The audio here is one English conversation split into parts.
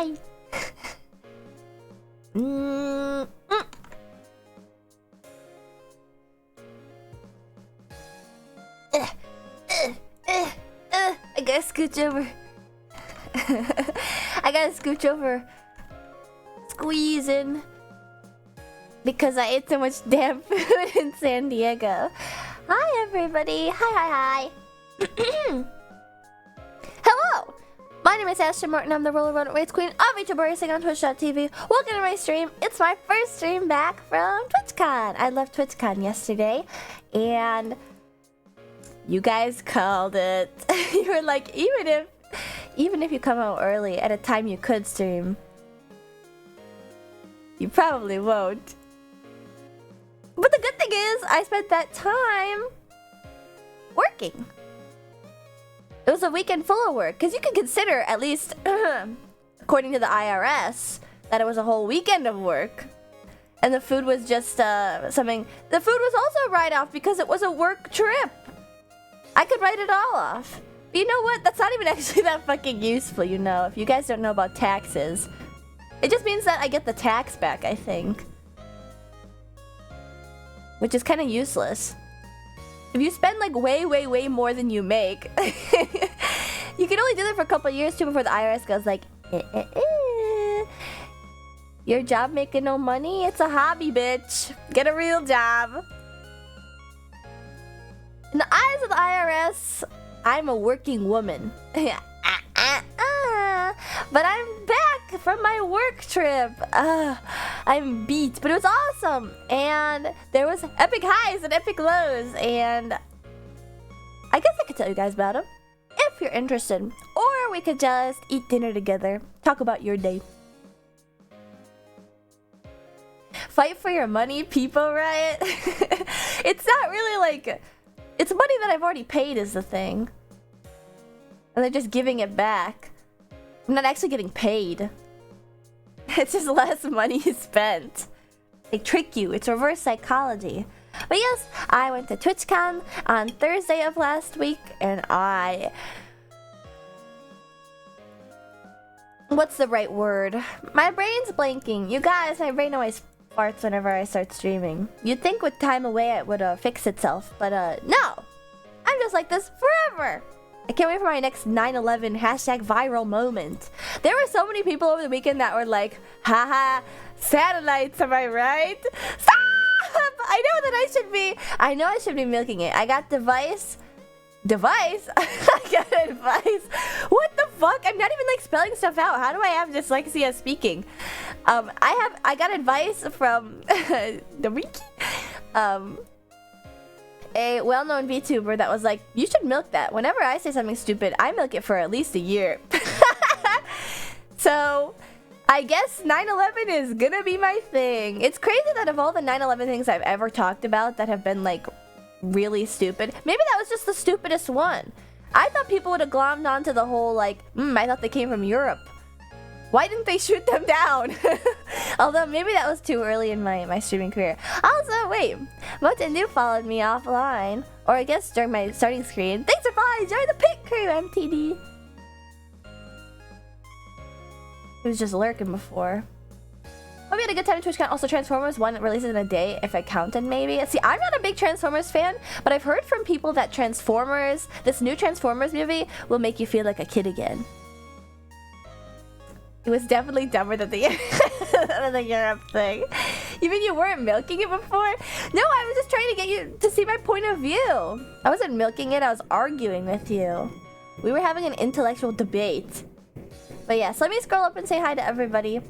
Hi. I gotta scooch over. I gotta scooch over. Squeeze in. Because I ate so much damn food in San Diego. Hi everybody. Hi. Hello. My name is Ashley Martin. I'm the Roller Rodent Race Queen of VTuber on Twitch.tv. Welcome to my stream. It's my first stream back from TwitchCon. I left TwitchCon yesterday, and you guys called it. You were like, even if you come out early at a time you could stream, you probably won't. But the good thing is, I spent that time working. It was a weekend full of work, because you can consider, at least according to the IRS, that it was a whole weekend of work. And the food was just something. The food was also a write-off because it was a work trip. I could write it all off. But you know what? That's not even actually that fucking useful, you know. If you guys don't know about taxes, it just means that I get the tax back, I think. Which is kind of useless. If you spend like way more than you make, you can only do that for a couple of years too before the IRS goes like, your job making no money? It's a hobby, bitch. Get a real job. In the eyes of the IRS, I'm a working woman. But I'm back from my work trip. I'm beat, but it was awesome. And there was epic highs and epic lows. And I guess I could tell you guys about them if you're interested. Or we could just eat dinner together. Talk about your day. Fight for your money, people, right? It's not really like... It's money that I've already paid is the thing. And they're just giving it back. I'm not actually getting paid. It's just less money spent. They trick you. It's reverse psychology. But yes, I went to TwitchCon on Thursday of last week, and what's the right word? My brain's blanking. You guys, my brain always farts whenever I start streaming. You'd think with time away it would fix itself, but no! I'm just like this forever! I can't wait for my next 9/11 #viral moment. There were so many people over the weekend that were like, haha, satellites, am I right? Stop! I know I should be milking it. I got device? I got advice. What the fuck? I'm not even like spelling stuff out. How do I have dyslexia speaking? I got advice from the wiki. A well-known VTuber that was like, you should milk that. Whenever I say something stupid, I milk it for at least a year. So, I guess 9/11 is gonna be my thing. It's crazy that of all the 9/11 things I've ever talked about that have been like really stupid, maybe that was just the stupidest one. I thought people would have glommed onto the whole like, I thought they came from Europe. Why didn't they shoot them down? Although maybe that was too early in my streaming career. Also, wait, Mountain Dew followed me offline, or I guess during my starting screen. Thanks for following. Join the pit crew, MTD. He was just lurking before. Hope you had a good time at TwitchCon. Also, Transformers 1 releases in a day, if I counted maybe. See, I'm not a big Transformers fan, but I've heard from people that Transformers, this new Transformers movie, will make you feel like a kid again. It was definitely dumber than the, than the Europe thing. You mean you weren't milking it before? No, I was just trying to get you to see my point of view. I wasn't milking it, I was arguing with you. We were having an intellectual debate. But yes, let me scroll up and say hi to everybody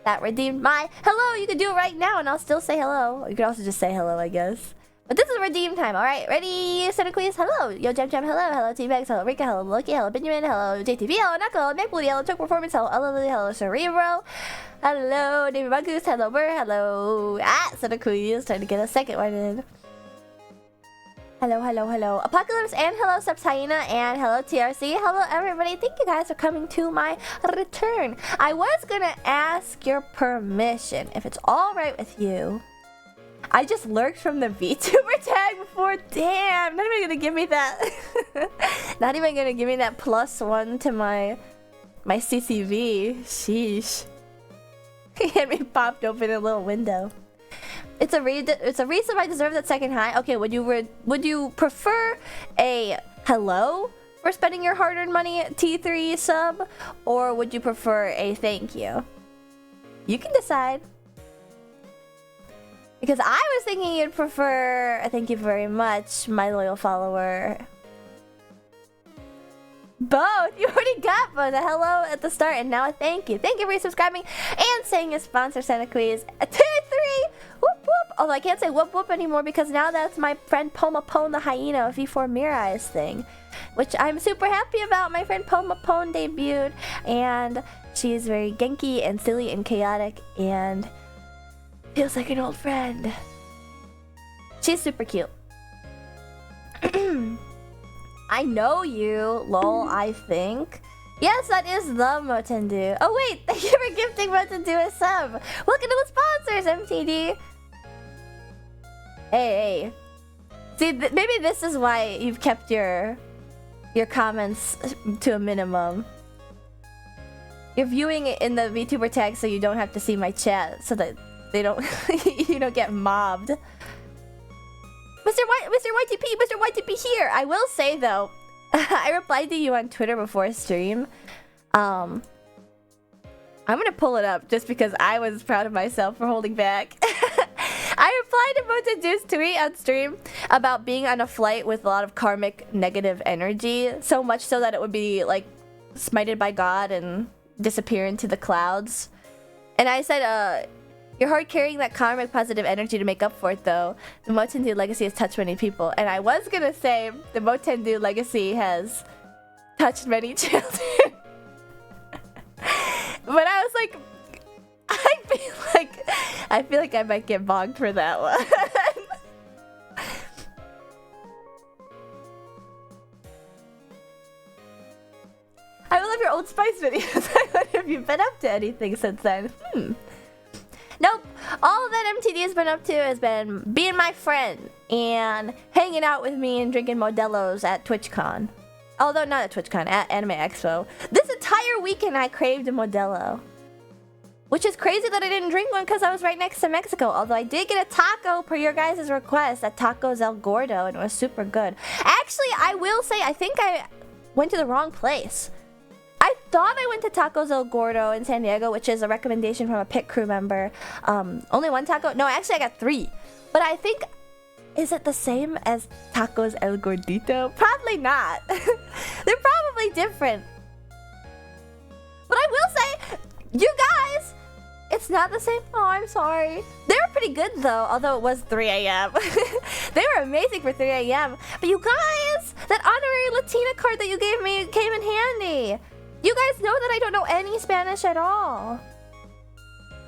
that redeemed my hello. You can do it right now and I'll still say hello. You could also just say hello, I guess. But this is redeem time, alright? Ready, Santa Quiz? Hello! Yo, Jam Jam, hello! Hello, T-Bags, hello, Rika, hello, Loki, hello, Benjamin, hello, JTV, hello, Knuckle, hello, McBlue, hello, Choke Performance, hello, Lily, hello, Cerebro, hello, David Mongoose, hello, Burr, hello, Santa Quiz, trying to get a second one in. Hello, Apocalypse, and hello, Subhyena, and hello, TRC, hello, everybody, thank you guys for coming to my return. I was gonna ask your permission, if it's alright with you. I just lurked from the VTuber tag before. Damn, not even gonna give me that. Not even gonna give me that +1 to my my CCV. Sheesh. He had me popped open a little window. It's a reason I deserve that second high. Okay, would you prefer a hello for spending your hard-earned money at T3 sub, or would you prefer a thank you? You can decide. Because I was thinking you'd prefer a thank you very much, my loyal follower. Both! You already got both a hello at the start and now a thank you. Thank you for subscribing and saying your sponsor Santa Quiz. Tier 3! Whoop whoop! Although I can't say whoop whoop anymore because now that's my friend Poma Pone the Hyena of V4 Mirai's thing. Which I'm super happy about. My friend Poma Pone debuted and she is very genki and silly and chaotic and feels like an old friend. She's super cute. I know you, lol, I think. Yes, that is the Motendu. Oh wait, thank you for gifting Motendu a sub. Welcome to the sponsors, MTD. Hey. See, maybe this is why you've kept your comments to a minimum. You're viewing it in the VTuber tag so you don't have to see my chat, so that they don't you don't get mobbed. Mr. YTP here! I will say though, I replied to you on Twitter before stream. I'm gonna pull it up just because I was proud of myself for holding back. I replied to Motendu's tweet on stream about being on a flight with a lot of karmic negative energy, so much so that it would be like smited by God and disappear into the clouds. And I said, you're hard carrying that karmic positive energy to make up for it though. The Motendu legacy has touched many people. And I was gonna say the Motendu legacy has touched many children. But I was like, I feel like I might get bogged for that one. I love your Old Spice videos. I wonder if you've been up to anything since then. Nope. All that MTD has been up to has been being my friend and hanging out with me and drinking Modelo's at TwitchCon. Although not at TwitchCon, at Anime Expo. This entire weekend I craved a Modelo. Which is crazy that I didn't drink one because I was right next to Mexico. Although I did get a taco per your guys' request at Tacos El Gordo and it was super good. Actually, I will say I think I went to the wrong place. I thought I went to Tacos El Gordo in San Diego, which is a recommendation from a pit crew member. Only one taco? No, actually I got 3. But I think, is it the same as Tacos El Gordito? Probably not. They're probably different. But I will say, you guys, it's not the same. Oh, I'm sorry. They were pretty good though, although it was 3 a.m. They were amazing for 3 a.m. But you guys, that honorary Latina card that you gave me came in handy. You guys know that I don't know any Spanish at all.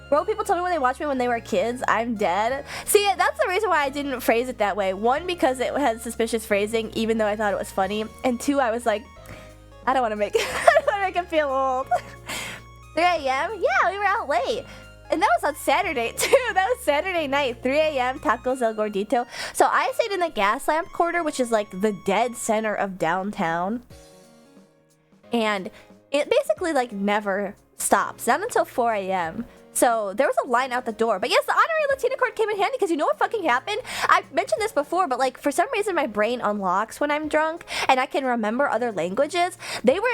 Bro, people told me when they watched me when they were kids, I'm dead. See, that's the reason why I didn't phrase it that way. 1, because it had suspicious phrasing, even though I thought it was funny. And 2, I was like, I don't want to make it feel old. 3 a.m.? Yeah, we were out late. And that was on Saturday, too. That was Saturday night, 3 a.m., Tacos El Gordito. So I stayed in the gas lamp quarter, which is like the dead center of downtown. And it basically like never stops, not until 4 a.m. So there was a line out the door. But yes, the honorary Latina card came in handy because you know what fucking happened? I mentioned this before, but like for some reason my brain unlocks when I'm drunk and I can remember other languages. We were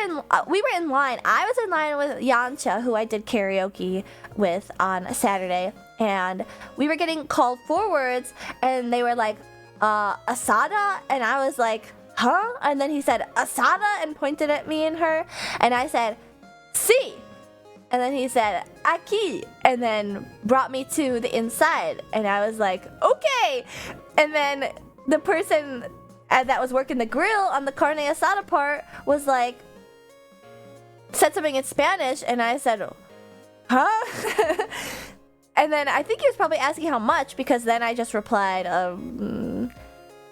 in line. I was in line with Yancha, who I did karaoke with on Saturday, and we were getting called forwards and they were like, Asada? And I was like, huh? And then he said, Asada, and pointed at me and her. And I said, si. And then he said, aquí. And then brought me to the inside. And I was like, okay. And then the person that was working the grill on the carne asada part was like, said something in Spanish. And I said, huh? And then I think he was probably asking how much, because then I just replied,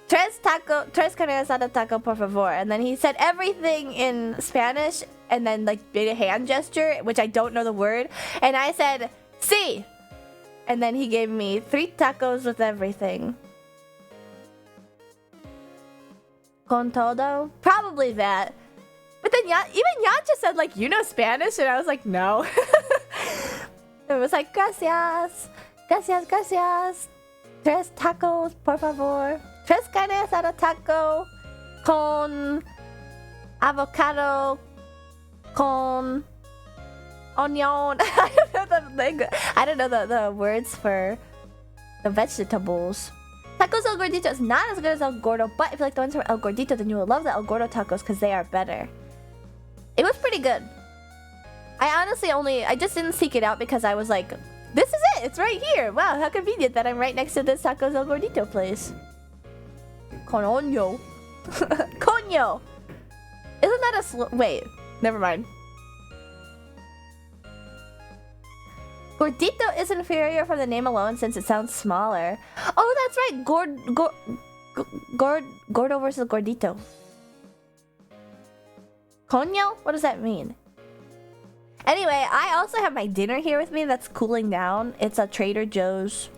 tres carne asada taco por favor. And then he said everything in Spanish and then like made a hand gesture, which I don't know the word. And I said, sí. And then he gave me 3 tacos with everything. Con todo? Probably that. But then even Yancha said like, you know Spanish, and I was like, no. It was like, gracias, gracias, gracias. Tres tacos, por favor. Tres carnes a taco con avocado con onion. I don't know the words for the vegetables. Tacos El Gordito is not as good as El Gordo, but if you like the ones from El Gordito, then you will love the El Gordo tacos because they are better. It was pretty good. I just didn't seek it out because I was like, this is it! It's right here! Wow, how convenient that I'm right next to this Tacos El Gordito place. Con oño. Coño! Isn't that a wait, never mind. Gordito is inferior from the name alone since it sounds smaller. Oh, that's right! Gordo versus Gordito. Coño? What does that mean? Anyway, I also have my dinner here with me that's cooling down. It's a Trader Joe's.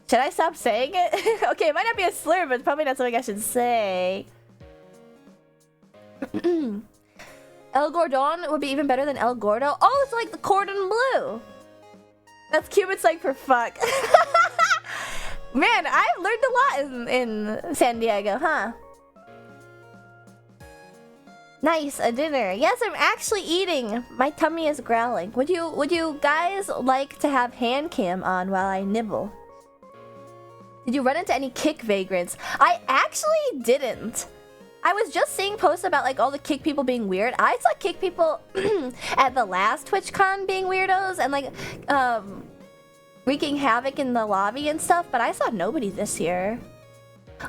Should I stop saying it? Okay, it might not be a slur, but it's probably not something I should say. El Gordon would be even better than El Gordo. Oh, it's like the cordon bleu. That's Cuban slang for fuck. Man, I learned a lot in San Diego, huh? Nice, a dinner. Yes, I'm actually eating. My tummy is growling. Would you guys like to have hand cam on while I nibble? Did you run into any kick vagrants? I actually didn't. I was just seeing posts about like all the kick people being weird. I saw kick people at the last TwitchCon being weirdos and like wreaking havoc in the lobby and stuff, but I saw nobody this year.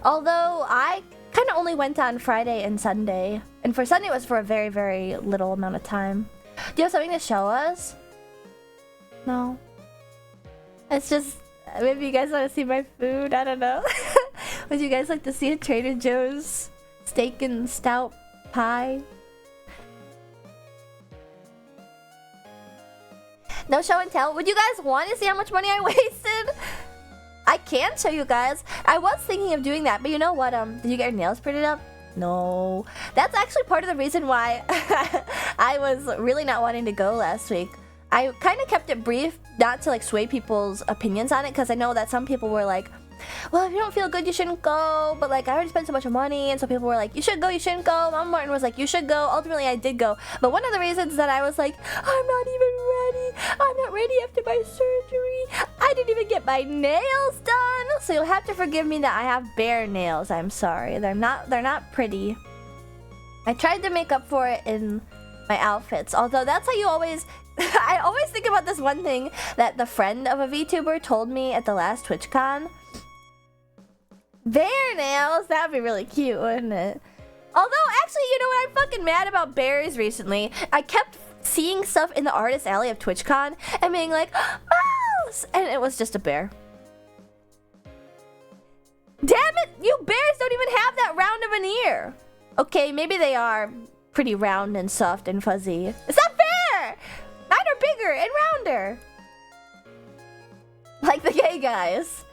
Although I kind of only went on Friday and Sunday. And for Sunday it was for a very, very little amount of time. Do you have something to show us? No. It's just, maybe you guys want to see my food? I don't know. Would you guys like to see a Trader Joe's steak and stout pie? No show and tell? Would you guys want to see how much money I wasted? I can show you guys. I was thinking of doing that, but you know what? Did you get your nails printed up? No. That's actually part of the reason why I was really not wanting to go last week. I kind of kept it brief, not to like sway people's opinions on it, because I know that some people were like, well, if you don't feel good, you shouldn't go. But like, I already spent so much money, and so people were like, you should go, you shouldn't go. Mom Martin was like, you should go. Ultimately, I did go. But one of the reasons that I was like, I'm not even ready. I'm not ready after my surgery. I didn't even get my nails done. So you'll have to forgive me that I have bare nails. I'm sorry. They're not pretty. I tried to make up for it in my outfits. Although that's how you always... I always think about this one thing that the friend of a VTuber told me at the last TwitchCon. Bear nails? That'd be really cute, wouldn't it? Although, actually, you know what? I'm fucking mad about bears recently. I kept seeing stuff in the artist alley of TwitchCon and being like, mouse! And it was just a bear. Damn it! You bears don't even have that round of an ear! Okay, maybe they are pretty round and soft and fuzzy. It's not fair! Mine are bigger and rounder. Like the gay guys.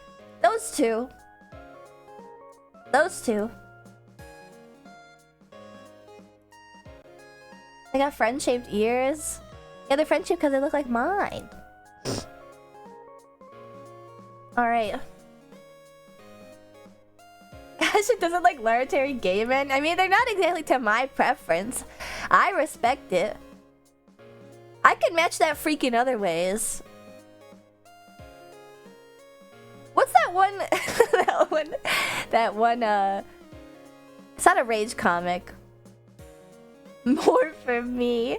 Those two. Those two. They got friend-shaped ears. Yeah, they're friend-shaped because they look like mine. Alright. Ashley doesn't like hereditary gay men. I mean, they're not exactly to my preference. I respect it. I can match that freak in other ways. What's that one? that one, it's not a rage comic. More for me.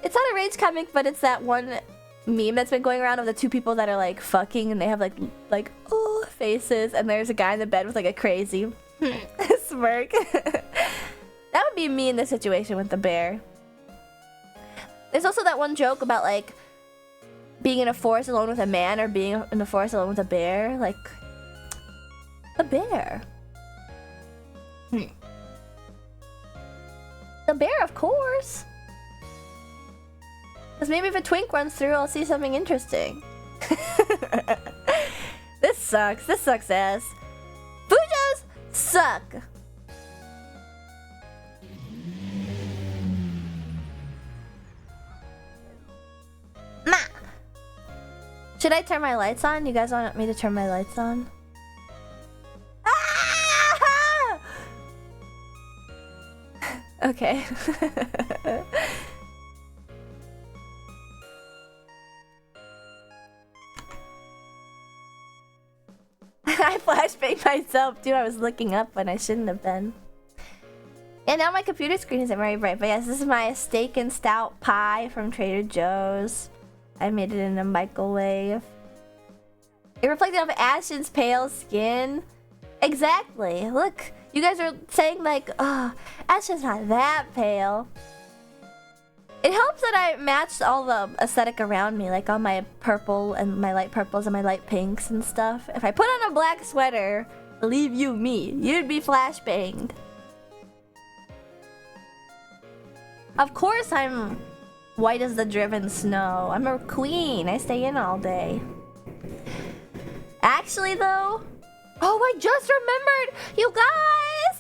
It's not a rage comic, but it's that one meme that's been going around of the two people that are like fucking and they have like oh faces, and there's a guy in the bed with like a crazy smirk. That would be me in this situation with the bear. There's also that one joke about like being in a forest alone with a man or being in the forest alone with a bear. Like, a bear. The bear, of course. Because maybe if a twink runs through, I'll see something interesting. This sucks. This sucks ass. Fujos suck. Should I turn my lights on? You guys want me to turn my lights on? Ah! Okay. I flashbanged myself too. I was looking up when I shouldn't have been. And now my computer screen isn't very bright. But yes, this is my steak and stout pie from Trader Joe's. I made it in a microwave. It reflected off Ashton's pale skin. Exactly. Look, you guys are saying like, oh, Ashton's not that pale. It helps that I matched all the aesthetic around me, like all my purple and my light purples and my light pinks and stuff. If I put on a black sweater, believe you me, you'd be flashbanged. Of course I'm white as the driven snow. I'm a queen. I stay in all day. Actually though, oh, I just remembered. You guys,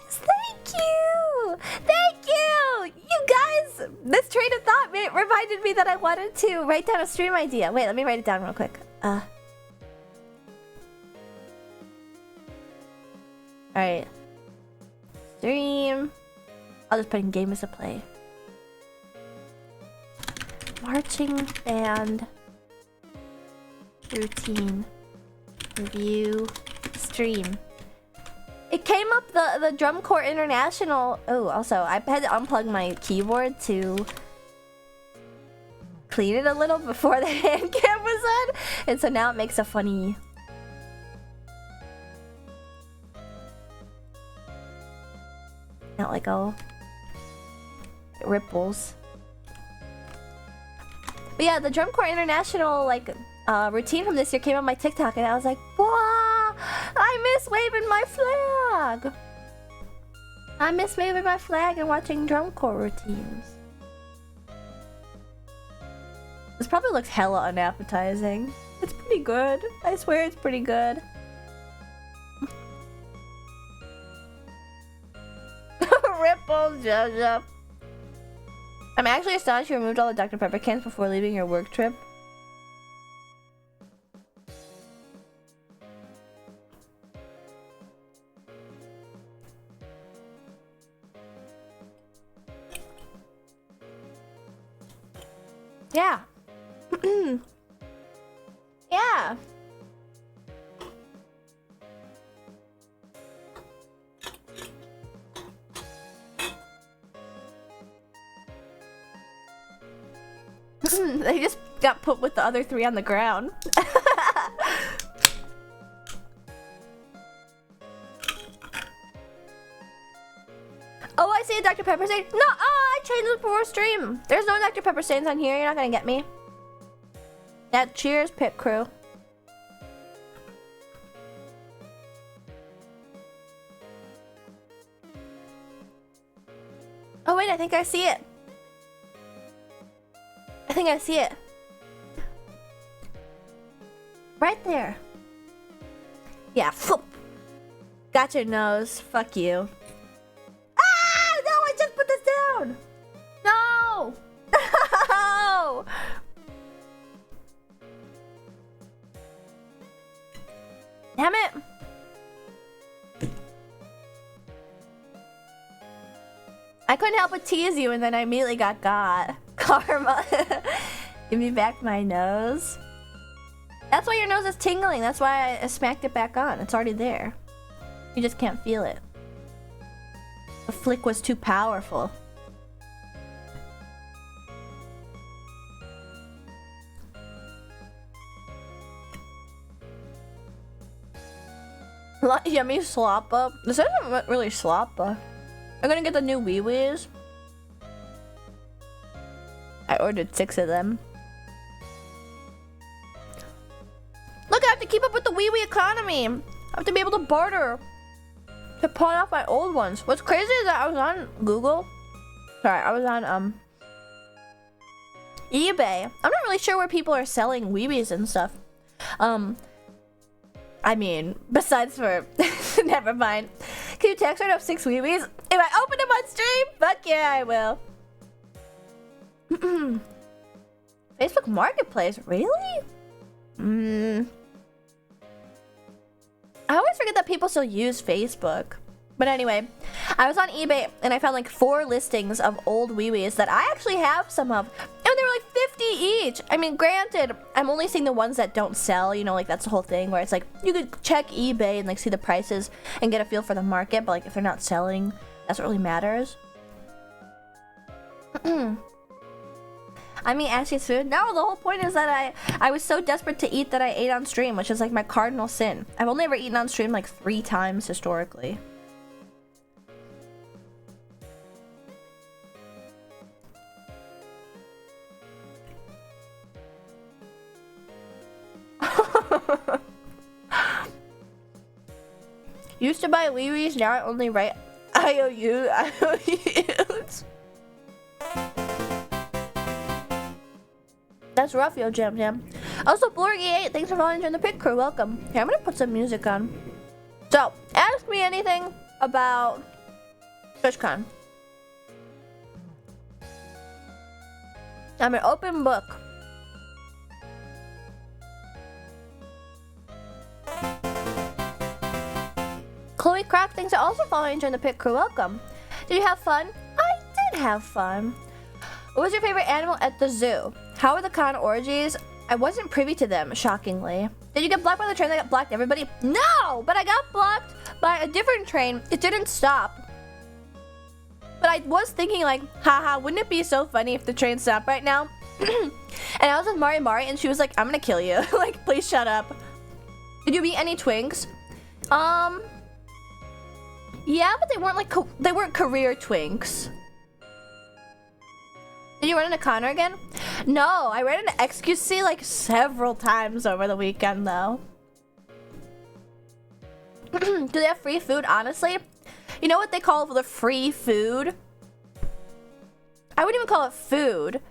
thank you. Thank you. You guys, this train of thought reminded me that I wanted to write down a stream idea. Wait, let me write it down real quick. Alright. Stream. I'll just put in game as a play. Marching band routine review stream. It came up the Drum Corps International. Oh, also I had to unplug my keyboard to clean it a little before the hand cam was on, and so now it makes a funny. Not like all ripples. But yeah, the Drum Corps International like routine from this year came on my TikTok, and I was like, wow, I miss waving my flag. I miss waving my flag and watching Drum Corps routines. This probably looks hella unappetizing. It's pretty good. I swear it's pretty good. Ripples, Jojo. I'm actually astonished you removed all the Dr. Pepper cans before leaving your work trip. Yeah. Yeah. They just got put with the other 3 on the ground. Oh, I see a Dr. Pepper stain. No, I changed it before stream. There's no Dr. Pepper stains on here. You're not gonna get me. Yeah, cheers, pit crew. Oh wait, I think I see it. I think I see it. Right there. Yeah, floop. Got your nose. Fuck you. Ah! No, I just put this down. No! No! Damn it. I couldn't help but tease you, and then I immediately got got. Karma. Give me back my nose. That's why your nose is tingling. That's why I smacked it back on. It's already there. You just can't feel it. The flick was too powerful. Yummy sloppa. This isn't really sloppa. I'm gonna get the new wee wees. I ordered 6 of them. Look, I have to keep up with the wee wee economy. I have to be able to barter to pawn off my old ones. What's crazy is that I was on Google. Sorry, I was on eBay. I'm not really sure where people are selling wee wees and stuff. I mean, besides for never mind. Can you text right up 6 wee wees? If I open them on stream, fuck yeah, I will. Facebook Marketplace, really? I always forget that people still use Facebook. But anyway, I was on eBay and I found like 4 listings of old wee-wees that I actually have some of. And they were like 50 each. I mean, granted, I'm only seeing the ones that don't sell, you know, like that's the whole thing where it's like you could check eBay and like see the prices and get a feel for the market, but like if they're not selling, that's what really matters. I mean, Ashley's food. No, the whole point is that I was so desperate to eat that I ate on stream, which is like my cardinal sin. I've only ever eaten on stream like 3 times historically. Used to buy wee-wees, now I only write IOUs. That's rough, yo, Jam Jam. Also, Blorgy8, thanks for volunteering the pit crew. Welcome. Here, I'm gonna put some music on. So, ask me anything about TwitchCon. I'm an open book. Chloe Crack, thanks for also volunteering the pit crew. Welcome. Did you have fun? I did have fun. What was your favorite animal at the zoo? How were the con orgies? I wasn't privy to them, shockingly. Did you get blocked by the train that got blocked everybody? No! But I got blocked by a different train. It didn't stop. But I was thinking like, haha, wouldn't it be so funny if the train stopped right now? And I was with Mari and she was like, I'm gonna kill you. Like, please shut up. Did you meet any twinks? Yeah, but they weren't like, they weren't career twinks. Did you run into Connor again? No, I ran into XQC like several times over the weekend though. Do they have free food, honestly? You know what they call the free food? I wouldn't even call it food.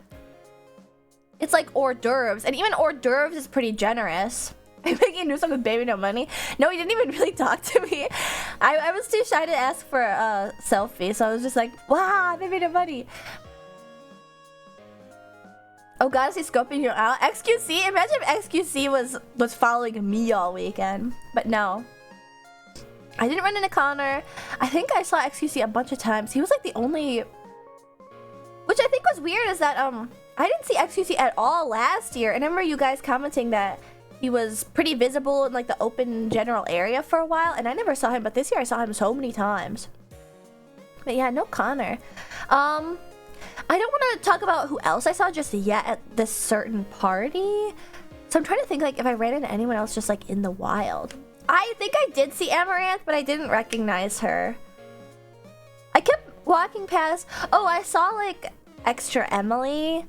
It's like hors d'oeuvres, and even hors d'oeuvres is pretty generous. I'm making a new song with Baby No Money. No, he didn't even really talk to me. I was too shy to ask for a selfie, so I was just like, wow, Baby No Money. Oh god, is he scoping you out? XQC? Imagine if XQC was following me all weekend. But no. I didn't run into Connor. I think I saw XQC a bunch of times. He was like the only... Which I think was weird is that, I didn't see XQC at all last year. And I remember you guys commenting that he was pretty visible in like the open general area for a while. And I never saw him, but this year I saw him so many times. But yeah, no Connor. I don't want to talk about who else I saw just yet at this certain party. So I'm trying to think like if I ran into anyone else just like in the wild. I think I did see Amaranth, but I didn't recognize her. I kept walking past. Oh, I saw like Extra Emily.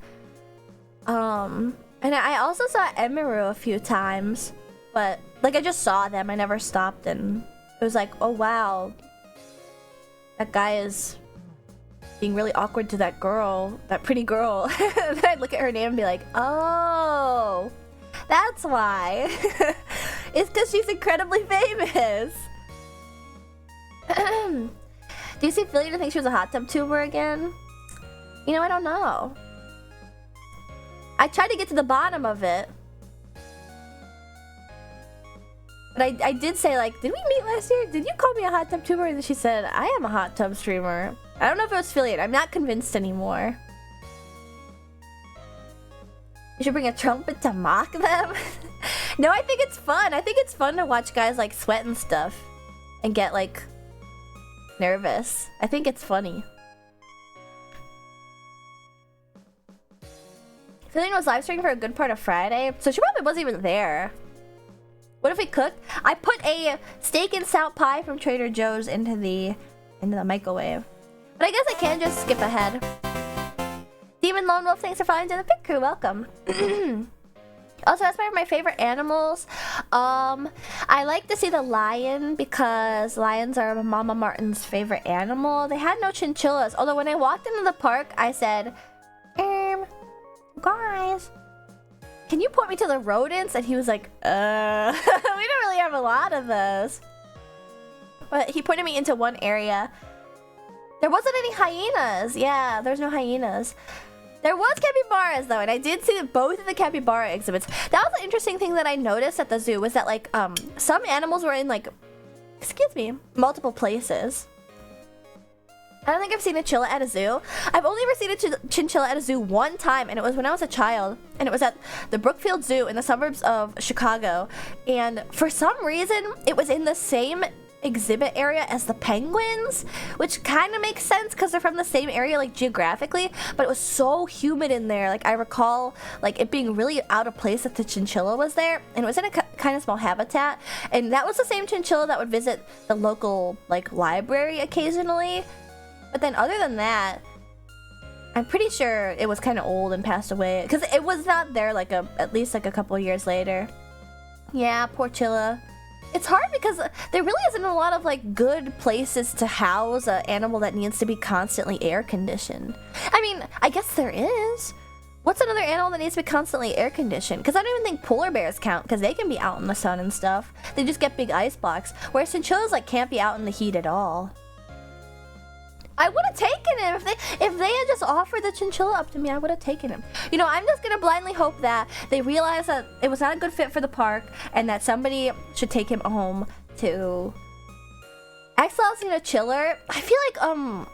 And I also saw Emiru a few times, but like I just saw them. I never stopped, and it was like, oh wow, that guy is being really awkward to that girl, that pretty girl. And then I'd look at her name and be like, oh, that's why. It's because she's incredibly famous. Do you see Philly to think she was a hot tub tuber again? You know, I don't know. I tried to get to the bottom of it. But I did say, like, did we meet last year? Did you call me a hot tub tuber? And she said, I am a hot tub streamer. I don't know if it was affiliate. I'm not convinced anymore. You should bring a trumpet to mock them? No, I think it's fun. I think it's fun to watch guys, like, sweat and stuff. And get, like, nervous. I think it's funny. Fillion was live streaming for a good part of Friday, so she probably wasn't even there. What if we cooked? I put a steak and stout pie from Trader Joe's into the microwave. But I guess I can just skip ahead. Demon Lone Wolf, thanks for following to the pit crew. Welcome. Also, that's one of my favorite animals. I like to see the lion because lions are Mama Martin's favorite animal. They had no chinchillas, although when I walked into the park, I said, guys, can you point me to the rodents? And he was like, we don't really have a lot of those. But he pointed me into one area. There wasn't any hyenas. Yeah, there's no hyenas. There was capybaras though, and I did see both of the capybara exhibits. That was the interesting thing that I noticed at the zoo was that like some animals were in like, excuse me, multiple places. I don't think I've seen a chinchilla at a zoo. I've only ever seen a chinchilla at a zoo one time, and it was when I was a child, and it was at the Brookfield Zoo in the suburbs of Chicago. And for some reason, it was in the same exhibit area as the penguins, which kind of makes sense because they're from the same area like geographically, but it was so humid in there. Like I recall like it being really out of place that the chinchilla was there, and it was in a kind of small habitat, and that was the same chinchilla that would visit the local like library occasionally. But then other than that, I'm pretty sure it was kind of old and passed away because it was not there like at least like a couple years later. Yeah, poor Chilla. It's hard because there really isn't a lot of like good places to house an animal that needs to be constantly air conditioned. I mean, I guess there is. What's another animal that needs to be constantly air conditioned? Because I don't even think polar bears count because they can be out in the sun and stuff. They just get big ice blocks. Whereas chinchillas like can't be out in the heat at all. I would have taken him if they had just offered the chinchilla up to me. I would have taken him. You know, I'm just gonna blindly hope that they realize that it was not a good fit for the park and that somebody should take him home to. Axolotls need a chiller. I feel like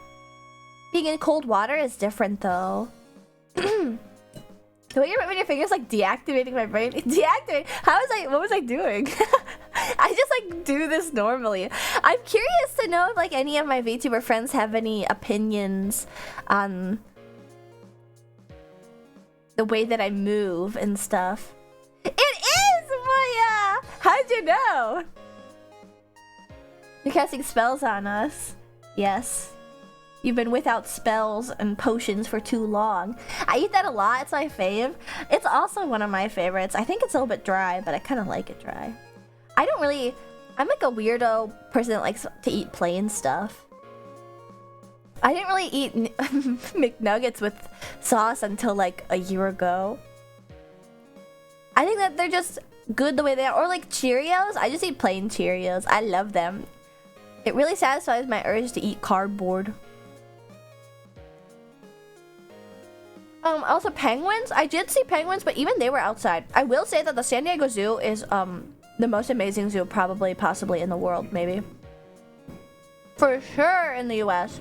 being in cold water is different though. The way you're moving your fingers like deactivating my brain. Deactivate? What was I doing? I just like do this normally. I'm curious to know if like any of my VTuber friends have any opinions on the way that I move and stuff. It is Maya! How'd you know? You're casting spells on us. Yes. You've been without spells and potions for too long. I eat that a lot. It's my fave. It's also one of my favorites. I think it's a little bit dry, but I kind of like it dry. I'm like a weirdo person that likes to eat plain stuff. I didn't really eat McNuggets with sauce until like a year ago. I think that they're just good the way they are. Or like Cheerios. I just eat plain Cheerios. I love them. It really satisfies my urge to eat cardboard. Also penguins. I did see penguins, but even they were outside. I will say that the San Diego Zoo is the most amazing zoo possibly in the world, maybe. For sure in the US.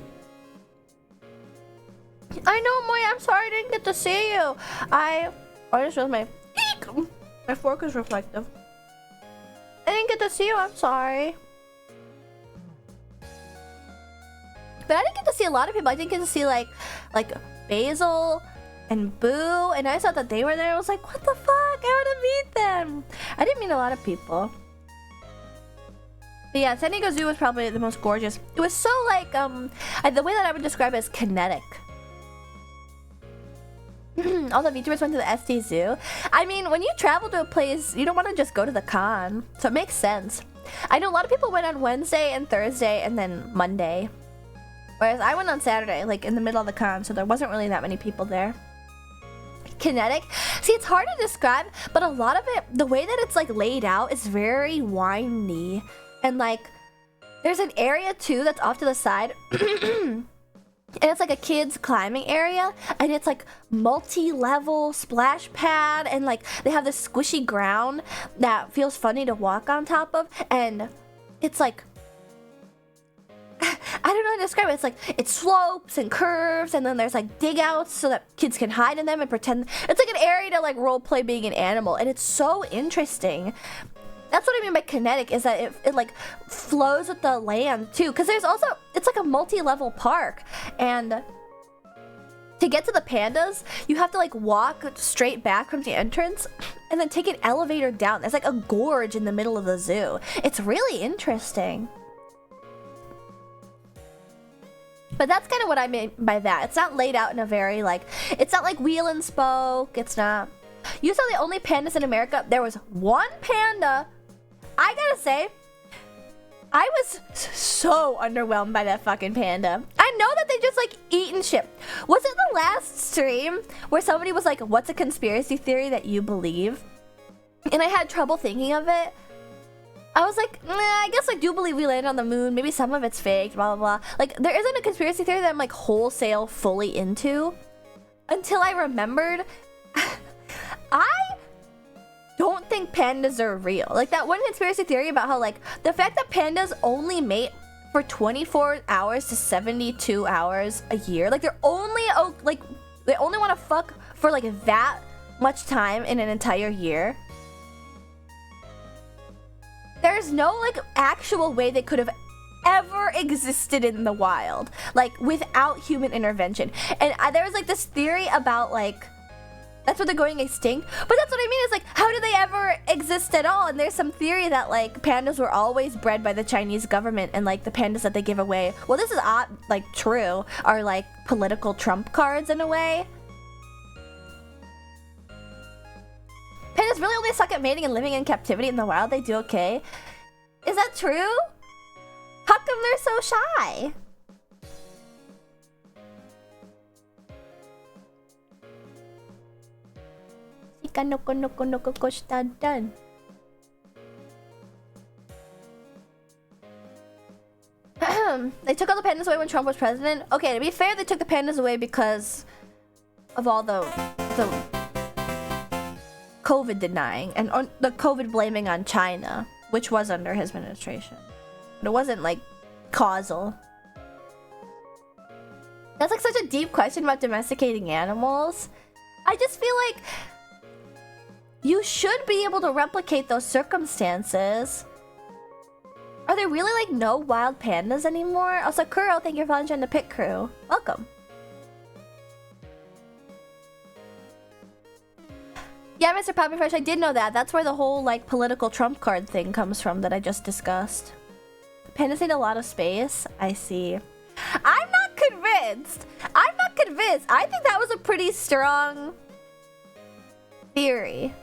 I know, Moy, I'm sorry I didn't get to see you. I just realized my fork is reflective. I didn't get to see you, I'm sorry. But I didn't get to see a lot of people. I didn't get to see like Basil and Boo, and I saw that they were there. I was like, what the fuck? I want to meet them. I didn't meet a lot of people. But yeah, San Diego Zoo was probably the most gorgeous. It was so like, the way that I would describe it is kinetic. All the VTubers went to the SD Zoo. I mean, when you travel to a place, you don't want to just go to the con. So it makes sense. I know a lot of people went on Wednesday and Thursday and then Monday. Whereas I went on Saturday, like in the middle of the con, so there wasn't really that many people there. Kinetic. See, it's hard to describe, but a lot of it, the way that it's like laid out is very windy. And like, there's an area too that's off to the side. And it's like a kid's climbing area, and it's like multi-level splash pad, and like they have this squishy ground that feels funny to walk on top of, and it's like, I don't know how to describe it. It's like, it slopes and curves, and then there's like dig outs so that kids can hide in them and pretend. It's like an area to like role play being an animal, and it's so interesting. That's what I mean by kinetic, is that it like flows with the land too. Because there's also, it's like a multi-level park, and to get to the pandas, you have to like walk straight back from the entrance and then take an elevator down. There's like a gorge in the middle of the zoo. It's really interesting. But that's kind of what I mean by that. It's not laid out in a very like, it's not like wheel and spoke. It's not. You saw the only pandas in America. There was one panda. I gotta say, I was so underwhelmed by that fucking panda. I know that they just like eat and shit. Was it the last stream where somebody was like, what's a conspiracy theory that you believe? And I had trouble thinking of it. I was like, nah, I guess I do believe we landed on the moon. Maybe some of it's fake, blah, blah, blah. Like, there isn't a conspiracy theory that I'm like wholesale fully into. until I remembered. I don't think pandas are real. Like that one conspiracy theory about how like the fact that pandas only mate for 24 hours to 72 hours a year. Like they're only like they only want to fuck for like that much time in an entire year. There's no like actual way they could have ever existed in the wild, like without human intervention. And there was like this theory about like that's what they're going extinct, but that's what I mean is like how did they ever exist at all? And there's some theory that like pandas were always bred by the Chinese government, and like the pandas that they give away, well this is like true, are like political trump cards in a way. Pandas really only suck at mating and living in captivity in the wild. They do okay. Is that true? How come they're so shy? Done. They took all the pandas away when Trump was president. Okay, to be fair, they took the pandas away because of all the COVID denying and the COVID blaming on China, which was under his administration. But it wasn't like causal. That's like such a deep question about domesticating animals. I just feel like you should be able to replicate those circumstances. Are there really like no wild pandas anymore? Also, Kuro, thank you for following the Pit Crew. Welcome. Yeah, Mr. Poppy Fresh, I did know that. That's where the whole like political trump card thing comes from that I just discussed. Pandas need a lot of space. I see. I'm not convinced. I think that was a pretty strong theory.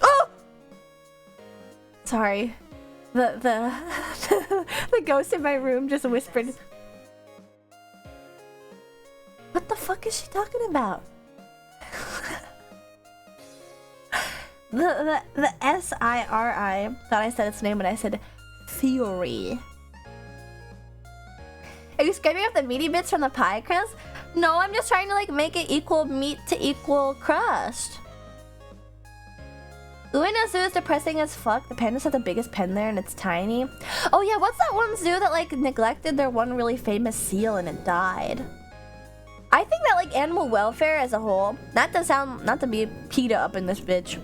Oh! Sorry. The ghost in my room just whispered. What the fuck is she talking about? The S-I-R-I thought I said its name when I said theory. Are you scraping off the meaty bits from the pie crust? No, I'm just trying to like make it equal meat to equal crust. Ueno Zoo is depressing as fuck. The pandas have the biggest pen there and it's tiny. Oh yeah, what's that one zoo that like neglected their one really famous seal and it died? I think that like animal welfare as a whole, not to be PETA up in this bitch,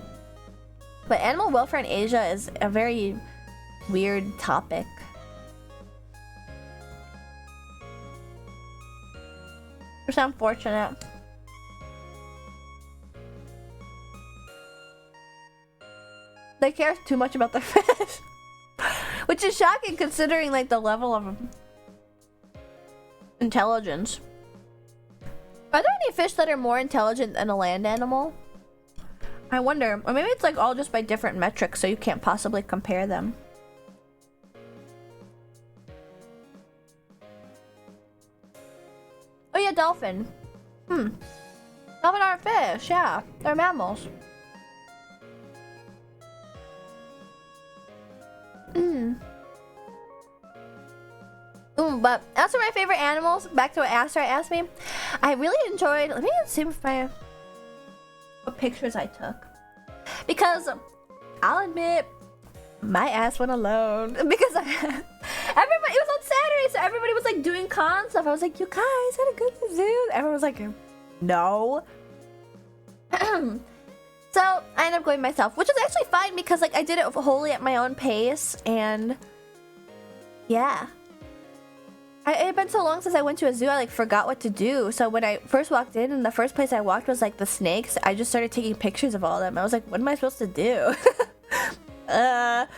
but animal welfare in Asia is a very weird topic. It's unfortunate. They care too much about the fish. Which is shocking considering like the level of intelligence. Are there any fish that are more intelligent than a land animal? I wonder. Or maybe it's like all just by different metrics so you can't possibly compare them. Oh yeah, dolphin. Dolphin aren't fish, yeah. They're mammals. But as for my favorite animals, back to what Astra asked me, I really enjoyed, let me see what pictures I took. Because I'll admit, my ass went alone. Because everybody, it was on Saturday, so everybody was like doing con stuff. I was like, you guys had a good zoo. Everyone was like, no. So I ended up going myself, which is actually fine because like I did it wholly at my own pace, and yeah. It had been so long since I went to a zoo, I like forgot what to do. So when I first walked in and the first place I walked was like the snakes, I just started taking pictures of all of them. I was like, what am I supposed to do? But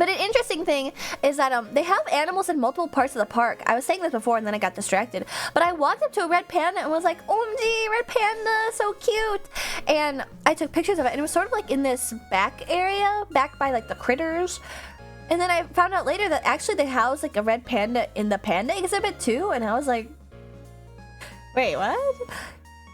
an interesting thing is that they have animals in multiple parts of the park. I was saying this before and then I got distracted. But I walked up to a red panda and was like, OMG, red panda, so cute. And I took pictures of it and it was sort of like in this back area, back by like the critters. And then I found out later that actually they house like a red panda in the panda exhibit too. And I was like, wait, what?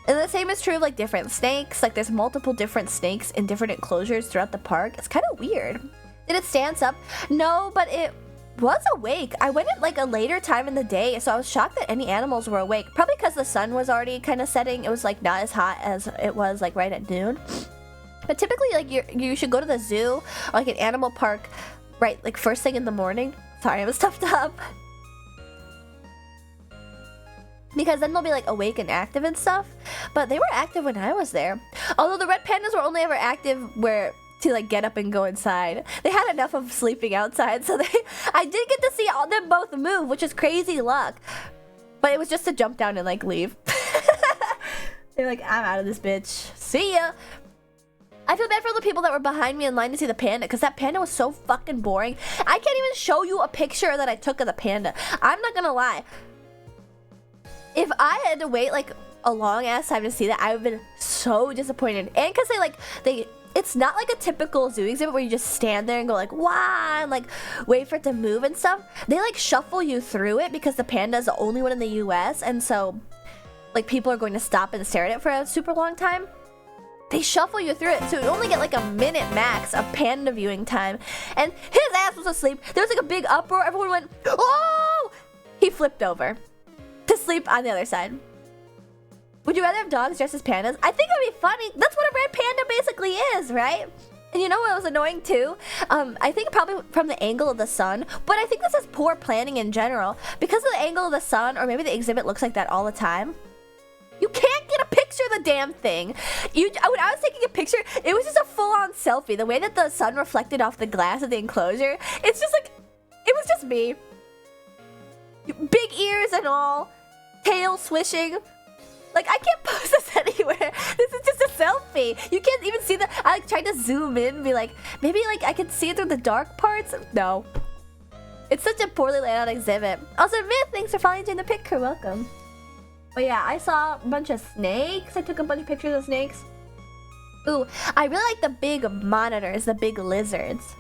And the same is true of like different snakes. Like there's multiple different snakes in different enclosures throughout the park. It's kind of weird. Did it stand up? No, but it was awake. I went at like a later time in the day, so I was shocked that any animals were awake. Probably because the sun was already kind of setting. It was like not as hot as it was like right at noon. But typically, like you should go to the zoo or like an animal park, right? Like first thing in the morning. Sorry, I was stuffed up. Because then they'll be like awake and active and stuff. But they were active when I was there. Although the red pandas were only ever active where to like get up and go inside. They had enough of sleeping outside, so I did get to see all them both move, which is crazy luck. But it was just to jump down and like leave. They're like, I'm out of this bitch. See ya. I feel bad for the people that were behind me in line to see the panda, because that panda was so fucking boring. I can't even show you a picture that I took of the panda. I'm not gonna lie. If I had to wait like a long ass time to see that, I would have been so disappointed. And because it's not like a typical zoo exhibit where you just stand there and go like, wow, and like wait for it to move and stuff. They like shuffle you through it because the panda is the only one in the US, and so like people are going to stop and stare at it for a super long time. They shuffle you through it, so you only get like a minute max of panda viewing time. And his ass was asleep. There was like a big uproar. Everyone went, oh! He flipped over to sleep on the other side. Would you rather have dogs dressed as pandas? I think it'd be funny. That's what a red panda basically is, right? And you know what was annoying too? I think probably from the angle of the sun, but I think this is poor planning in general. Because of the angle of the sun, or maybe the exhibit looks like that all the time, you can't get a picture of the damn thing. When I was taking a picture, it was just a full-on selfie. The way that the sun reflected off the glass of the enclosure, it's just like, it was just me. Big ears and all, tail swishing. Like, I can't post this anywhere. This is just a selfie. You can't even see the... I like tried to zoom in and be like, maybe like I could see it through the dark parts. No. It's such a poorly laid out exhibit. Also, Myth, thanks for following in the pic crew. Welcome. But yeah, I saw a bunch of snakes. I took a bunch of pictures of snakes. Ooh, I really like the big monitors, the big lizards.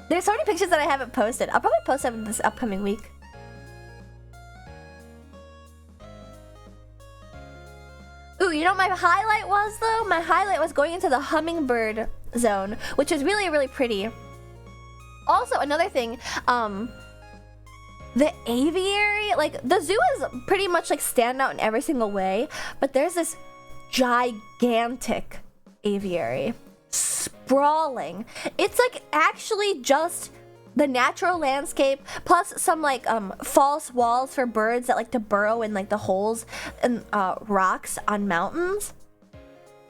There's so many pictures that I haven't posted. I'll probably post them this upcoming week. Ooh, you know what my highlight was though? My highlight was going into the hummingbird zone, which is really, really pretty. Also, another thing, the aviary, like the zoo is pretty much like standout in every single way, but there's this gigantic aviary. Sprawling. It's like actually just the natural landscape plus some like false walls for birds that like to burrow in like the holes and rocks on mountains.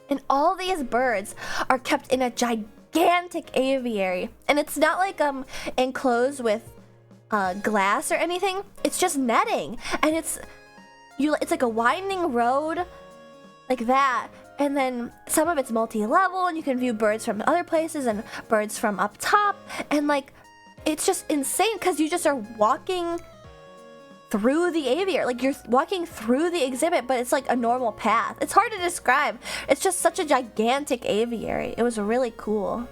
And all these birds are kept in a gigantic aviary, and it's not like enclosed with glass or anything. It's just netting, and it's like a winding road like that. And then some of it's multi-level, and you can view birds from other places and birds from up top. And like, it's just insane because you just are walking through the aviary. Like, you're walking through the exhibit, but it's like a normal path. It's hard to describe. It's just such a gigantic aviary. It was really cool.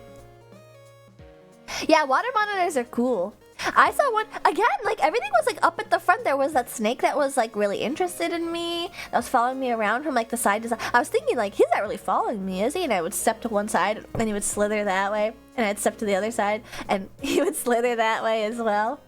Yeah, water monitors are cool. I saw one, again, like everything was like up at the front. There was that snake that was like really interested in me, that was following me around from like the side to side. I was thinking like, he's not really following me, is he? And I would step to one side and he would slither that way, and I'd step to the other side and he would slither that way as well.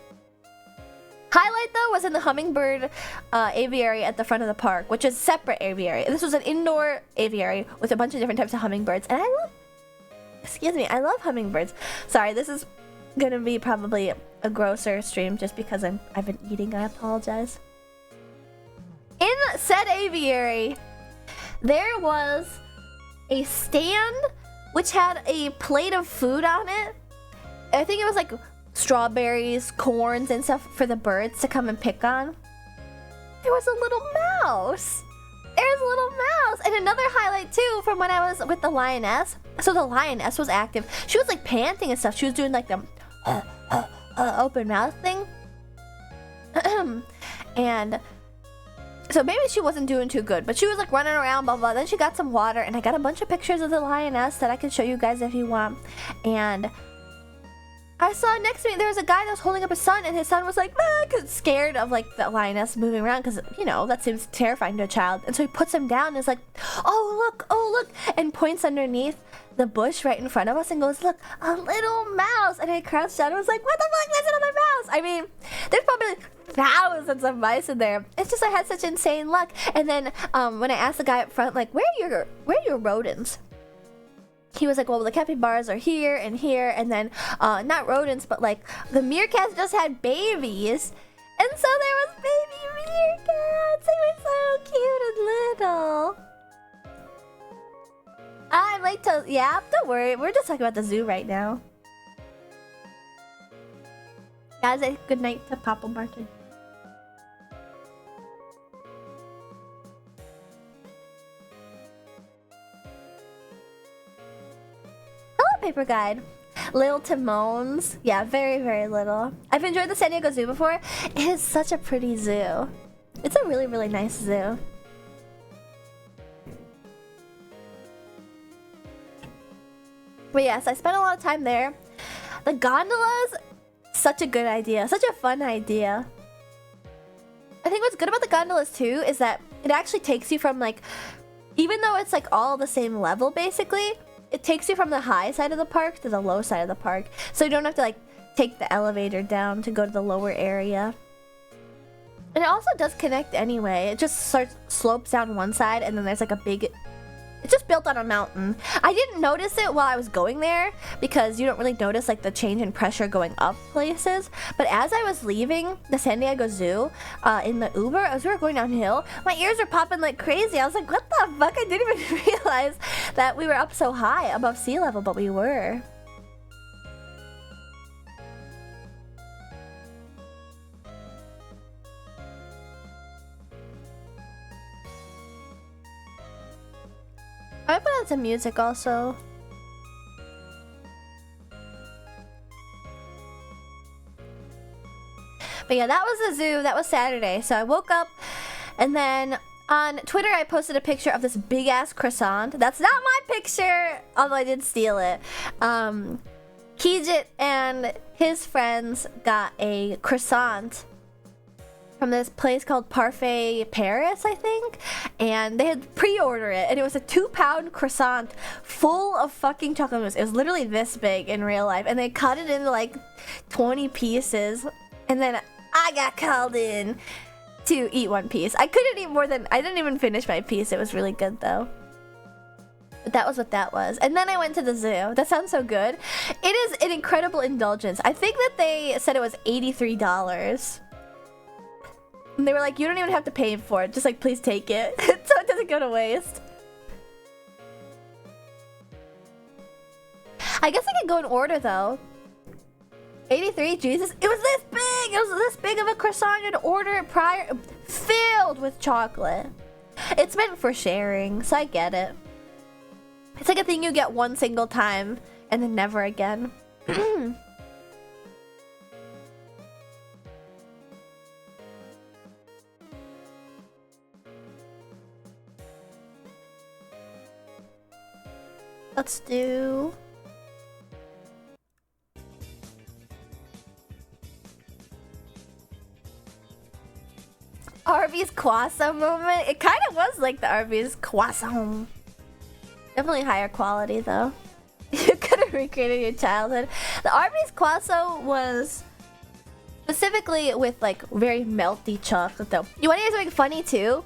Highlight though was in the hummingbird aviary at the front of the park, which is separate aviary. This was an indoor aviary with a bunch of different types of hummingbirds, and I love hummingbirds. Sorry, this is gonna be probably a grosser stream just because I've been eating. I apologize. In said aviary, there was a stand which had a plate of food on it. I think it was like strawberries, corns, and stuff for the birds to come and pick on. There was a little mouse. There's a little mouse. And another highlight too from when I was with the lioness. So the lioness was active. She was like panting and stuff. She was doing like the open mouth thing. And so maybe she wasn't doing too good, but she was like running around, blah blah. Then she got some water, and I got a bunch of pictures of the lioness that I can show you guys if you want. And I saw next to me there was a guy that was holding up his son, and his son was like, ah, 'cause scared of like the lioness moving around, because you know that seems terrifying to a child. And so he puts him down and is like, oh look, and points underneath the bush right in front of us and goes, look, a little mouse. And I crouched down and was like, what the fuck, that's another mouse. I mean, there's probably thousands of mice in there. It's just I had such insane luck. And then when I asked the guy up front, like, where are your rodents? He was like, well, the capybaras are here, and then not rodents, but like the meerkats just had babies, and so there was baby meerkats. They were so cute and little. I'd like to, yeah, don't worry, we're just talking about the zoo right now. Guys, good night to Papa Martin. Paper guide. Little Timones. Yeah, very, very little. I've enjoyed the San Diego Zoo before. It is such a pretty zoo. It's a really, really nice zoo. But yes, I spent a lot of time there. The gondolas, such a good idea. Such a fun idea. I think what's good about the gondolas too is that it actually takes you from like, even though it's like all the same level basically, it takes you from the high side of the park to the low side of the park. So you don't have to like take the elevator down to go to the lower area. And it also does connect anyway. It just slopes down one side, and then there's like a big... It's just built on a mountain. I didn't notice it while I was going there because you don't really notice like the change in pressure going up places. But as I was leaving the San Diego Zoo in the Uber, as we were going downhill, my ears were popping like crazy. I was like, what the fuck? I didn't even realize that we were up so high above sea level, but we were. I put on some music also. But yeah, that was the zoo. That was Saturday. So I woke up, and then on Twitter I posted a picture of this big ass croissant. That's not my picture, although I did steal it. Kijit and his friends got a croissant from this place called Parfait Paris, I think, and they had pre-ordered it, and it was a 2-pound croissant full of fucking chocolate mousse. It was literally this big in real life, and they cut it into like 20 pieces, and then I got called in to eat one piece. I couldn't eat more than, I didn't even finish my piece. It was really good though. But that was what that was. And then I went to the zoo. That sounds so good. It is an incredible indulgence. I think that they said it was $83. And they were like, you don't even have to pay for it. Just like, please take it. So it doesn't go to waste. I guess I could go in order though. 83, Jesus. It was this big. It was this big of a croissant. You had to order it prior. Filled with chocolate. It's meant for sharing, so I get it. It's like a thing you get one single time and then never again. Let's do... Arby's croissant moment. It kind of was like the Arby's croissant. Definitely higher quality though. You could have recreated your childhood. The Arby's croissant was specifically with like very melty chocolate though. You want to hear something funny too?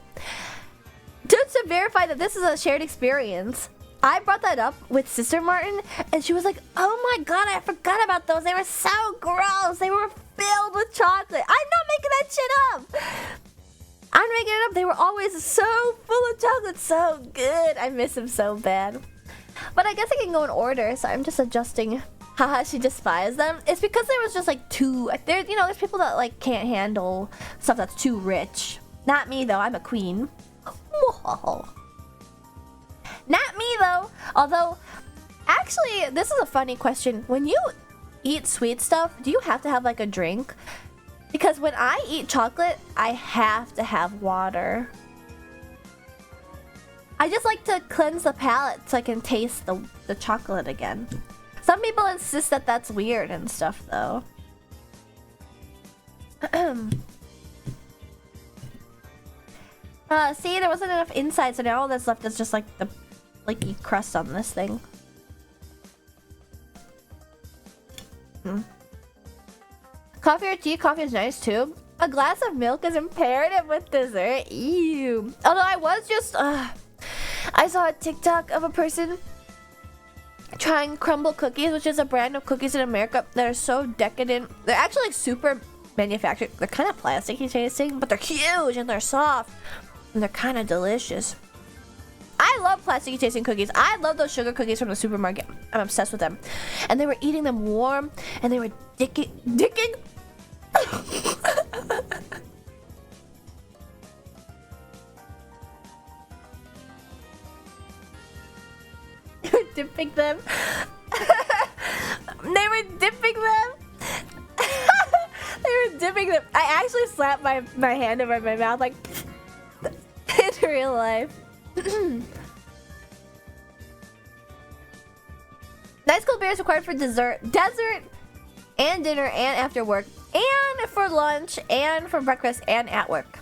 Just to verify that this is a shared experience, I brought that up with Sister Martin, and she was like, oh my god, I forgot about those. They were so gross. They were filled with chocolate. I'm not making that shit up. I'm making it up. They were always so full of chocolate. So good. I miss them so bad. But I guess I can go in order, so I'm just adjusting. Haha, she despised them. It's because there was just like too... There, you know, there's people that like can't handle stuff that's too rich. Not me though. I'm a queen. Not me though. Although, actually, this is a funny question. When you eat sweet stuff, do you have to have like a drink? Because when I eat chocolate, I have to have water. I just like to cleanse the palate so I can taste the chocolate again. Some people insist that that's weird and stuff, though. See, there wasn't enough inside, so now all that's left is just like the flaky crust on this thing. Coffee or tea? Coffee is nice too. A glass of milk is imperative with dessert. Ew. Although I was just, I saw a TikTok of a person trying crumble cookies, which is a brand of cookies in America that are so decadent. They're actually like super manufactured. They're kind of plasticky tasting, but they're huge and they're soft and they're kind of delicious. I love plasticky tasting cookies. I love those sugar cookies from the supermarket. I'm obsessed with them. And they were eating them warm and they were dicking. They were dipping them. They were dipping them. They were dipping them. I actually slapped my hand over my mouth like in real life. Nice cold beer is required for dessert, and dinner, and after work, and for lunch, and for breakfast, and at work.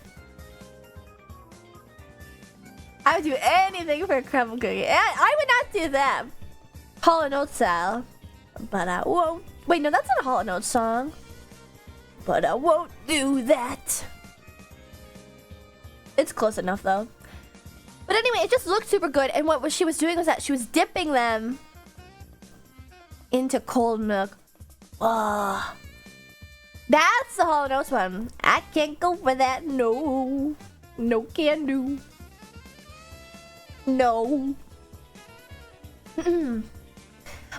I would do anything for a crumble cookie. I would not do that. Hall & Oates style. But I won't. Wait, no, that's not a Hall & Oates song. But I won't do that. It's close enough, though. But anyway, it just looked super good. And what she was doing was that she was dipping them into cold milk. Oh, that's the Hall & Oates one. I can't go for that. No. No can do. No.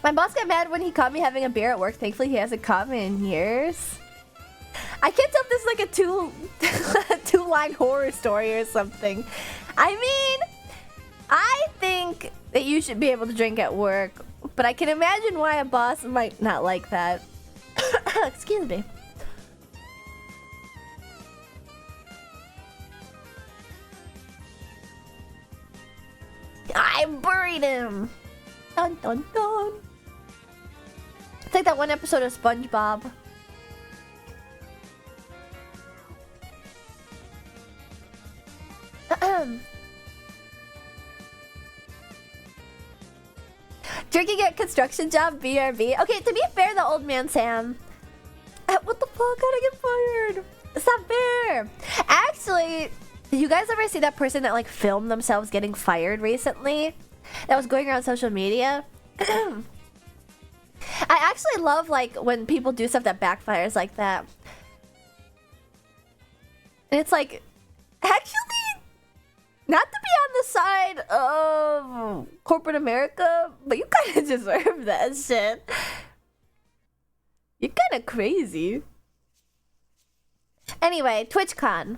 My boss got mad when he caught me having a beer at work. Thankfully, he hasn't caught me in years. I can't tell if this is like a two-line horror story or something. I mean, I think that you should be able to drink at work, but I can imagine why a boss might not like that. Excuse me. I buried him. Dun dun dun. It's like that one episode of SpongeBob. Drinking at construction job, BRB. Okay, to be fair, the old man Sam. What the fuck? How'd I get fired? It's not fair. Actually, did you guys ever see that person that like filmed themselves getting fired recently? That was going around social media. I actually love like when people do stuff that backfires like that. And it's like, actually, not to be on the side of corporate America, but you kind of deserve that shit. You're kind of crazy. Anyway, TwitchCon.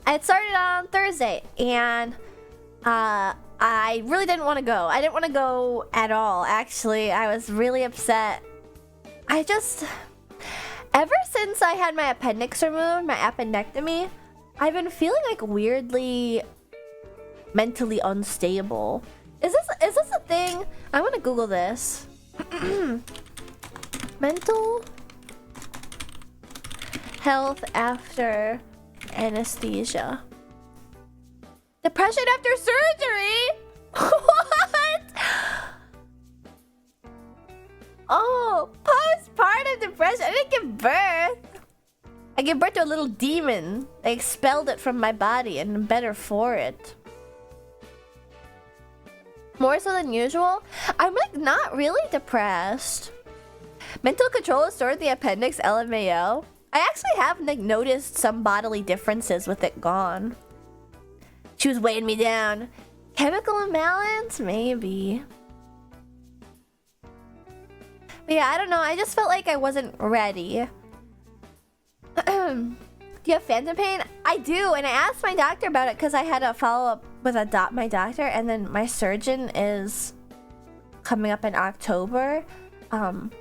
It started on Thursday, and I really didn't want to go. I didn't want to go at all, actually. I was really upset. Ever since I had my appendix removed, my appendectomy, I've been feeling like weirdly mentally unstable. Is this a thing? I want to Google this. Mental health after anesthesia. Depression after surgery? What? Oh, postpartum depression. I didn't give birth. I gave birth to a little demon. They expelled it from my body and I'm better for it. More so than usual? I'm like not really depressed. Mental control is stored in the appendix, LMAO. I actually have like noticed some bodily differences with it gone. She was weighing me down. Chemical imbalance? Maybe. But yeah, I don't know. I just felt like I wasn't ready. Do you have phantom pain? I do, and I asked my doctor about it because I had a follow-up with my doctor, and then my surgeon is coming up in October. And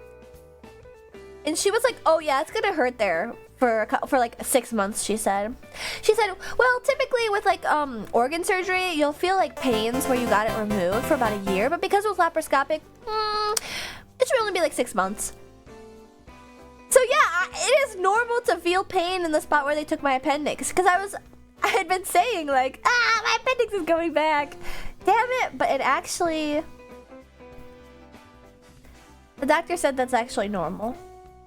she was like, "Oh yeah, it's gonna hurt there for like 6 months." She said, "Well, typically with like organ surgery, you'll feel like pains where you got it removed for about a year, but because it was laparoscopic, It should only be like 6 months. So yeah, it is normal to feel pain in the spot where they took my appendix. Because I had been saying like, my appendix is going back. Damn it, but it actually... The doctor said that's actually normal.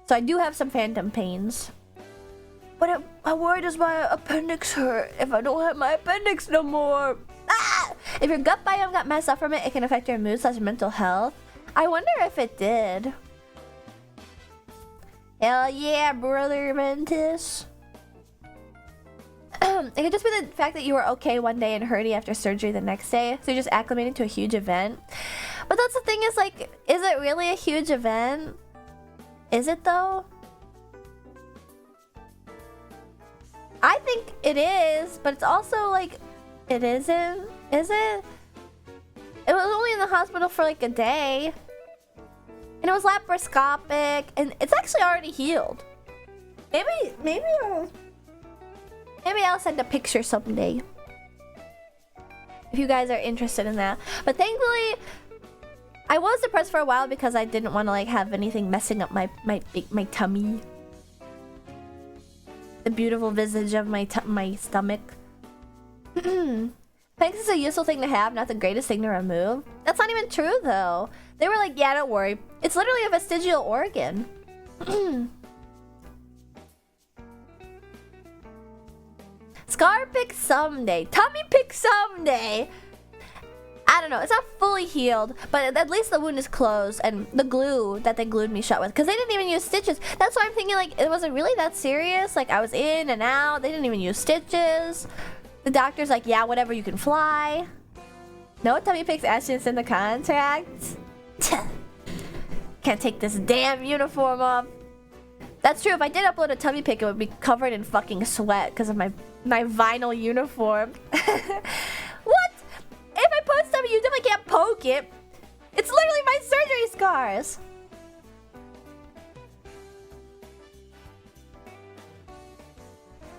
So I do have some phantom pains. But I'm worried, does my appendix hurt if I don't have my appendix no more? If your gut biome got messed up from it, it can affect your mood / mental health. I wonder if it did. Hell yeah, brother Mentis. It could just be the fact that you were okay one day and hurty after surgery the next day. So you're just acclimated to a huge event. But that's the thing, is like, is it really a huge event? Is it though? I think it is, but it's also like, it isn't. Is it? It was only in the hospital for like a day. And it was laparoscopic, and it's actually already healed. Maybe I'll send a picture someday. If you guys are interested in that. But thankfully, I was depressed for a while because I didn't want to like have anything messing up my tummy. The beautiful visage of my stomach. Thanks is a useful thing to have, not the greatest thing to remove. That's not even true though. They were like, yeah, don't worry. It's literally a vestigial organ. Scar pick someday. Tummy pick someday. I don't know. It's not fully healed, but at least the wound is closed, and the glue that they glued me shut with, because they didn't even use stitches. That's why I'm thinking like, it wasn't really that serious. Like I was in and out. They didn't even use stitches. The doctor's like, yeah, whatever, you can fly. No tummy picks Ashton's in the contract. Can't take this damn uniform off. That's true. If I did upload a tummy pic, it would be covered in fucking sweat because of my vinyl uniform. What? If I post tummy, you definitely can't poke it. It's literally my surgery scars.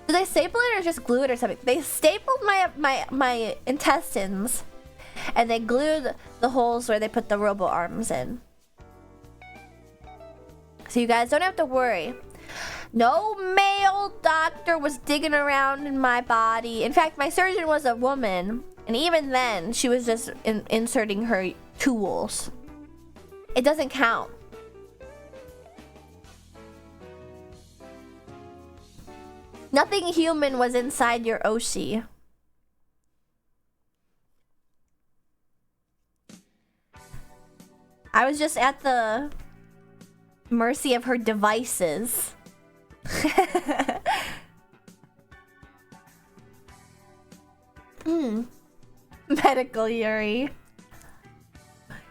Did they staple it or just glue it or something? They stapled my intestines, and they glued the holes where they put the robo arms in. So you guys don't have to worry. No male doctor was digging around in my body. In fact, my surgeon was a woman, and even then, she was just inserting her tools. It doesn't count. Nothing human was inside your Oshi. I was just at the mercy of her devices. Medical Yuri.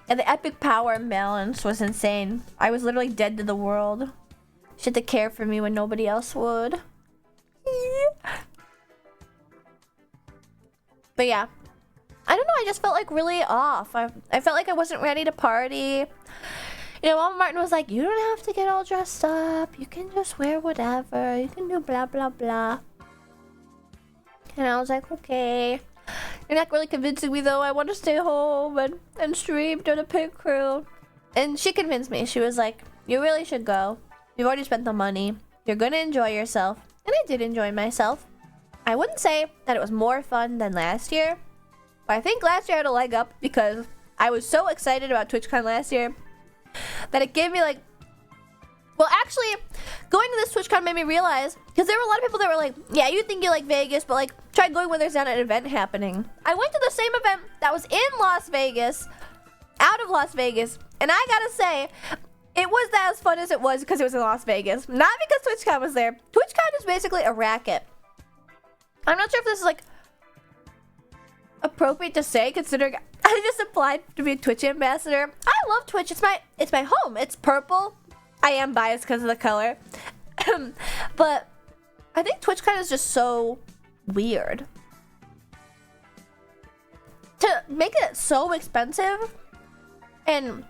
And the epic power imbalance was insane. I was literally dead to the world. She had to care for me when nobody else would. But yeah, I don't know, I just felt like really off. I felt like I wasn't ready to party. You know, Mama Martin was like, you don't have to get all dressed up. You can just wear whatever. You can do blah, blah, blah. And I was like, okay. You're not really convincing me though. I want to stay home and stream to the pig crew. And she convinced me. She was like, you really should go. You've already spent the money. You're going to enjoy yourself. And I did enjoy myself. I wouldn't say that it was more fun than last year, but I think last year I had a leg up because I was so excited about TwitchCon last year that it gave me like... Well, actually, going to this TwitchCon made me realize, because there were a lot of people that were like, yeah, you think you like Vegas, but like, try going when there's not an event happening. I went to the same event that was in Las Vegas, out of Las Vegas, and I gotta say, it was as fun as it was because it was in Las Vegas. Not because TwitchCon was there. TwitchCon is basically a racket. I'm not sure if this is like appropriate to say, considering I just applied to be a Twitch ambassador. I love Twitch. It's my home. It's purple. I am biased because of the color. But I think TwitchCon is just so weird. To make it so expensive and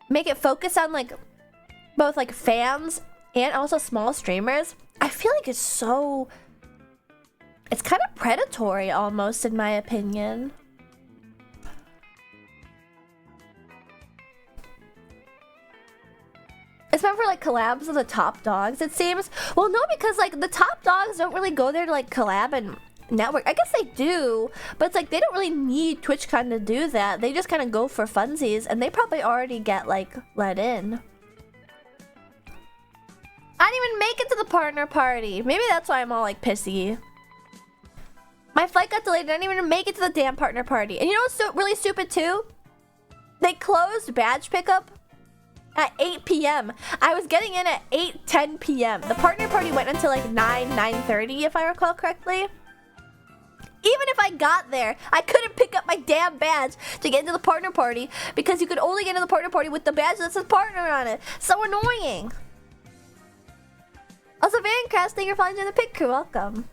make it focus on like both like fans and also small streamers, I feel like it's so... It's kind of predatory almost, in my opinion. It's meant for like collabs of the top dogs, it seems. Well, no, because like the top dogs don't really go there to like collab and network. I guess they do, but it's like they don't really need TwitchCon to do that. They just kind of go for funsies, and they probably already get like let in. I didn't even make it to the partner party. Maybe that's why I'm all like pissy. My flight got delayed and I didn't even make it to the damn partner party. And you know what's really stupid too? They closed badge pickup at 8 p.m. I was getting in at 8:10 p.m. The partner party went until like 9:30 if I recall correctly. Even if I got there, I couldn't pick up my damn badge to get into the partner party because you could only get into the partner party with the badge that says partner on it. So annoying. Also, Vancast, thank you for following in the pit crew. Welcome.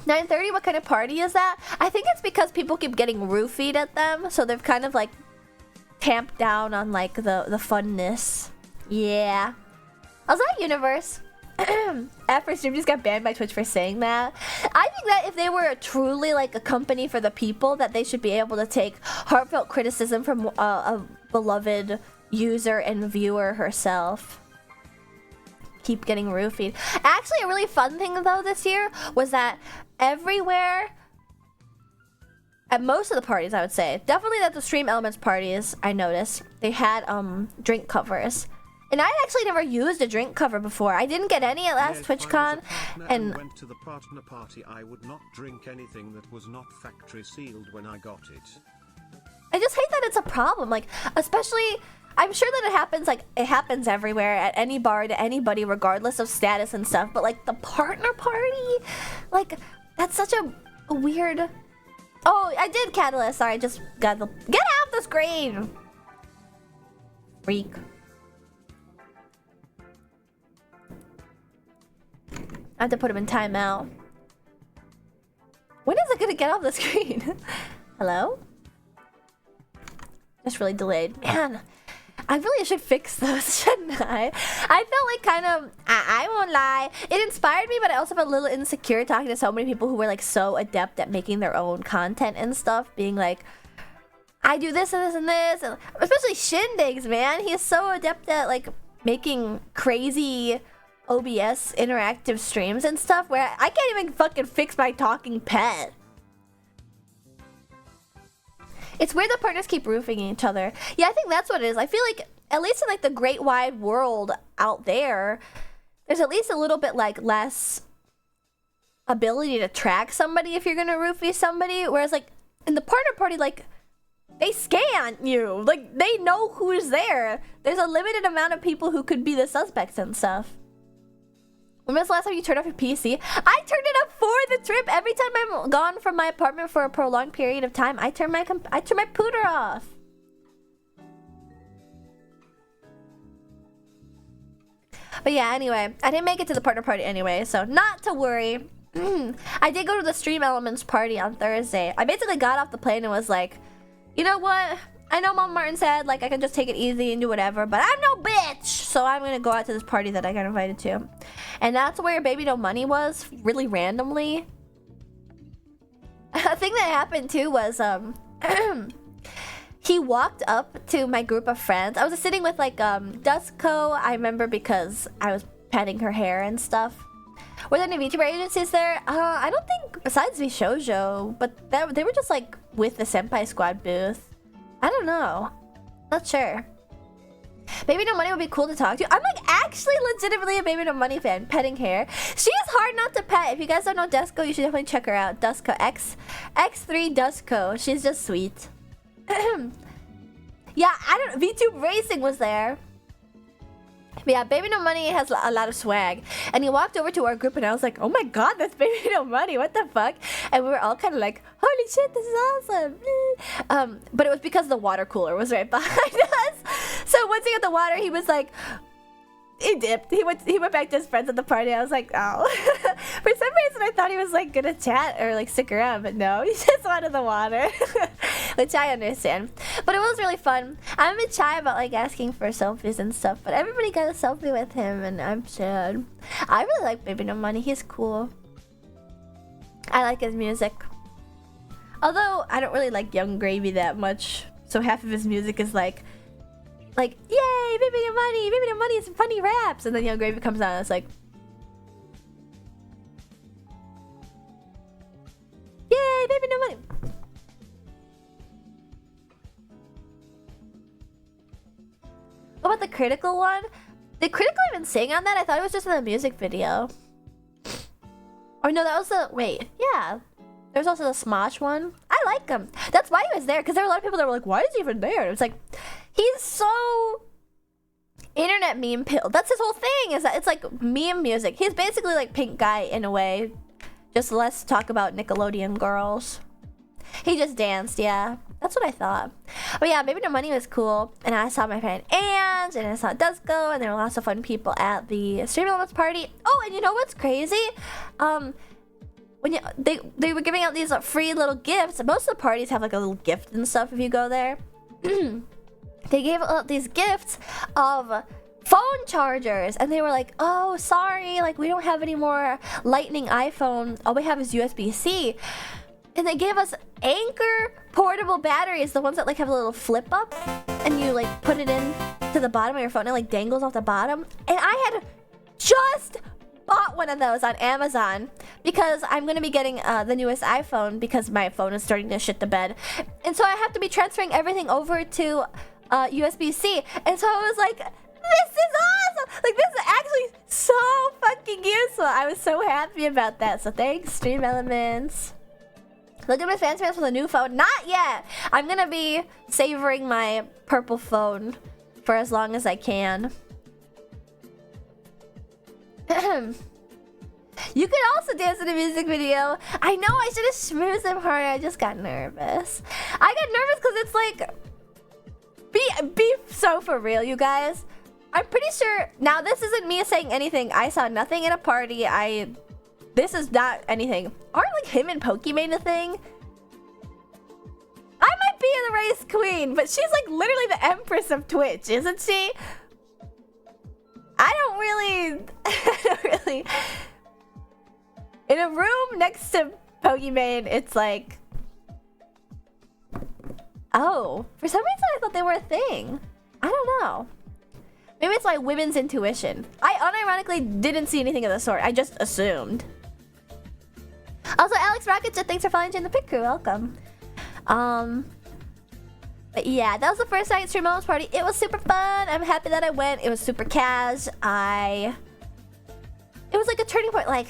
9:30, what kind of party is that? I think it's because people keep getting roofied at them, so they've kind of like tamped down on like the funness. Yeah. How's that, Universe? After stream just got banned by Twitch for saying that. I think that if they were truly like a company for the people, that they should be able to take heartfelt criticism from a beloved user and viewer herself. Keep getting roofied. Actually, a really fun thing though this year was that everywhere, at most of the parties, I would say, definitely at the Stream Elements parties, I noticed they had drink covers. And I actually never used a drink cover before. I didn't get any at last TwitchCon, and went to the partner party. I would not drink anything that was not factory sealed when I got it. I just hate that it's a problem. Like, especially, I'm sure that it happens everywhere at any bar to anybody, regardless of status and stuff. But like the partner party, like that's such a weird. Oh, I did Catalyst. Sorry, I just got the get off the screen. Freak. I have to put him in timeout. When is it gonna get off the screen? Hello? Just really delayed. Man, I really should fix those, shouldn't I? I felt like kind of, I won't lie, it inspired me, but I also felt a little insecure talking to so many people who were like so adept at making their own content and stuff, being like, I do this and this and this, and especially Shindigs, man. He is so adept at like making crazy OBS interactive streams and stuff where I can't even fucking fix my talking pet. It's weird that partners keep roofing each other. Yeah, I think that's what it is. I feel like, at least in like the great wide world out there, there's at least a little bit like less ability to track somebody if you're gonna roofie somebody. Whereas like in the partner party, like they scan you. Like they know who's there. There's a limited amount of people who could be the suspects and stuff. When was the last time you turned off your PC? I turned it up for the trip. Every time I'm gone from my apartment for a prolonged period of time, I turn my pooter off. But yeah, anyway, I didn't make it to the partner party anyway, so not to worry. I did go to the Stream Elements party on Thursday. I basically got off the plane and was like, you know what? I know Mom Martin said like I can just take it easy and do whatever, but I'm no bitch, so I'm gonna go out to this party that I got invited to, and that's where Baby No Money was, really randomly. A thing that happened too was he walked up to my group of friends. I was sitting with like Dusko. I remember because I was petting her hair and stuff. Were there any VTuber agencies there? I don't think besides Shoujo, but they were just like with the Senpai Squad booth. I don't know. Not sure. Baby No Money would be cool to talk to. I'm like actually legitimately a Baby No Money fan. Petting hair. She is hard not to pet. If you guys don't know Dusko, you should definitely check her out. Dusko. X3 Dusko. She's just sweet. Yeah, I don't... VTube Racing was there. But yeah, Baby No Money has a lot of swag. And he walked over to our group and I was like, oh my god, that's Baby No Money, what the fuck? And we were all kind of like, holy shit, this is awesome. But it was because the water cooler was right behind us. So once he got the water, he was like, he dipped. He went back to his friends at the party. I was like, oh. For some reason, I thought he was like gonna chat or like stick around, but no, he just wanted the water, which I understand. But it was really fun. I'm a bit shy about like asking for selfies and stuff, but everybody got a selfie with him, and I'm sad. I really like Baby No Money. He's cool. I like his music. Although I don't really like Young Gravy that much, so half of his music is like like, yay, baby the money is funny raps, and then Gravy comes out and it's like, yay, baby no money. What about the critical one? Did critical even sing on that? I thought it was just in the music video. Or no, that was the, wait, yeah. There's also the Smosh one. I like him. That's why he was there, because there were a lot of people that were like, why is he even there? It's like, he's so internet meme pilled. That's his whole thing, is that it's like meme music. He's basically like Pink Guy in a way. Just less talk about Nickelodeon girls. He just danced, yeah. That's what I thought. But yeah, Baby No Money was cool. And I saw my friend Ange, and I saw Dusko, and there were lots of fun people at the Stream Elements party. Oh, and you know what's crazy? When they were giving out these free little gifts. Most of the parties have like a little gift and stuff if you go there. They gave out these gifts of phone chargers, and they were like, oh, sorry, like we don't have any more Lightning iPhone. All we have is USB-C. And they gave us Anchor portable batteries, the ones that like have a little flip up, and you like put it in to the bottom of your phone and it like dangles off the bottom. And I had just bought one of those on Amazon because I'm gonna be getting the newest iPhone because my phone is starting to shit the bed, and so I have to be transferring everything over to USB-C. And so I was like, this is awesome! Like, this is actually so fucking useful. I was so happy about that. So thanks, Stream Elements. Look at my fancy pants with a new phone. Not yet! I'm gonna be savoring my purple phone for as long as I can. You could also dance in a music video. I know, I should have schmoozed them harder. I just got nervous. I got nervous because it's like... Be so for real, you guys. I'm pretty sure... Now, this isn't me saying anything. I saw nothing in a party. This is not anything. Aren't like him and Pokimane a thing? I might be the race queen, but she's like literally the empress of Twitch, isn't she? I don't really... In a room next to Pokimane, it's like... Oh, for some reason I thought they were a thing. I don't know. Maybe it's like women's intuition. I unironically didn't see anything of the sort. I just assumed. Also, Alex Rocket said, thanks for following in the pit crew. Welcome. But yeah, that was the first night Stream Elements party. It was super fun. I'm happy that I went. It was super cas. It was like a turning point. Like,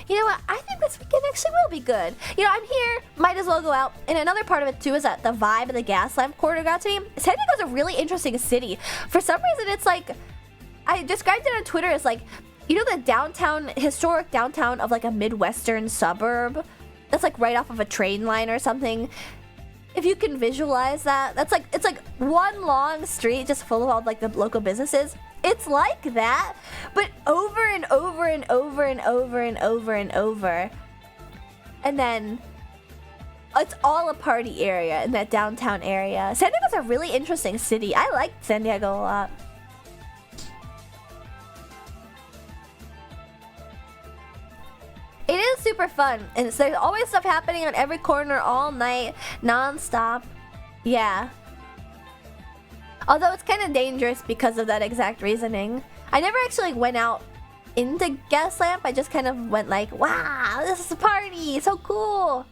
you know what? I think this weekend actually will be good. You know, I'm here. Might as well go out. And another part of it too is that the vibe of the Gaslamp quarter got to me. San Diego's a really interesting city. For some reason, it's like, I described it on Twitter as like, you know, the downtown, historic downtown of like a Midwestern suburb that's like right off of a train line or something. If you can visualize that, that's like, it's like one long street just full of all like the local businesses. It's like that, but over and over and over and over and over and over. And then it's all a party area in that downtown area. San Diego's a really interesting city. I like San Diego a lot. It is super fun, and there's always stuff happening on every corner all night, non-stop. Yeah. Although it's kind of dangerous because of that exact reasoning. I never actually went out into Gaslamp. I just kind of went like, wow, this is a party, so cool.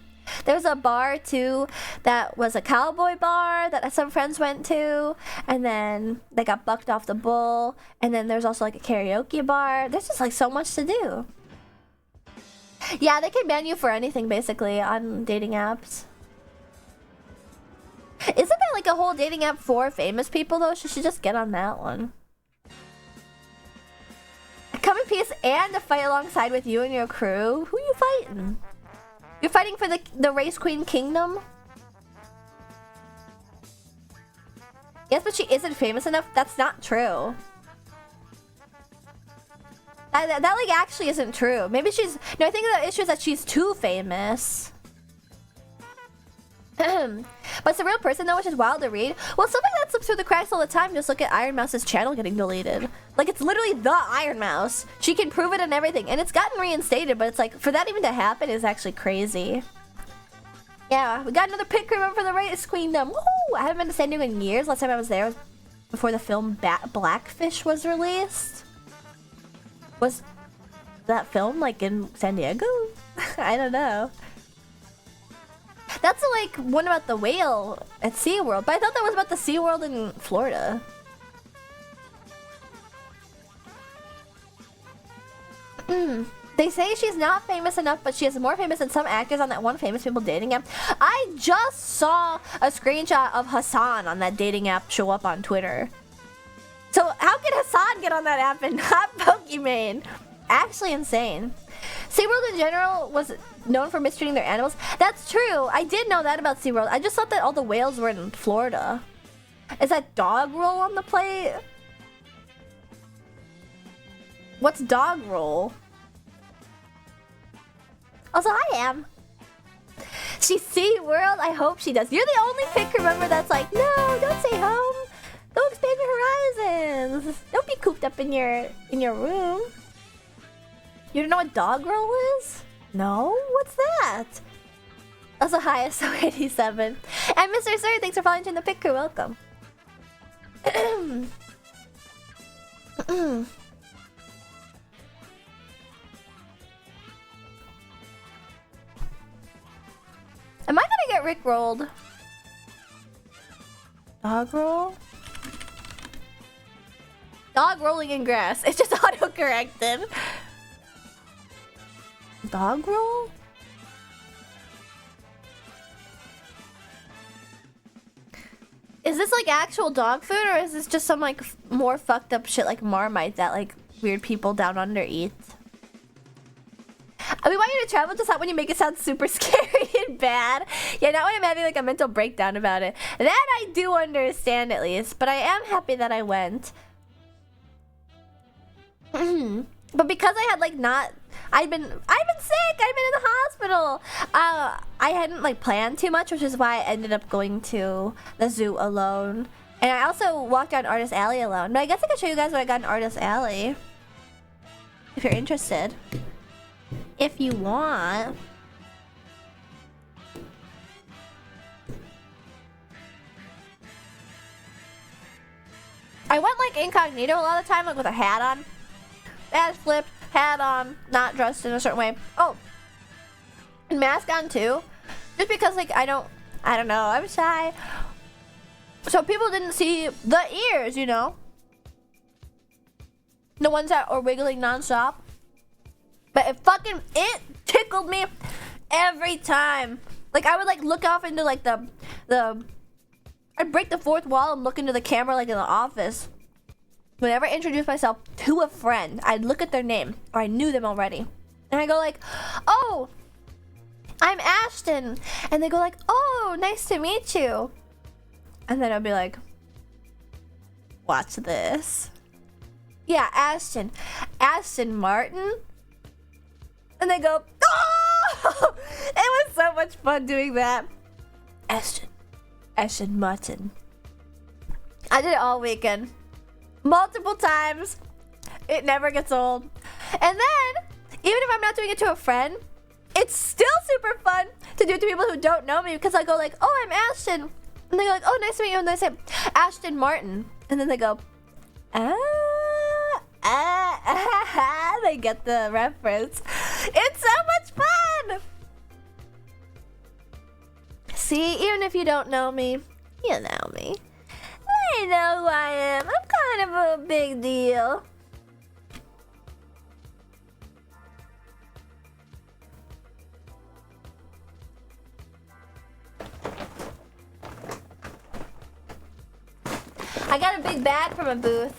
There's a bar too that was a cowboy bar that some friends went to, and then they got bucked off the bull. And then there's also like a karaoke bar. There's just like so much to do. Yeah, they can ban you for anything basically on dating apps. Isn't there like a whole dating app for famous people though? She should just get on that one. Come in peace and to fight alongside with you and your crew. Who are you fighting? You're fighting for the Race Queen Kingdom? Yes, but she isn't famous enough? That's not true. That like actually isn't true. Maybe she's... No, I think the issue is that she's too famous. But it's a real person though, which is wild to read. Well, something that slips through the cracks all the time. Just look at Iron Mouse's channel getting deleted. Like, it's literally the Iron Mouse. She can prove it and everything. And it's gotten reinstated, but it's like, for that even to happen is actually crazy. Yeah, we got another pit crew member for the Race Queendom. Woohoo! I haven't been to San Diego in years. Last time I was there was before the film Blackfish was released. Was that film like in San Diego? I don't know. That's like one about the whale at SeaWorld, but I thought that was about the SeaWorld in Florida. They say she's not famous enough, but she is more famous than some actors on that one famous people dating app. I just saw a screenshot of Hassan on that dating app show up on Twitter. So how could Hassan get on that app and not Pokimane? Actually insane. SeaWorld in general was known for mistreating their animals. That's true. I did know that about SeaWorld. I just thought that all the whales were in Florida. Is that dog roll on the plate? What's dog roll? Also, hi, Am. She's SeaWorld? I hope she does. You're the only picker member that's like, no, don't stay home. Go expand your horizons. Don't be cooped up in your room. You don't know what dog roll is? No? What's that? Also, hi, So87. And Mr. Sir, thanks for following in the picker. Welcome. Am I gonna get rickrolled? Dog roll? Dog rolling in grass. It's just auto-corrected. Dog roll? Is this like actual dog food, or is this just some like more fucked up shit like Marmite that like weird people down under eat? We want you to travel, just not when you make it sound super scary and bad. Yeah, not when I'm having like a mental breakdown about it. That I do understand at least, but I am happy that I went. But because I had like I've been sick, I've been in the hospital. I hadn't like planned too much, which is why I ended up going to the zoo alone. And I also walked down Artist Alley alone. But I guess I could show you guys what I got in Artist Alley, if you're interested. If you want. I went like incognito a lot of the time, like with a hat on. Badge flipped, hat on, not dressed in a certain way. Oh, and mask on too. Just because like I don't know, I'm shy. So people didn't see the ears, you know? The ones that are wiggling nonstop. But it tickled me every time. Like I would like look off into like I'd break the fourth wall and look into the camera like in the office. Whenever I introduced myself to a friend, I'd look at their name, or I knew them already. And I go like, oh, I'm Ashton. And they go like, oh, nice to meet you. And then I'd be like, watch this. Yeah, Ashton Martin. And they go, oh! It was so much fun doing that. Ashton Martin. I did it all weekend. Multiple times. It never gets old. And then, even if I'm not doing it to a friend, it's still super fun to do it to people who don't know me, because I go like, oh, I'm Ashton. And they go like, oh, nice to meet you. And I say, Ashton Martin. And then they go, they get the reference. It's so much fun. See, even if you don't know me, you know me. I know who I am. I'm kind of a big deal. I got a big bag from a booth.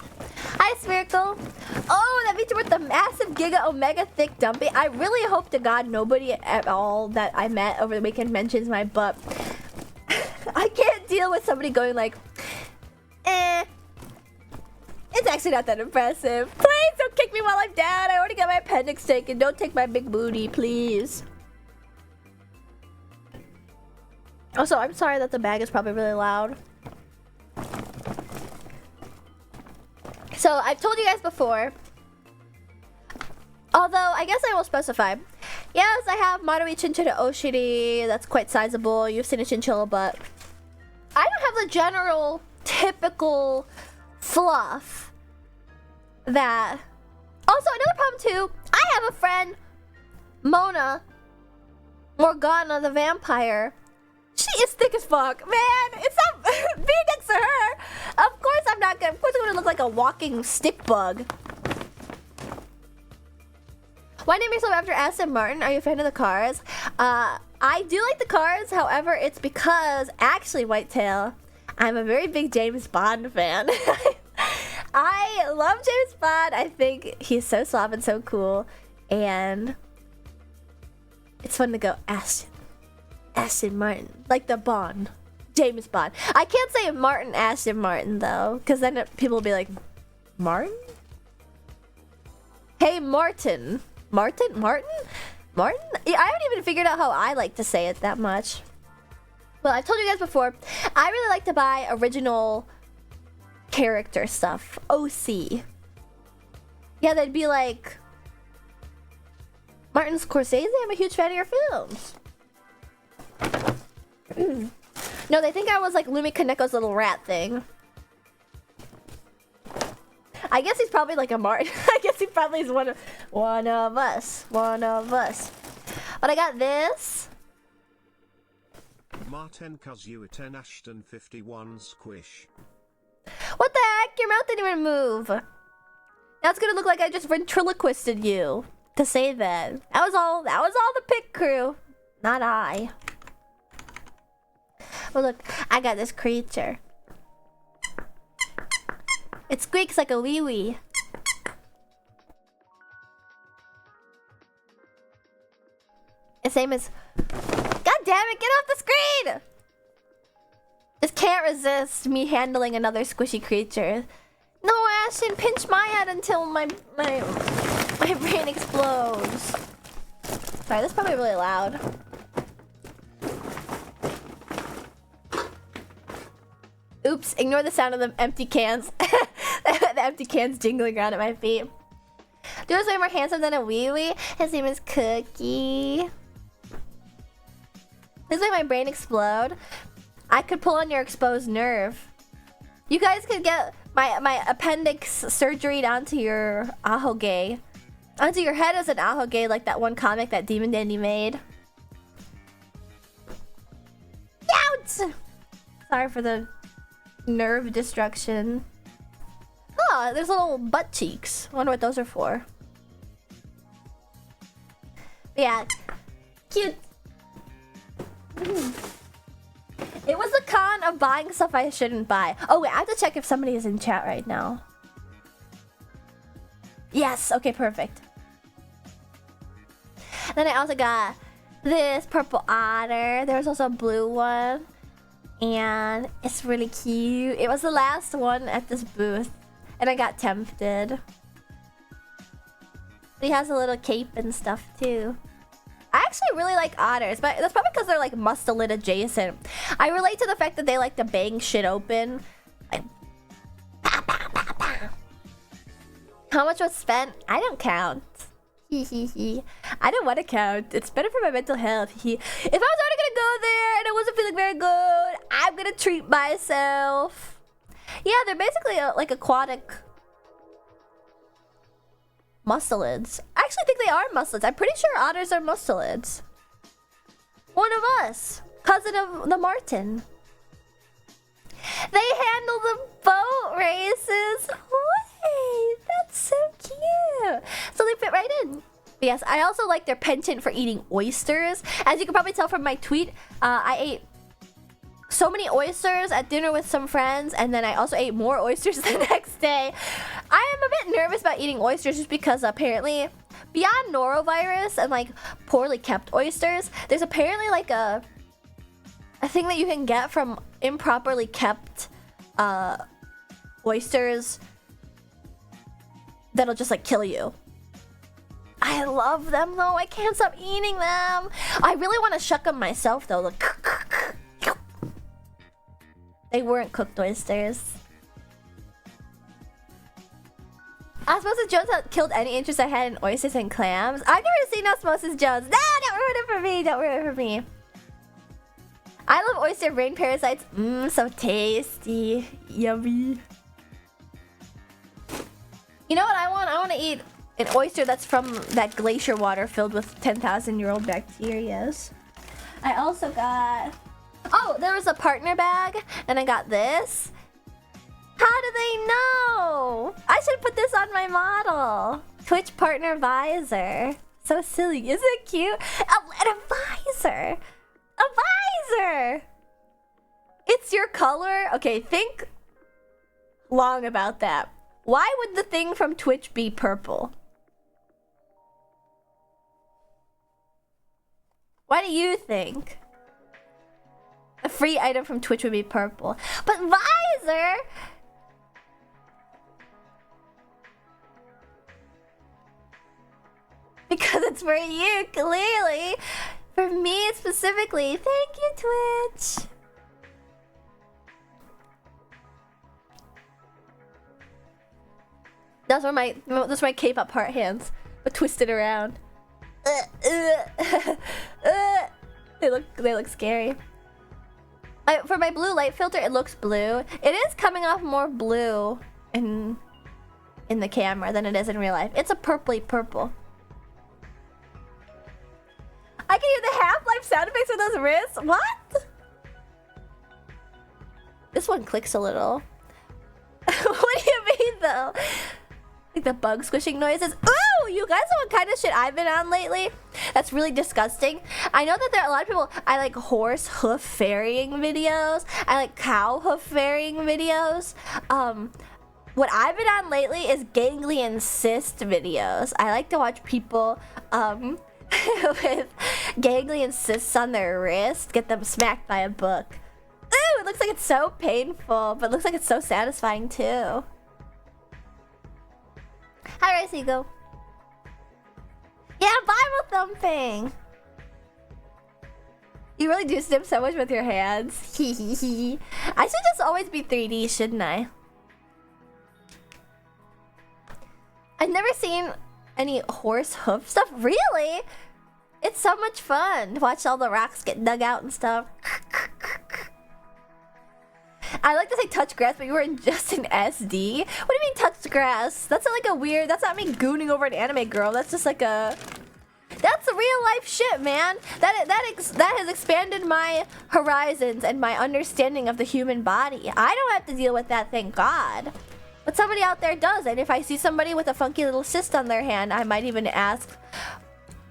Hi, Spherical. Oh, that means you're with the massive Giga Omega Thick Dumpy. I really hope to God nobody at all that I met over the weekend mentions my butt. I can't deal with somebody going like, it's actually not that impressive. Please don't kick me while I'm down. I already got my appendix taken. Don't take my big booty, please. Also, I'm sorry that the bag is probably really loud. So, I've told you guys before, although I guess I will specify. Yes, I have Marui Chinchilla Oshiri. That's quite sizable. You've seen a chinchilla, but I don't have the general, typical fluff that... Also, another problem too, I have a friend, Mona, Morgana the vampire. She is thick as fuck, man. It's not being next to her. Of course I'm not gonna, of course I'm gonna look like a walking stick bug. Why name yourself after Aston Martin? Are you a fan of the cars? I do like the cars, however, it's because, actually, Whitetail, I'm a very big James Bond fan. I love James Bond. I think he's so suave and so cool. And it's fun to go Aston Martin. Like the Bond. James Bond. I can't say Martin Aston Martin, though. Because then people will be like, Martin? Hey, Martin. Martin? Martin? Yeah, I haven't even figured out how I like to say it that much. Well, I've told you guys before, I really like to buy original character stuff. OC. Yeah, they'd be like, Martin Scorsese, I'm a huge fan of your films. No, they think I was like Lumi Kaneko's little rat thing. I guess he's probably like a Martin. I guess he probably is one of us. One of us. But I got this. Martin Kazuya Ashton 51 squish. What the heck? Your mouth didn't even move. Now it's gonna look like I just ventriloquisted you to say that. That was all the pit crew. Not I. Oh look, I got this creature. It squeaks like a wee wee. Its name is... God damn it, get off the screen! Just can't resist me handling another squishy creature. No, Ashton, pinch my head until my brain explodes. Sorry, that's probably really loud. Oops, ignore the sound of the empty cans. The empty cans jingling around at my feet. Dude is way more handsome than a wee wee. His name is Cookie. This is like my brain explode. I could pull on your exposed nerve. You guys could get my appendix surgery onto your ahoge. Onto your head as an ahoge, like that one comic that Demon Dandy made. Ouch! Sorry for the nerve destruction. Oh, there's little butt cheeks. Wonder what those are for. But yeah, cute. It was the con of buying stuff I shouldn't buy. Oh wait, I have to check if somebody is in chat right now. Yes, okay, perfect. Then I also got this purple otter. There's also a blue one. And it's really cute. It was the last one at this booth. And I got tempted. He has a little cape and stuff too. I actually really like otters, but that's probably because they're like mustelid adjacent. I relate to the fact that they like to bang shit open. Like, bah, bah, bah, bah. How much was spent? I don't count. I don't want to count. It's better for my mental health. If I was already gonna go there and I wasn't feeling very good, I'm gonna treat myself. Yeah, they're basically like aquatic mustelids. I actually think they are mustelids. I'm pretty sure otters are mustelids. One of us. Cousin of the Martin. They handle the boat races. Wait, that's so cute. So they fit right in. But yes, I also like their penchant for eating oysters. As you can probably tell from my tweet, I ate so many oysters at dinner with some friends, and then I also ate more oysters the next day. I am a bit nervous about eating oysters just because apparently, beyond norovirus and like poorly kept oysters, there's apparently like a thing that you can get from improperly kept oysters that'll just like kill you. I love them though. I can't stop eating them. I really want to shuck them myself though. Look. They weren't cooked oysters. Osmosis Jones killed any interest I had in oysters and clams. I've never seen Osmosis Jones. No, don't ruin it for me. Don't ruin it for me. I love oyster brain parasites. Mmm, so tasty. Yummy. You know what I want? I want to eat an oyster that's from that glacier water filled with 10,000-year-old bacterias. I also got... Oh, there was a partner bag, and I got this. How do they know? I should put this on my model. Twitch partner visor. So silly. Isn't it cute? An visor. A visor. It's your color. Okay, think long about that. Why would the thing from Twitch be purple? Why do you think a free item from Twitch would be purple? But visor? Because it's for you, clearly. For me specifically. Thank you, Twitch. Those are my K-pop heart hands, but twisted around. They look scary. For my blue light filter, it looks blue. It is coming off more blue in the camera than it is in real life. It's a purpley purple. I can hear the Half-Life sound effects with those wrists. What? This one clicks a little. What do you mean though? Like the bug squishing noises. Ooh, you guys know what kind of shit I've been on lately? That's really disgusting. I know that there are a lot of people. I like horse hoof ferrying videos. I like cow hoof ferrying videos. What I've been on lately is ganglion cyst videos. I like to watch people with ganglion cysts on their wrist get them smacked by a book. Ooh, it looks like it's so painful, but it looks like it's so satisfying too. Hi, Rice Eagle. Yeah, Bible thumping. You really do snip so much with your hands. I should just always be 3D, shouldn't I? I've never seen any horse hoof stuff. Really? It's so much fun to watch all the rocks get dug out and stuff. I like to say touch grass, but you were in just an SD. What do you mean touch grass? That's not like a weird. That's not me gooning over an anime girl. That's just like a. That's real life shit, man. That has expanded my horizons and my understanding of the human body. I don't have to deal with that, thank God. But somebody out there does, and if I see somebody with a funky little cyst on their hand, I might even ask,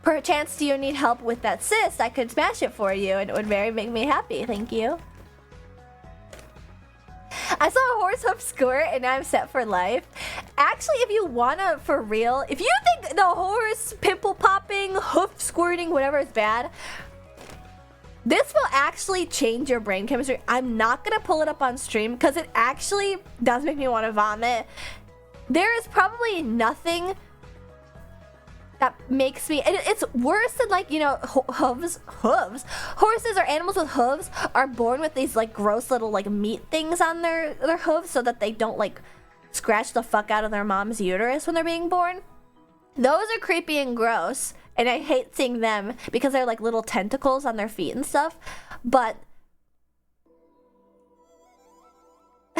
perchance do you need help with that cyst? I could smash it for you, and it would very make me happy. Thank you. I saw a horse hoof squirt and I'm set for life. Actually, if you wanna, for real, if you think the horse pimple popping, hoof squirting, whatever is bad, this will actually change your brain chemistry. I'm not gonna pull it up on stream because it actually does make me want to vomit. There is probably nothing that makes me, and it's worse than like, you know, hooves. Horses or animals with hooves are born with these like gross little like meat things on their hooves so that they don't like scratch the fuck out of their mom's uterus when they're being born. Those are creepy and gross, and I hate seeing them because they're like little tentacles on their feet and stuff. But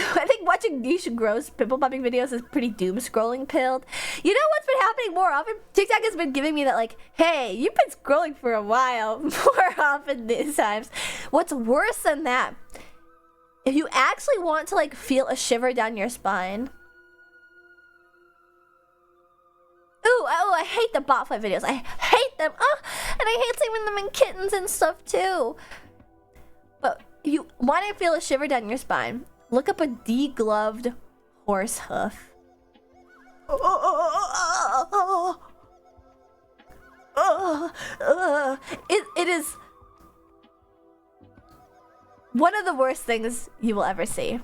I think watching niche gross pimple popping videos is pretty doom scrolling pilled. You know what's been happening more often? TikTok has been giving me that like, hey, you've been scrolling for a while more often these times. What's worse than that, if you actually want to like feel a shiver down your spine. Ooh, oh, I hate the botfly videos. I hate them. Oh, and I hate seeing them in kittens and stuff too. But if you want to feel a shiver down your spine, look up a degloved horse hoof. It is one of the worst things you will ever see.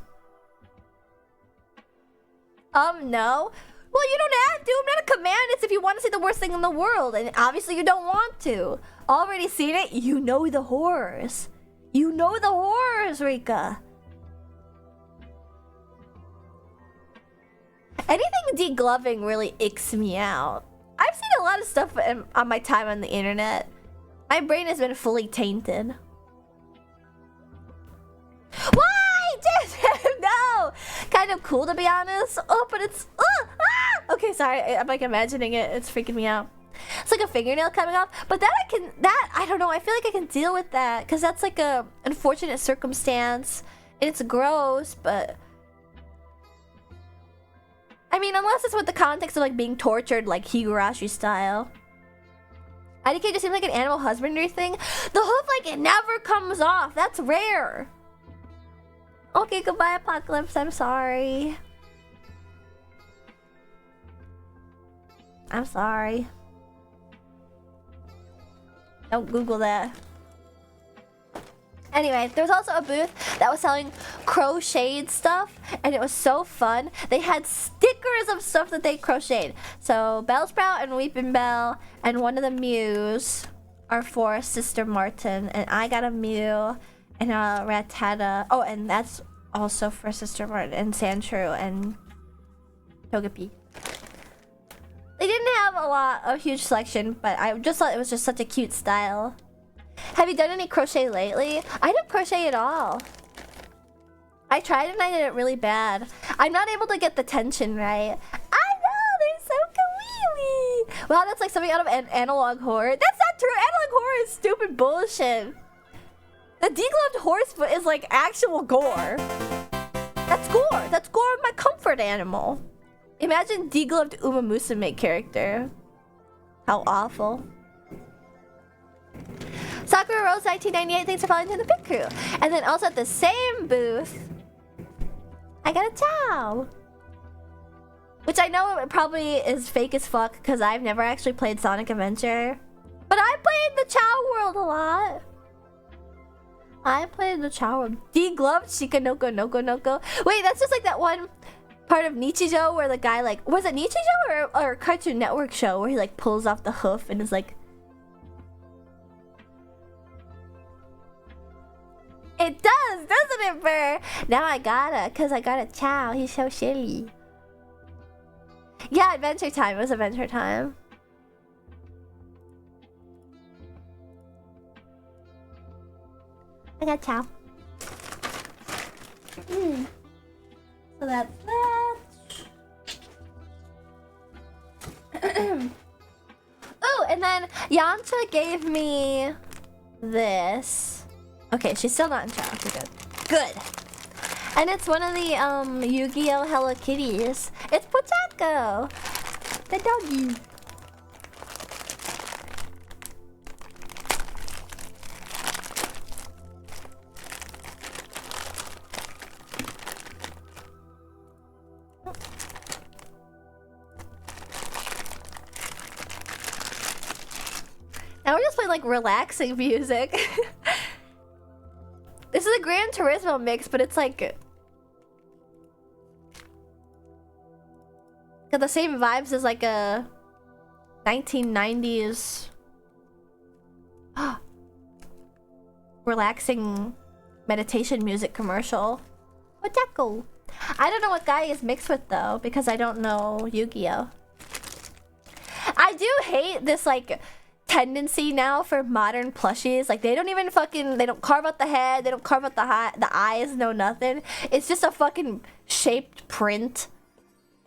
No. Well, you don't have to. I'm not a command. It's if you want to see the worst thing in the world. And obviously you don't want to. Already seen it? You know the horrors. You know the horrors, Rika. Anything degloving really icks me out. I've seen a lot of stuff on my time on the internet. My brain has been fully tainted. Why? No! Kind of cool to be honest. Oh, but it's... Okay, sorry. I'm like imagining it. It's freaking me out. It's like a fingernail coming off. But I don't know. I feel like I can deal with that. Because that's like a unfortunate circumstance. And it's gross, but... I mean, unless it's with the context of like being tortured like Higurashi style. IDK just seems like an animal husbandry thing. The hoof, like, it never comes off. That's rare. Okay, goodbye, Apocalypse. I'm sorry. I'm sorry. Don't Google that. Anyway, there was also a booth that was selling crocheted stuff, and it was so fun. They had stickers of stuff that they crocheted. So Bellsprout and Weeping Bell and one of the Mews are for Sister Martin, and I got a Mew and a Rattata. Oh, and that's also for Sister Martin and Sandshrew and Togepi. They didn't have a huge selection, but I just thought it was just such a cute style. Have you done any crochet lately? I don't crochet at all. I tried and I did it really bad. I'm not able to get the tension right. I know, they're so kawaii. Wow, that's like something out of an analog horror. That's not true. Analog horror is stupid bullshit. The degloved horsefoot is like actual gore. That's gore. That's gore of my comfort animal. Imagine degloved Uma Musume character. How awful. Sakura Rose 1998, thanks for following to the Pit Crew. And then also at the same booth, I got a Chow. Which I know it probably is fake as fuck because I've never actually played Sonic Adventure. But I played the Chow World a lot. I played the Chow World. Degloved Shikanoko Noko Noko. Wait, that's just like that one part of Nichijou where the guy like... Was it Nichijou or a Cartoon Network show where he like pulls off the hoof and is like... It does, doesn't it, Burr? Now I gotta, cause I got a Chow. He's so silly. Yeah, Adventure Time. It was Adventure Time. I got Chow. So that's that. Oh, and then Yancha gave me this. Okay, she's still not in Chow. Okay, good. Good. And it's one of the Yu-Gi-Oh! Hello Kitties. It's Pochako, the doggy. Now we're just playing like relaxing music. This is a Gran Turismo mix, but it's like got the same vibes as like a 1990s relaxing meditation music commercial. Otako. I don't know what guy is mixed with though, because I don't know Yu-Gi-Oh! I do hate this like tendency now for modern plushies. Like they don't even fucking, they don't carve out the head, they don't carve out the eyes, no nothing. It's just a fucking shaped print.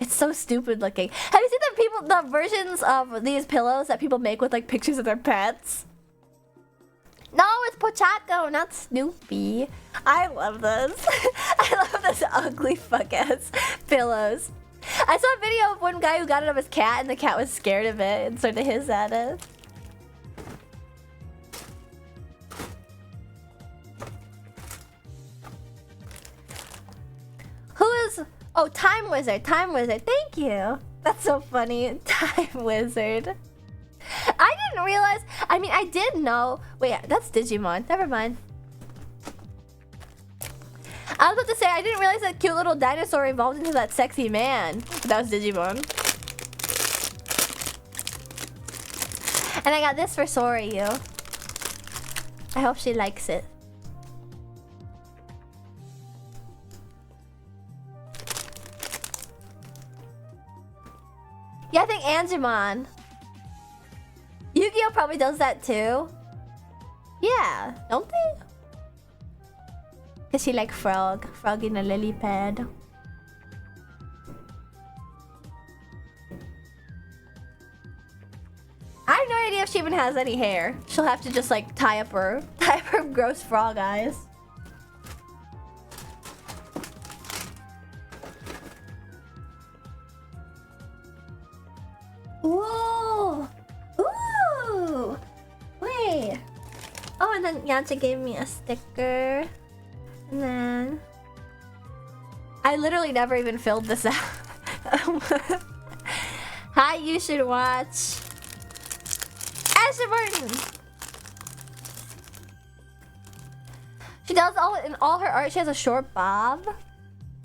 It's so stupid looking. Have you seen the versions of these pillows that people make with like pictures of their pets? No, it's Pochako, not Snoopy. I love this. I love this ugly fuck ass pillows. I saw a video of one guy who got it of his cat and the cat was scared of it and started to hiss at it. Who is... Oh, Time Wizard. Time Wizard. Thank you. That's so funny. Time Wizard. I didn't realize... I mean, I did know... Wait, that's Digimon. Never mind. I was about to say, I didn't realize that cute little dinosaur evolved into that sexy man. But that was Digimon. And I got this for Soryu. I hope she likes it. Yeah, I think Angemon. Yu-Gi-Oh! Probably does that too. Yeah, don't they? Cause she like Frog. Frog in a lily pad. I have no idea if she even has any hair. She'll have to just like tie up her gross frog eyes. Whoa! Ooh! Wait. Oh, and then Yancha gave me a sticker. And then I literally never even filled this out. Hi, you should watch. Ashley Martin. She does in all her art. She has a short bob.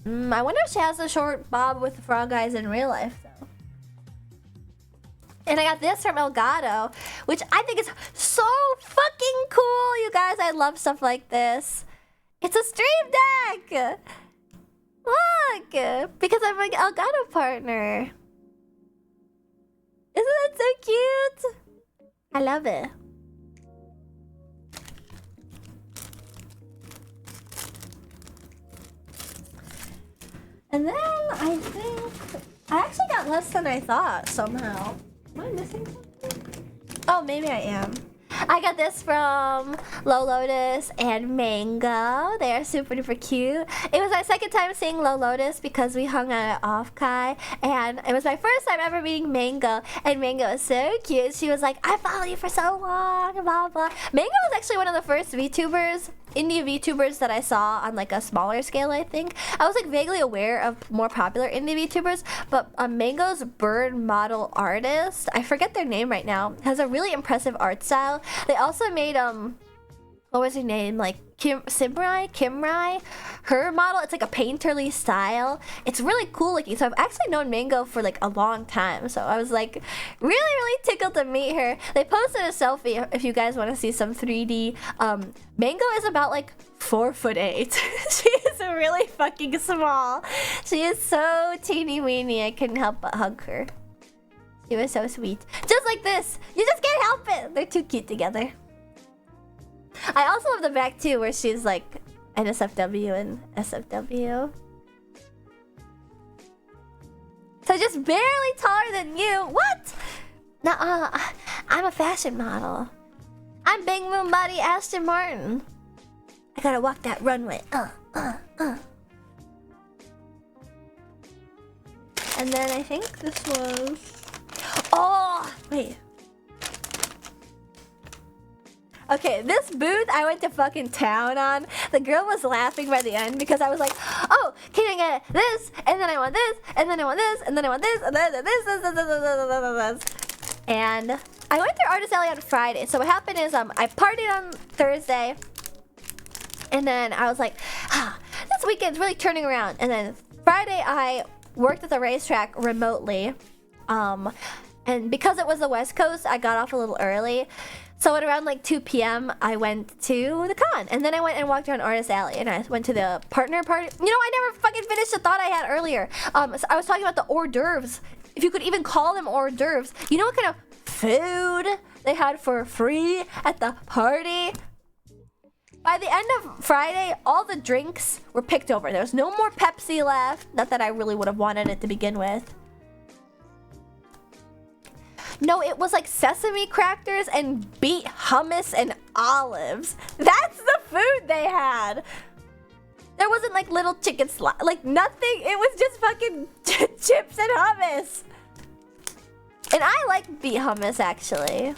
I wonder if she has a short bob with frog eyes in real life though. And I got this from Elgato, which I think is so fucking cool, you guys. I love stuff like this. It's a stream deck. Look, because I'm an Elgato partner. Isn't that so cute? I love it. And then I think I actually got less than I thought somehow. Am I missing something? Oh, maybe I am. I got this from Low Lotus and Mango. They are super duper cute. It was my second time seeing Low Lotus because we hung out at Off Kai, and it was my first time ever meeting Mango, and Mango is so cute. She was like, I follow you for so long, blah blah. Mango was actually one of the first VTubers, indie VTubers that I saw on like a smaller scale, I think. I was like vaguely aware of more popular indie VTubers, but Mango's bird model artist, I forget their name right now, has a really impressive art style. They also made what was her name? Like Kimrai, her model. It's like a painterly style. It's really cool looking. So I've actually known Mango for like a long time. So I was like really tickled to meet her. They posted a selfie if you guys want to see some 3D. Mango is about like 4'8". She is really fucking small. She is so teeny weeny. I couldn't help but hug her. She was so sweet. Just like this. You just can't help it. They're too cute together. I also love the back too, where she's like NSFW and SFW. So just barely taller than you. What? Nuh-uh. I'm a fashion model. I'm Bang Moon Body Aston Martin. I gotta walk that runway. And then I think this was... Oh, wait. Okay, this booth I went to fucking town on. The girl was laughing by the end because I was like, oh, can I get this? And then I want this, and then I want this, and then I want this, and then this. And I went through Artist Alley on Friday. So what happened is I partied on Thursday. And then I was like, this weekend's really turning around. And then Friday I worked at the racetrack remotely. And because it was the West Coast, I got off a little early. So at around like 2 p.m. I went to the con. And then I went and walked around Artist Alley. And I went to the partner party. You know, I never fucking finished the thought I had earlier. So I was talking about the hors d'oeuvres. If you could even call them hors d'oeuvres. You know what kind of food they had for free at the party? By the end of Friday, all the drinks were picked over. There was no more Pepsi left. Not that I really would have wanted it to begin with. No, it was like sesame crackers and beet hummus and olives. That's the food they had. There wasn't like little chicken like nothing. It was just fucking chips and hummus. And I like beet hummus actually.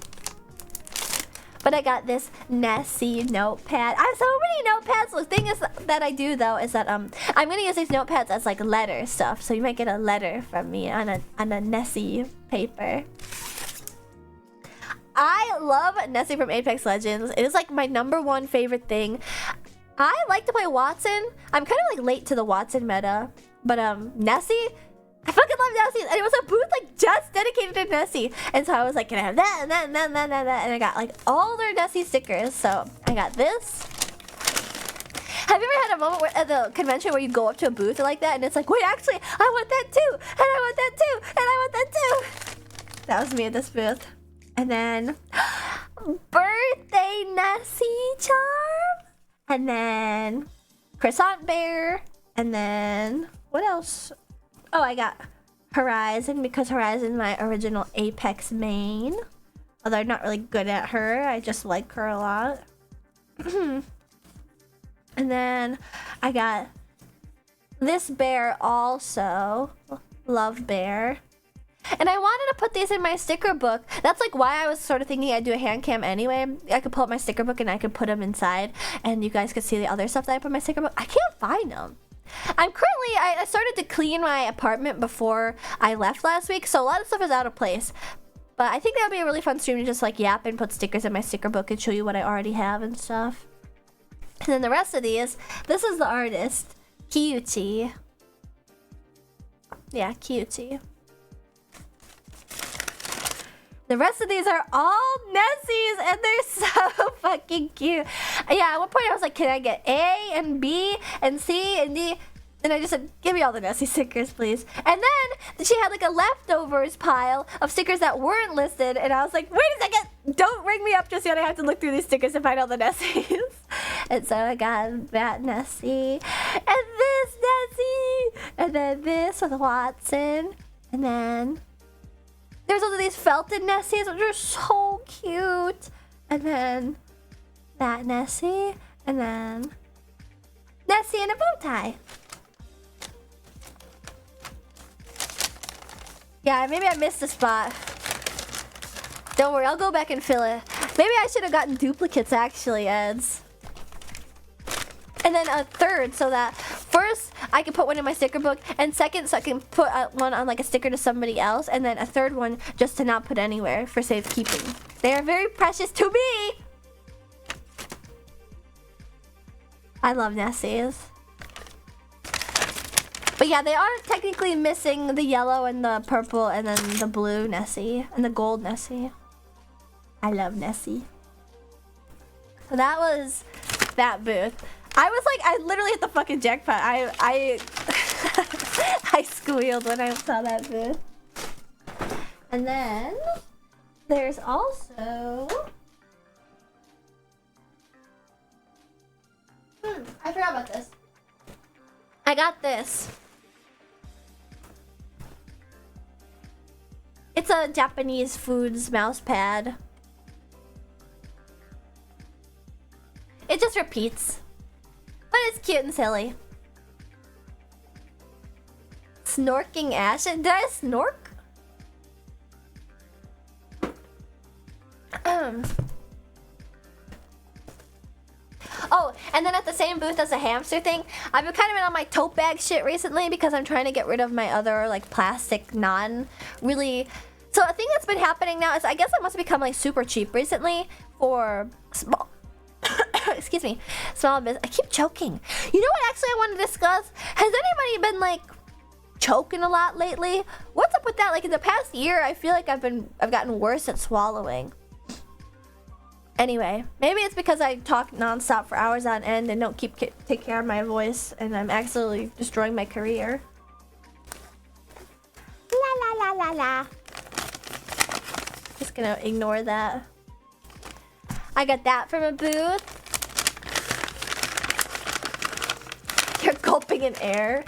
But I got this Nessie notepad. I have so many notepads. The thing is that I do though is that I'm gonna use these notepads as like letter stuff. So you might get a letter from me on a Nessie paper. I love Nessie from Apex Legends. It is like my #1 favorite thing. I like to play Watson. I'm kind of like late to the Watson meta, but Nessie, I fucking love Nessie. And it was a booth like just dedicated to Nessie. And so I was like, can I have that and that and that and that and that? And I got like all their Nessie stickers. So I got this. Have you ever had a moment where, at the convention where you go up to a booth like that and it's like, wait, actually, I want that too. And I want that too. And I want that too. That was me at this booth. And then birthday Nessie charm. And then croissant bear. And then what else? Oh, I got Horizon because Horizon is my original Apex main. Although I'm not really good at her. I just like her a lot. And then I got this bear also. Love bear. And I wanted to put these in my sticker book. That's like why I was sort of thinking I'd do a hand cam anyway. I could pull up my sticker book and I could put them inside. And you guys could see the other stuff that I put in my sticker book. I can't find them. I started to clean my apartment before I left last week. So a lot of stuff is out of place. But I think that would be a really fun stream to just like yap and put stickers in my sticker book and show you what I already have and stuff. And then the rest of these, this is the artist. Cutie. Yeah, Cutie. The rest of these are all Nessies, and they're so fucking cute. Yeah, at one point I was like, can I get A and B and C and D? And I just said, give me all the Nessie stickers, please. And then she had like a leftovers pile of stickers that weren't listed, and I was like, wait a second, don't ring me up just yet. I have to look through these stickers to find all the Nessies. And so I got that Nessie, and this Nessie, and then this with Watson, and then there's also these felted Nessies, which are so cute. And then that Nessie, and then Nessie in a bow tie. Yeah, maybe I missed a spot. Don't worry, I'll go back and fill it. Maybe I should have gotten duplicates actually, Eds. And then a third, so that first I can put one in my sticker book, and second, so I can put one on like a sticker to somebody else, and then a third one just to not put anywhere for safekeeping. They are very precious to me. I love Nessies. But yeah, they are technically missing the yellow and the purple and then the blue Nessie and the gold Nessie. I love Nessie. So that was that booth. I was like, I literally hit the fucking jackpot. I squealed when I saw that booth. And then there's also I forgot about this. I got this. It's a Japanese foods mouse pad. It just repeats. But it's cute and silly. Snorking Ash. Did I snork? Oh, and then at the same booth as a hamster thing, I've been kind of been on my tote bag shit recently because I'm trying to get rid of my other like plastic non-really. So a thing that's been happening now is I guess it must have become like super cheap recently for small. Excuse me, small business. I keep choking. You know what? Actually, I want to discuss. Has anybody been like choking a lot lately? What's up with that? Like in the past year, I feel like I've gotten worse at swallowing. Anyway, maybe it's because I talk nonstop for hours on end and don't take care of my voice, and I'm absolutely destroying my career. La la la la la. Just gonna ignore that. I got that from a booth. You're gulping in air.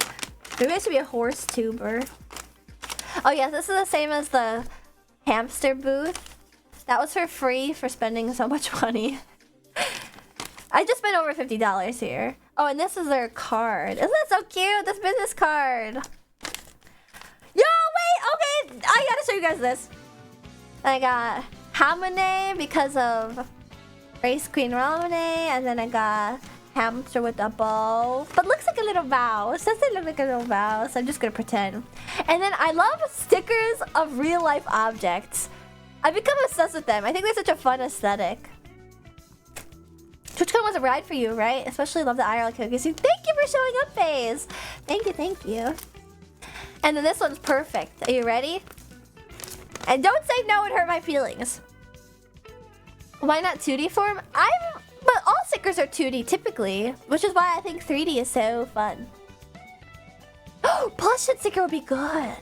Maybe I should be a horse tuber. Oh yeah, this is the same as the hamster booth. That was for free for spending so much money. I just spent over $50 here. Oh, and this is their card. Isn't that so cute? This business card. Yo, wait, okay. I gotta show you guys this. I got Hamune because of Race Queen Ramune, and then I got hamster with a bow. But looks like a little mouse. Doesn't look like a little mouse. I'm just gonna pretend. And then I love stickers of real life objects. I've become obsessed with them. I think they're such a fun aesthetic. TwitchCon was a ride for you, right? Especially love the IRL cookies. Thank you for showing up, FaZe. Thank you, thank you. And then this one's perfect. Are you ready? And don't say no, it hurt my feelings. Why not 2D form? But all stickers are 2D typically, which is why I think 3D is so fun. Oh, plush shit sticker would be good.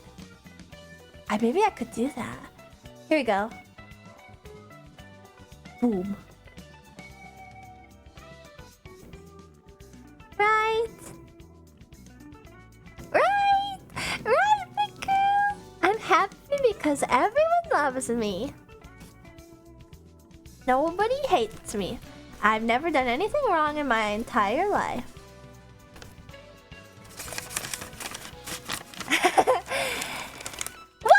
Maybe I could do that. Here we go. Boom. Right. Right. Right, big girl. I'm happy because everyone loves me. Nobody hates me. I've never done anything wrong in my entire life. What?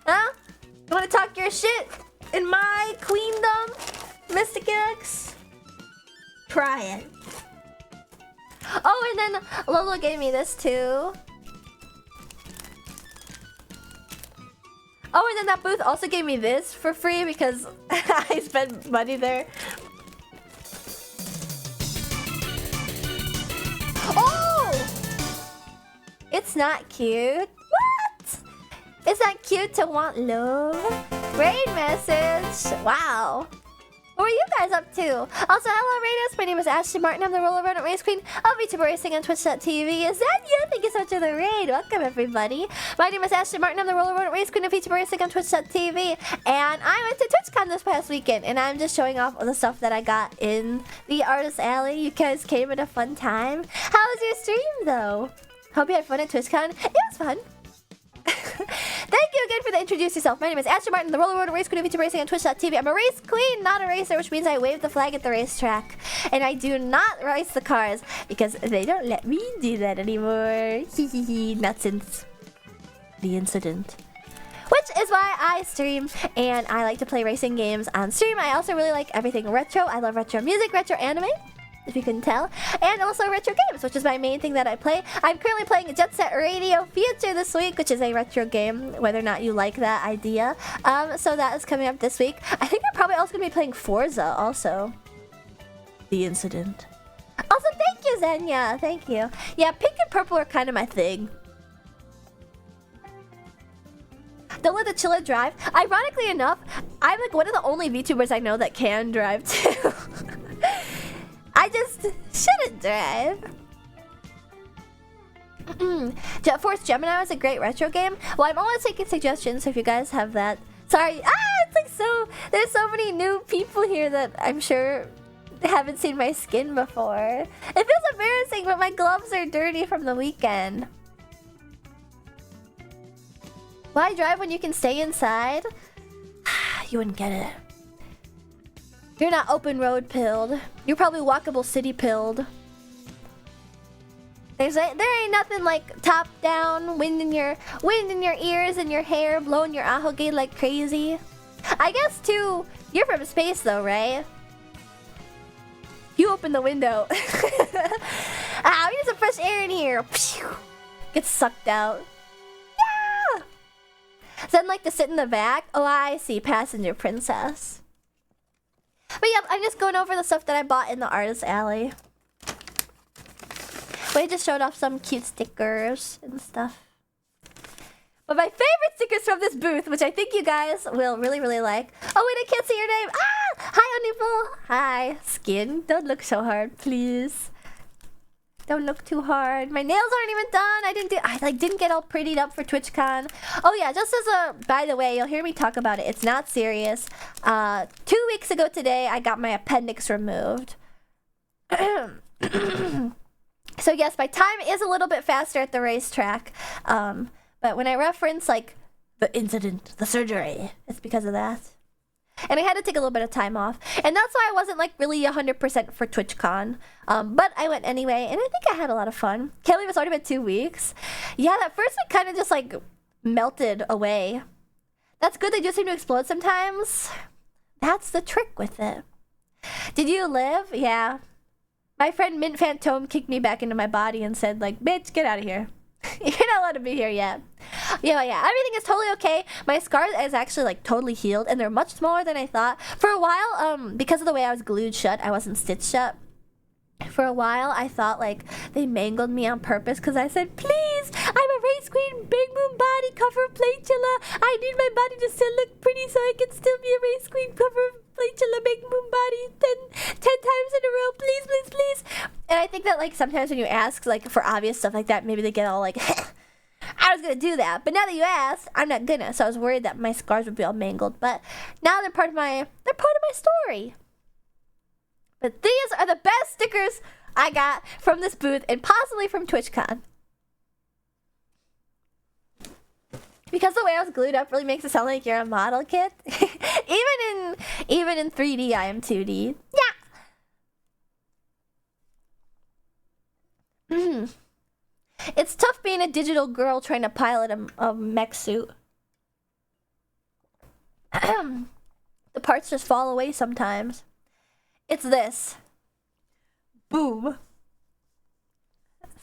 Huh? You wanna talk your shit in my queendom, Mystic X? Try it. Oh, and then Lolo gave me this too. Oh, and then that booth also gave me this for free because I spent money there. Oh! It's not cute. What? Is that cute to want love? Raid message. Wow. What are you guys up to? Also, hello, Raiders. My name is Ashley Martin. I'm the Roller Rodent Race Queen of VTuber Racing on Twitch.tv. Is that you? Thank you so much for the raid. Welcome, everybody. My name is Ashley Martin. I'm the Roller Rodent Race Queen of VTuber Racing on Twitch.tv. And I went to TwitchCon this past weekend, and I'm just showing off all the stuff that I got in the Artist Alley. You guys came at a fun time. How was your stream, though? Hope you had fun at TwitchCon. It was fun. Thank you again for the introduce yourself. My name is Ashley Martin, the Roller Road Race Queen of VTuber Racing on Twitch.tv. I'm a race queen, not a racer, which means I wave the flag at the racetrack. And I do not race the cars because they don't let me do that anymore. Not since the incident. Which is why I stream and I like to play racing games on stream. I also really like everything retro. I love retro music, retro anime, if you couldn't tell, and also retro games, which is my main thing that I play. I'm currently playing Jet Set Radio Future this week, which is a retro game, whether or not you like that idea. So that is coming up this week. I think I'm probably also going to be playing Forza also. The incident. Also, thank you, Zenya. Thank you. Yeah, pink and purple are kind of my thing. Don't let the chiller drive. Ironically enough, I'm like one of the only VTubers I know that can drive too. I just shouldn't drive. Jet Force Gemini was a great retro game. Well, I'm always taking suggestions if you guys have that. Sorry. It's like so... There's so many new people here that I'm sure haven't seen my skin before. It feels embarrassing, but my gloves are dirty from the weekend. Why drive when you can stay inside? You wouldn't get it. You're not open road pilled. You're probably walkable city pilled. There ain't nothing like top down, wind in your ears and your hair, blowing your ahoge like crazy. I guess too, you're from space though, right? You open the window. We need some fresh air in here. Gets sucked out. Yeah! Then like to sit in the back. Oh, I see, passenger princess. But yep, I'm just going over the stuff that I bought in the Artist Alley. We just showed off some cute stickers and stuff. But my favorite stickers from this booth, which I think you guys will really, really like. Oh wait, I can't see your name. Hi, Oniful. Hi, Skin. Don't look so hard, please. Don't look too hard. My nails aren't even done. I didn't get all prettied up for TwitchCon. Oh yeah, just as a by the way, you'll hear me talk about it. It's not serious. 2 weeks ago today, I got my appendix removed. So yes, my time is a little bit faster at the racetrack. But when I reference like the incident, the surgery, it's because of that. And I had to take a little bit of time off. And that's why I wasn't like really 100% for TwitchCon. But I went anyway, and I think I had a lot of fun. Can't believe it's already been 2 weeks. Yeah, that first week kind of just like melted away. That's good, they do seem to explode sometimes. That's the trick with it. Did you live? Yeah. My friend Mint Phantom kicked me back into my body and said like, bitch, get out of here. You're not allowed to be here yet. Yeah, everything is totally okay. My scar is actually like totally healed, and they're much smaller than I thought. For a while, because of the way I was glued shut, I wasn't stitched shut. For a while, I thought like they mangled me on purpose because I said, please, I'm a race queen, big moon body, cover of Playchilla. I need my body to still look pretty so I can still be a race queen, cover of Playchilla, big moon body, 10 times in a row, please, please, please. And I think that like sometimes when you ask like for obvious stuff like that, maybe they get all like, I was gonna do that, but now that you asked, I'm not gonna. So I was worried that my scars would be all mangled, but now they're part of my story. But these are the best stickers I got from this booth and possibly from TwitchCon. Because Because the way I was glued up really makes it sound like you're a model, kid. even in 3D, I am 2D. Yeah. It's tough being a digital girl trying to pilot a mech suit. The parts just fall away sometimes. It's this. Boom.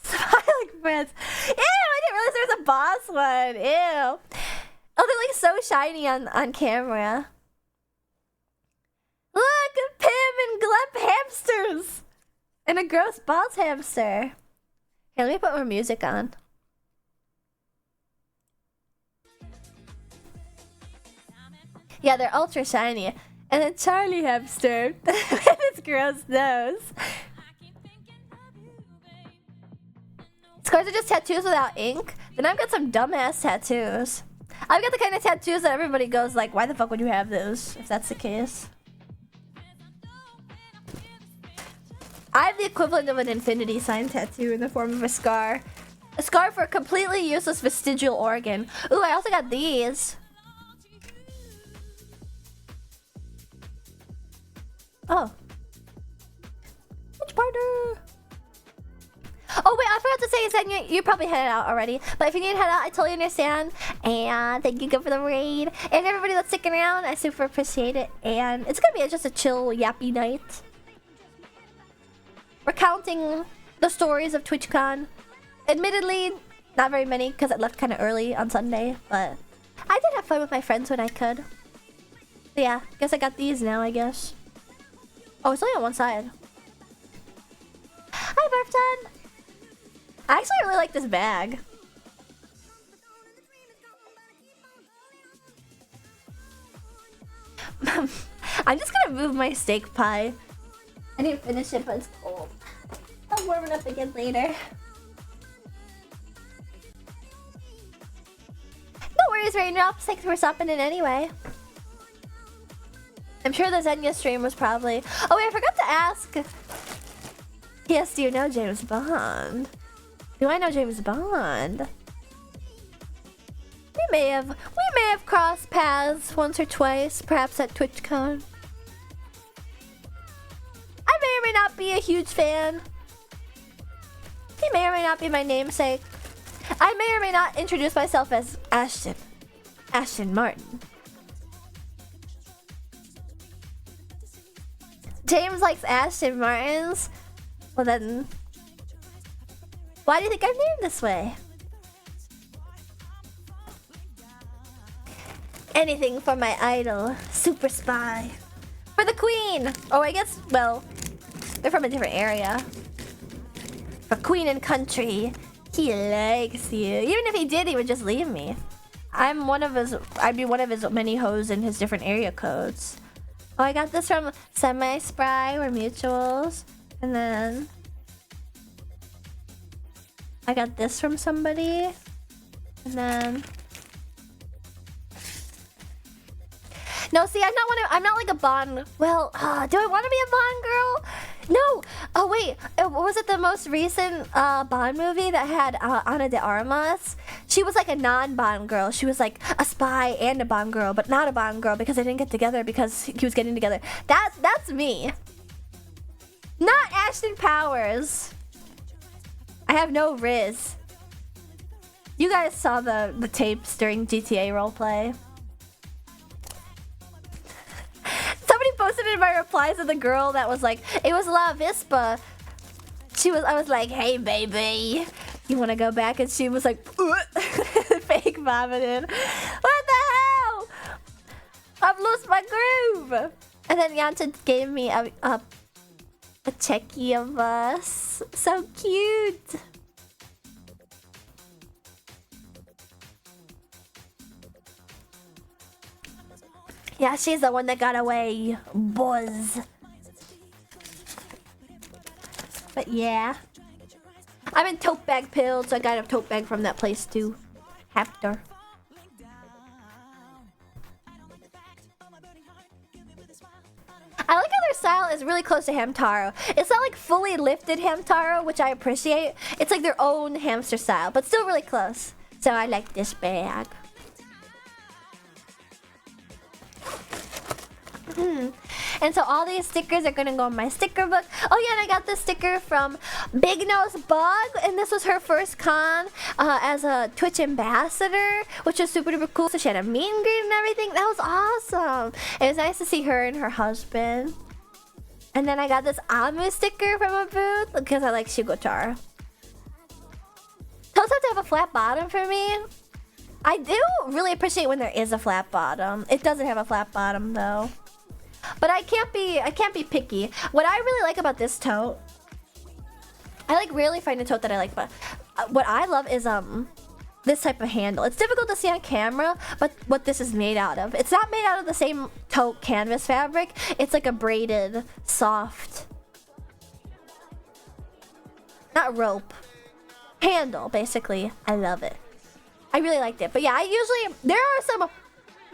Smiling friends. Ew, I didn't realize there was a boss one. Ew. Oh, they're like so shiny on camera. Look, Pim and Glep hamsters. And a gross boss hamster. Here, let me put more music on. Yeah, they're ultra shiny. And then Charlie hamster with his gross nose. Scars are just tattoos without ink? Then I've got some dumbass tattoos. I've got the kind of tattoos that everybody goes like, why the fuck would you have those, if that's the case? I have the equivalent of an infinity sign tattoo in the form of a scar. A scar for a completely useless vestigial organ. Ooh, I also got these. Oh. Which partner? Oh wait, I forgot to say, Zenya, you're probably headed out already. But if you need to head out, I totally understand. And thank you again for the raid. And everybody that's sticking around, I super appreciate it. And it's gonna be just a chill, yappy night. Recounting the stories of TwitchCon. Admittedly, not very many because I left kind of early on Sunday. But I did have fun with my friends when I could. So yeah, guess I got these now, I guess. Oh, it's only on one side. Hi, Barfton. I actually really like this bag. I'm just gonna move my steak pie. I didn't finish it, but it's cold. I'll warm it up again later. No worries, Raindrops. Thanks for stopping in anyway. I'm sure the Zenya stream was probably... Oh wait, I forgot to ask. Yes, do you know James Bond? Do I know James Bond? We may have crossed paths once or twice, perhaps at TwitchCon. I may or may not be a huge fan. He may or may not be my namesake. I may or may not introduce myself as Ashton Martin. James likes Ashton Martins. Well then, why do you think I'm named this way? Anything for my idol, Super Spy. For the Queen! Oh, I guess, well, they're from a different area. For Queen and Country, he likes you. Even if he did, he would just leave me. I'd be one of his many hoes in his different area codes. Oh, I got this from Semi-Spry, we're mutuals. And then I got this from somebody. And then no, see, I'm not like a Bond. Well, do I want to be a Bond girl? No. Oh wait, was it the most recent Bond movie that had Ana de Armas? She was like a non-Bond girl. She was like a spy and a Bond girl, but not a Bond girl because they didn't get together because he was getting together. That's me. Not Ashton Powers. I have no Riz. You guys saw the tapes during GTA roleplay. Somebody posted in my replies of the girl that was like, it was La Vispa. I was like, hey baby, you wanna go back? And she was like, fake vomited. What the hell? I've lost my groove. And then Yanta gave me a checky of us. So cute. Yeah, she's the one that got away. Buzz. But yeah. I'm in tote bag pills, so I got a tote bag from that place too. Hapter. I like how their style is really close to Hamtaro. It's not like fully lifted Hamtaro, which I appreciate. It's like their own hamster style, but still really close. So I like this bag. And so all these stickers are gonna go in my sticker book. Oh yeah, and I got this sticker from Big Nose Bug, and this was her first con as a Twitch ambassador, which was super duper cool. So she had a meet and greet and everything. That was awesome. It was nice to see her and her husband. And then I got this Amu sticker from a booth because I like Shugochara. Toast have to have a flat bottom for me. I do really appreciate when there is a flat bottom. It doesn't have a flat bottom though. But I can't be picky. What I really like about this tote, I like rarely find a tote that I like, but what I love is this type of handle. It's difficult to see on camera, but what this is made out of. It's not made out of the same tote canvas fabric. It's like a braided, soft, not rope, handle, basically. I love it. I really liked it. But yeah, there are some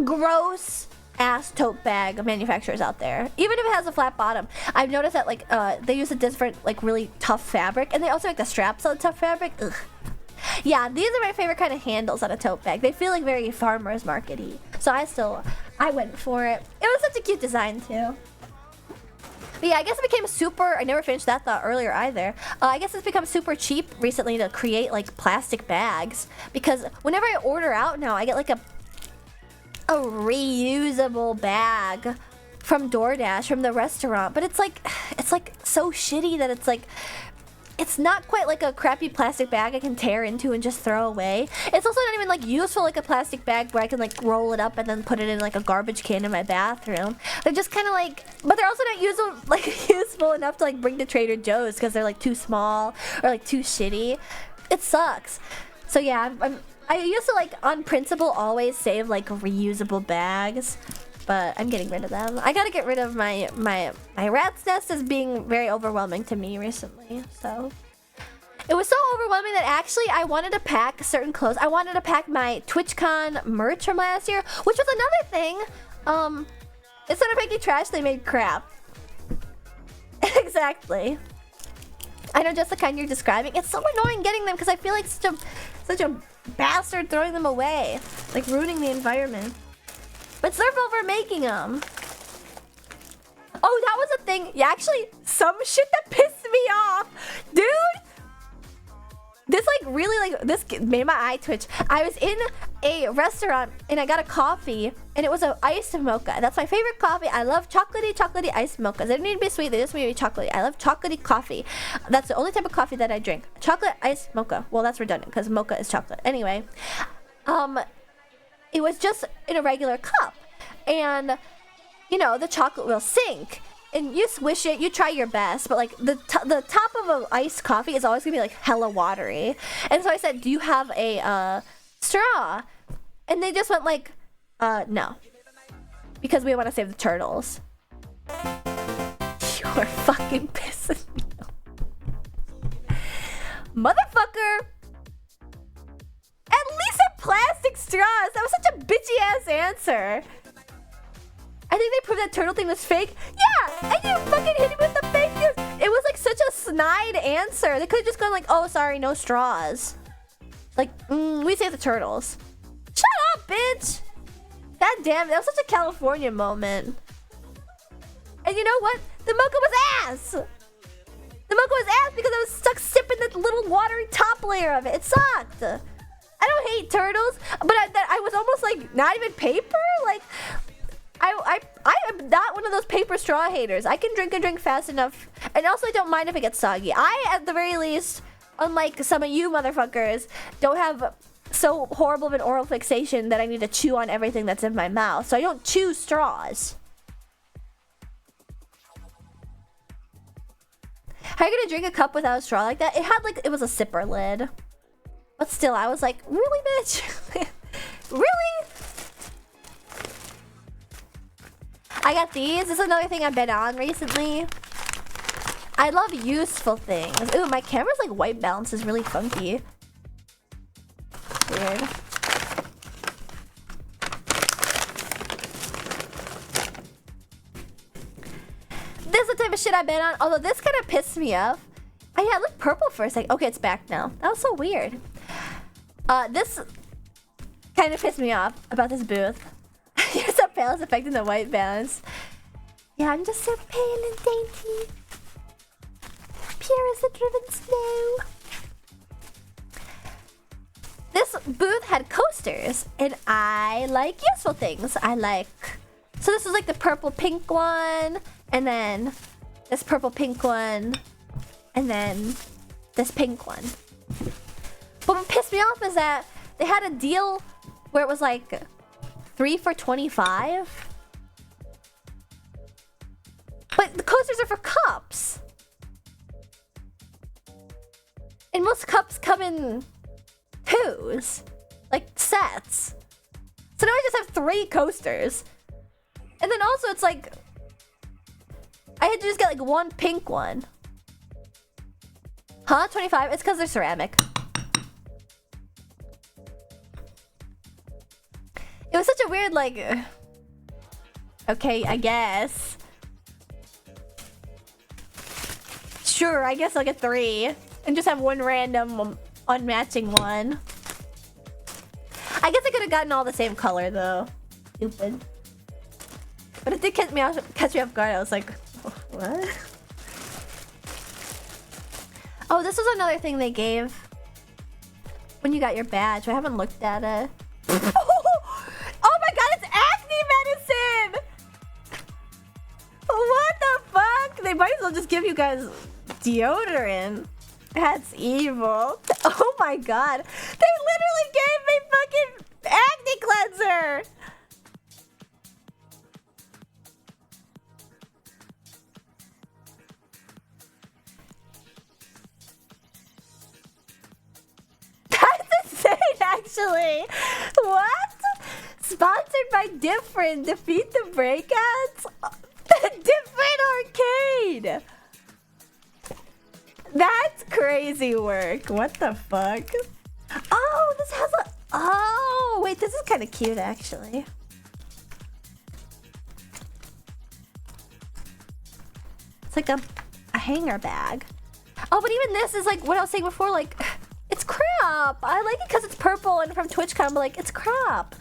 gross ass tote bag manufacturers out there, even if it has a flat bottom. I've noticed that like they use a different like really tough fabric, and they also make the straps on tough fabric. Ugh. Yeah, these are my favorite kind of handles on a tote bag. They feel like very farmers market-y, so I went for it. It was such a cute design too. But yeah, I guess it became super. I never finished that thought earlier either. I guess it's become super cheap recently to create like plastic bags, because whenever I order out now, I get like a reusable bag from DoorDash from the restaurant, but it's like so shitty that it's not quite like a crappy plastic bag I can tear into and just throw away. It's also not even like useful like a plastic bag where I can like roll it up and then put it in like a garbage can in my bathroom. They're just kind of like, but they're also not useful enough to like bring to Trader Joe's because they're like too small or like too shitty. It sucks. So yeah, I used to like on principle always save like reusable bags, but I'm getting rid of them. I gotta get rid of my rat's nest is being very overwhelming to me recently. So it was so overwhelming that actually I wanted to pack certain clothes. I wanted to pack my TwitchCon merch from last year, which was another thing. Instead of making trash, they made crap. Exactly. I know just the kind you're describing. It's so annoying getting them because I feel like such a bastard throwing them away, like ruining the environment. But it's their fault for making them. Oh, that was a thing. Yeah, actually, some shit that pissed me off, dude. This like really like this made my eye twitch. I was in a restaurant and I got a coffee and it was an iced mocha. That's my favorite coffee. I love chocolatey iced mochas. They don't need to be sweet. They just need to be chocolatey. I love chocolatey coffee. That's the only type of coffee that I drink. Chocolate iced mocha. Well, that's redundant because mocha is chocolate. Anyway, it was just in a regular cup, and you know the chocolate will sink. And you swish it, you try your best, but like the top of an iced coffee is always gonna be like hella watery. And so I said, "Do you have a straw?" And they just went like, "No," because we want to save the turtles. You're fucking pissing me off, motherfucker. At least a plastic straws. That was such a bitchy ass answer. I think they proved that turtle thing was fake. Yeah, and you fucking hit me with the fake news. It was like such a snide answer. They could have just gone like, "Oh, sorry, no straws." Like, we saved the turtles. Shut up, bitch. God damn, that was such a California moment. And you know what? The mocha was ass. The mocha was ass because I was stuck sipping the little watery top layer of it. It sucked. I don't hate turtles, but I was almost like not even paper. Like, I am not one of those paper straw haters. I can drink a drink fast enough, and also I don't mind if it gets soggy. I, at the very least, unlike some of you motherfuckers, don't have so horrible of an oral fixation that I need to chew on everything that's in my mouth. So I don't chew straws. How are you gonna drink a cup without a straw like that? It had like, it was a sipper lid. But still, I was like, really, bitch? Really? I got these. This is another thing I've been on recently. I love useful things. Ooh, my camera's like white balance is really funky. Weird. This is the type of shit I've been on. Although this kind of pissed me off. I had like purple for a second. Okay, it's back now. That was so weird. This kind of pissed me off about this booth. Here's how pale is affecting the white balance. Yeah, I'm just so pale and dainty. Pure as the driven snow. This booth had coasters, and I like useful things. So this is like the purple pink one, and then this purple pink one, and then this pink one. But what pissed me off is that they had a deal where it was like 3 for $25. But the coasters are for cups. And most cups come in 2s, like sets. So now I just have 3 coasters. And then also it's like I had to just get like 1 pink one. Huh? 25? It's because they're ceramic. It was such a weird like... Okay, I guess. Sure, I guess I'll get 3. And just have 1 random unmatching one. I guess I could have gotten all the same color though. Stupid. But it did catch me off guard. I was like, what? Oh, this was another thing they gave when you got your badge. I haven't looked at it. Oh my god, it's acne medicine! What the fuck? They might as well just give you guys deodorant. That's evil. Oh my god. They literally gave me fucking acne cleanser! That's insane, actually. What? Sponsored by Different. Defeat the breakouts? Different Arcade! That's crazy work. What the fuck? Oh, this has a... Oh, wait, this is kind of cute, actually. It's like a hanger bag. Oh, but even this is like what I was saying before, like, it's crap. I like it because it's purple and from TwitchCon, but like, it's crap.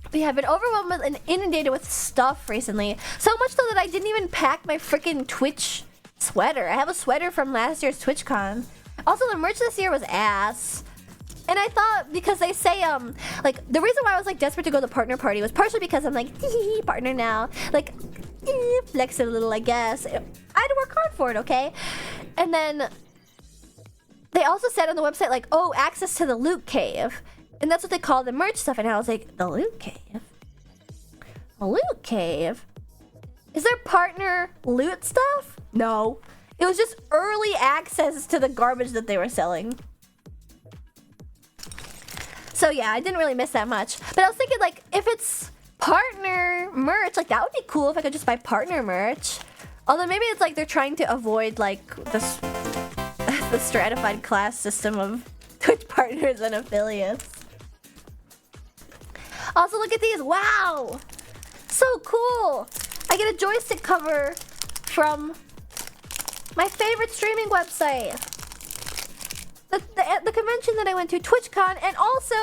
But yeah, I've been overwhelmed and inundated with stuff recently. So much so that I didn't even pack my freaking Twitch sweater. I have a sweater from last year's TwitchCon. Also, the merch this year was ass. And I thought, because they say, like, the reason why I was, like, desperate to go to the partner party was partially because I'm like, hee, partner now. Like, flex it a little, I guess. I had to work hard for it, okay? And then they also said on the website, like, oh, access to the loot cave. And that's what they call the merch stuff. And I was like, the loot cave? The loot cave? Is there partner loot stuff? No. It was just early access to the garbage that they were selling. So yeah, I didn't really miss that much. But I was thinking, like, if it's partner merch, like, that would be cool if I could just buy partner merch. Although maybe it's like they're trying to avoid, like, this the stratified class system of Twitch partners and affiliates. Also, look at these. Wow! So cool! I get a joystick cover from my favorite streaming website. The convention that I went to, TwitchCon, and also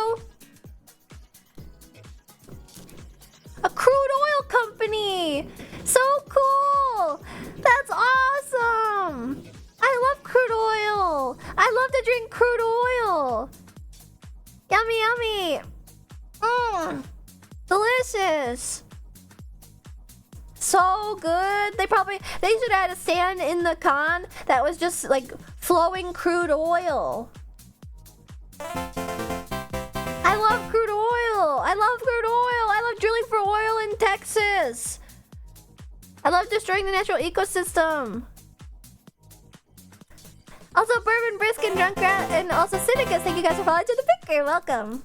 a crude oil company. So cool! That's awesome! I love crude oil. I love to drink crude oil. Yummy, yummy. Mmm, delicious. So good. They should have had a stand in the con that was just like flowing crude oil. I love crude oil. I love crude oil. I love drilling for oil in Texas. I love destroying the natural ecosystem. Also, Bourbon Brisk and Drunk Rat and also Cynicus, thank you guys for following to the pick. You're welcome.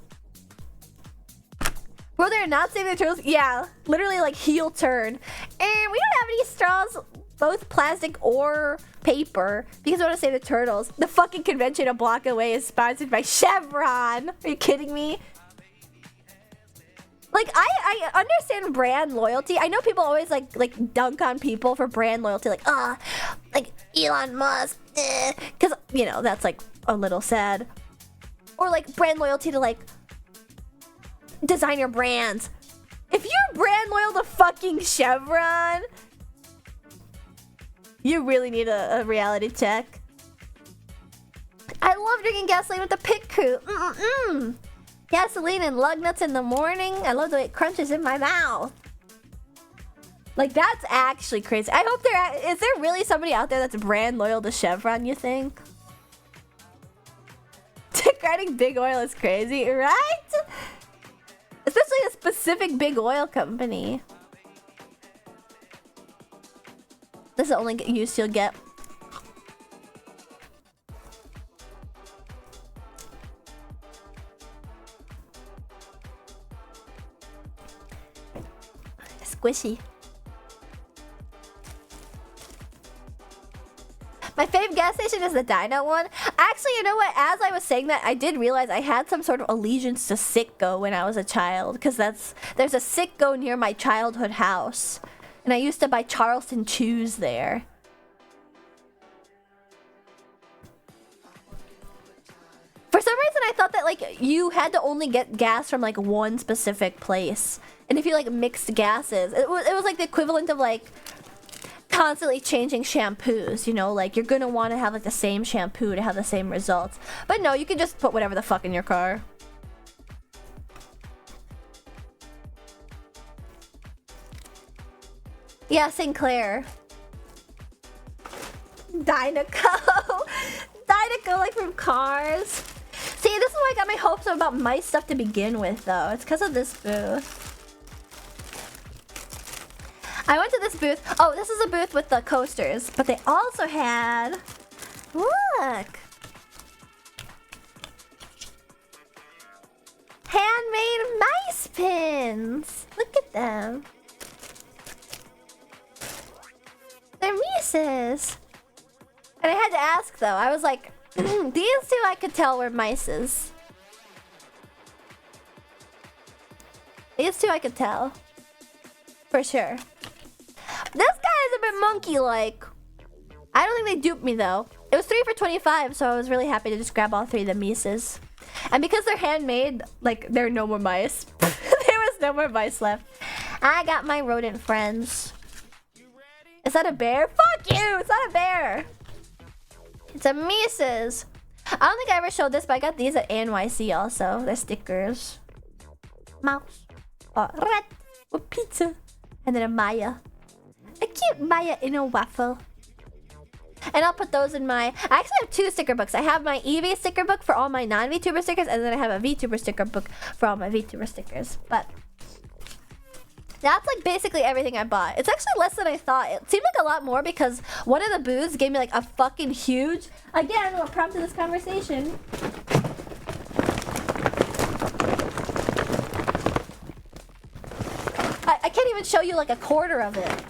Will they not save their turtles? Yeah, literally like heel turn. And we don't have any straws, both plastic or paper, because we want to save the turtles. The fucking convention a block away is sponsored by Chevron. Are you kidding me? Like, I understand brand loyalty. I know people always like dunk on people for brand loyalty, like like Elon Musk, because you know that's like a little sad. Or like brand loyalty to like designer brands. If your brand loyal to fucking Chevron? You really need a reality check. I love drinking gasoline with the pit crew. Gasoline and lug nuts in the morning. I love the way it crunches in my mouth. Like, that's actually crazy. I hope is there really somebody out there that's brand loyal to Chevron, you think? Riding big oil is crazy, right? Especially a specific big oil company. This is the only use you'll get. Squishy. My fave gas station is the Dino one. Actually, you know what? As I was saying that, I did realize I had some sort of allegiance to Citgo when I was a child. Because there's a Citgo near my childhood house. And I used to buy Charleston Chews there. For some reason, I thought that, like, you had to only get gas from, like, one specific place. And if you, like, mixed gases, it was like, the equivalent of, like, constantly changing shampoos, you know? Like, you're gonna want to have, like, the same shampoo to have the same results. But no, you can just put whatever the fuck in your car. Yeah, Sinclair. Dynaco. Dynaco, like, from Cars. See, this is why I got my hopes up about mice stuff to begin with, though. It's because of this booth. I went to this booth. Oh, this is a booth with the coasters. But they also had... Look! Handmade mice pins! Look at them. They're Mises. And I had to ask, though. I was like, these two I could tell were mices. These two I could tell. For sure. This guy is a bit monkey-like. I don't think they duped me, though. It was 3 for 25, so I was really happy to just grab all three of the Mises. And because they're handmade, like, there are no more mice. There was no more mice left. I got my rodent friends. Is that a bear? Fuck you! It's not a bear! It's a Mises. I don't think I ever showed this, but I got these at NYC also. They're stickers. Mouse. Rat. With pizza. And then a Maya. A cute Maya in a waffle. And I'll put those in my... I actually have 2 sticker books. I have my Eevee sticker book for all my non-VTuber stickers, and then I have a VTuber sticker book for all my VTuber stickers. But that's like basically everything I bought. It's actually less than I thought. It seemed like a lot more because one of the booths gave me like a fucking huge... Again, what prompted this conversation. I can't even show you like a quarter of it.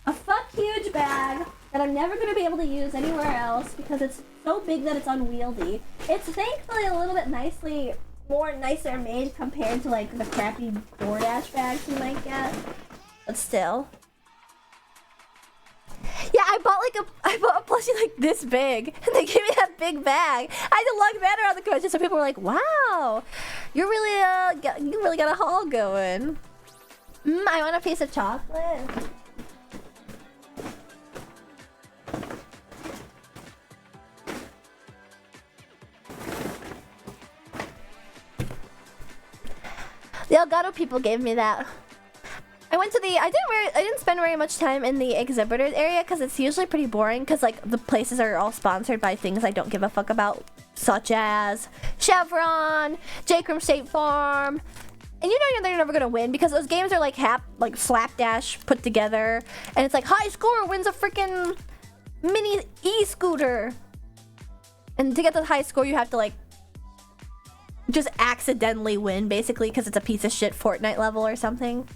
A fuck huge bag that I'm never going to be able to use anywhere else because it's so big that it's unwieldy. It's thankfully a little bit nicer made compared to like the crappy DoorDash bags you might get. But still. Yeah, I bought a plushie like this big and they gave me that big bag. I had to lug that around the convention so people were like, wow, you really got a haul going. I want a piece of chocolate. The Elgato people gave me that. I went to the... I didn't spend very much time in the exhibitors area because it's usually pretty boring because like the places are all sponsored by things I don't give a fuck about, such as Chevron, Jake from State Farm. And you know they're never gonna win because those games are like slapdash put together, and it's like high score wins a freaking mini e-scooter. And to get the high score, you have to like just accidentally win basically because it's a piece of shit Fortnite level or something.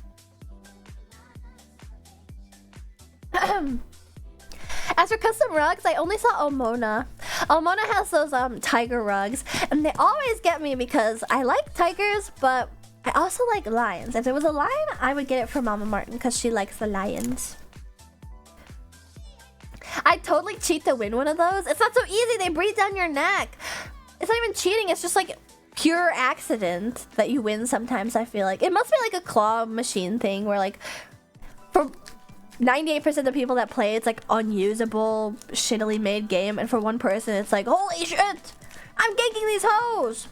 As for custom rugs, I only saw Omona. Omona has those tiger rugs, and they always get me because I like tigers, but I also like lions. If there was a lion, I would get it for Mama Martin because she likes the lions. I'd totally cheat to win one of those. It's not so easy. They breathe down your neck. It's not even cheating. It's just like pure accident that you win sometimes. I feel like it must be like a claw machine thing where like for 98% of the people that play it's like unusable, shittily made game, and for one person it's like holy shit, I'm ganking these hoes.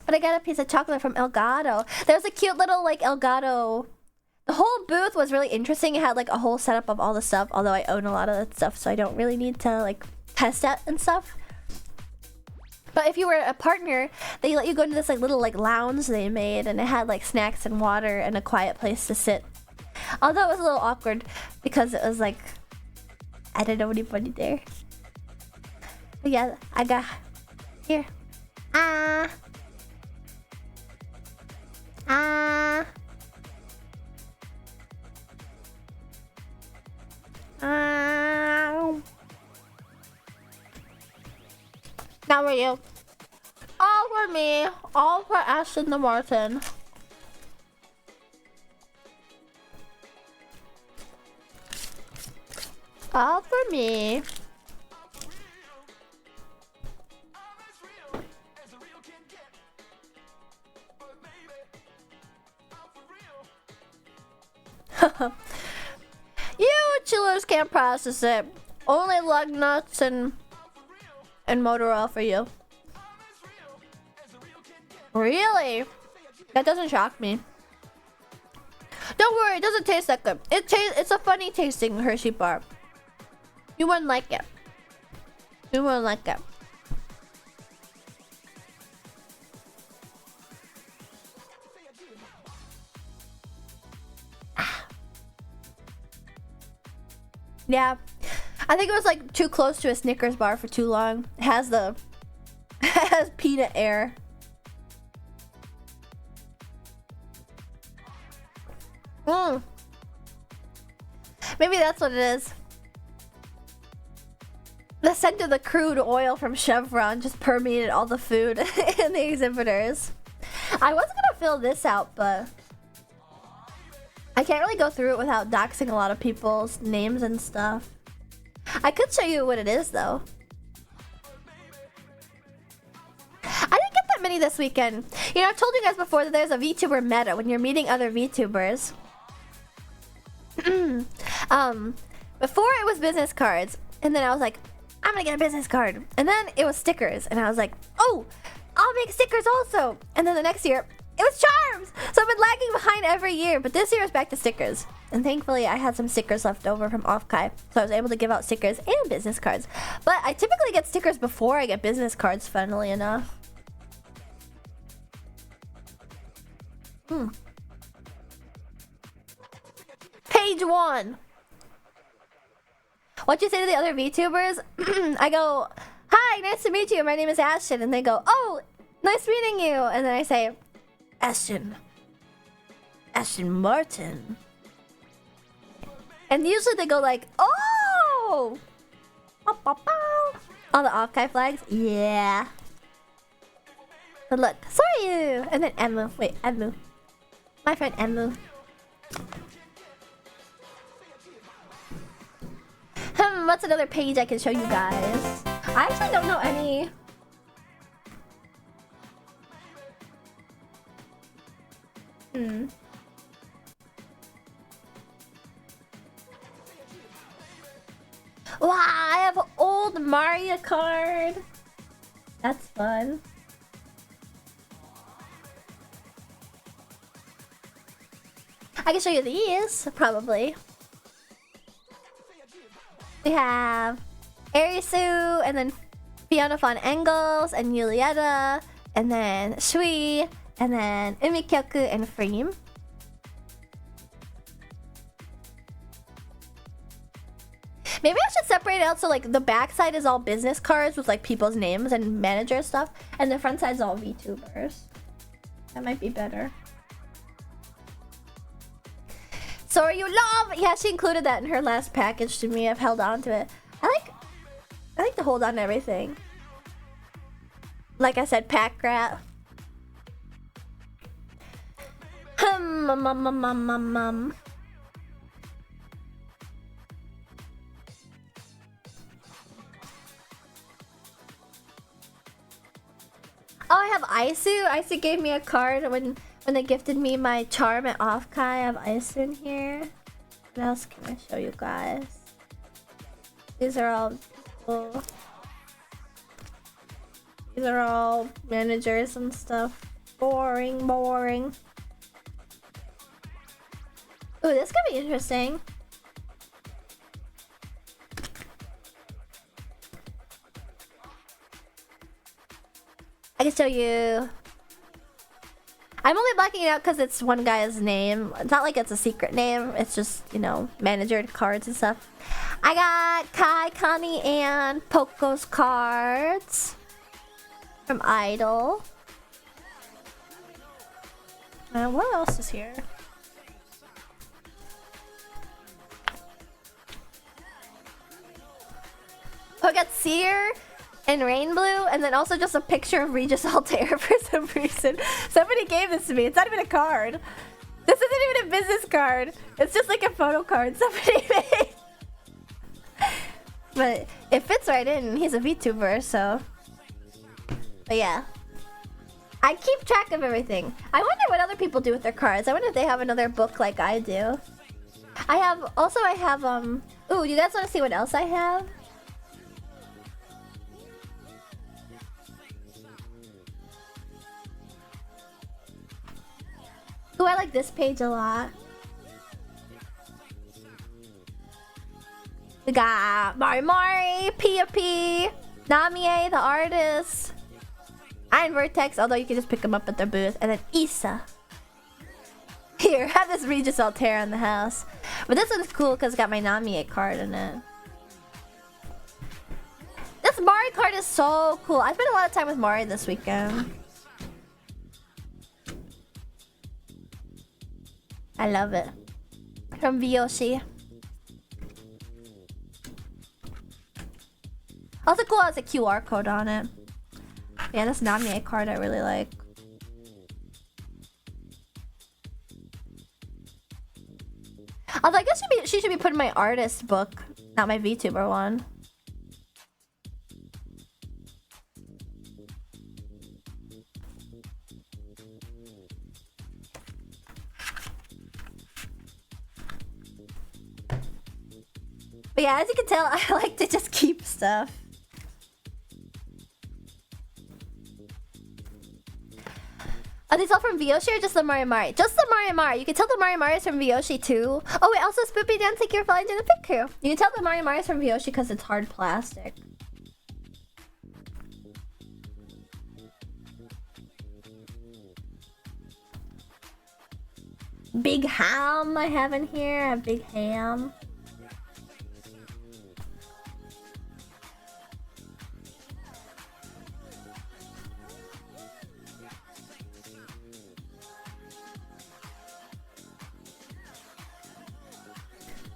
But I got a piece of chocolate from Elgato. There was a cute little like Elgato. The whole booth was really interesting. It had like a whole setup of all the stuff, although I own a lot of that stuff, so I don't really need to like test it and stuff. But if you were a partner, they let you go into this like little like lounge they made, and it had like snacks and water and a quiet place to sit. Although it was a little awkward because it was like I didn't know anybody there. But yeah, I got here. Now for you. All for me. All for Ashton the Martin. All for me. You chillers can't process it. Only lug nuts and motor oil for you. Really? That doesn't shock me. Don't worry, it doesn't taste that good. It's a funny tasting Hershey bar. You wouldn't like it. You wouldn't like it. Yeah, I think it was like too close to a Snickers bar for too long. It has the it has peanut air. Maybe that's what it is. The scent of the crude oil from Chevron just permeated all the food in the exhibitors. I was gonna fill this out, but I can't really go through it without doxing a lot of people's names and stuff. I could show you what it is, though. I didn't get that many this weekend. You know, I've told you guys before that there's a VTuber meta when you're meeting other VTubers. Before it was business cards, and then I was like, I'm gonna get a business card. And then it was stickers, and I was like, oh, I'll make stickers also. And then the next year, it was charms! So I've been lagging behind every year, but this year is back to stickers. And thankfully I had some stickers left over from Offkai, so I was able to give out stickers and business cards. But I typically get stickers before I get business cards, funnily enough. Page 1. What'd you say to the other VTubers? I go, hi, nice to meet you, my name is Ashton. And they go, oh, nice meeting you. And then I say, Ashton Martin. And usually they go like, oh! All the Offkai flags? Yeah. But look, sorry you! And then Emu. Wait, Emu. My friend Emu. What's another page I can show you guys? I actually don't know any. Wow, I have an old Mario card. That's fun. I can show you these, probably. We have Arisu, and then Fiona von Engels, and Julieta, and then Shui, and then Umikyoku and Freem. Maybe I should separate it out so like the back side is all business cards with like people's names and manager stuff, and the front side is all VTubers. That might be better. Sorry, you love. Yeah, she included that in her last package to me. I've held on to it. I like to hold on to everything. Like I said, pack rat. Oh, I have Aisu. Aisu gave me a card when they gifted me my charm at Offkai. I have Aisu in here. What else can I show you guys? These are all people. These are all managers and stuff. Boring, boring. Ooh, this could be interesting. I can show you. I'm only blacking it out because it's one guy's name. It's not like it's a secret name. It's just, you know, manager cards and stuff. I got Kai, Connie, and Poco's cards from Idol. And what else is here? Oh, I got Seer and Rain Blue, and then also just a picture of Regis Altair for some reason. Somebody gave this to me. It's not even a card. This isn't even a business card. It's just like a photo card somebody made. But it fits right in. He's a VTuber, so. But yeah. I keep track of everything. I wonder what other people do with their cards. I wonder if they have another book like I do. I have, ooh, you guys want to see what else I have? Ooh, I like this page a lot. We got Mari Mari, Pia P, Namie, the artist, Iron Vertex, although you can just pick them up at their booth, and then Issa. Here, have this Regis Altair in the house. But this one's cool because it's got my Namie card in it. This Mari card is so cool. I spent a lot of time with Mari this weekend. I love it. From Viyoshi. Also cool has a QR code on it. Yeah, this Namie card I really like. Although I guess she should be put in my artist book, not my VTuber one. But yeah, as you can tell, I like to just keep stuff. Are these all from Viyoshi or just the Mari Mari? Just the Mari Mari. You can tell the Mari Mari is from Viyoshi too. Oh wait, also Spoopy Dan, thank you for following in the pic crew. You can tell the Mari Mari is from Viyoshi because it's hard plastic. Big Ham I have in here. I have Big Ham.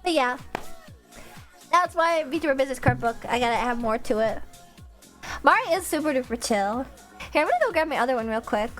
But yeah, that's why VTuber business card book. I gotta add more to it. Mari is super duper chill. Here, I'm gonna go grab my other one real quick.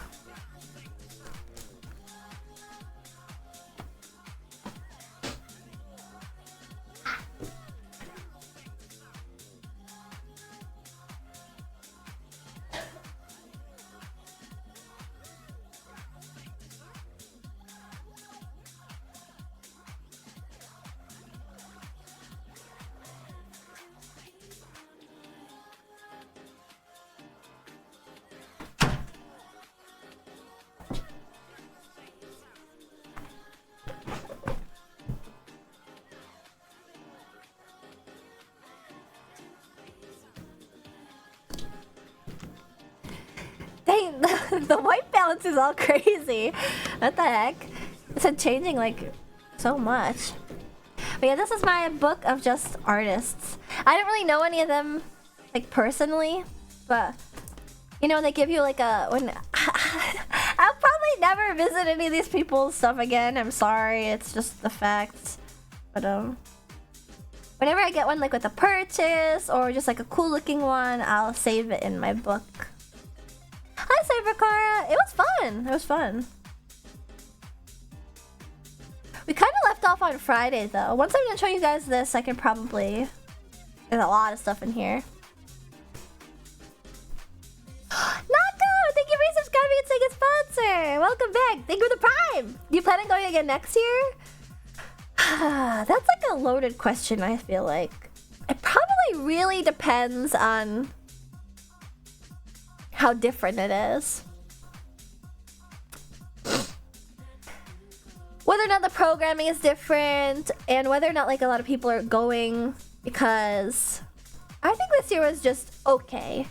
Dang, the white balance is all crazy. What the heck? It's been changing like so much. But yeah, this is my book of just artists. I don't really know any of them like personally, but you know, they give you like a I'll probably never visit any of these people's stuff again. I'm sorry, it's just the facts. But whenever I get one like with a purchase or just like a cool looking one, I'll save it in my book. Hi, Cybercara. It was fun. It was fun. We kind of left off on Friday, though. Once I'm gonna show you guys this, I can probably... There's a lot of stuff in here. Nako! Thank again next year? That's like a loaded question, I feel like. It probably really depends on how different it is. Whether or not the programming is different, and whether or not like a lot of people are going, because I think this year was just okay.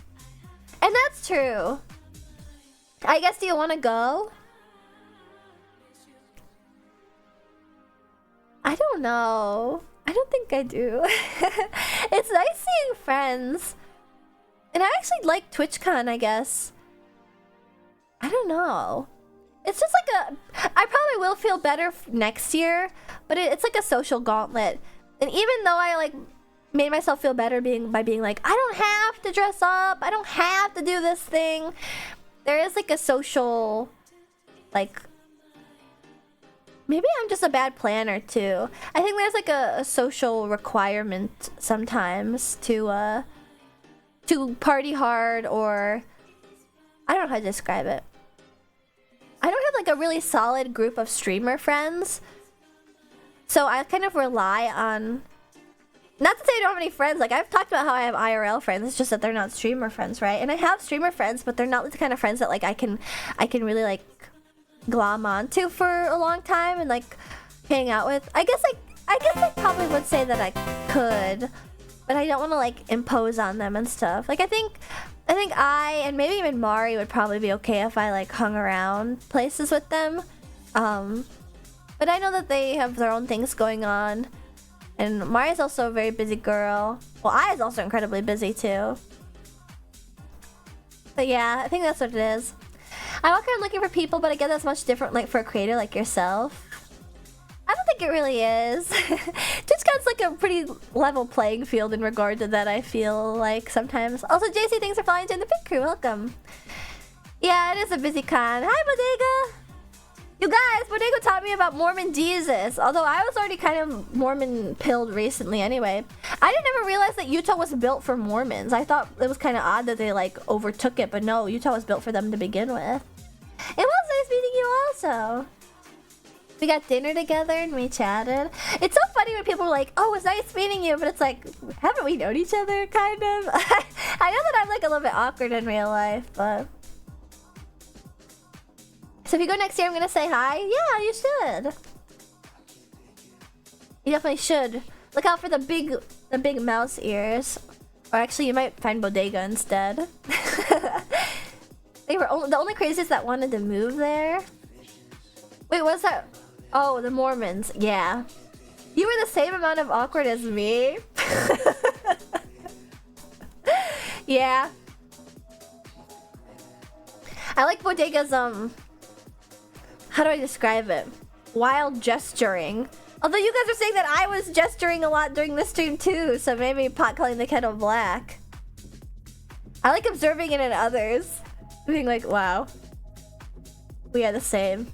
And that's true. I guess, do you want to go? I don't know. I don't think I do. It's nice seeing friends. And I actually like TwitchCon, I guess. I don't know. It's just like a... I probably will feel better next year, but it's like a social gauntlet. And even though I like made myself feel better by being like, I don't have to dress up, I don't have to do this thing, there is like a social, like... Maybe I'm just a bad planner too. I think there's like a social requirement sometimes to party hard, or... I don't know how to describe it. I don't have like a really solid group of streamer friends, so I kind of rely on... Not to say I don't have any friends, like I've talked about how I have IRL friends, it's just that they're not streamer friends, right? And I have streamer friends, but they're not the kind of friends that like I can really like glom onto for a long time and like hang out with. I guess I probably would say that I could, but I don't want to like impose on them and stuff. Like I think I and maybe even Mari would probably be okay if I like hung around places with them. But I know that they have their own things going on. And Mari's also a very busy girl. Well, I is also incredibly busy too. But yeah, I think that's what it is. I walk around looking for people, but I guess that's much different like for a creator like yourself. I don't think it really is. TwitchCon's like a pretty level playing field in regard to that, I feel like sometimes. Also, JC, thanks for flying to the pit crew. Welcome. Yeah, it is a busy con. Hi, Bodega. You guys, Bodega taught me about Mormon Jesus. Although I was already kind of Mormon pilled recently anyway. I didn't ever realize that Utah was built for Mormons. I thought it was kind of odd that they like overtook it, but no, Utah was built for them to begin with. It was nice meeting you also. We got dinner together and we chatted. It's so funny when people are like, oh, it's nice meeting you, but it's like, haven't we known each other, kind of? I know that I'm like a little bit awkward in real life, but... So if you go next year, I'm gonna say hi? Yeah, you should. You definitely should. Look out for the big mouse ears. Or actually, you might find Bodega instead. They were the only crazies that wanted to move there. Wait, what's that? Oh, the Mormons. Yeah. You were the same amount of awkward as me. Yeah. I like Bodega's, how do I describe it? Wild gesturing. Although you guys are saying that I was gesturing a lot during the stream too, so maybe pot calling the kettle black. I like observing it in others. Being like, wow. We are the same.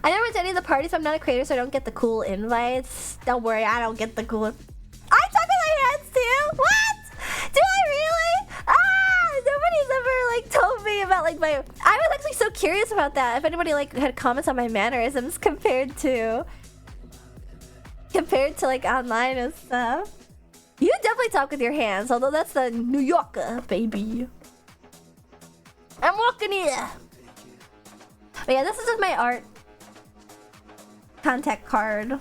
I never went to any of the parties, so I'm not a creator, so I don't get the cool invites. Don't worry, I don't get the cool... I talk with my hands too? What? Do I really? Nobody's ever like told me about like my... I was actually so curious about that. If anybody like had comments on my mannerisms compared to like online and stuff. You definitely talk with your hands, although that's the New Yorker, baby. I'm walking here. But yeah, this is just my art contact card. Will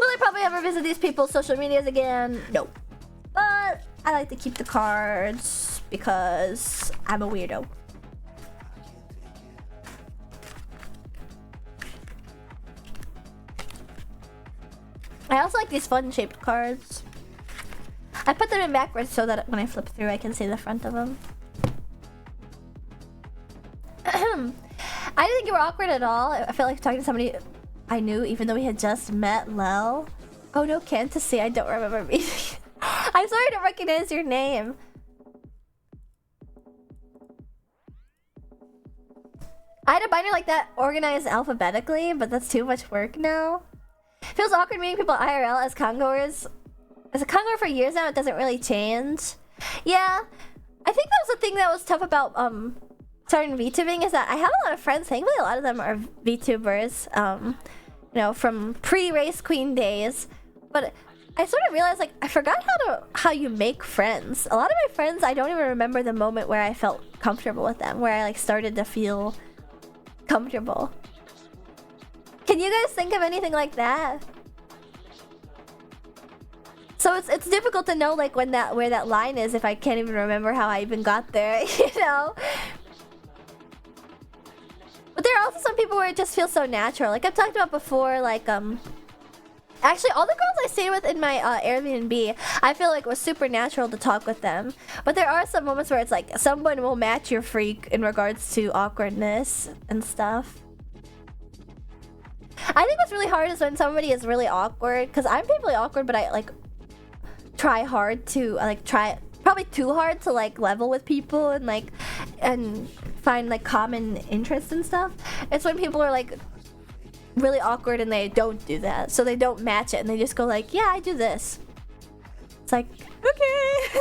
I probably ever visit these people's social medias again? No. But I like to keep the cards because I'm a weirdo. I also like these fun shaped cards. I put them in backwards so that when I flip through I can see the front of them. I didn't think you were awkward at all. I felt like talking to somebody I knew even though we had just met. Lel. Oh no, Fantasy, I don't remember meeting. I'm sorry I don't recognize your name. I had a binder like that organized alphabetically, but that's too much work now. Feels awkward meeting people IRL as Congoers. As a Congoer for years now, it doesn't really change. Yeah, I think that was the thing that was tough about starting VTubing is that I have a lot of friends. Thankfully, a lot of them are VTubers. You know, from pre-Race Queen days. But I sort of realized, like, I forgot how you make friends. A lot of my friends, I don't even remember the moment where I felt comfortable with them, where I like started to feel comfortable. Can you guys think of anything like that? So it's difficult to know like where that line is if I can't even remember how I even got there, you know? But there are also some people where it just feels so natural. Like I've talked about before, like actually all the girls I stayed with in my Airbnb, I feel like it was super natural to talk with them. But there are some moments where it's like someone will match your freak in regards to awkwardness and stuff. I think what's really hard is when somebody is really awkward, because I'm painfully awkward, but I like try hard to try probably too hard to like level with people and like and find like common interests and stuff. It's when people are like really awkward and they don't do that, so they don't match it and they just go like, yeah, I do this. It's like, okay.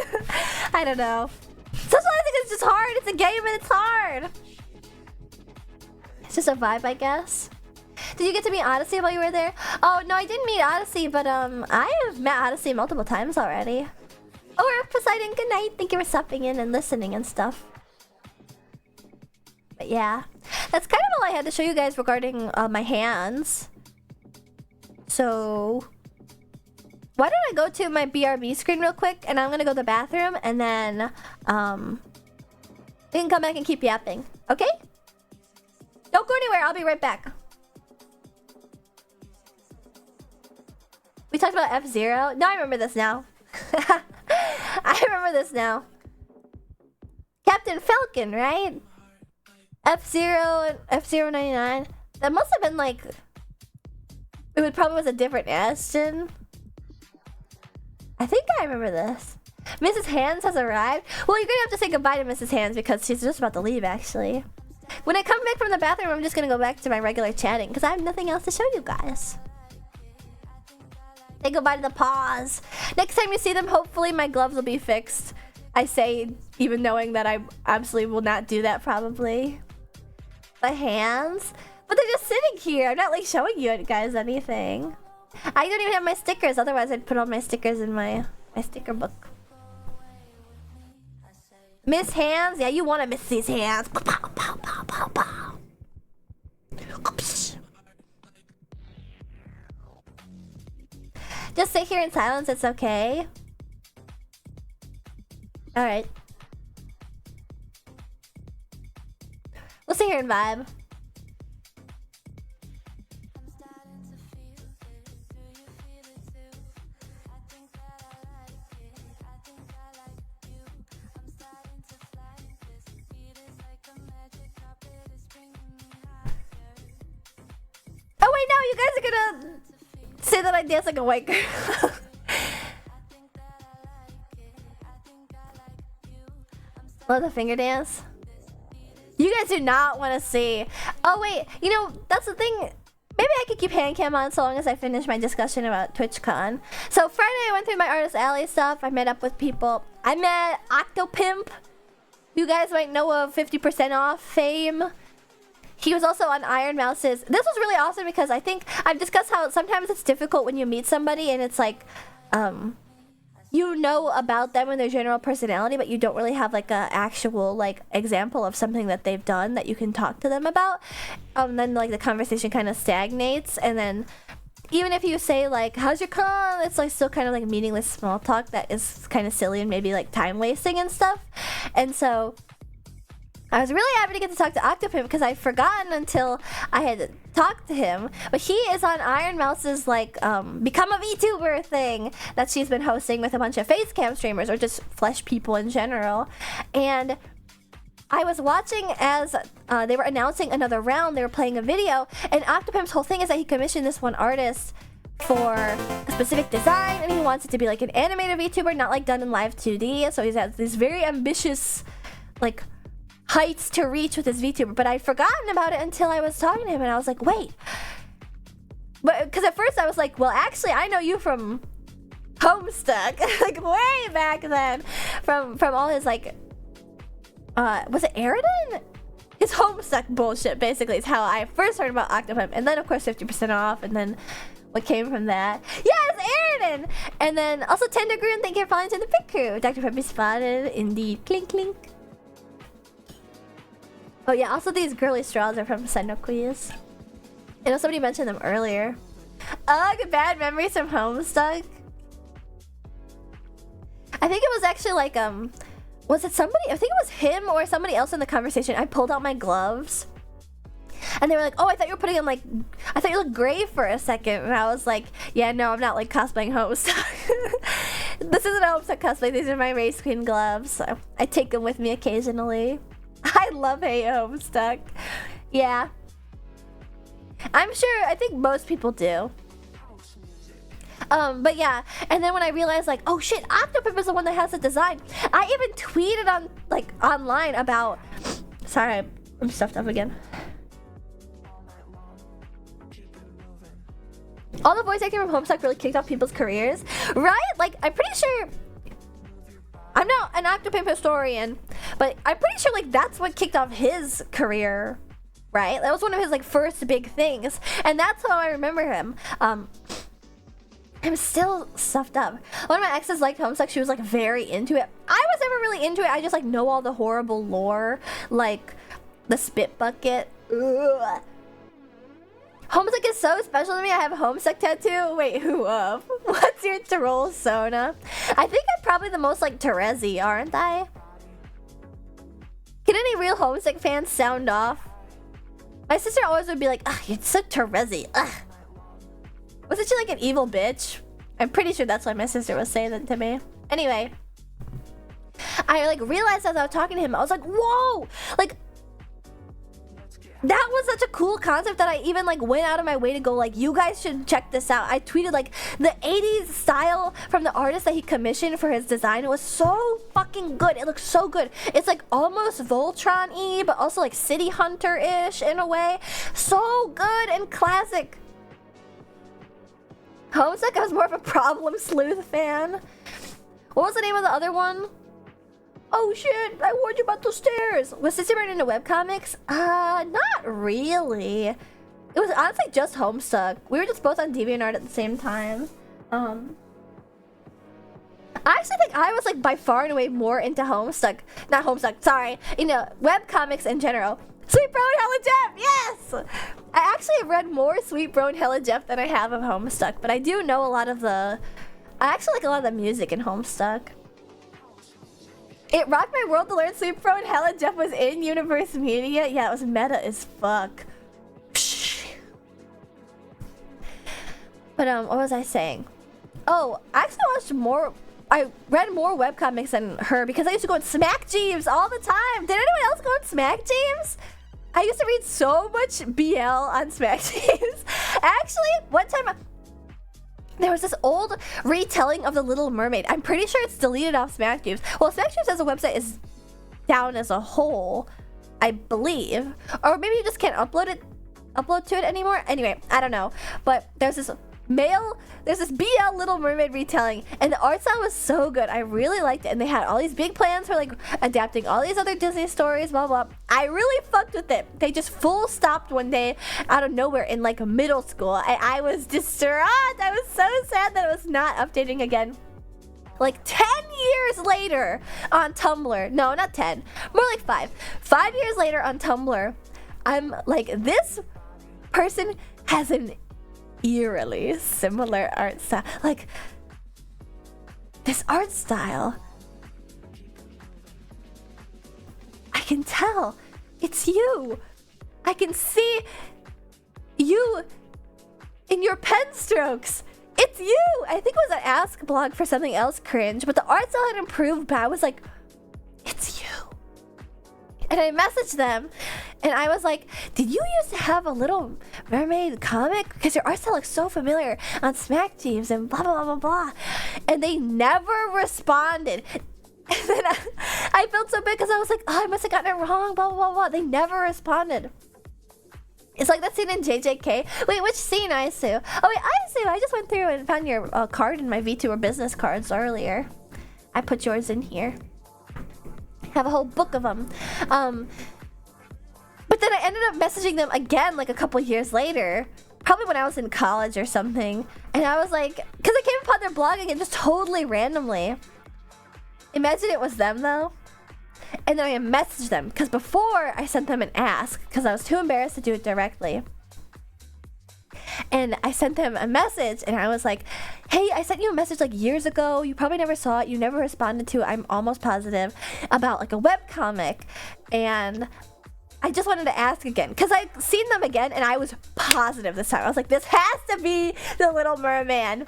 I don't know. Sometimes I think it's just hard. It's a game and it's hard. It's just a vibe, I guess. Did you get to meet Odyssey while you were there? Oh no, I didn't meet Odyssey, but I have met Odyssey multiple times already. Oh, we're Poseidon, good night. Thank you for stopping in and listening and stuff. But yeah, that's kind of all I had to show you guys regarding my hands. So why don't I go to my BRB screen real quick, and I'm gonna go to the bathroom, and then we can come back and keep yapping. Okay? Don't go anywhere. I'll be right back. We talked about F-Zero. No, I remember this now. I remember this now. Captain Falcon, right? F-Zero and F-Zero 99. That must have been like... It probably was a different Aston. I think I remember this. Mrs. Hands has arrived. Well, you're gonna have to say goodbye to Mrs. Hands because she's just about to leave, actually. When I come back from the bathroom, I'm just gonna go back to my regular chatting because I have nothing else to show you guys. Say goodbye to the paws. Next time you see them, hopefully my gloves will be fixed. I say, even knowing that I absolutely will not do that probably. The hands? But they're just sitting here. I'm not like showing you guys anything. I don't even have my stickers. Otherwise, I'd put all my stickers in my sticker book. Miss Hands? Yeah, you want to miss these hands. Pow, pow, pow, pow, pow. Just sit here in silence, it's okay. Alright. We'll sit here and vibe. Oh wait, no, you guys are gonna say that I dance like a white girl. Love the finger dance. You guys do not want to see. Oh wait, you know, that's the thing. Maybe I could keep hand cam on so long as I finish my discussion about TwitchCon. So Friday I went through my Artist Alley stuff. I met up with people. I met Octopimp. You guys might know of 50% off fame. He was also on Iron Mouse's. This was really awesome because I think I've discussed how sometimes it's difficult when you meet somebody and it's like, you know about them and their general personality, but you don't really have like a actual like example of something that they've done that you can talk to them about. Then like the conversation kind of stagnates, and then even if you say like, how's your con? It's like still kind of like meaningless small talk that is kind of silly and maybe like time wasting and stuff. And so I was really happy to get to talk to Octopimp because I'd forgotten until I had talked to him. But he is on Iron Mouse's like become a VTuber thing that she's been hosting with a bunch of face cam streamers or just flesh people in general. And I was watching as they were announcing another round. They were playing a video, and Octopimp's whole thing is that he commissioned this one artist for a specific design, and he wants it to be like an animated VTuber, not like done in live 2D. So he's has these very ambitious like heights to reach with his VTuber, but I'd forgotten about it until I was talking to him, and I was like, wait. But because at first I was like, well, actually, I know you from Homestuck, like way back then, from all his like, was it Aridin? It's Homestuck bullshit, basically. It's how I first heard about Octopimp. And then, of course, 50% off. And then what came from that. Yes, Aaron! And then also Tender Grew, and thank you for following to the Pit Crew. Dr. Pepper spotted. Indeed. Clink, clink. Oh, yeah. Also, these girly straws are from Senoquiz. I know somebody mentioned them earlier. Ugh, bad memories from Homestuck. I think it was actually like, was it somebody? I think it was him or somebody else in the conversation. I pulled out my gloves. And they were like, oh, I thought you were putting on like, I thought you looked gray for a second. And I was like, yeah, no, I'm not like cosplaying Homestuck. This isn't a Homestuck cosplay. These are my Race Queen gloves. So I take them with me occasionally. I love Hey Homestuck. Yeah. I'm sure, I think most people do. But yeah, and then when I realized like, oh shit, Octopimp is the one that has the design. I even tweeted on like online about. Sorry, I'm stuffed up again. All the voice acting from Homestuck really kicked off people's careers, right? Like, I'm pretty sure. I'm not an Octopimp historian, but I'm pretty sure like that's what kicked off his career, right? That was one of his like first big things, and that's how I remember him. I'm still stuffed up. One of my exes liked Homestuck. She was like very into it. I was never really into it. I just like know all the horrible lore, like the spit bucket. Ugh. Homestuck is so special to me. I have a Homestuck tattoo. Wait, who up? What's your Tyrol Sona? I think I'm probably the most like Terezi, aren't I? Can any real Homestuck fans sound off? My sister always would be like, ugh, you're so Terezi. Ugh. Wasn't she like an evil bitch? I'm pretty sure that's why my sister was saying that to me. Anyway, I like realized as I was talking to him, I was like, whoa! Like, that was such a cool concept that I even like went out of my way to go like, you guys should check this out. I tweeted like the 80s style from the artist that he commissioned for his design. It was so fucking good. It looks so good. It's like almost Voltron-y, but also like City Hunter-ish in a way. So good and classic. Homestuck, I was more of a Problem Sleuth fan. What was the name of the other one? Oh shit, I warned you about those stairs. Was Sissy Burn into webcomics? Not really. It was honestly just Homestuck. We were just both on DeviantArt at the same time. I actually think I was like by far and away more into Homestuck. Not Homestuck, sorry. You know, webcomics in general. Sweet Bro and Hella Jeff, yes! I actually have read more Sweet Bro and Hella Jeff than I have of Homestuck, but I do know a lot of the... I actually like a lot of the music in Homestuck. It rocked my world to learn Sweet Bro and Hella Jeff was in Universe Media. Yeah, it was meta as fuck. Psh. But what was I saying? Oh, I actually watched more... I read more webcomics than her because I used to go on Smack Jeeves all the time. Did anyone else go on Smack Jeeves? I used to read so much BL on Smack Jeeves. Actually, one time there was this old retelling of The Little Mermaid. I'm pretty sure it's deleted off Smack Jeeves. Well, Smack Jeeves as a website is down as a whole, I believe. Or maybe you just can't upload to it anymore. Anyway, I don't know. But there's this BL Little Mermaid retelling, and the art style was so good. I really liked it, and they had all these big plans for like adapting all these other Disney stories, blah blah. I really fucked with it. They just full stopped one day out of nowhere in like middle school. I was distraught. I was so sad that it was not updating again. Like 10 years later on Tumblr. No, not 10. More like 5. 5 years later on Tumblr, I'm like, this person has an eerily similar art style. Like, this art style, I can tell it's you. I can see you in your pen strokes. It's you. I think it was an Ask blog for something else cringe, but the art style had improved, but I was like, it's you. And I messaged them, and I was like, did you used to have a Little Mermaid comic? Because your art style looks so familiar on Smack Jeeves and blah, blah, blah, blah, blah. And they never responded. And then I felt so bad because I was like, oh, I must have gotten it wrong, blah, blah, blah, blah. They never responded. It's like that scene in JJK. Wait, which scene, Aisu? Oh, wait, Aisu, I just went through and found your card in my VTuber business cards earlier. I put yours in here. Have a whole book of them. then I ended up messaging them again like a couple years later, probably when I was in college or something. And I was like, because I came upon their blog again just totally randomly. Imagine it was them though. And then I messaged them because before I sent them an ask because I was too embarrassed to do it directly. And I sent them a message and I was like, hey, I sent you a message like years ago. You probably never saw it. You never responded to it. I'm almost positive about like a webcomic. And I just wanted to ask again because I'd seen them again and I was positive this time. I was like, this has to be the Little Merman.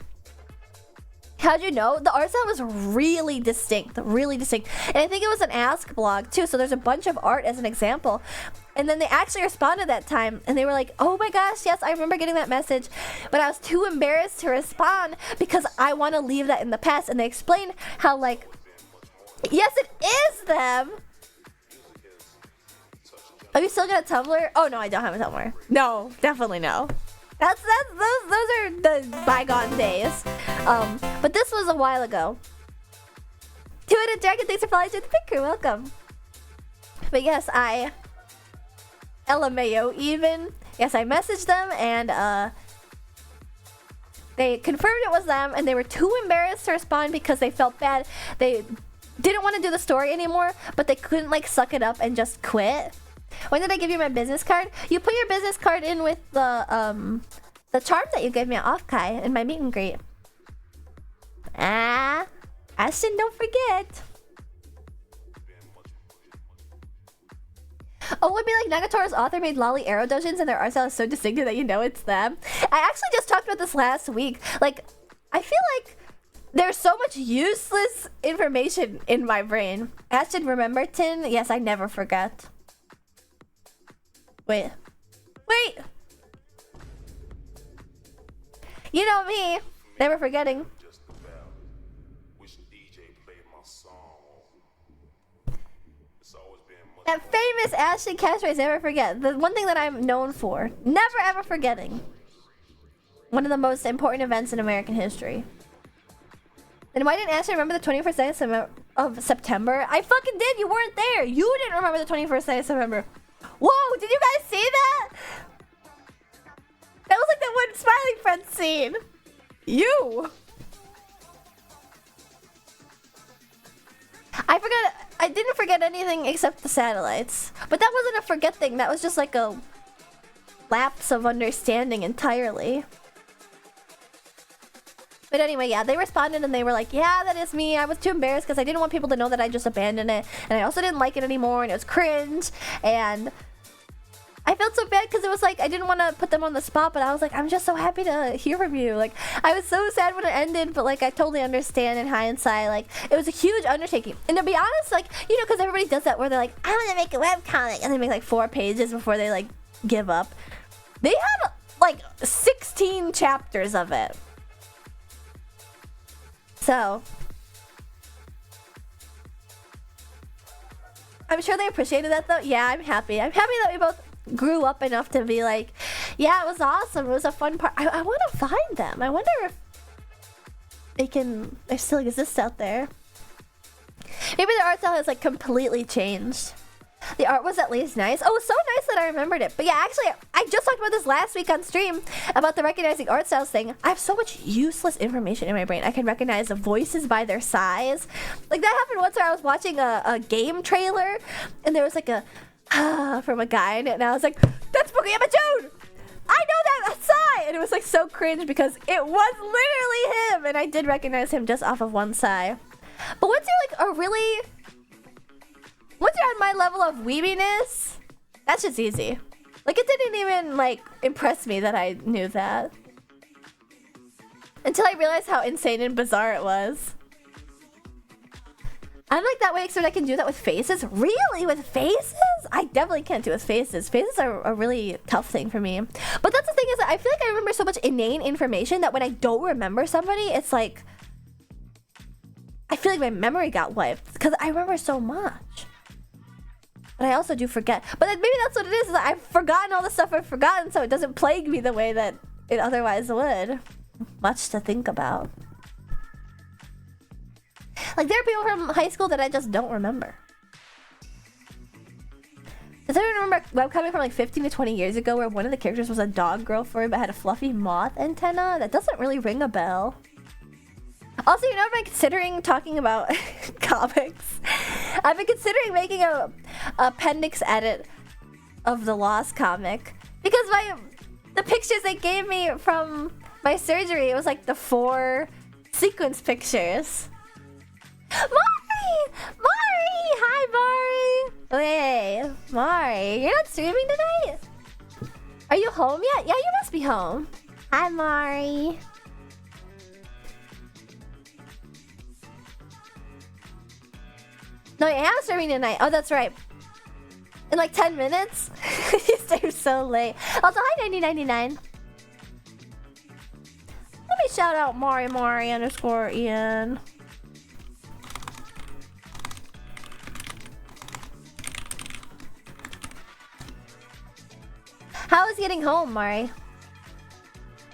How'd you know? The art style was really distinct, really distinct. And I think it was an Ask blog too, so there's a bunch of art as an example. And then they actually responded that time, and they were like, oh my gosh, yes, I remember getting that message, but I was too embarrassed to respond because I want to leave that in the past. And they explained how, like, yes, it is them. Are you still got a Tumblr? Oh no, I don't have a Tumblr. No, definitely no. Those are the bygone days. But this was a while ago. Two-Headed Dragon, thanks for following to the pink crew. Welcome. But yes, LMAO even. Yes, I messaged them and they confirmed it was them, and they were too embarrassed to respond because they felt bad. They didn't want to do the story anymore, but they couldn't like suck it up and just quit. When did I give you my business card? You put your business card in with the charm that you gave me at Offkai in my meet and greet. Ashton, don't forget. Oh, it would be like Nagatoro's author made lolly arrow dojins and their art style is so distinctive that you know it's them. I actually just talked about this last week. Like, I feel like there's so much useless information in my brain. Ashton, remember Tin? Yes, I never forget. Wait. You know me. Never forgetting. That famous Ashton catchphrase, never forget. The one thing that I'm known for. Never ever forgetting. One of the most important events in American history. And why didn't Ashton remember the 21st day of September? I fucking did. You weren't there. You didn't remember the 21st day of September. Whoa, did you guys see that? That was like that one Smiling Friends scene. You. I didn't forget anything except the satellites. But that wasn't a forget thing. That was just like a lapse of understanding entirely. But anyway, yeah, they responded and they were like, yeah, that is me. I was too embarrassed because I didn't want people to know that I just abandoned it. And I also didn't like it anymore and it was cringe. And I felt so bad because it was like, I didn't want to put them on the spot, but I was like, I'm just so happy to hear from you. Like, I was so sad when it ended, but like, I totally understand in hindsight. Like, it was a huge undertaking. And to be honest, like, you know, because everybody does that where they're like, I want to make a webcomic. And they make like 4 pages before they like give up. They had like 16 chapters of it. So, I'm sure they appreciated that though. Yeah, I'm happy. I'm happy that we both grew up enough to be like, yeah, it was awesome. It was a fun part. I want to find them. I wonder if they still exist out there. Maybe their art style has like completely changed. The art was at least nice. Oh, it was so nice that I remembered it. But yeah, actually, I just talked about this last week on stream about the recognizing art styles thing. I have so much useless information in my brain. I can recognize the voices by their size. Like that happened once where I was watching a game trailer and there was like a from a guy in it, and I was like, that's Pokeyama June! I know that sigh! And it was like so cringe because it was literally him, and I did recognize him just off of one sigh. But once you're like once you're on my level of weebiness, that's just easy. Like it didn't even like impress me that I knew that. Until I realized how insane and bizarre it was. I'm like that way except I can do that with faces. Really? With faces? I definitely can't do it with faces. Faces are a really tough thing for me. But that's the thing is that I feel like I remember so much inane information that when I don't remember somebody, it's like I feel like my memory got wiped because I remember so much. But I also do forget. But maybe that's what it is I've forgotten all the stuff I've forgotten so it doesn't plague me the way that it otherwise would. Much to think about. Like there are people from high school that I just don't remember. Does anyone remember webcomic from like 15 to 20 years ago where one of the characters was a dog girl furry but had a fluffy moth antenna? That doesn't really ring a bell. Also, you know, I've been considering talking about comics. I've been considering making a appendix edit of the Lost comic because the pictures they gave me from my surgery, it was like the 4 sequence pictures. Mari! Mari! Hi, Mari! Hey, Mari, you're not streaming tonight? Are you home yet? Yeah, you must be home. Hi, Mari. No, I am streaming tonight. Oh, that's right. In like 10 minutes? You stream so late. Also, hi, 9099. Let me shout out Mari _ Ian. How is getting home, Mari?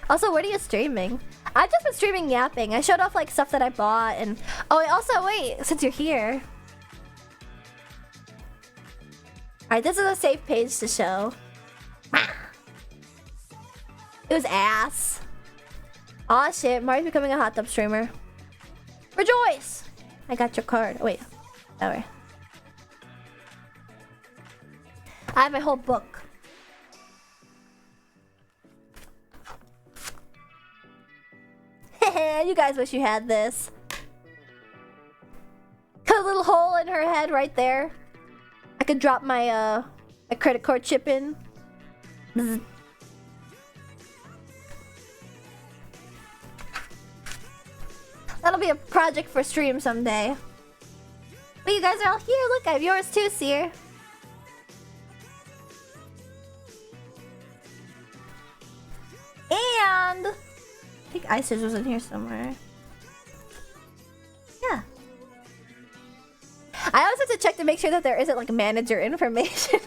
Also, what are you streaming? I've just been streaming yapping. I showed off like stuff that I bought and... Oh, also, wait, since you're here. Alright, this is a safe page to show. It was ass. Aw shit, Mari's becoming a hot tub streamer. Rejoice! I got your card. Oh, wait. Alright. I have my whole book. You guys wish you had this. Cut a little hole in her head right there. I could drop my my credit card chip in. Bzz. That'll be a project for stream someday. But you guys are all here. Look, I have yours too, Seer. And I think Ice was in here somewhere. Yeah. I always have to check to make sure that there isn't like manager information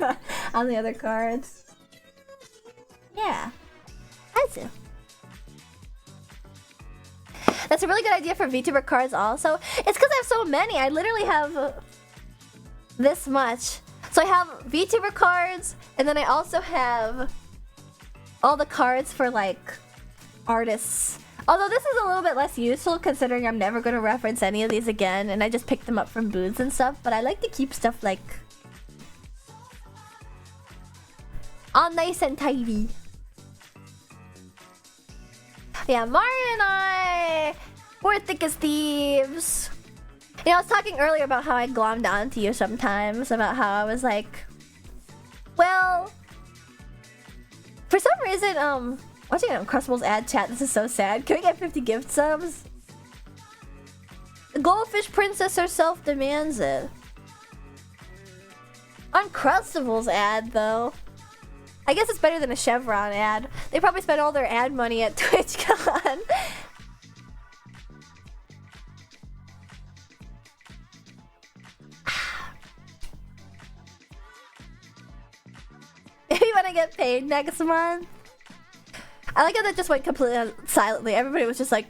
on the other cards. Yeah. I do. That's a really good idea for VTuber cards also. It's because I have so many. I literally have this much. So I have VTuber cards, and then I also have all the cards for like artists. Although this is a little bit less useful considering I'm never going to reference any of these again, and I just picked them up from booths and stuff, but I like to keep stuff like all nice and tidy. Yeah, Mari and I, we're thick as thieves. You know, I was talking earlier about how I glommed onto you sometimes, about how I was like, well, for some reason, watching Uncrustables ad chat, this is so sad. Can we get 50 gift subs? The goldfish princess herself demands it. Uncrustables ad, though. I guess it's better than a Chevron ad. They probably spent all their ad money at TwitchCon. Maybe when I get paid next month. I like how that just went completely silently. Everybody was just like,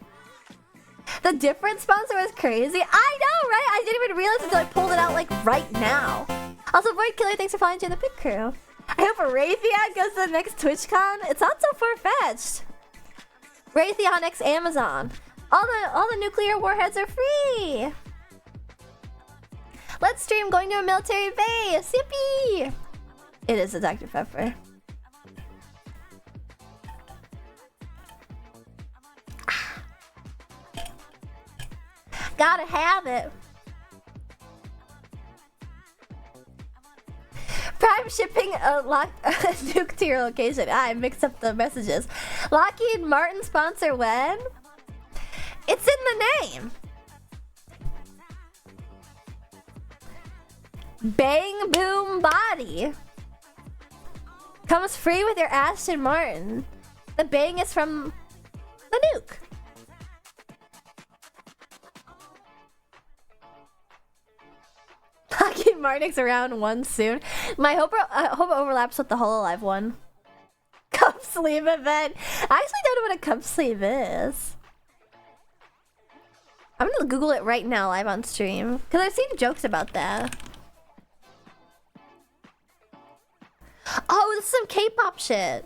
the different sponsor was crazy. I know, right? I didn't even realize until I pulled it out like right now. Also, Void Killer, thanks for flying to the pit crew. I hope a Raytheon goes to the next TwitchCon. It's not so far-fetched. Raytheon X Amazon. All the nuclear warheads are free. Let's stream going to a military base. Yippee! It is a Dr. Pepper. Gotta have it. Prime shipping a nuke to your location. I mixed up the messages. Lockheed Martin sponsor when? It's in the name. Bang Boom Body. Comes free with your Aston Martin. The bang is from the nuke. Lockheed Martin's around one soon. I hope it overlaps with the HoloLive one. Cup sleeve event. I actually don't know what a cup sleeve is. I'm gonna Google it right now live on stream because I've seen jokes about that. Oh, this is some K-pop shit.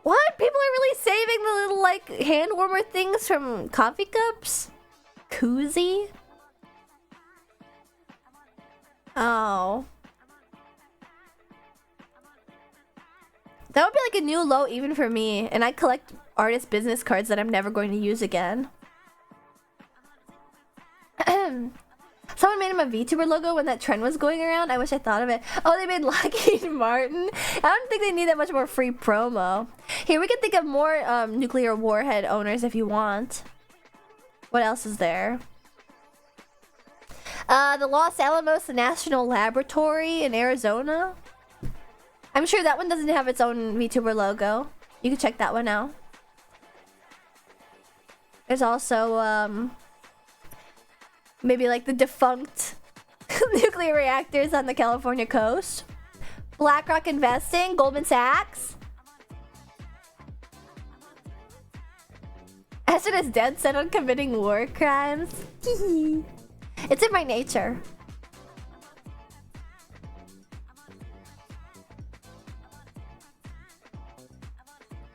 What? People are really saving the little, like, hand warmer things from coffee cups? Koozie? Oh. That would be like a new low even for me. And I collect artist business cards that I'm never going to use again. Someone made him a VTuber logo when that trend was going around. I wish I thought of it. Oh, they made Lockheed Martin. I don't think they need that much more free promo. Here, we can think of more nuclear warhead owners if you want. What else is there? The Los Alamos National Laboratory in Arizona. I'm sure that one doesn't have its own VTuber logo. You can check that one out. There's also, maybe like the defunct nuclear reactors on the California coast. BlackRock Investing, Goldman Sachs. Ashton is dead set on committing war crimes. It's in my nature.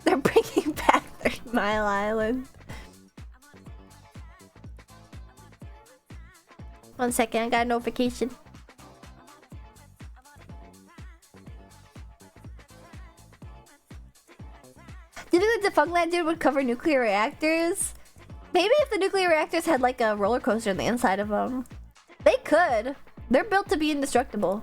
They're bringing back 30 Mile Island. 1 second, I got a notification. Do you think the defunct land dude would cover nuclear reactors? Maybe if the nuclear reactors had like a roller coaster on the inside of them. They could. They're built to be indestructible.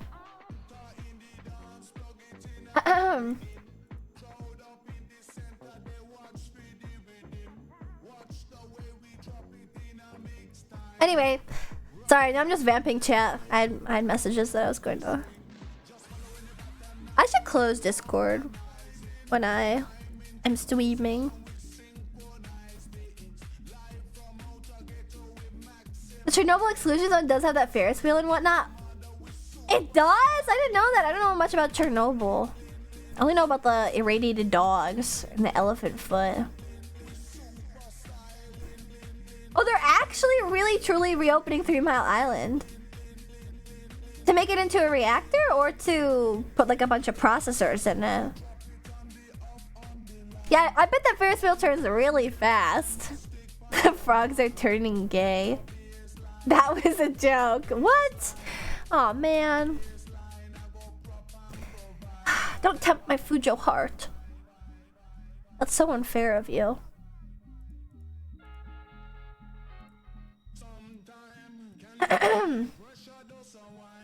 Anyway, sorry, now I'm just vamping chat. I had messages that I was going to... I should close Discord when I am streaming. The Chernobyl exclusion zone does have that Ferris wheel and whatnot. It does? I didn't know that. I don't know much about Chernobyl. I only know about the irradiated dogs and the elephant foot. Oh, they're actually really truly reopening 3 Mile Island. To make it into a reactor or to put like a bunch of processors in it? Yeah, I bet that Ferris wheel turns really fast. The frogs are turning gay. That was a joke. What? Oh man. Don't tempt my Fujo heart. That's so unfair of you.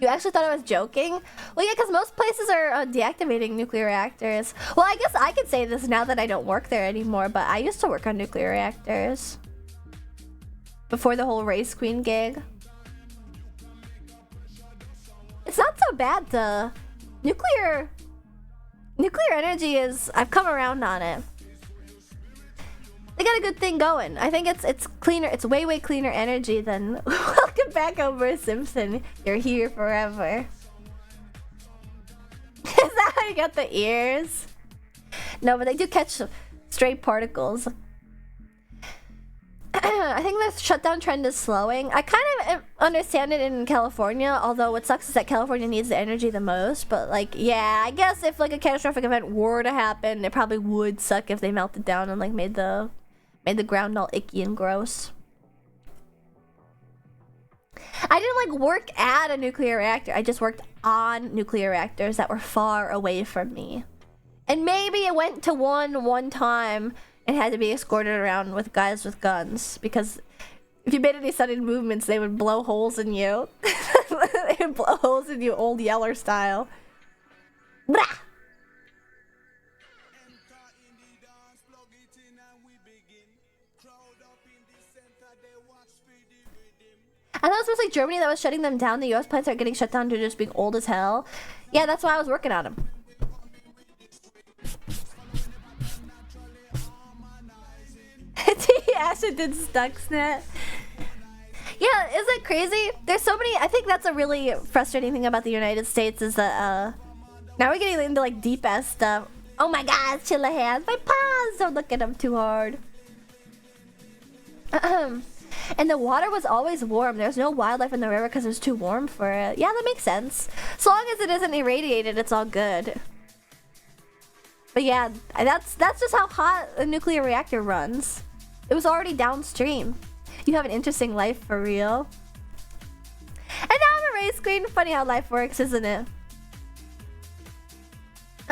You actually thought I was joking? Well, yeah, because most places are deactivating nuclear reactors. Well, I guess I could say this now that I don't work there anymore, but I used to work on nuclear reactors. Before the whole race queen gig. It's not so bad, the nuclear energy is... I've come around on it. They got a good thing going. I think it's cleaner. It's way cleaner energy than... Welcome back, Homer Simpson. You're here forever. Is that how you got the ears? No, but they do catch stray particles. I think the shutdown trend is slowing. I kind of understand it in California, although what sucks is that California needs the energy the most. But like, yeah, I guess if like a catastrophic event were to happen, it probably would suck if they melted down and like made the ground all icky and gross. I didn't like work at a nuclear reactor. I just worked on nuclear reactors that were far away from me. And maybe it went to one time and had to be escorted around with guys with guns, because if you made any sudden movements, they would blow holes in you. They would blow holes in you, old Yeller style. Blah! I thought it was supposed to be Germany that was shutting them down. The US plants are getting shut down due to just being old as hell. Yeah, that's why I was working on them. Asha did Stuxnet. Yeah, is it crazy? There's so many. I think that's a really frustrating thing about the United States is that now we're getting into like deep ass stuff. Oh my god, Chilla hands. My paws! Don't look at them too hard. And the water was always warm. There's no wildlife in the river because it was too warm for it. Yeah, that makes sense. As long as it isn't irradiated, it's all good. But yeah, that's just how hot a nuclear reactor runs. It was already downstream. You have an interesting life for real. And now I'm a race queen. Funny how life works, isn't it?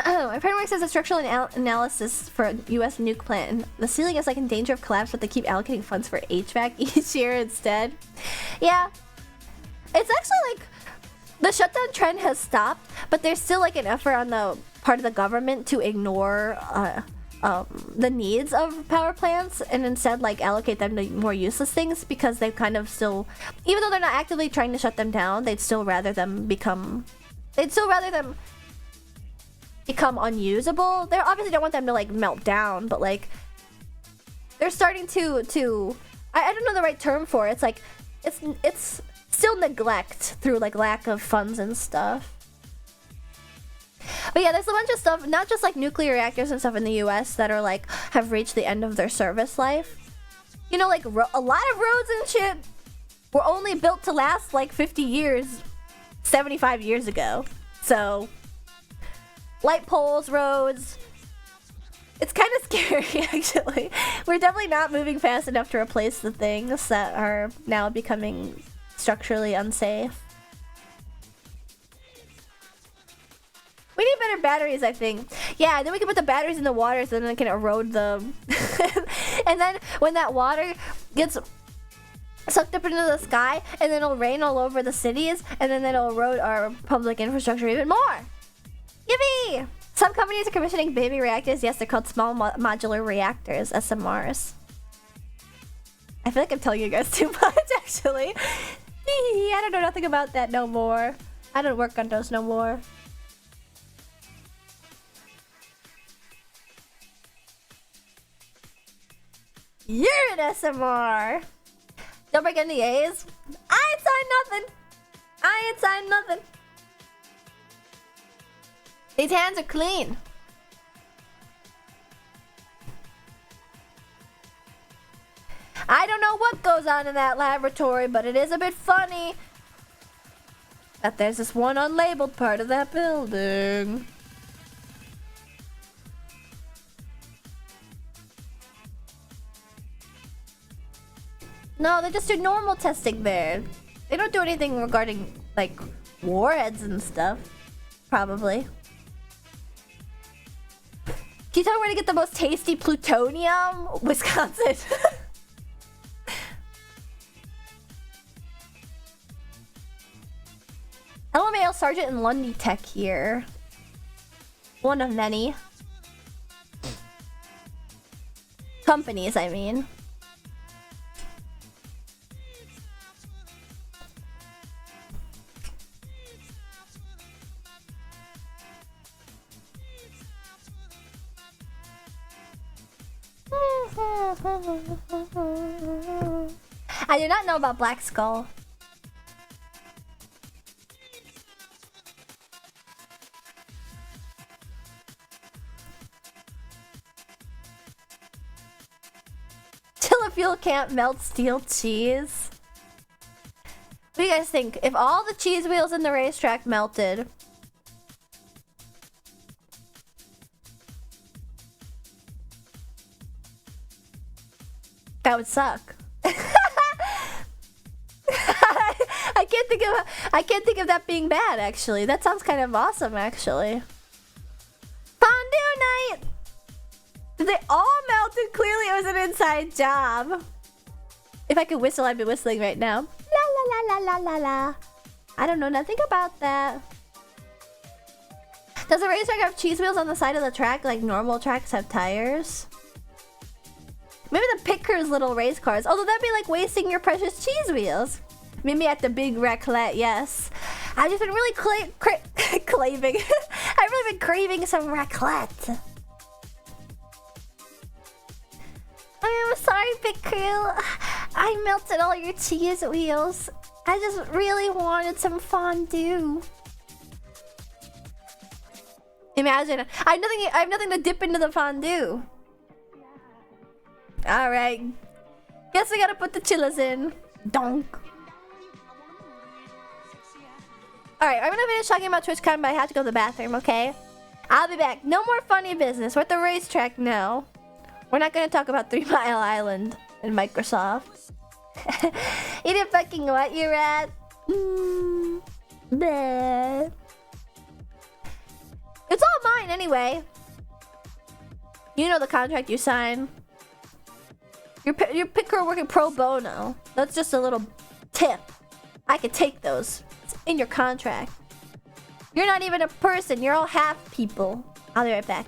Oh, my friend works as a structural analysis for a US nuke plant, and the ceiling is like in danger of collapse, but they keep allocating funds for HVAC each year instead. Yeah. It's actually like the shutdown trend has stopped, but there's still like an effort on the part of the government to ignore the needs of power plants and instead like allocate them to more useless things, because they kind of still, even though they're not actively trying to shut them down, they'd still rather them become unusable. They obviously don't want them to like melt down, but like they're starting to I don't know the right term for it. It's like it's still neglect through like lack of funds and stuff. But yeah, there's a bunch of stuff, not just like nuclear reactors and stuff in the US that are like have reached the end of their service life. You know, like a lot of roads and shit were only built to last like 50 years, 75 years ago. So light poles, roads. It's kind of scary, actually. We're definitely not moving fast enough to replace the things that are now becoming structurally unsafe. We need better batteries, I think. Yeah, then we can put the batteries in the water so then it can erode them. And then when that water gets sucked up into the sky, and then it'll rain all over the cities, and then it'll erode our public infrastructure even more. Yippee! Some companies are commissioning baby reactors. Yes, they're called small modular reactors, SMRs. I feel like I'm telling you guys too much, actually. I don't know nothing about that no more. I don't work on those no more. You're an SMR! Don't break any A's. I ain't signed nothing. I ain't signed nothing. These hands are clean. I don't know what goes on in that laboratory, but it is a bit funny that there's this one unlabeled part of that building. No, they just do normal testing there. They don't do anything regarding, like, warheads and stuff. Probably. Can you tell me where to get the most tasty plutonium? Wisconsin. LMAO Sergeant and Lundy Tech here. One of many. Companies, I mean. I do not know about Black Skull. Fuel can't melt steel cheese. What do you guys think? If all the cheese wheels in the racetrack melted, that would suck. I can't think of that being bad, actually. That sounds kind of awesome, actually. Fondue night! They all melted. Clearly it was an inside job. If I could whistle, I'd be whistling right now. La la la la la la la. I don't know nothing about that. Does a racetrack have cheese wheels on the side of the track like normal tracks have tires? Maybe the pit crew's little race cars. Although that'd be like wasting your precious cheese wheels. Maybe at the big raclette, yes. I've just been really craving. I've really been craving some raclette. I'm sorry, Pit Crew. I melted all your cheese wheels. I just really wanted some fondue. Imagine, I have nothing to dip into the fondue. All right, Guess I gotta put the chillas in. Donk. Alright, I'm gonna finish talking about TwitchCon, but I have to go to the bathroom, okay? I'll be back. No more funny business. We're at the racetrack now. We're not gonna talk about 3 Mile Island and Microsoft. You didn't fucking what, you rat? Bleh. It's all mine anyway. You know the contract you sign. Your picker working pro bono. That's just a little tip. I could take those. It's in your contract. You're not even a person. You're all half people. I'll be right back.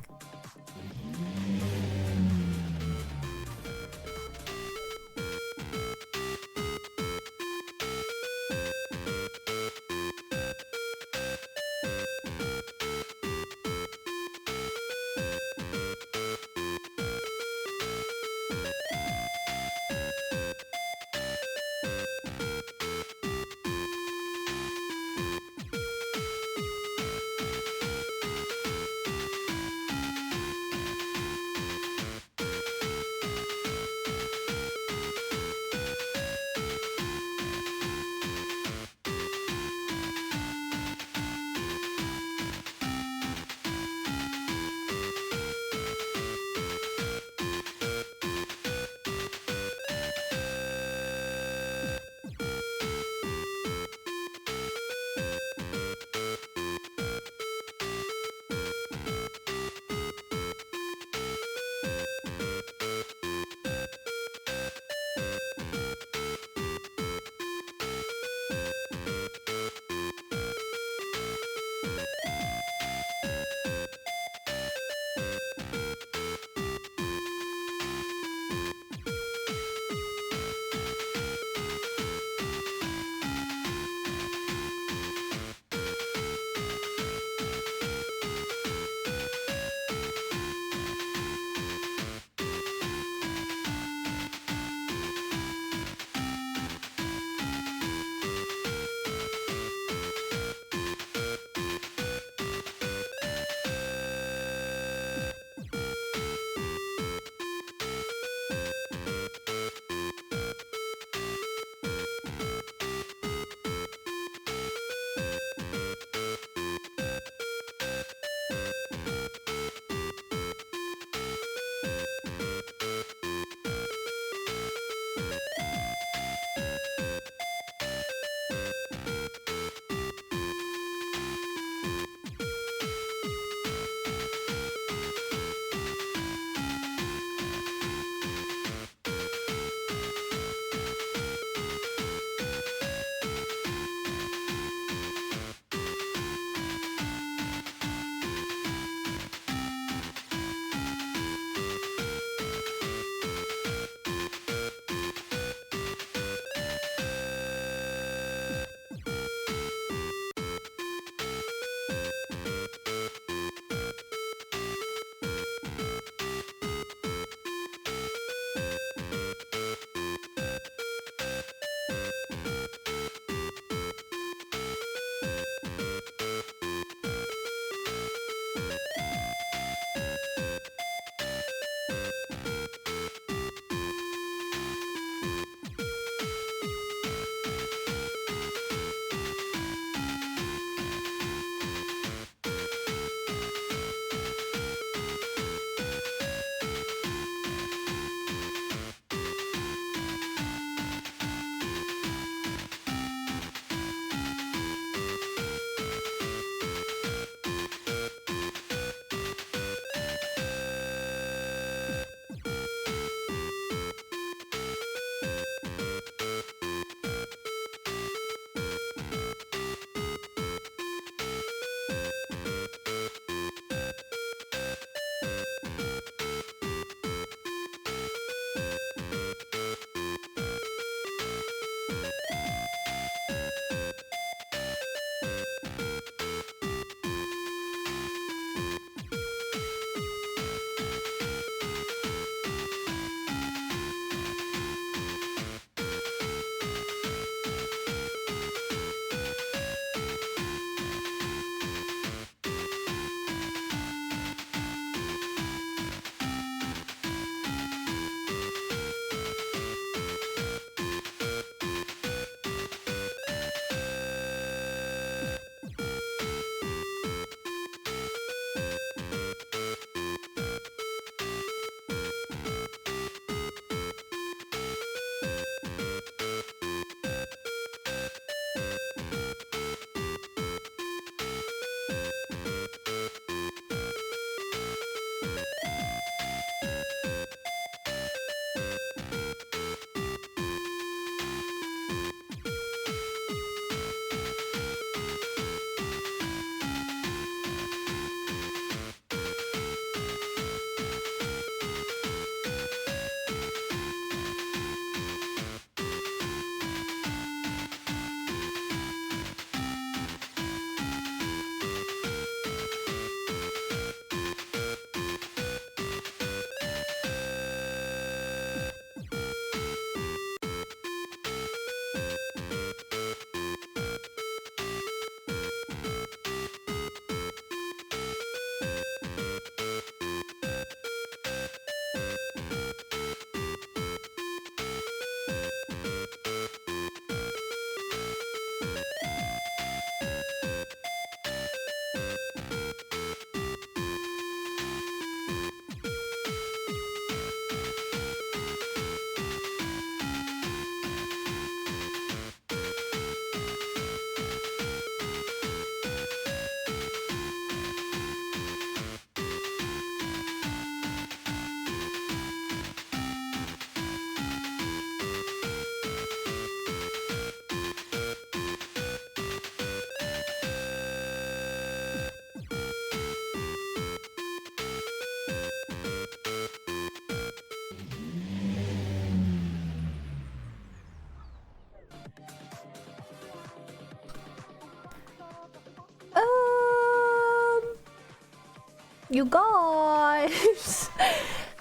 You guys.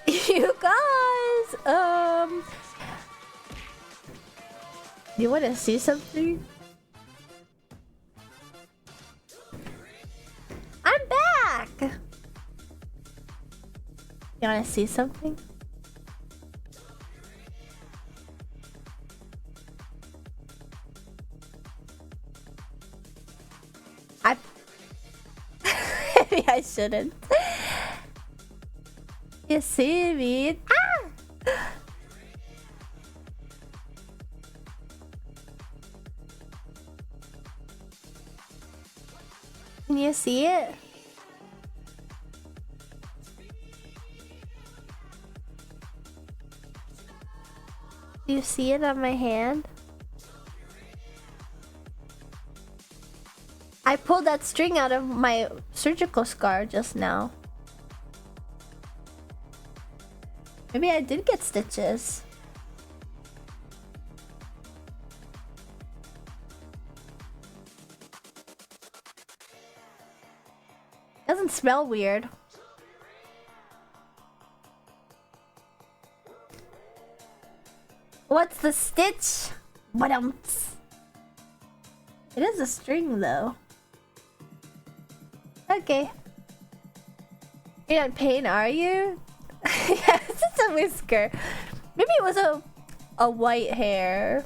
You guys. You want to see something? I'm back. You want to see something? Maybe I shouldn't. You see me? Ah! Can you see it? Do you see it on my hand? I pulled that string out of my surgical scar just now. Maybe I did get stitches. Doesn't smell weird. What's the stitch? Ba-dum-ts. It is a string though. Okay. You're not in pain, are you? Yeah, it's just a whisker. Maybe it was a white hair.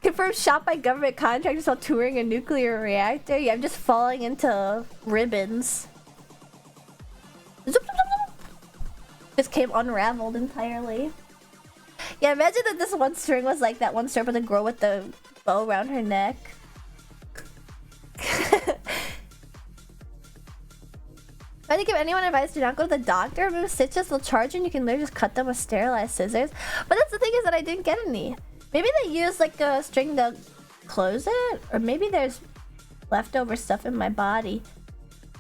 Confirmed shot by government contractors while touring a nuclear reactor. Yeah, I'm just falling into ribbons. Just came unraveled entirely. Yeah, imagine that this one string was like that one strip of the girl with the bow around her neck. I think if anyone advice, do not go to the doctor. Remove stitches, they'll charge you and you can literally just cut them with sterilized scissors. But that's the thing, is that I didn't get any. Maybe they used like a string to close it? Or maybe there's leftover stuff in my body.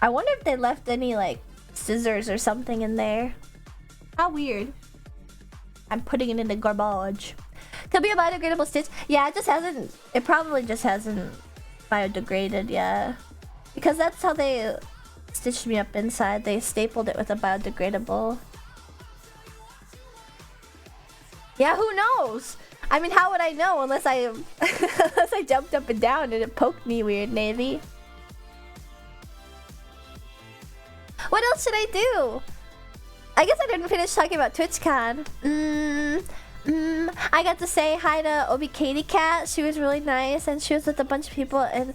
I wonder if they left any like scissors or something in there. How weird. I'm putting it in the garbage. Could be a biodegradable stitch. Yeah, it just hasn't... It probably just hasn't biodegraded yet. Because that's how they stitched me up inside. They stapled it with a biodegradable. Yeah, who knows? I mean, how would I know unless I unless I jumped up and down and it poked me weird, Navy? What else should I do? I guess I didn't finish talking about TwitchCon. I got to say hi to Obi Katie Cat. She was really nice and she was with a bunch of people and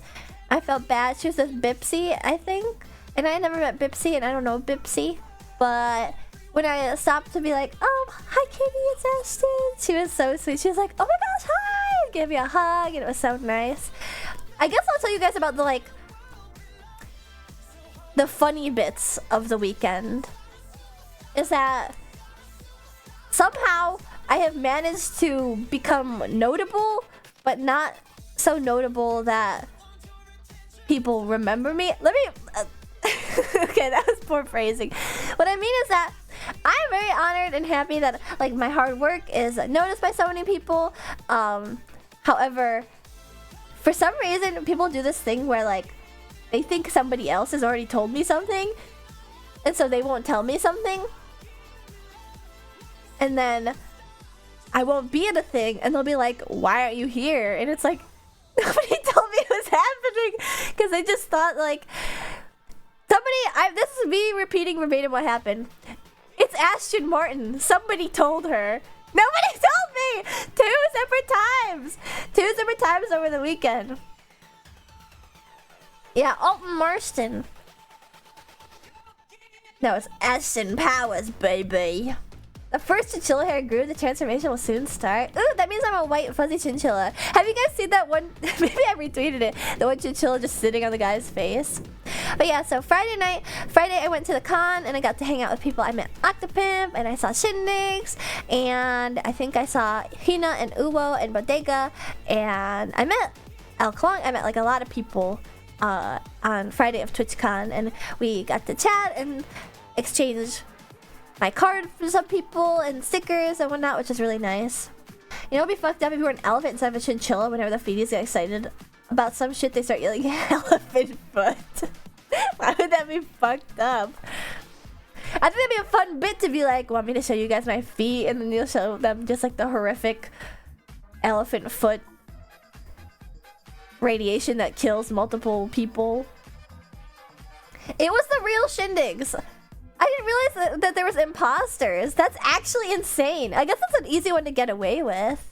I felt bad. She was with Bipsy, I think. And I never met Bipsy and I don't know Bipsy. But when I stopped to be like, hi Katie, it's Ashton. She was so sweet. She was like, oh my gosh, hi! And gave me a hug and it was so nice. I guess I'll tell you guys about the funny bits of the weekend. Is that somehow I have managed to become notable, but not so notable that people remember me. Let me... okay, that was poor phrasing. What I mean is that I'm very honored and happy that like my hard work is noticed by so many people. However, for some reason, people do this thing where like they think somebody else has already told me something, and so they won't tell me something. And then I won't be at a thing, and they'll be like, why aren't you here? And it's like, nobody told me it was happening, because they just thought like, this is me repeating verbatim what happened. It's Ashton Martin. Somebody told her. Nobody told me! Two separate times over the weekend. Yeah, Alton Marston. No, it's Ashton Powers, baby. The first chinchilla hair grew, the transformation will soon start. Ooh, that means I'm a white fuzzy chinchilla. Have you guys seen that one? Maybe I retweeted it. The one chinchilla just sitting on the guy's face. But yeah, so Friday I went to the con and I got to hang out with people. I met Octopimp and I saw Shindigs and I think I saw Hina and Uwo and Bodega and I met El Klong. I met like a lot of people on Friday of TwitchCon and we got to chat and exchange my card for some people and stickers and whatnot, which is really nice. You know, it'd be fucked up if you were an elephant instead of a chinchilla. Whenever the feedies get excited about some shit, they start yelling elephant foot. Why would that be fucked up? I think that'd be a fun bit to be like, want me to show you guys my feet? And then you'll show them just like the horrific elephant foot radiation that kills multiple people. It was the real shindigs. I didn't realize that there was imposters. That's actually insane. I guess that's an easy one to get away with.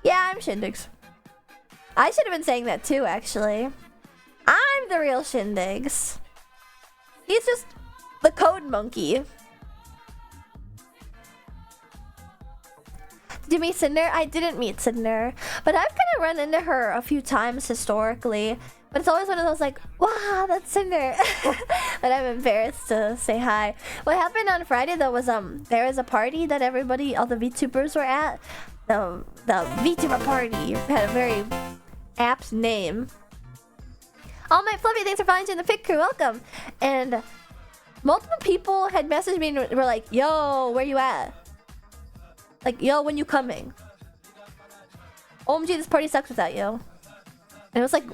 Yeah, I'm shindigs. I should have been saying that too, actually. I'm the real shindigs. He's just the code monkey. Did you meet Cinder? I didn't meet Cinder, but I've kind of run into her a few times historically. But it's always one of those like, wow, that's Cinder. But I'm embarrassed to say hi. What happened on Friday though was there was a party that everybody, all the VTubers were at. The VTuber party had a very apt name. All my Fluffy, thanks for following in the Pit Crew, welcome. And multiple people had messaged me and were like, yo, where you at? Like, yo, when you coming? OMG, this party sucks without you. And it was like,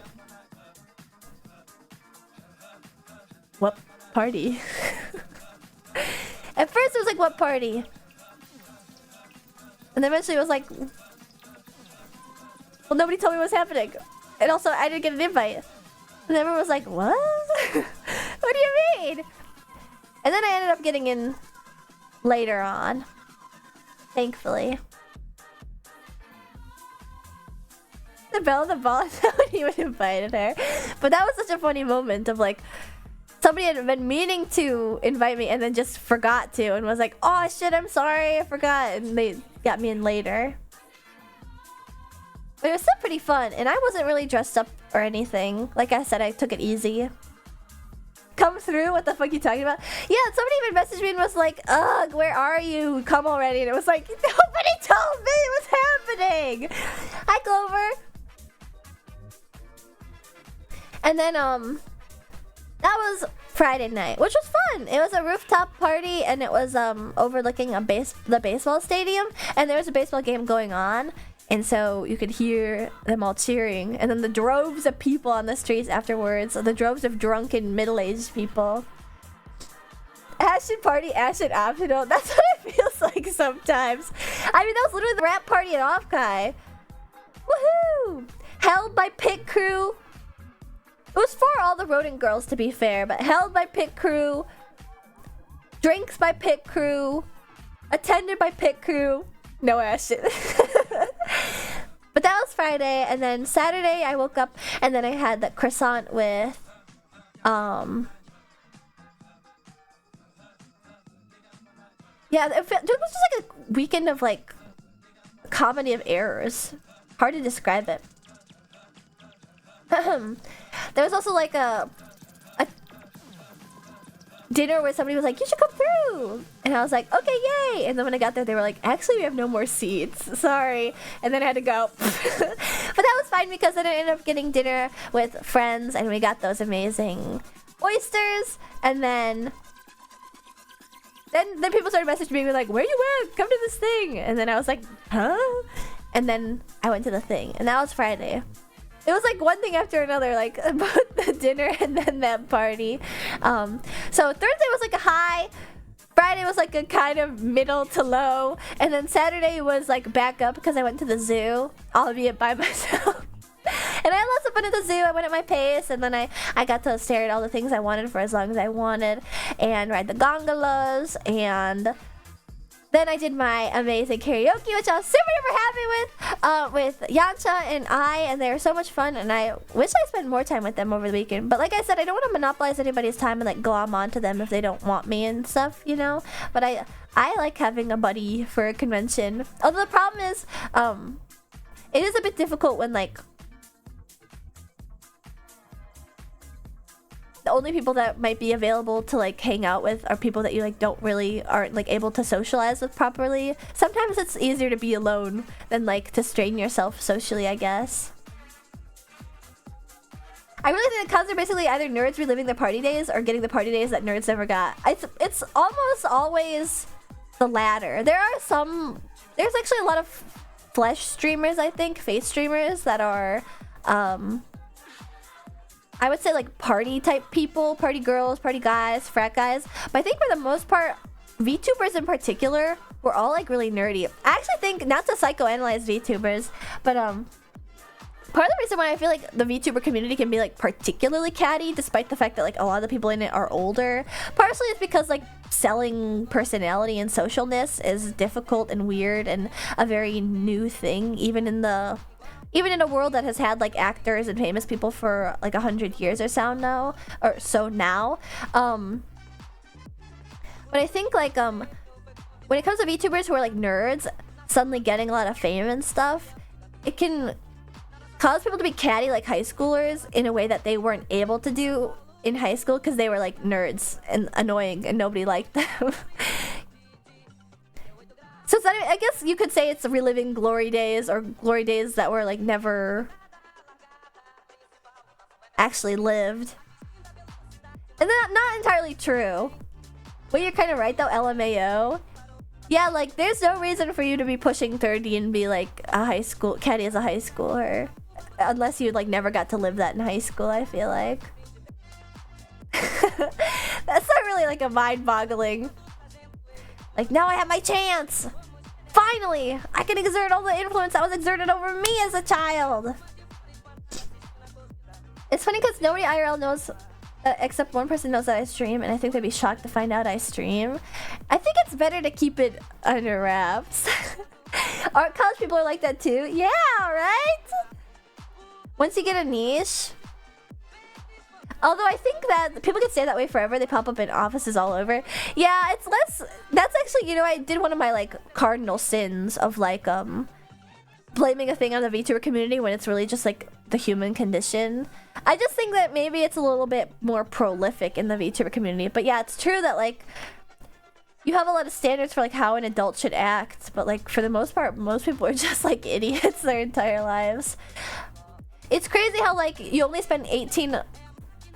what party? At first it was like, what party? And then eventually it was like, well, nobody told me what was happening. And also, I didn't get an invite. And everyone was like, what? What do you mean? And then I ended up getting in later on. Thankfully. The bell of the ball, nobody even invited her. But that was such a funny moment of like, somebody had been meaning to invite me and then just forgot to and was like, oh shit, I'm sorry, I forgot. And they got me in later. But it was still pretty fun, and I wasn't really dressed up or anything. Like I said, I took it easy. Come through? What the fuck are you talking about? Yeah, somebody even messaged me and was like, ugh, where are you? Come already. And it was like, nobody told me what's happening. Hi, Clover. And then, that was Friday night, which was fun. It was a rooftop party, and it was overlooking the baseball stadium, and there was a baseball game going on. And so you could hear them all cheering. And then the droves of people on the streets afterwards. The droves of drunken middle-aged people. Ashen party, ashen optional. That's what it feels like sometimes. I mean, that was literally the rap party at Offkai. Woohoo! Held by Pit Crew. It was for all the rodent girls, to be fair. But held by Pit Crew. Drinks by Pit Crew. Attended by Pit Crew. No ashen. But that was Friday, and then Saturday I woke up and then I had that croissant with yeah, it was just like a weekend of like comedy of errors. Hard to describe it. There was also like a dinner where somebody was like, you should come through, and I was like, okay, yay. And then when I got there, they were like, actually we have no more seats, sorry. And then I had to go. But that was fine because then I ended up getting dinner with friends, and we got those amazing oysters. And then people started messaging me like, where you at? Come to this thing. And then I was like, huh? And then I went to the thing, and that was Friday. It was like one thing after another, like both the dinner and then that party. So Thursday was like a high, Friday was like a kind of middle to low, and then Saturday was like back up because I went to the zoo, albeit by myself. And I had lots of fun at the zoo. I went at my pace, and then I got to stare at all the things I wanted for as long as I wanted, and ride the gondolas, and then I did my amazing karaoke, which I was super happy with Yancha and and they were so much fun, and I wish I spent more time with them over the weekend. But like I said, I don't want to monopolize anybody's time and like glom onto them if they don't want me and stuff, you know? But I like having a buddy for a convention. Although the problem is, it is a bit difficult when like the only people that might be available to like hang out with are people that you like aren't like able to socialize with properly. Sometimes it's easier to be alone than like to strain yourself socially, I guess. I really think that cons are basically either nerds reliving their party days or getting the party days that nerds never got. It's almost always the latter. There's actually a lot of flesh streamers, I think, face streamers that are I would say like party type people, party girls, party guys, frat guys. But I think for the most part, VTubers in particular were all like really nerdy. I actually think, not to psychoanalyze VTubers, but part of the reason why I feel like the VTuber community can be like particularly catty, despite the fact that like a lot of the people in it are older, partially it's because like selling personality and socialness is difficult and weird and a very new thing, even in a world that has had like actors and famous people for like 100 years or so now. But I think like when it comes to VTubers who are like nerds suddenly getting a lot of fame and stuff, it can cause people to be catty like high schoolers in a way that they weren't able to do in high school because they were like nerds and annoying and nobody liked them. So it's not, I guess you could say it's reliving glory days, or glory days that were like never actually lived. And that's not entirely true. Well, you're kind of right though, LMAO. Yeah, like there's no reason for you to be pushing 30 and be like a high school catty as a high schooler, unless you like never got to live that in high school, I feel like. That's not really like a mind-boggling. Like, now I have my chance! Finally! I can exert all the influence that was exerted over me as a child! It's funny because nobody IRL knows, except one person knows that I stream, and I think they'd be shocked to find out I stream. I think it's better to keep it under wraps. Art college people are like that too? Yeah, right? Once you get a niche... Although I think that people can stay that way forever. They pop up in offices all over. Yeah, it's less... That's actually, you know, I did one of my, like, cardinal sins of, like, blaming a thing on the VTuber community when it's really just, like, the human condition. I just think that maybe it's a little bit more prolific in the VTuber community. But yeah, it's true that, like, you have a lot of standards for, like, how an adult should act. But, like, for the most part, most people are just, like, idiots their entire lives. It's crazy how, like, you only spend 18...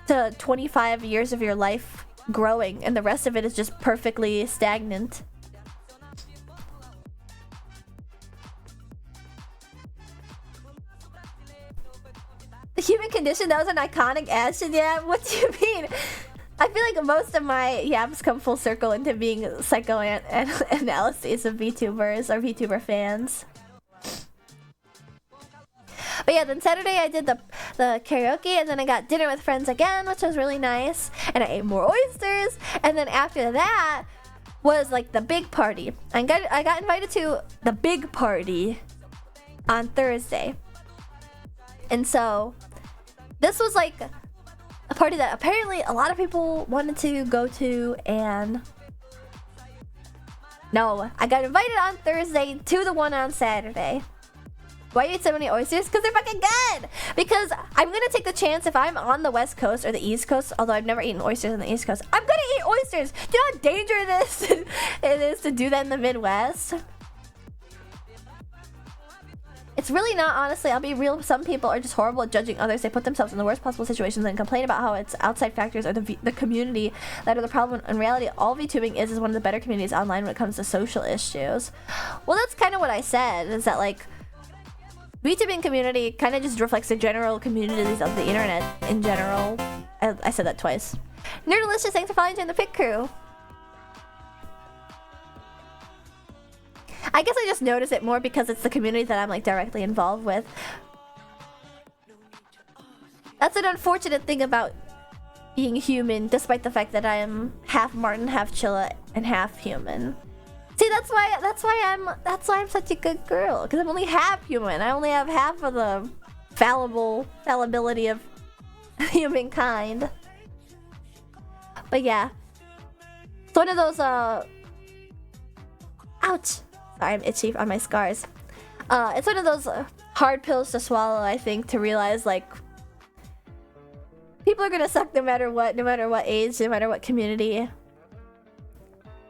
to 25 years of your life growing, and the rest of it is just perfectly stagnant. The human condition, that was an iconic action. Yeah, what do you mean? I feel like most of my yaps come full circle into being psychoanalyses of VTubers or VTuber fans. But yeah, then Saturday I did the karaoke, and then I got dinner with friends again, which was really nice. And I ate more oysters. And then after that was like the big party. I got invited to the big party on Thursday. And so this was like a party that apparently a lot of people wanted to go to, and no, I got invited on Thursday to the one on Saturday. Why do you eat so many oysters? Because they're fucking good! Because I'm gonna take the chance, if I'm on the West Coast or the East Coast, although I've never eaten oysters on the East Coast, I'm gonna eat oysters! Do you know how dangerous it is to do that in the Midwest? It's really not, honestly. I'll be real. Some people are just horrible at judging others. They put themselves in the worst possible situations and complain about how it's outside factors or the community that are the problem. In reality, all VTubing is one of the better communities online when it comes to social issues. Well, that's kind of what I said, is that, like, VTubing community kind of just reflects the general communities of the internet in general. I said that twice. Nerdalicious, thanks for following in the pit crew. I guess I just notice it more because it's the community that I'm like directly involved with. That's an unfortunate thing about being human, despite the fact that I am half Martin, half Chilla, and half human. See, that's why I'm such a good girl, because I'm only half human. I only have half of the fallibility of humankind. But yeah, it's one of those ouch. Sorry, I'm itchy on my scars. It's one of those hard pills to swallow, I think, to realize, like, people are gonna suck no matter what age, no matter what community.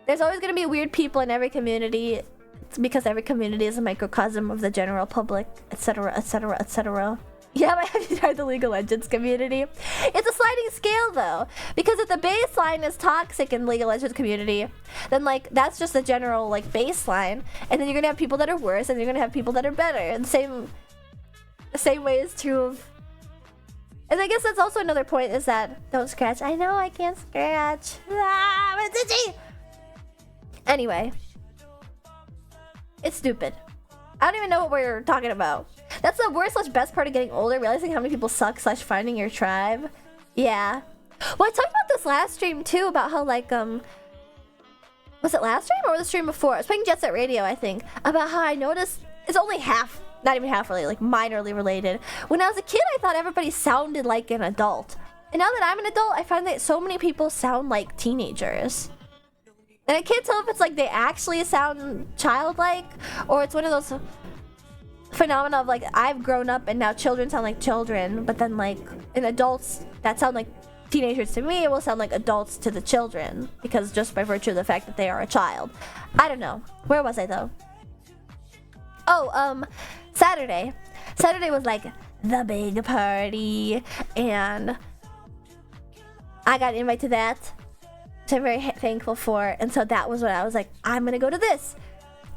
There's always gonna be weird people in every community. It's because every community is a microcosm of the general public, etc., etc., etc. Yeah, I have to try the League of Legends community. It's a sliding scale, though, because if the baseline is toxic in League of Legends community, then, like, that's just the general, like, baseline, and then you're gonna have people that are worse, and you're gonna have people that are better. And the same way is true of And I guess that's also another point is that don't scratch. I know I can't scratch. Ah, I'm itchy. Anyway, it's stupid. I don't even know what we're talking about. That's the worst / best part of getting older, realizing how many people suck / finding your tribe. Yeah. Well, I talked about this last stream too, about how like was it last stream or the stream before? I was playing Jet Set Radio, I think, about how I noticed it's only half, not even half really, like minorly related. When I was a kid, I thought everybody sounded like an adult. And now that I'm an adult, I find that so many people sound like teenagers. And I can't tell if it's like they actually sound childlike or it's one of those phenomena of like I've grown up and now children sound like children, but then like in adults that sound like teenagers to me, it will sound like adults to the children because just by virtue of the fact that they are a child. I don't know. Where was I though? Oh, Saturday. Saturday was like the big party and I got invited to that, which I'm very thankful for. And so that was when I was like, I'm gonna go to this.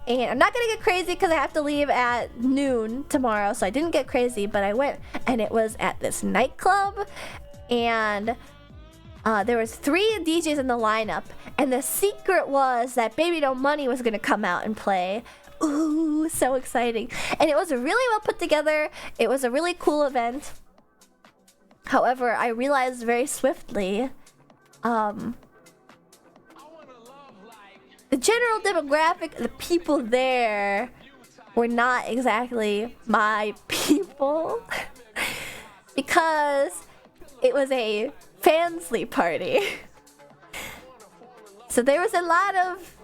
And I'm not gonna get crazy because I have to leave at noon tomorrow, so I didn't get crazy, but I went and it was at this nightclub and there was 3 DJs in the lineup and the secret was that Baby No Money was gonna come out and play. Ooh, so exciting. And it was really well put together. It was a really cool event. However, I realized very swiftly the general demographic, the people there were not exactly my people because it was a fansly party. So there was a lot of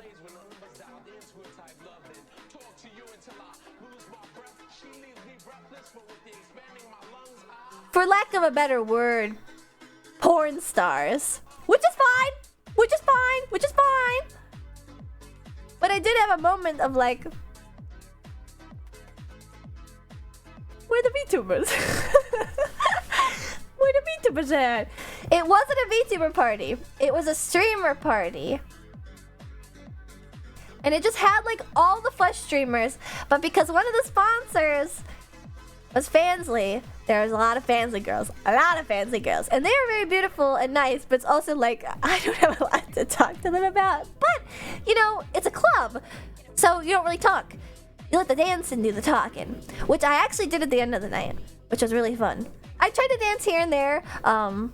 for lack of a better word, porn stars. Which is fine. Which is fine. Which is fine. But I did have a moment of like, where the VTubers? Where the VTubers at? It wasn't a VTuber party. It was a streamer party. And it just had like all the Flush streamers. But because one of the sponsors was Fansly, there was a lot of Fansly girls. A lot of Fansly girls. And they are very beautiful and nice, but it's also like, I don't have a lot to talk to them about. But, you know, it's a club. So you don't really talk. You let the dance and do the talking. Which I actually did at the end of the night, which was really fun. I tried to dance here and there. And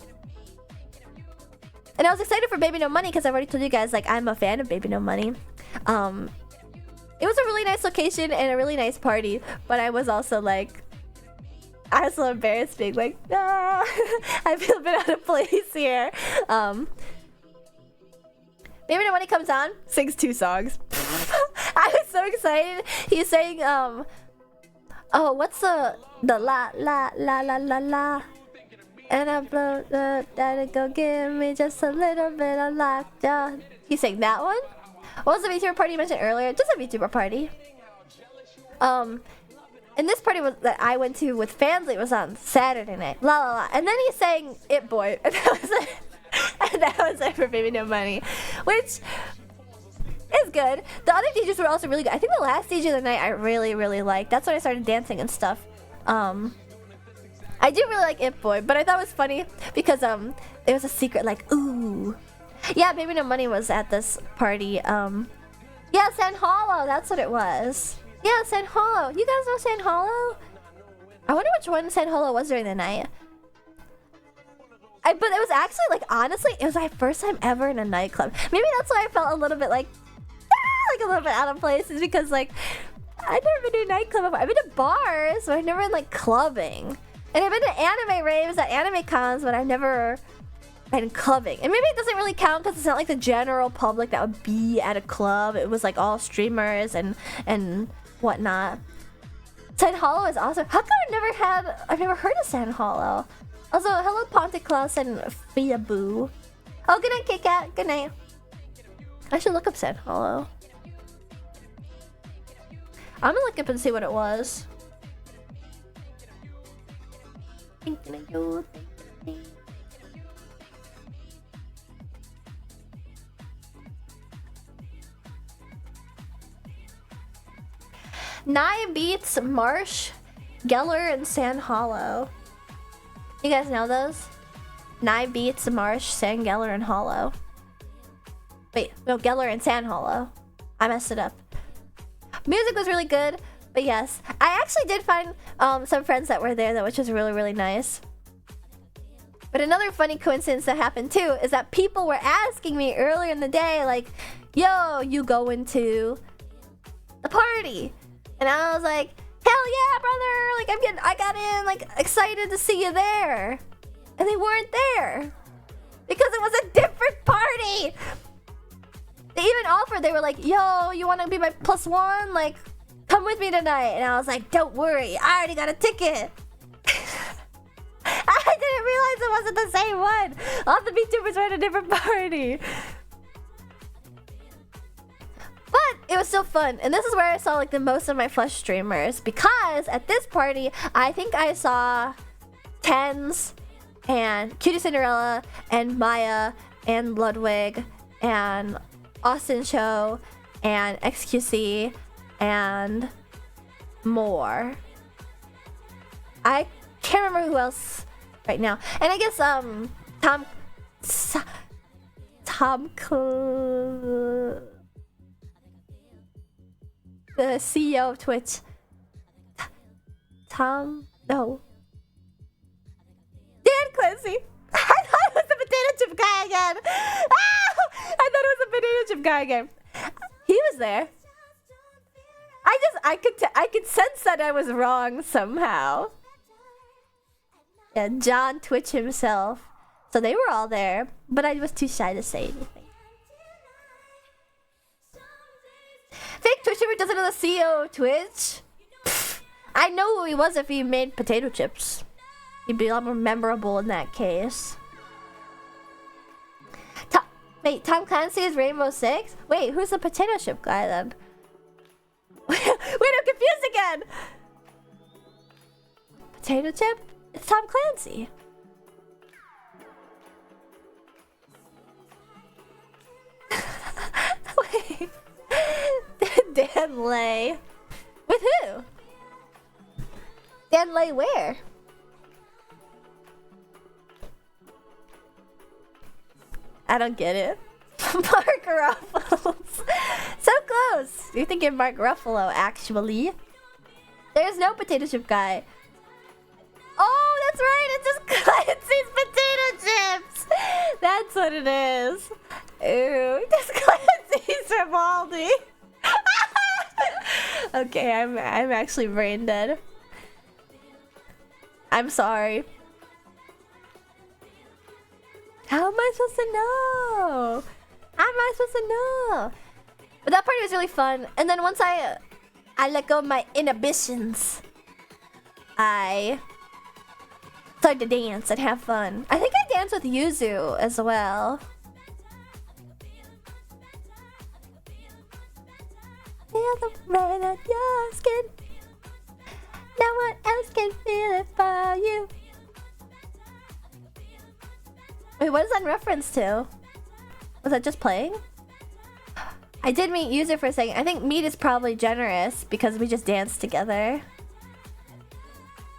I was excited for Baby No Money because I've already told you guys, like, I'm a fan of Baby No Money. It was a really nice location and a really nice party, but I was also like, I was so embarrassed being like, ah, I feel a bit out of place here. Baby No Money comes on, sings 2 songs. I was so excited. He's saying, oh, what's the la la la la la la? And I blow the daddy go give me just a little bit of lockjaw. He sang that one. What was the VTuber party you mentioned earlier? Just a VTuber party. And this party was that I went to with Fansly was on Saturday night. La la la. And then he sang It Boy. And that was it. And that was it for Baby No Money. Which is good. The other DJs were also really good. I think the last DJ of the night I really, really liked. That's when I started dancing and stuff. I do really like It Boy, but I thought it was funny because there was a secret like, ooh. Yeah, Baby No Money was at this party. Yeah, San Hollow, that's what it was. Yeah, San Hollow. You guys know San Hollow? I wonder which one San Hollow was during the night. But it was actually, like, honestly, it was my first time ever in a nightclub. Maybe that's why I felt a little bit like a little bit out of place, is because, like, I've never been to a nightclub before. I've been to bars, but I've never been, like, clubbing. And I've been to anime raves at anime cons, but I've never been clubbing. And maybe it doesn't really count because it's not like the general public that would be at a club. It was, like, all streamers and whatnot. San Hollow is awesome. How come I've never heard of San Hollow? Also, hello Ponticlaus and Fiaboo. Oh, good night, Kit Kat. Good night. I should look up San Hollow. I'm gonna look up and see what it was. Nye Beats, Marsh, Geller, and San Hollow. You guys know those? Nine Beats, Marsh, Sand Geller, and Hollow. Wait, no, Geller and Sand Hollow. I messed it up. Music was really good, but yes. I actually did find some friends that were there, though, which was really, really nice. But another funny coincidence that happened, too, is that people were asking me earlier in the day, like, yo, you going to the party? And I was like, hell yeah, brother! Like, I got in, like, excited to see you there. And they weren't there. Because it was a different party! They even offered, they were like, yo, you want to be my +1? Like, come with me tonight. And I was like, don't worry, I already got a ticket. I didn't realize it wasn't the same one. All the VTubers were at a different party. But it was still fun. And this is where I saw like the most of my Flush streamers. Because at this party, I think I saw Tens and Cutie Cinderella and Maya and Ludwig and Austin Cho and XQC and more. I can't remember who else right now. And I guess the CEO of Twitch. No. Dan Clancy. I thought it was the potato chip guy again. I thought it was the potato chip guy again. He was there. I could sense that I was wrong somehow. Yeah, John Twitch himself. So they were all there, but I was too shy to say anything. Fake Twitcher doesn't know the CEO of Twitch. Pfft, I know who he was if he made potato chips. He'd be a lot more memorable in that case. Wait, Tom Clancy is Rainbow Six? Wait, who's the potato chip guy then? Wait, I'm confused again! Potato chip? It's Tom Clancy. Wait. Dan Lay. With who? Dan Lay where? I don't get it. Mark Ruffalo. So close. You're thinking Mark Ruffalo, actually. There's no potato chip guy. Oh, that's right. It's just Clancy's potato chips. That's what it is. Ooh, just Clancy's Rivaldi. Okay, I'm actually brain dead. I'm sorry. How am I supposed to know? How am I supposed to know? But that party was really fun. And then once I let go of my inhibitions, I started to dance and have fun. I think I danced with Yuzu as well. Feel the rain on your skin. No one else can feel it for you. Wait, what is that in reference to? Was that just playing? I did meet User for a second. I think meet is probably generous because we just danced together.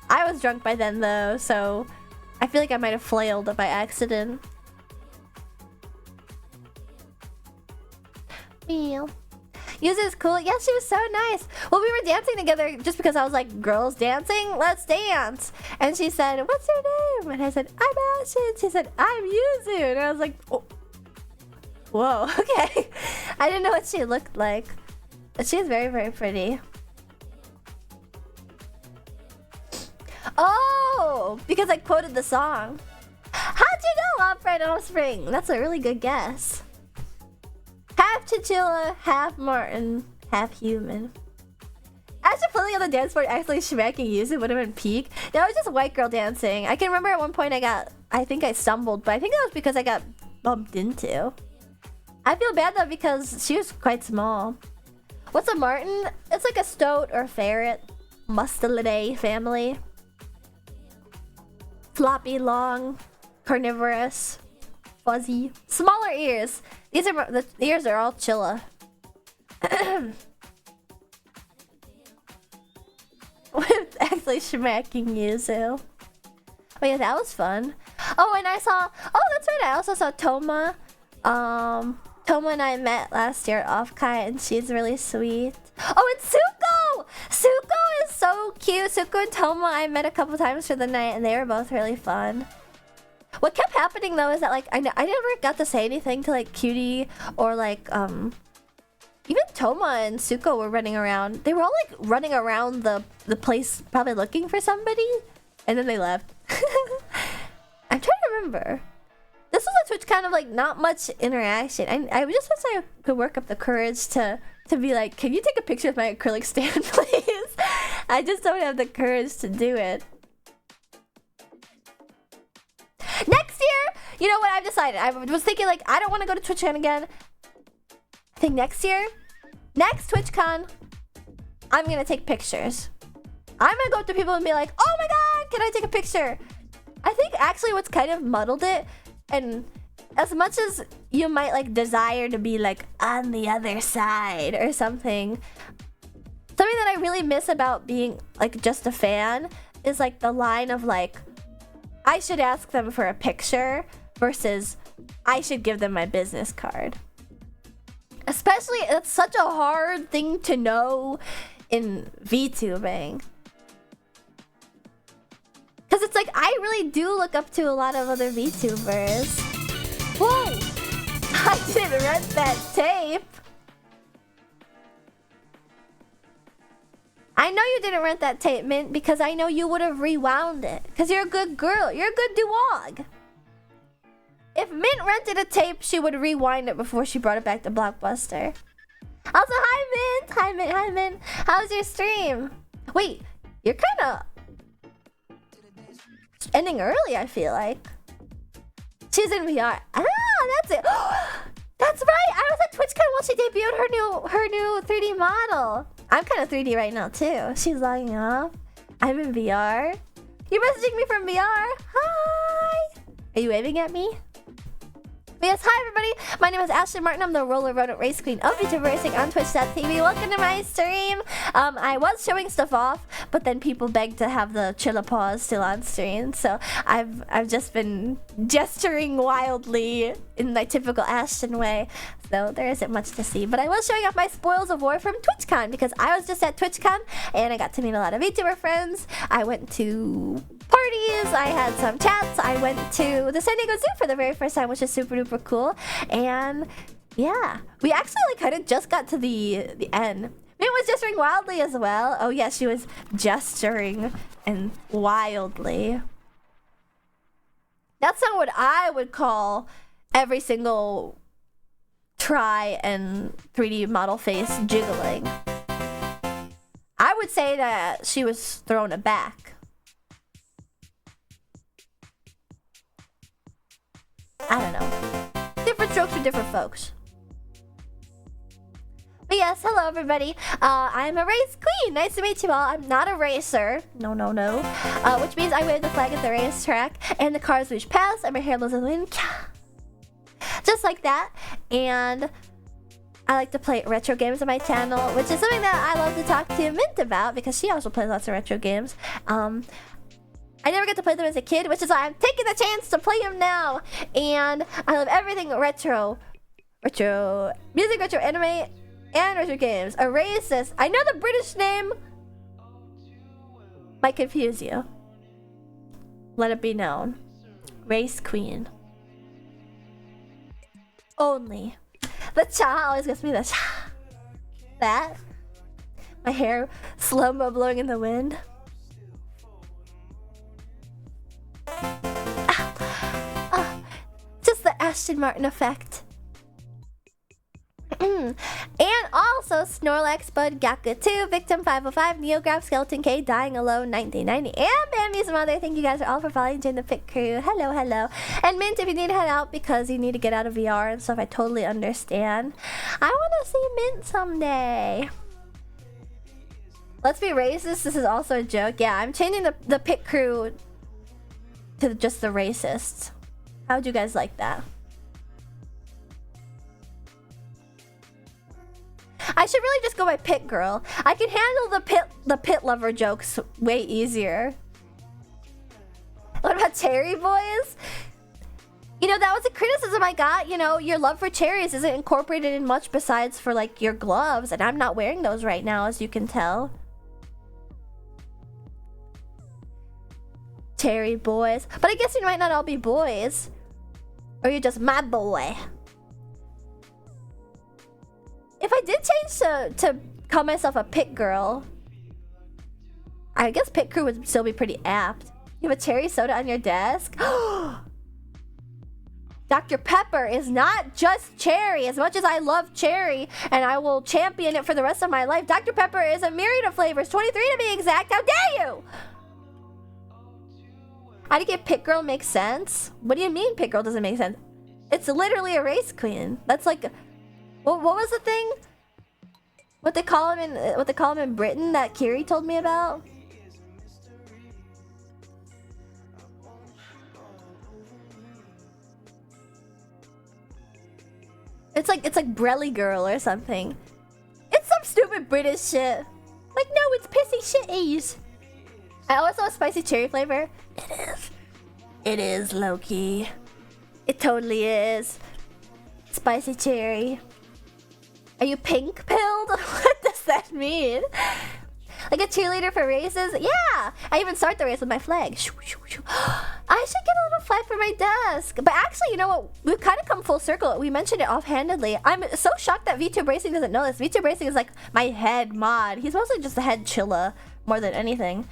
I was drunk by then though, so I feel like I might have flailed by accident. Meow. User's cool. Yeah, she was so nice. Well, we were dancing together just because I was like, girls dancing? Let's dance. And she said, what's your name? And I said, I'm Ashen. She said, I'm Yuzu. And I was like, oh. Whoa, okay. I didn't know what she looked like. But she is very, very pretty. Oh, because I quoted the song. How'd you know I'm Fred Offspring? That's a really good guess. Half chinchilla, half Martin, half human. Actually, playing on the dance floor, actually smacking Yuzu would have been peak. That was just a white girl dancing. I can remember at one point I think I stumbled, but I think that was because I got bumped into. I feel bad though because she was quite small. What's a martin? It's like a stoat or a ferret. Mustelidae family. Floppy, long, carnivorous, fuzzy. Smaller ears. The ears are all chilla. With actually smacking Yuzu. But yeah, that was fun. Oh, and I saw... Oh, that's right. I also saw Toma. Toma and I met last year at Offkite, and she's really sweet. Oh, and Suko! Suko is so cute. Suko and Toma I met a couple times for the night, and they were both really fun. What kept happening though is that like I never got to say anything to like Cutie or like even Toma and Suko were running around. They were all like running around the place probably looking for somebody, and then they left. I'm trying to remember. This was a Twitch kind of like not much interaction. I just wish I could work up the courage to be like, can you take a picture of my acrylic stand, please? I just don't have the courage to do it. Next year, you know what I've decided? I was thinking like, I don't want to go to TwitchCon again. I think next year, next TwitchCon, I'm gonna take pictures. I'm gonna go up to people and be like, oh my god, can I take a picture? I think actually what's kind of muddled it, and as much as you might like desire to be like on the other side or something that I really miss about being like just a fan is like the line of like, I should ask them for a picture versus I should give them my business card. Especially, it's such a hard thing to know in VTubing. Because it's like, I really do look up to a lot of other VTubers. Whoa! I didn't rent that tape. I know you didn't rent that tape, Mint, because I know you would have rewound it. Because you're a good girl. You're a good duog. If Mint rented a tape, she would rewind it before she brought it back to Blockbuster. Also, hi, Mint. Hi, Mint. Hi, Mint. How's your stream? Wait, you're kind of ending early, I feel like. She's in VR. Ah, that's it. That's right. I was at TwitchCon while she debuted her new 3D model. I'm kind of 3D right now too. She's logging off. I'm in VR. You're messaging me from VR. Hi. Are you waving at me? Yes, hi everybody. My name is Ashley Martin. I'm the roller rodent race queen of VTuber Racing on Twitch.tv. Welcome to my stream. I was showing stuff off, but then people begged to have the Chilla Paws still on stream. So I've just been gesturing wildly in my typical Ashton way. So there isn't much to see. But I was showing off my spoils of war from TwitchCon because I was just at TwitchCon and I got to meet a lot of VTuber friends. I went to parties, I had some chats, I went to the San Diego Zoo for the very first time, which is super duper cool. And yeah, we actually like kind of just got to the end. Mint was gesturing wildly as well. Oh yeah, she was gesturing and wildly. That's not what I would call every single try and 3D model face jiggling. I would say that she was thrown aback. I don't know. Different strokes for different folks. But yes, hello everybody. I'm a race queen. Nice to meet you all. I'm not a racer. No. Which means I wave the flag at the racetrack and the cars which pass and my hair blows in the wind. Just like that. And I like to play retro games on my channel, which is something that I love to talk to Mint about because she also plays lots of retro games. I never got to play them as a kid, which is why I'm taking the chance to play them now. And I love everything retro music, retro anime, and retro games. A racist. I know the British name might confuse you. Let it be known. Race queen. Only. The cha always gets me the cha. That. My hair slow-mo blowing in the wind. Just the Ashton Martin effect. And also Snorlax, Bud, Gaku 2, Victim 505, Neograph, Skeleton K, Dying Alone 1990, and Bambi's mother. Thank you guys all for following Join the Pit Crew. Hello. And Mint, if you need to head out because you need to get out of VR and stuff, I totally understand. I want to see Mint someday. Let's be racist. This is also a joke. Yeah, I'm changing the Pit Crew to just the racists. How would you guys like that? I should really just go by Pit Girl. I can handle the pit lover jokes way easier. What about cherry boys? You know, that was a criticism I got. You know, your love for cherries isn't incorporated in much besides for, like, your gloves. And I'm not wearing those right now, as you can tell. Cherry boys. But I guess you might not all be boys. Or you're just my boy. If I did change to call myself a pit girl, I guess pit crew would still be pretty apt. You have a cherry soda on your desk? Dr. Pepper is not just cherry. As much as I love cherry and I will champion it for the rest of my life, Dr. Pepper is a myriad of flavors, 23 to be exact. How dare you? How do you get Pit Girl makes sense? What do you mean Pit Girl doesn't make sense? It's literally a race queen. That's like, what was the thing? What they call him in Britain that Kiri told me about? It's like Brelly Girl or something. It's some stupid British shit. Like, no, it's pissy shitties. I always love spicy cherry flavor. It is. It is, Loki. It totally is. Spicy cherry. Are you pink pilled? What does that mean? Like a cheerleader for races? Yeah! I even start the race with my flag. I should get a little flag for my desk. But actually, you know what? We've kind of come full circle. We mentioned it offhandedly. I'm so shocked that VTube Racing doesn't know this. VTube Racing is like my head mod. He's mostly just a head chilla more than anything.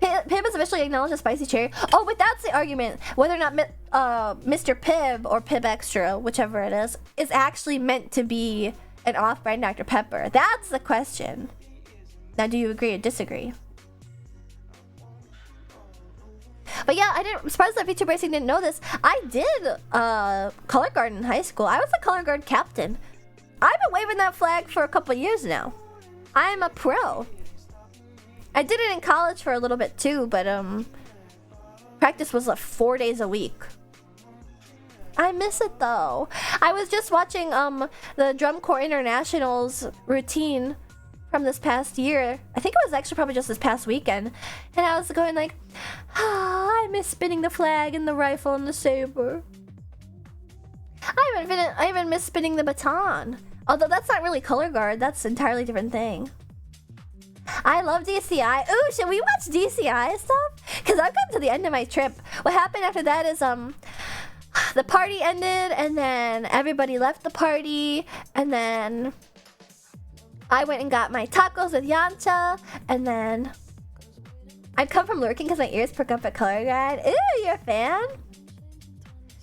Pib is officially acknowledged as spicy cherry. Oh, but that's the argument. Whether or not Mr. Pib or Pib Extra, whichever it is actually meant to be an off-brand Dr. Pepper. That's the question. Now, do you agree or disagree? But yeah, I'm surprised that VTube Racing didn't know this. I did color guard in high school. I was the color guard captain. I've been waving that flag for a couple years now. I'm a pro. I did it in college for a little bit too, but practice was like 4 days a week. I miss it though. I was just watching the Drum Corps International's routine from this past year. I think it was actually probably just this past weekend. And I was going like, I miss spinning the flag and the rifle and the saber. I even miss spinning the baton. Although that's not really color guard, that's an entirely different thing. I love DCI. Ooh, should we watch DCI stuff? Because I've gotten to the end of my trip. What happened after that is the party ended and then everybody left the party and then I went and got my tacos with Yancha and then I come from lurking because my ears perk up at color guard. Ooh, you're a fan?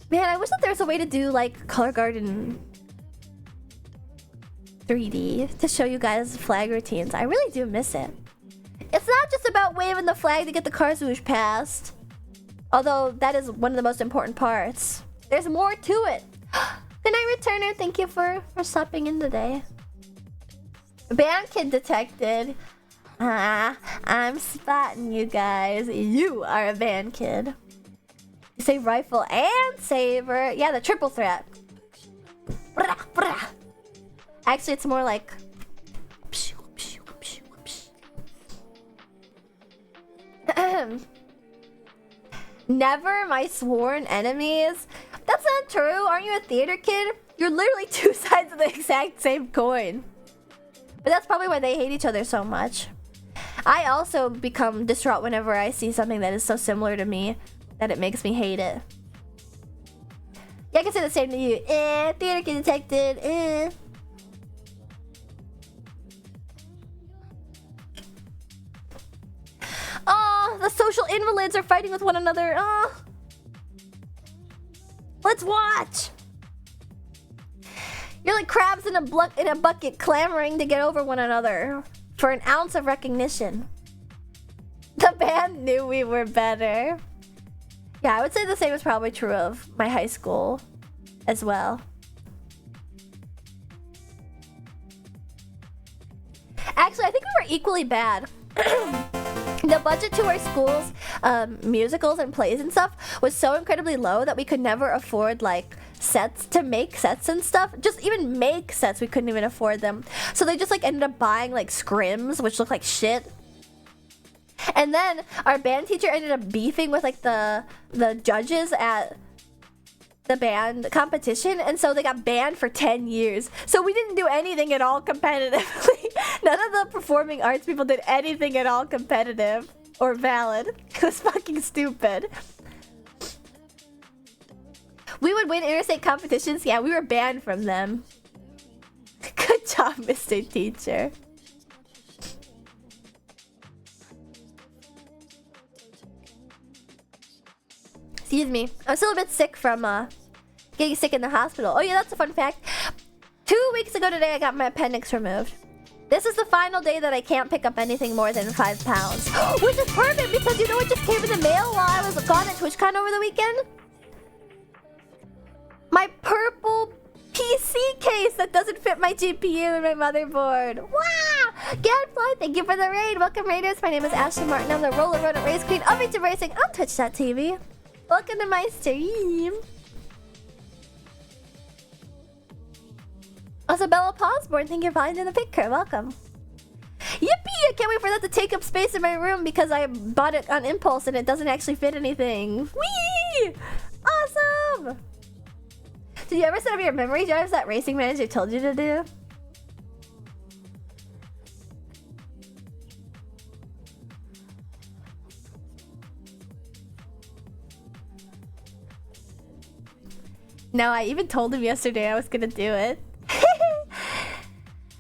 Man, I wish that there was a way to do like color guard in 3D to show you guys flag routines. I really do miss it. It's not just about waving the flag to get the car swoosh past. Although that is one of the most important parts. There's more to it. Good night, Returner. Thank you for stopping in today. Band kid detected. I'm spotting you guys. You are a band kid. You say rifle and saber. Yeah, the triple threat. Actually, it's more like never my sworn enemies. That's not true. Aren't you a theater kid? You're literally two sides of the exact same coin. But that's probably why they hate each other so much. I also become distraught whenever I see something that is so similar to me that it makes me hate it. Yeah, I can say the same to you. Theater kid detected. Oh, the social invalids are fighting with one another. Oh. Let's watch. You're like crabs in a bucket clamoring to get over one another for an ounce of recognition. The band knew we were better. Yeah, I would say the same is probably true of my high school as well. Actually, I think we were equally bad. The budget to our school's musicals and plays and stuff was so incredibly low that we could never afford like sets to make sets and stuff. Just even make sets, we couldn't even afford them. So they just like ended up buying like scrims, which look like shit. And then our band teacher ended up beefing with like the judges at the band competition, and so they got banned for 10 years. So we didn't do anything at all competitively. None of the performing arts people did anything at all competitive or valid. It was fucking stupid. We would win interstate competitions. Yeah, we were banned from them. Good job, Mr. Teacher. Excuse me. I'm still a bit sick from getting sick in the hospital. Oh yeah, that's a fun fact. 2 weeks ago today, I got my appendix removed. This is the final day that I can't pick up anything more than 5 pounds. Which is perfect because you know what just came in the mail while I was gone at TwitchCon over the weekend? My purple PC case that doesn't fit my GPU and my motherboard. Wow! Gadfly, thank you for the raid. Welcome, Raiders. My name is Ashley Martin. I'm the roller rodent race queen of YouTube Racing on Twitch.tv. Welcome to my stream. Also, Bella Pawsborn, thank you for finding the picture. Welcome. Yippee! I can't wait for that to take up space in my room because I bought it on impulse and it doesn't actually fit anything. Whee! Awesome! Did you ever set up your memory drives that Racing Manager told you to do? No, I even told him yesterday I was gonna do it.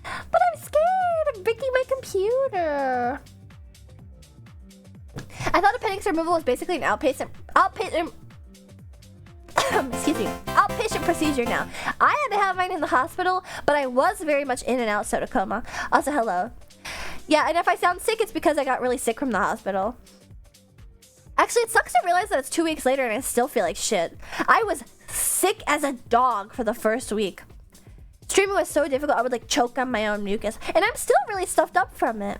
But I'm scared. I'm breaking my computer. I thought appendix removal was basically an outpatient excuse me, outpatient procedure now. I had to have mine in the hospital, but I was very much in and out Sotacoma. Also, hello. Yeah, and if I sound sick, it's because I got really sick from the hospital. Actually, it sucks to realize that it's 2 weeks later and I still feel like shit. I was sick as a dog for the first week. Streaming was so difficult, I would like choke on my own mucus. And I'm still really stuffed up from it.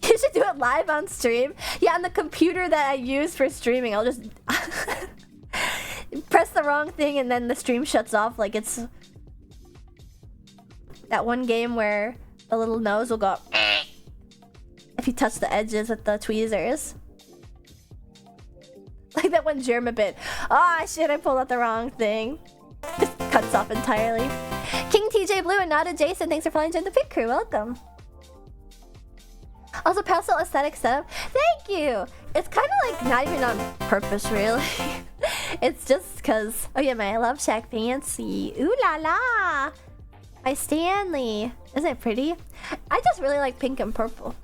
You should do it live on stream. Yeah, on the computer that I use for streaming, I'll just press the wrong thing and then the stream shuts off like it's that one game where the little nose will go if you touch the edges with the tweezers. Like that one Germa bit. Ah, shit, I pulled out the wrong thing. Just cuts off entirely. King TJ Blue and not adjacent. Thanks for flying to the pit crew. Welcome. Also, pastel aesthetic setup. Thank you. It's kind of like not even on purpose, really. It's just because. Oh yeah, my Love Shack fancy. Ooh la la. My Stanley. Isn't it pretty? I just really like pink and purple.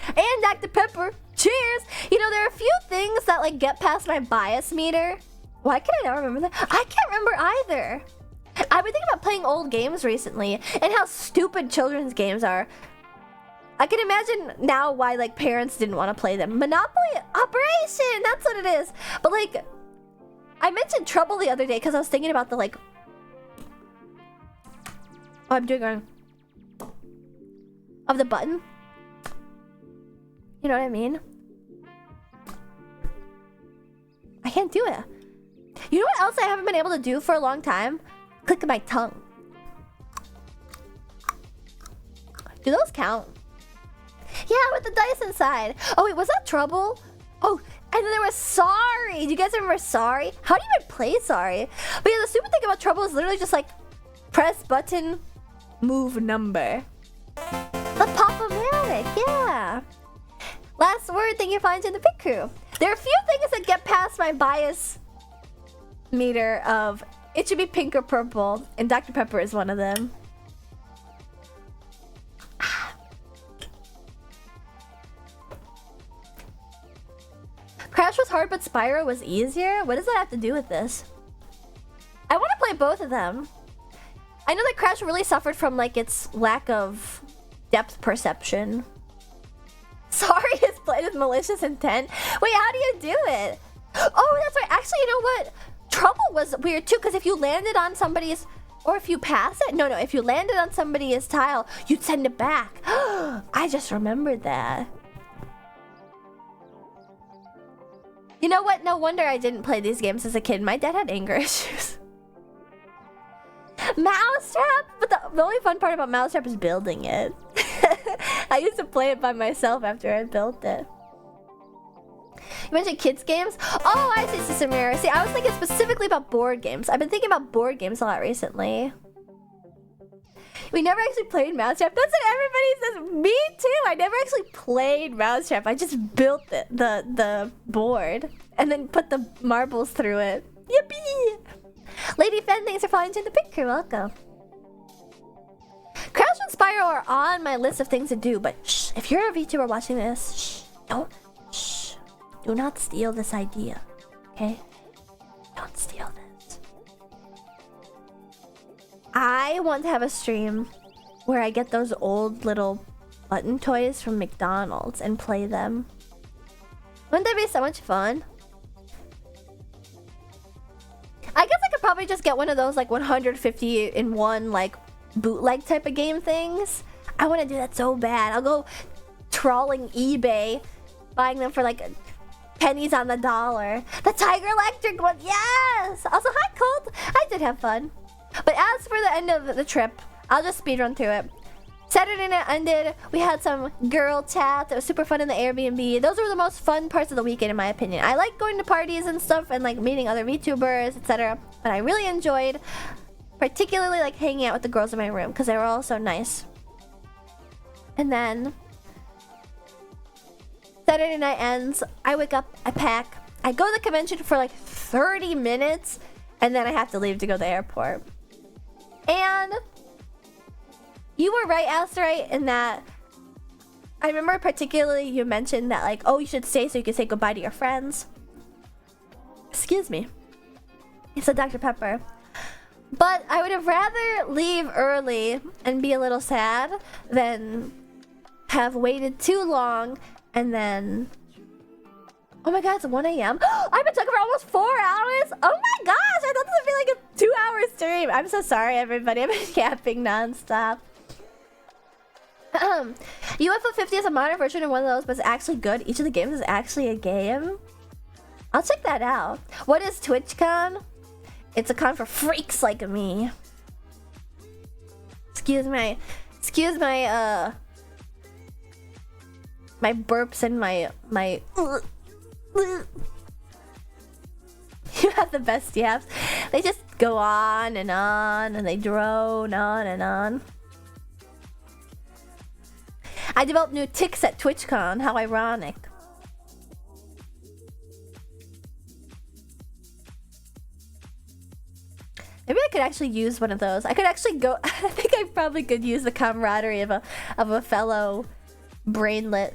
And Dr. Pepper. Cheers! You know, there are a few things that like get past my bias meter. Why can I not remember that? I can't remember either. I've been thinking about playing old games recently and how stupid children's games are. I can imagine now why like parents didn't want to play them. Monopoly Operation! That's what it is. But like, I mentioned Trouble the other day because I was thinking about the like... Oh, I'm doing wrong. Of the button. You know what I mean? I can't do it. You know what else I haven't been able to do for a long time? Click my tongue. Do those count? Yeah, with the dice inside. Oh wait, was that Trouble? Oh, and then there was Sorry. Do you guys remember Sorry? How do you even play Sorry? But yeah, the stupid thing about Trouble is literally just like press button, move number. The Pop-O-Matic, yeah. Last word, thank you for finding the pit crew. There are a few things that get past my bias meter of it should be pink or purple, and Dr. Pepper is one of them. Crash was hard, but Spyro was easier? What does that have to do with this? I want to play both of them. I know that Crash really suffered from like its lack of depth perception. Sorry is played with malicious intent. Wait, how do you do it? Oh, that's right. Actually, you know what? Trouble was weird too, because if you landed on somebody's, or if you pass it, no, if you landed on somebody's tile, you'd send it back. I just remembered that. You know what? No wonder I didn't play these games as a kid. My dad had anger issues. Mousetrap? But the only fun part about Mousetrap is building it. I used to play it by myself after I built it. You mentioned kids games? Oh, I see, Sister Mira. See, I was thinking specifically about board games. I've been thinking about board games a lot recently. We never actually played Mousetrap. That's what everybody says. Me too. I never actually played Mousetrap. I just built it, the board and then put the marbles through it. Yippee! Lady Fen, thanks for following to the picture. Welcome. Crash and Spyro are on my list of things to do, but shh, if you're a VTuber watching this, shh, do not steal this idea, okay? Don't steal this. I want to have a stream where I get those old little button toys from McDonald's and play them. Wouldn't that be so much fun? I guess I could probably just get one of those like 150 in one like bootleg type of game things. I want to do that so bad. I'll go trawling eBay, buying them for like pennies on the dollar. The Tiger Electric one, yes! Also, hi Colt! I did have fun. But as for the end of the trip, I'll just speedrun through it. Saturday night ended, we had some girl chat. It was super fun in the Airbnb. Those were the most fun parts of the weekend in my opinion. I like going to parties and stuff and like meeting other VTubers, etc. But I really enjoyed particularly like hanging out with the girls in my room because they were all so nice. And then Saturday night ends, I wake up, I pack, I go to the convention for like 30 minutes and then I have to leave to go to the airport. And you were right, Asterite, in that I remember particularly you mentioned that like, oh, you should stay so you can say goodbye to your friends. Excuse me. You said Dr. Pepper. But I would have rather leave early and be a little sad than have waited too long and then... Oh my god, it's 1 a.m. I've been talking for almost 4 hours. Oh my gosh, I thought this would be like a 2-hour stream. I'm so sorry, everybody. I've been yapping nonstop. UFO 50 is a modern version of one of those, but it's actually good. Each of the games is actually a game. I'll check that out. What is TwitchCon? It's a con for freaks like me. Excuse my burps and my You have the best yaps. They just go on and they drone on and on. I developed new tics at TwitchCon. How ironic. Maybe I could actually use one of those. I could actually go. I think I probably could use the camaraderie of a fellow brainlet.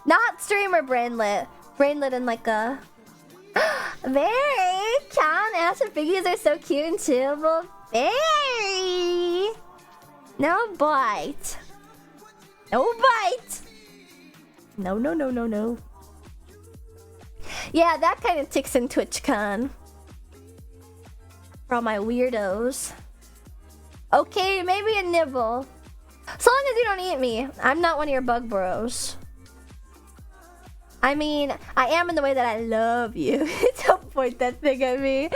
Not streamer brainlet. Brainlet in like a... Very! Con, Ash, and Figgies are so cute and chillable. Very! No bite. No bite! No, no, no, no, no. Yeah, that kind of ticks in TwitchCon. For all my weirdos. Okay, maybe a nibble. So long as you don't eat me. I'm not one of your bug bros. I mean, I am in the way that I love you. Don't point that thing at me.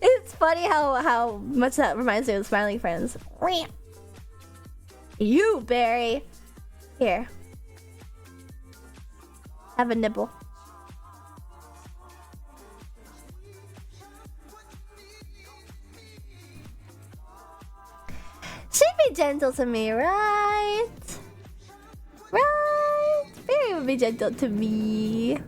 It's funny how much that reminds me of the Smiling Friends. You, Barry. Here. Have a nibble. Should be gentle to me, right? Right? Barry would be gentle to me.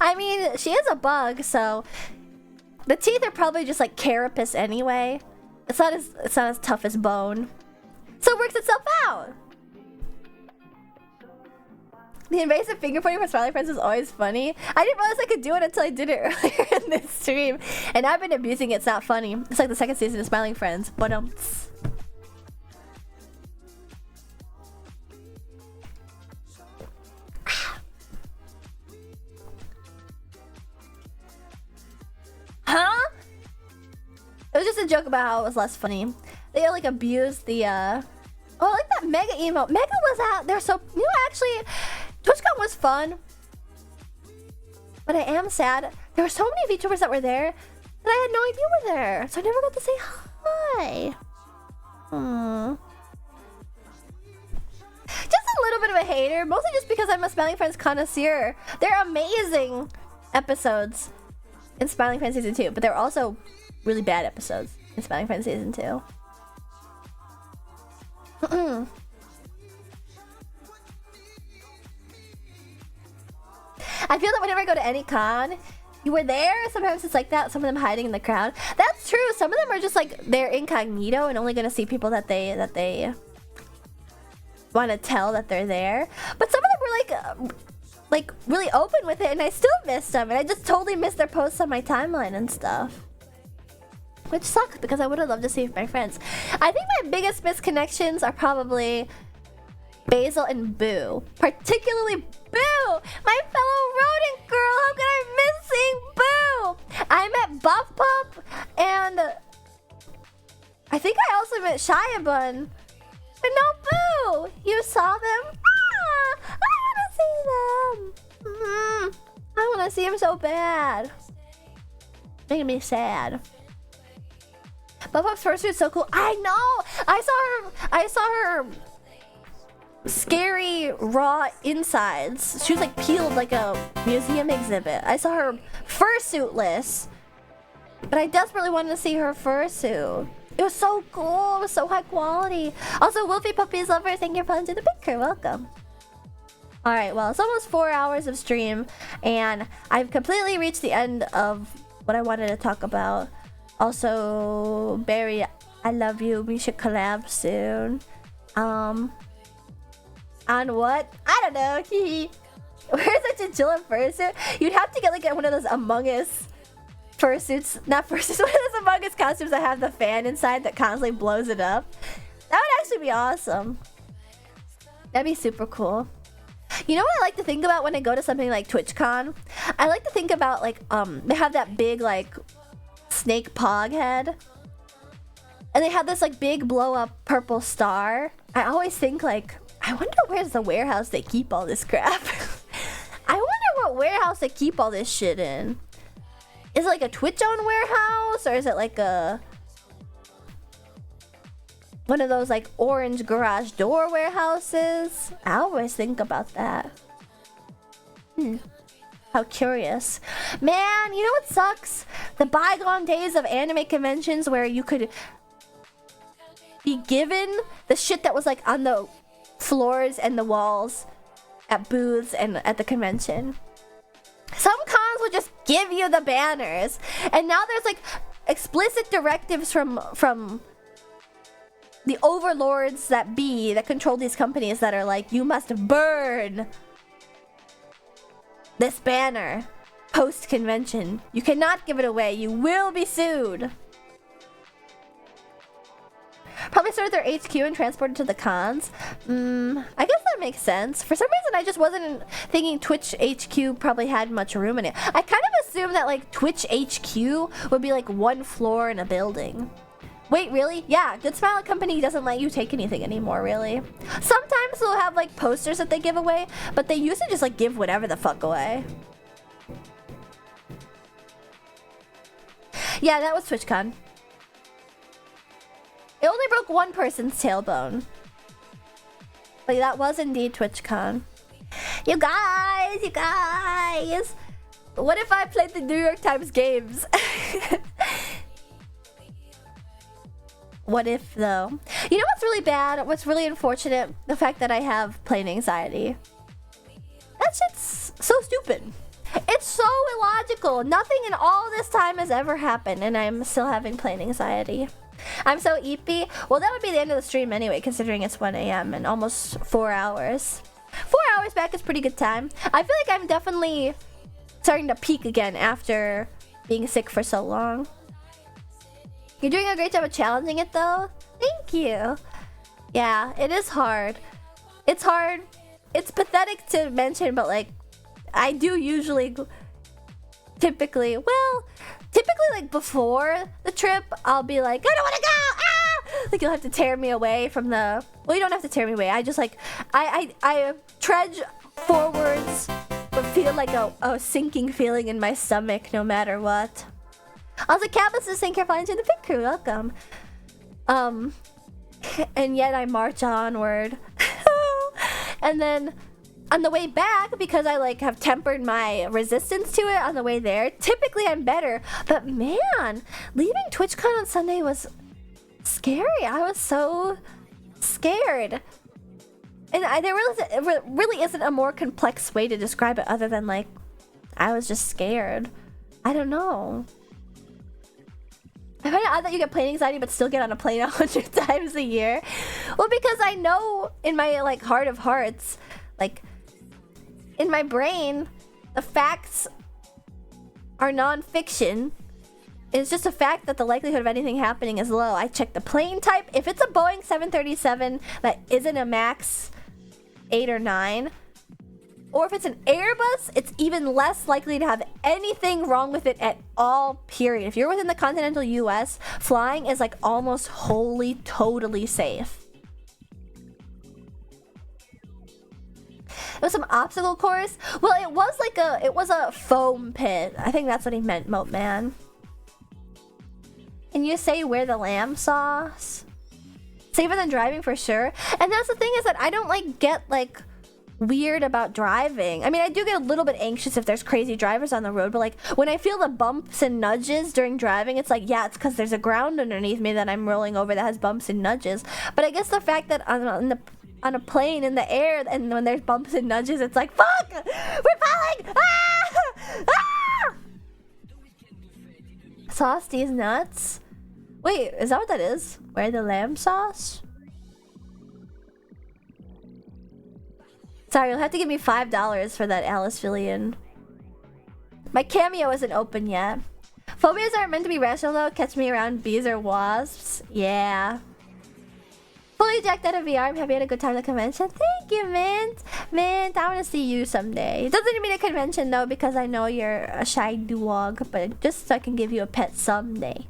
I mean, she is a bug, so the teeth are probably just like carapace anyway. It's not as tough as bone. So it works itself out. The invasive finger pointing for Smiling Friends is always funny. I didn't realize I could do it until I did it earlier in this stream. And I've been abusing it, it's not funny. It's like the second season of Smiling Friends. But Huh? It was just a joke about how it was less funny. They like abused the oh, I like that Mega emote. Mega was out there, so you know, actually TwitchCon was fun. But I am sad. There were so many VTubers that were there that I had no idea were there. So I never got to say hi. Just a little bit of a hater, mostly just because I'm a Smiling Friends connoisseur. They're amazing episodes in Smiling Friends Season 2, but they're also really bad episodes in Smiling Friends Season 2. I feel that whenever I go to any con, you were there, sometimes it's like that, some of them hiding in the crowd. That's true, some of them are just like, they're incognito and only gonna see people that they want to tell that they're there. But some of them were like really open with it, and I still missed them, and I just totally missed their posts on my timeline and stuff. Which sucks, because I would have loved to see my friends. I think my biggest misconnections are probably Basil and Boo. Particularly Boo! My fellow rodent girl! How could I miss seeing Boo? I met Buff Pup, and I think I also met Shia Bun. But no Boo! You saw them? Ah, I want to see them! I want to see them so bad. Making me sad. Buff Pup's fursuit is so cool. I know! I saw her scary raw insides. She was like peeled like a museum exhibit. I saw her fursuitless, but I desperately wanted to see her fursuit. It was so cool. It was so high quality. Also, Wolfie Puppies Lover, thank you for following to the picture. Welcome. Alright, well, it's almost 4 hours of stream, and I've completely reached the end of what I wanted to talk about. Also, Barry, I love you. We should collab soon. On what? I don't know. Where's a chinchilla fursuit? You'd have to get like one of those Among Us fursuits. Not fursuits, one of those Among Us costumes that have the fan inside that constantly blows it up. That would actually be awesome. That'd be super cool. You know what I like to think about when I go to something like TwitchCon? I like to think about like, they have that big like snake pog head. And they have this like big blow up purple star. I always think like, I wonder where's the warehouse they keep all this crap. I wonder what warehouse they keep all this shit in. Is it like a Twitch-owned warehouse? Or is it like a... one of those like orange garage door warehouses? I always think about that. How curious. Man, you know what sucks? The bygone days of anime conventions where you could be given the shit that was like on the floors and the walls at booths and at the convention. Some cons would just give you the banners, and now there's like explicit directives from the overlords that control these companies that are like, you must burn this banner post convention. You cannot give it away. You will be sued. Probably started their HQ and transported to the cons. I guess that makes sense. For some reason, I just wasn't thinking Twitch HQ probably had much room in it. I kind of assumed that like Twitch HQ would be like one floor in a building. Wait, really? Yeah, Good Smile Company doesn't let you take anything anymore, really. Sometimes they'll have like posters that they give away, but they used to just like give whatever the fuck away. Yeah, that was TwitchCon. It only broke one person's tailbone. But that was indeed TwitchCon. You guys! What if I played the New York Times games? What if, though? You know what's really bad? What's really unfortunate? The fact that I have plane anxiety. That shit's so stupid. It's so illogical. Nothing in all this time has ever happened, and I'm still having plane anxiety. I'm so eepy. Well, that would be the end of the stream anyway, considering it's 1 a.m. and almost 4 hours. 4 hours back is pretty good time. I feel like I'm definitely starting to peak again after being sick for so long. You're doing a great job of challenging it, though. Thank you. Yeah, it is hard. It's hard. It's pathetic to mention, but like, I do usually, typically like before the trip, I'll be like, I don't want to go! Ah! Like you'll have to tear me away from the... Well, you don't have to tear me away. I just like, I trudge forwards with feel like a sinking feeling in my stomach no matter what. Also, Cabas is saying, "Careful into the pit crew, welcome." And yet I march onward. And then on the way back, because I like have tempered my resistance to it on the way there, typically I'm better. But man, leaving TwitchCon on Sunday was scary. I was so scared. And there really isn't a more complex way to describe it other than like, I was just scared. I don't know. I find it odd that you get plane anxiety but still get on a plane 100 times a year. Well, because I know in my like heart of hearts, like in my brain, the facts are non-fiction. It's just a fact that the likelihood of anything happening is low. I check the plane type. If it's a Boeing 737 that isn't a Max 8 or 9, or if it's an Airbus, it's even less likely to have anything wrong with it at all, period. If you're within the continental US, flying is like almost wholly, totally safe. It was some obstacle course. Well, it was a foam pit. I think that's what he meant, Moat Man. And you say wear the lamb sauce? Safer than driving for sure. And that's the thing, is that I don't like get like weird about driving. I mean, I do get a little bit anxious if there's crazy drivers on the road, but like when I feel the bumps and nudges during driving, it's like, yeah, it's because there's a ground underneath me that I'm rolling over that has bumps and nudges. But I guess the fact that on a plane in the air, and when there's bumps and nudges, it's like, fuck, we're falling. Ah! Sauce these nuts. Wait, is that what that is? Where the lamb sauce? Sorry, you'll have to give me $5 for that Alice Villian. My cameo isn't open yet. Phobias aren't meant to be rational though. Catch me around bees or wasps. Yeah. Fully jacked out of VR. I'm happy I had a good time at the convention. Thank you, Mint. Mint, I want to see you someday. It doesn't mean a convention though, because I know you're a shy dog, but just so I can give you a pet someday.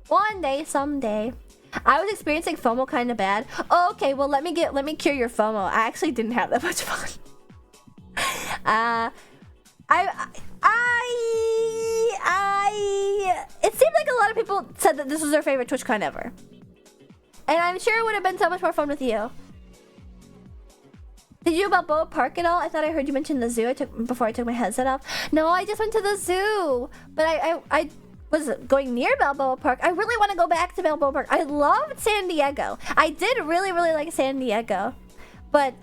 One day, someday. I was experiencing FOMO kind of bad. Oh, okay, well let me cure your FOMO. I actually didn't have that much fun. It seemed like a lot of people said that this was their favorite TwitchCon ever. And I'm sure it would have been so much more fun with you. Did you Balboa Park at all? I thought I heard you mention the zoo before I took my headset off. No, I just went to the zoo. But I was going near Balboa Park. I really want to go back to Balboa Park. I loved San Diego. I did really, really like San Diego. But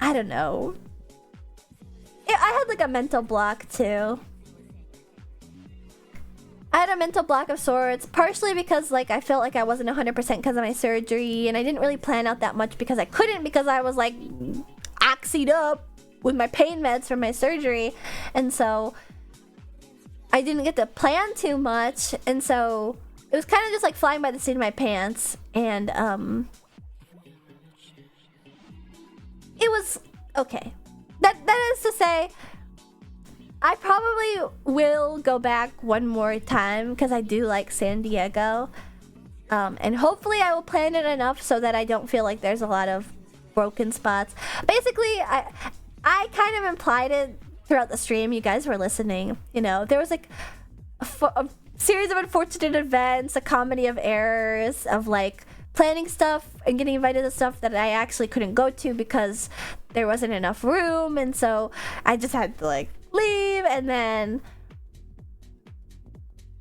I don't know. I had like a mental block too. I had a mental block of sorts, partially because like I felt like I wasn't 100% because of my surgery, and I didn't really plan out that much because I couldn't, because I was like oxied up with my pain meds from my surgery, and so I didn't get to plan too much, and so it was kind of just like flying by the seat of my pants, and it was okay. That is to say, I probably will go back one more time because I do like San Diego, and hopefully I will plan it enough so that I don't feel like there's a lot of broken spots. Basically, I kind of implied it throughout the stream. You guys were listening. You know, there was like a series of unfortunate events, a comedy of errors, of like planning stuff and getting invited to stuff that I actually couldn't go to because there wasn't enough room, and so I just had to like leave, and then,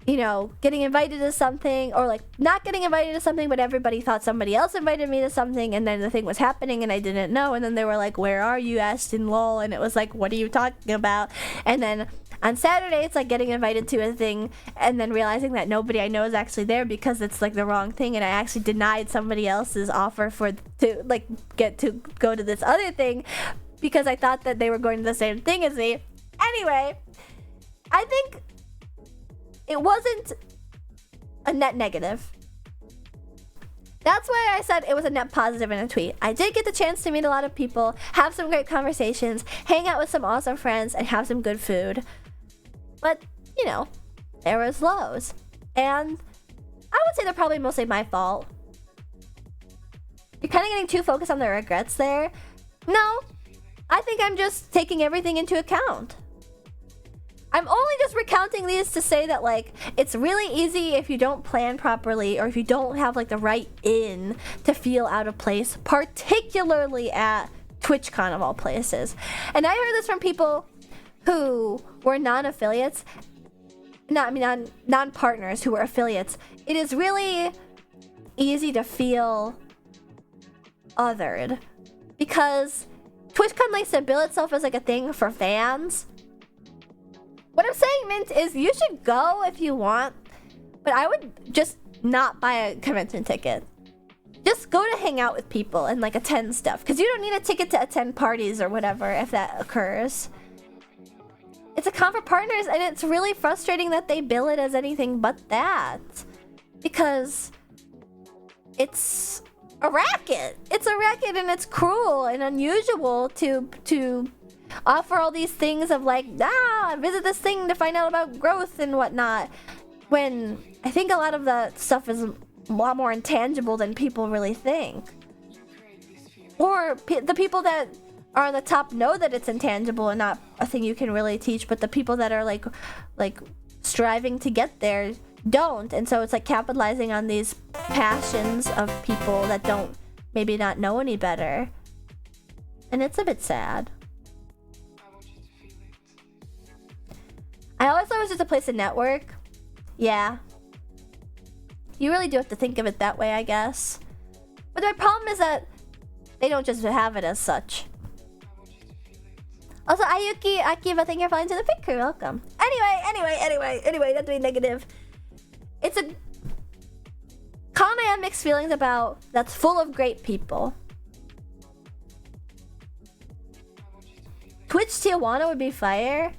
you know, getting invited to something, or like not getting invited to something but everybody thought somebody else invited me to something, and then the thing was happening and I didn't know, and then they were like, where are you, Ashton, lol, and it was like, what are you talking about? And then on Saturday it's like getting invited to a thing and then realizing that nobody I know is actually there because it's like the wrong thing, and I actually denied somebody else's offer to like get to go to this other thing because I thought that they were going to the same thing as me. Anyway, I think it wasn't a net negative. That's why I said it was a net positive in a tweet. I did get the chance to meet a lot of people, have some great conversations, hang out with some awesome friends, and have some good food. But, you know, there was lows. And I would say they're probably mostly my fault. You're kind of getting too focused on the regrets there. No. I think I'm just taking everything into account. I'm only just recounting these to say that, like, it's really easy if you don't plan properly or if you don't have, like, the right in to feel out of place, particularly at TwitchCon of all places. And I heard this from people who were non-affiliates, non-partners who were affiliates. It is really easy to feel othered because TwitchCon likes to bill itself as, like, a thing for fans. What I'm saying, Mint, is you should go if you want, but I would just not buy a convention ticket. Just go to hang out with people and, like, attend stuff, because you don't need a ticket to attend parties or whatever if that occurs. It's a con for partners, and it's really frustrating that they bill it as anything but that, because it's a racket. It's a racket, and it's cruel and unusual to offer all these things of, like, visit this thing to find out about growth and whatnot, when I think a lot of the stuff is a lot more intangible than people really think. Or the people that are on the top know that it's intangible and not a thing you can really teach, but the people that are like striving to get there don't, and so it's like capitalizing on these passions of people that don't maybe not know any better, and it's a bit sad. I always thought it was just a place to network. Yeah. You really do have to think of it that way, I guess. But my problem is that they don't just have it as such. Also, Ayuki, Akiva, thank you for flying to the pink crew. Welcome. Anyway, not doing negative. It's a con I have mixed feelings about that's full of great people. Twitch Tijuana would be fire.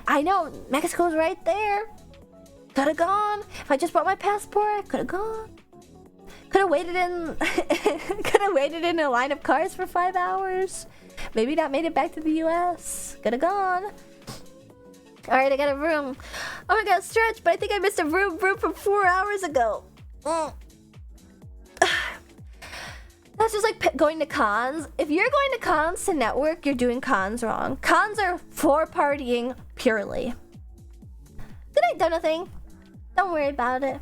I know, Mexico's right there. Could've gone. If I just brought my passport, I could've gone. Could've waited in a line of cars for 5 hours. Maybe not made it back to the US. Could've gone. Alright, I got a room. Oh my god, stretch, but I think I missed a room from 4 hours ago. That's just like going to cons. If you're going to cons to network, you're doing cons wrong. Cons are for partying purely. Did I do nothing? Don't worry about it.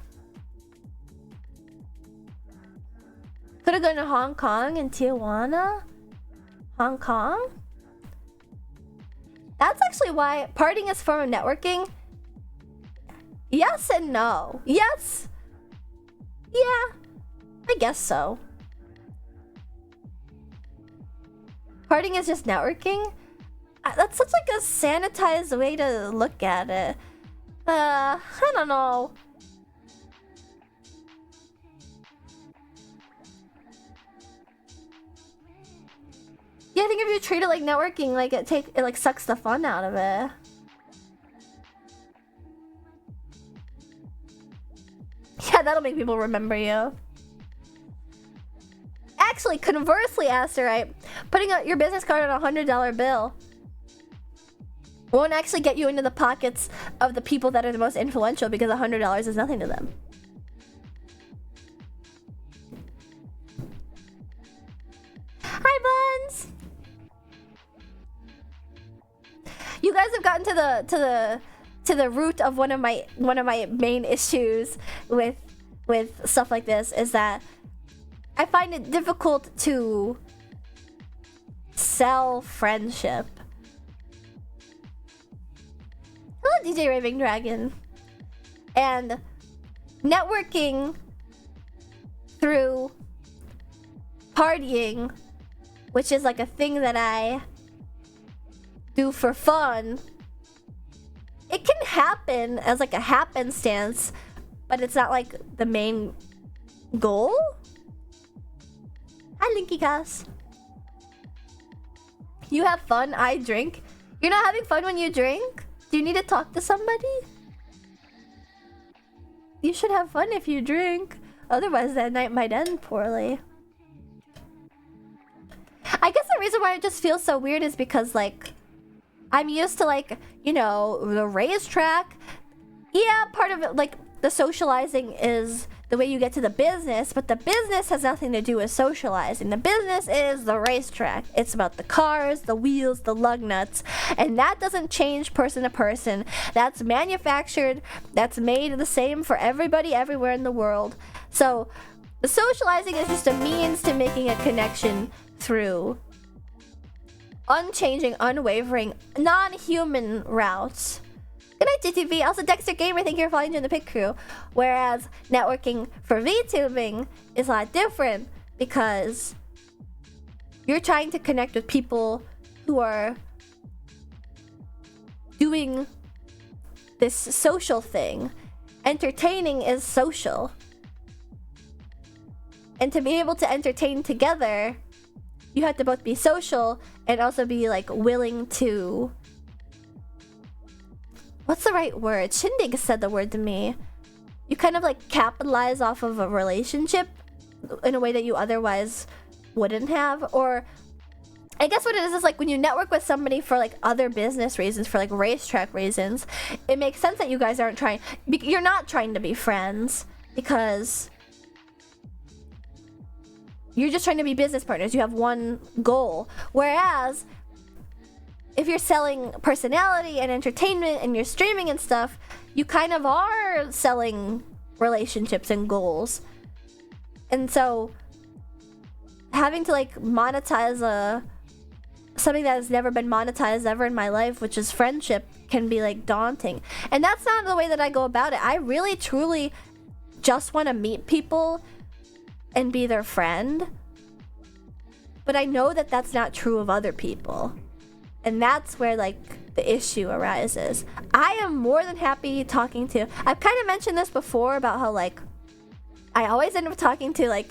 Could have gone to Hong Kong and Tijuana? Hong Kong? That's actually why partying is a form of networking. Yes and no. Yes. Yeah. I guess so. Partying is just networking? That's such like a sanitized way to look at it. I don't know. Yeah, I think if you treat it like networking, like it like sucks the fun out of it. Yeah, that'll make people remember you. Actually, conversely, Asterite, putting out your business card on a $100 bill won't actually get you into the pockets of the people that are the most influential, because $100 is nothing to them. Hi, Buns! You guys have gotten to the root of one of my main issues with stuff like this, is that I find it difficult to sell friendship. Hello, DJ Raving Dragon. And networking through partying, which is like a thing that I do for fun, it can happen as like a happenstance, but it's not like the main goal. Hi, Linky Cass. You have fun, I drink. You're not having fun when you drink? Do you need to talk to somebody? You should have fun if you drink. Otherwise, that night might end poorly. I guess the reason why it just feels so weird is because, like, I'm used to, like, you know, the racetrack. Yeah, part of it, like, the socializing is the way you get to the business, but the business has nothing to do with socializing. The business is the racetrack. It's about the cars, the wheels, the lug nuts, and that doesn't change person to person. That's manufactured, that's made the same for everybody everywhere in the world. So the socializing is just a means to making a connection through unchanging, unwavering, non-human routes. Good night, GTV. Also, Dexter Gamer, thank you for following in the pit crew. Whereas networking for VTubing is a lot different because you're trying to connect with people who are doing this social thing. Entertaining is social. And to be able to entertain together, you have to both be social and also be like willing to... What's the right word? Shindig said the word to me. You kind of like capitalize off of a relationship in a way that you otherwise wouldn't have. Or I guess what it is like when you network with somebody for like other business reasons, for like racetrack reasons, it makes sense that you guys aren't trying... You're not trying to be friends because you're just trying to be business partners. You have one goal. Whereas if you're selling personality and entertainment and you're streaming and stuff, you kind of are selling relationships and goals. And so having to like monetize something that has never been monetized ever in my life, which is friendship, can be like daunting. And that's not the way that I go about it. I really truly just want to meet people and be their friend. But I know that that's not true of other people. And that's where like the issue arises. I am more than happy talking to... I've kind of mentioned this before about how like I always end up talking to like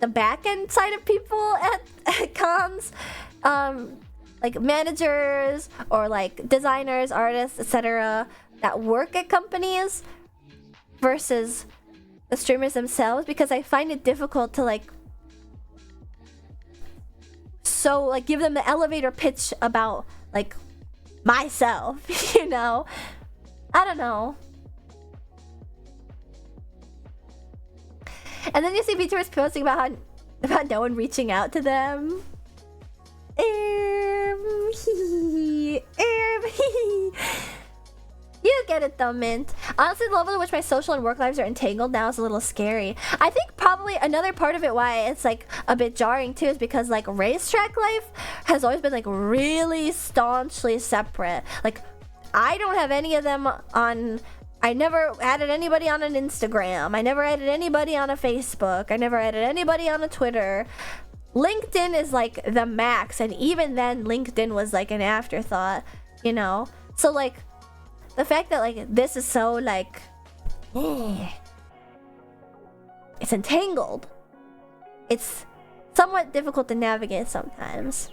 the back end side of people at cons. Like managers or like designers, artists, etc. that work at companies versus the streamers themselves, because I find it difficult to like give them the elevator pitch about like myself, you know? I don't know. And then you see VTubers posting about no one reaching out to them. You get it though, Mint. Honestly, the level at which my social and work lives are entangled now is a little scary. I think probably another part of it why it's like a bit jarring too is because like racetrack life has always been like really staunchly separate. Like I don't have any of them on... I never added anybody on an Instagram. I never added anybody on a Facebook. I never added anybody on a Twitter. LinkedIn is like the max, and even then LinkedIn was like an afterthought, you know? So like the fact that like this is so like it's entangled. It's somewhat difficult to navigate sometimes.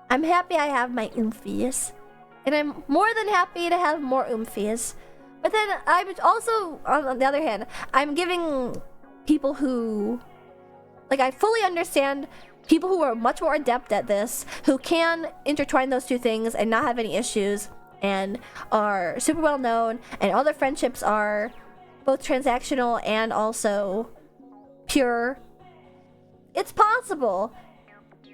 I'm happy I have my oomfies. And I'm more than happy to have more oomfies. But then I'm also, on the other hand, I'm giving people who... Like, I fully understand people who are much more adept at this, who can intertwine those two things and not have any issues, and are super well known, and all their friendships are both transactional and also pure. It's possible.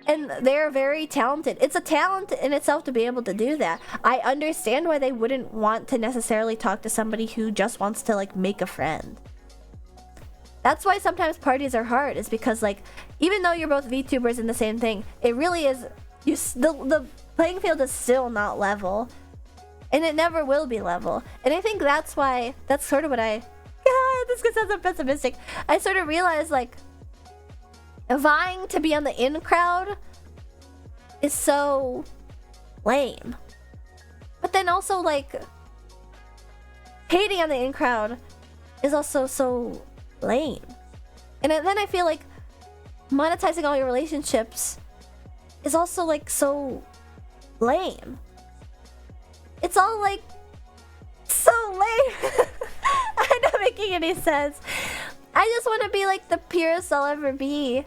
And they're very talented. It's a talent in itself to be able to do that. I understand why they wouldn't want to necessarily talk to somebody who just wants to like make a friend. That's why sometimes parties are hard, is because like even though you're both VTubers in the same thing, it really is the playing field is still not level. And it never will be level. And I think that's why that's sort of what this sounds so pessimistic. I sort of realized like vying to be on the in crowd is so lame. But then also like hating on the in crowd is also so lame. And then I feel like monetizing all your relationships is also like so lame. It's all like so lame. I'm not making any sense. I just want to be like the purest I'll ever be.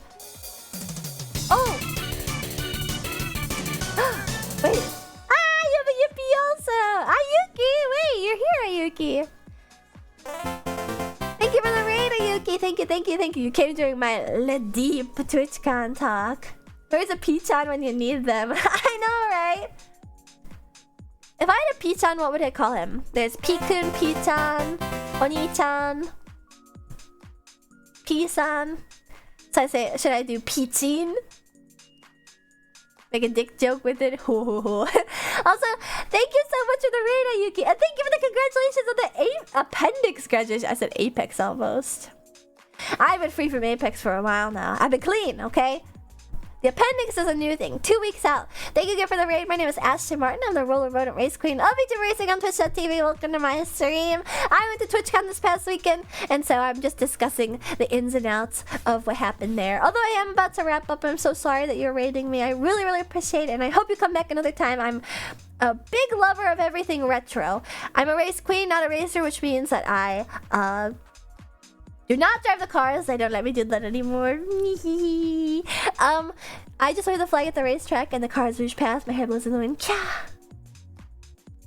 Oh! Wait. Ah, you have a Yippee also! Ah, Yuki! Yuki. Thank you for the raid, Yuki. Thank you, thank you, thank you. You came during my deep TwitchCon talk. There's a peach on when you need them. I know, right? If I had a Peach-chan, what would I call him? There's Pikun, Peach-chan, Oni-chan, P-san. So I say, should I do Peachin? Make a dick joke with it? Also, thank you so much for the raid, Yuki. And thank you for the congratulations on the appendix graduation. I said Apex almost. I've been free from Apex for a while now. I've been clean, okay? The appendix is a new thing. 2 weeks out. Thank you again for the raid. My name is Ashley Martin. I'm the Roller Rodent Race Queen of YouTube Racing on Twitch.tv. Welcome to my stream. I went to TwitchCon this past weekend, and so I'm just discussing the ins and outs of what happened there. Although I am about to wrap up, I'm so sorry that you're raiding me. I really, really appreciate it, and I hope you come back another time. I'm a big lover of everything retro. I'm a race queen, not a racer, which means that I do not drive the cars. They don't let me do that anymore. I just wave the flag at the racetrack and the cars whoosh past. My hair blows in the wind.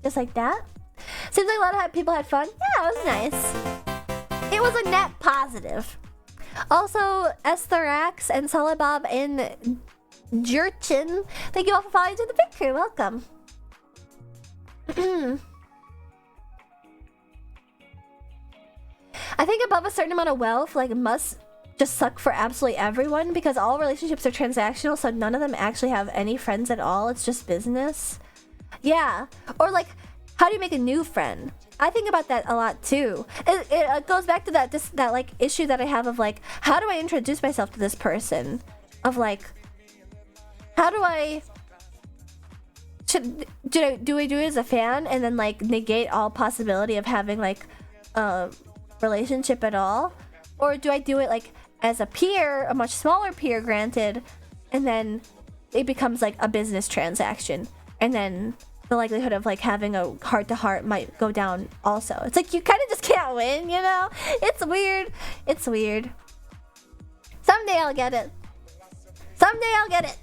Just like that. Seems like a lot of people had fun. Yeah, it was nice. It was a net positive. Also, Estherax and Salabob and Jurchin, thank you all for following to the picture. Welcome. I think above a certain amount of wealth, like, must just suck for absolutely everyone because all relationships are transactional, so none of them actually have any friends at all. It's just business. Yeah. Or, like, how do you make a new friend? I think about that a lot, too. It goes back to that like, issue that I have of, like, how do I introduce myself to this person? Of, like, how do I... Do I do it as a fan and then, like, negate all possibility of having, like, relationship at all? Or do I do it like as a peer, a much smaller peer granted, and then it becomes like a business transaction, and then the likelihood of like having a heart-to-heart might go down also. It's like you kind of just can't win, you know? It's weird. It's weird. Someday I'll get it. Someday I'll get it.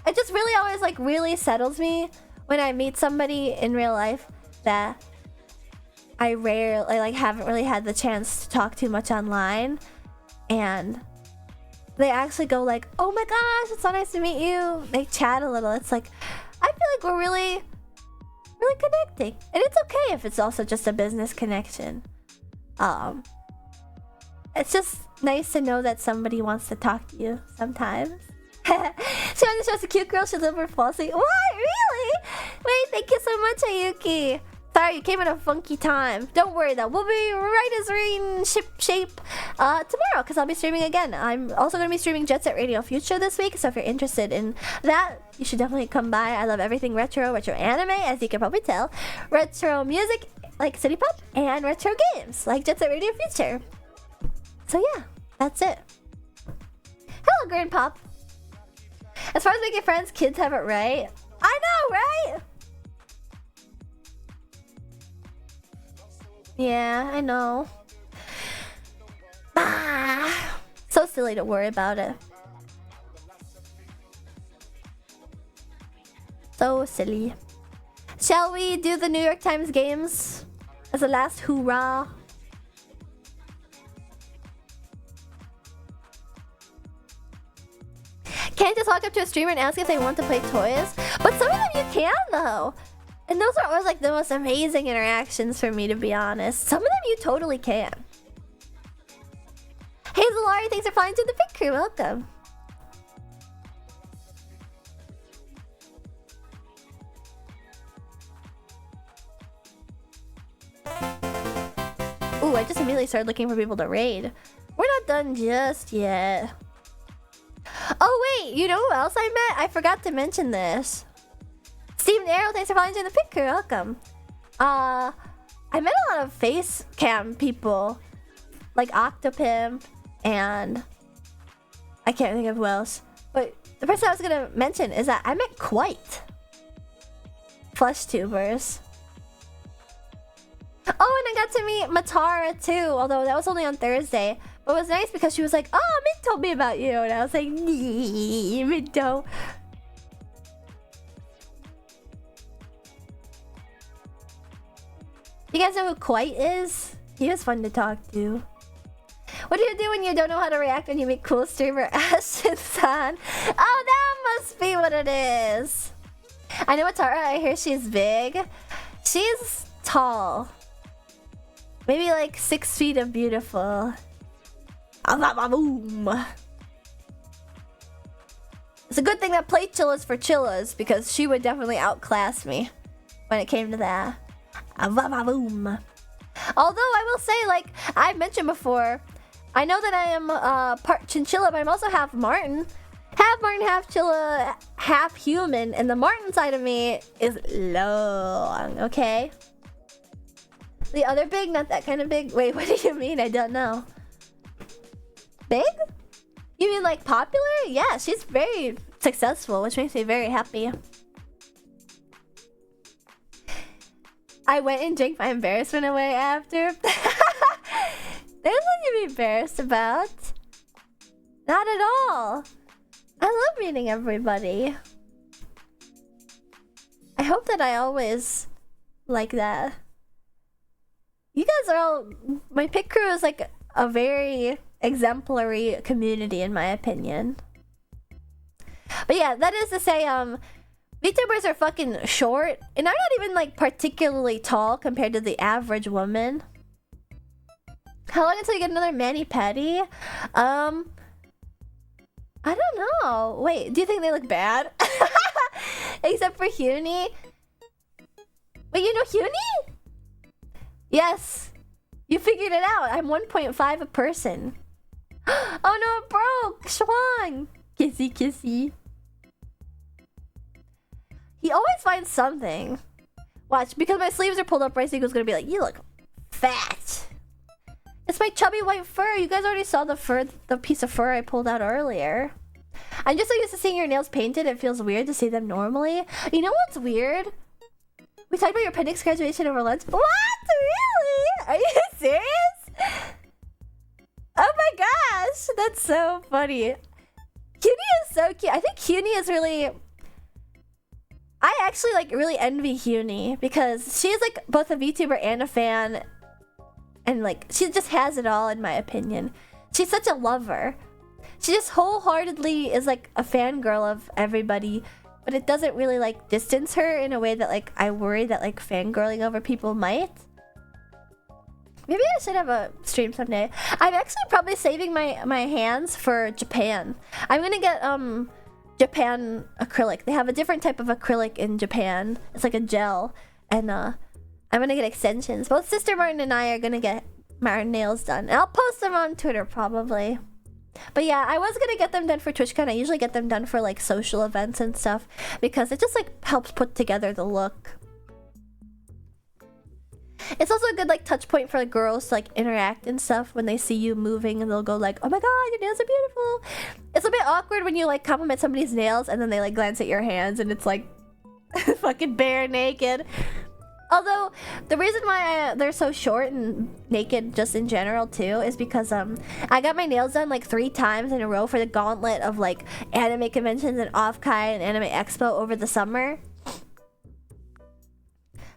It just really always like really settles me when I meet somebody in real life that I rarely, like, haven't really had the chance to talk too much online, and they actually go like, oh my gosh, it's so nice to meet you. They chat a little. It's like, I feel like we're really connecting, and it's okay if it's also just a business connection. It's just nice to know that somebody wants to talk to you sometimes. She shows a cute girl. She's over falsely. What? Really? Wait, thank you so much, Ayuki. Sorry, you came at a funky time. Don't worry though, we'll be right as we're in shape tomorrow, because I'll be streaming again. I'm also going to be streaming Jet Set Radio Future this week, so if you're interested in that, you should definitely come by. I love everything retro anime, as you can probably tell, retro music like City Pop, and retro games like Jet Set Radio Future. So yeah, that's it. Hello, Grandpop. As far as making friends, kids have it right. I know, right? Yeah, I know. So silly to worry about it. So silly. Shall we do the New York Times games as a last hoorah? Can't just walk up to a streamer and ask if they want to play toys? But some of them you can, though. And those are always like the most amazing interactions for me, to be honest. Some of them you totally can. Hey Zalari, thanks for flying to the pit crew. Welcome. Ooh, I just immediately started looking for people to raid. We're not done just yet. Oh wait, you know who else I met? I forgot to mention this. Steven Arrow, thanks for following to the pit crew. Welcome. I met a lot of face cam people, like Octopimp, and I can't think of who else. But the person I was gonna mention is that I met Quite Flush Tubers. Oh, and I got to meet Matara too, although that was only on Thursday. But it was nice because she was like, "Oh, Mint told me about you," and I was like, "Minto." You guys know who Quite is? He was fun to talk to. What do you do when you don't know how to react when you meet cool streamer Ashies-san? Oh, that must be what it is. I know Atara, I hear she's big. She's tall. Maybe like 6 feet of beautiful. Boom. It's a good thing that play chillas for chillas because she would definitely outclass me when it came to that. Boom. Although I will say, like I've mentioned before, I know that I am part chinchilla, but I'm also half Martin. Half Martin, half chilla, half human, and the Martin side of me is long, okay? The other big, not that kind of big. Wait, what do you mean? I don't know. Big? You mean like popular? Yeah, she's very successful, which makes me very happy. I went and drank my embarrassment away after. There's nothing to be embarrassed about. Not at all. I love meeting everybody. I hope that I always like that. You guys are all... My pit crew is like a very exemplary community in my opinion. But yeah, that is to say, VTubers are fucking short. And I'm not even like particularly tall compared to the average woman. How long until you get another mani-pedi? I don't know. Wait, do you think they look bad? Except for Huni? Wait, you know Huni? Yes. You figured it out. I'm 1.5 a person. Oh no, it broke! Schwang! Kissy kissy. He always finds something. Watch, because my sleeves are pulled up, Rice-Eagle's gonna be like, you look fat. It's my chubby white fur. You guys already saw the piece of fur I pulled out earlier. I'm just so used to seeing your nails painted, it feels weird to see them normally. You know what's weird? We talked about your appendix graduation over lunch. What? Really? Are you serious? Oh my gosh, that's so funny. Cunie is so cute. I think Cunie is really... I actually like really envy Huni because she's like both a VTuber and a fan, and like she just has it all in my opinion. She's such a lover. She just wholeheartedly is like a fangirl of everybody, but it doesn't really like distance her in a way that like I worry that like fangirling over people might. Maybe I should have a stream someday. I'm actually probably saving my hands for Japan. I'm gonna get Japan acrylic. They have a different type of acrylic in Japan. It's like a gel, and I'm gonna get extensions. Both Sister Martin and I are gonna get our nails done, and I'll post them on Twitter probably. But yeah, I was gonna get them done for TwitchCon. I usually get them done for like social events and stuff because it just like helps put together the look. It's also a good like touch point for like girls to like interact and stuff when they see you moving, and they'll go like, oh my god, your nails are beautiful. It's a bit awkward when you like compliment somebody's nails and then they like glance at your hands and it's like fucking bare naked. Although the reason why they're so short and naked just in general too is because I got my nails done like 3 times in a row for the gauntlet of like anime conventions and Off-Kai and Anime Expo over the summer.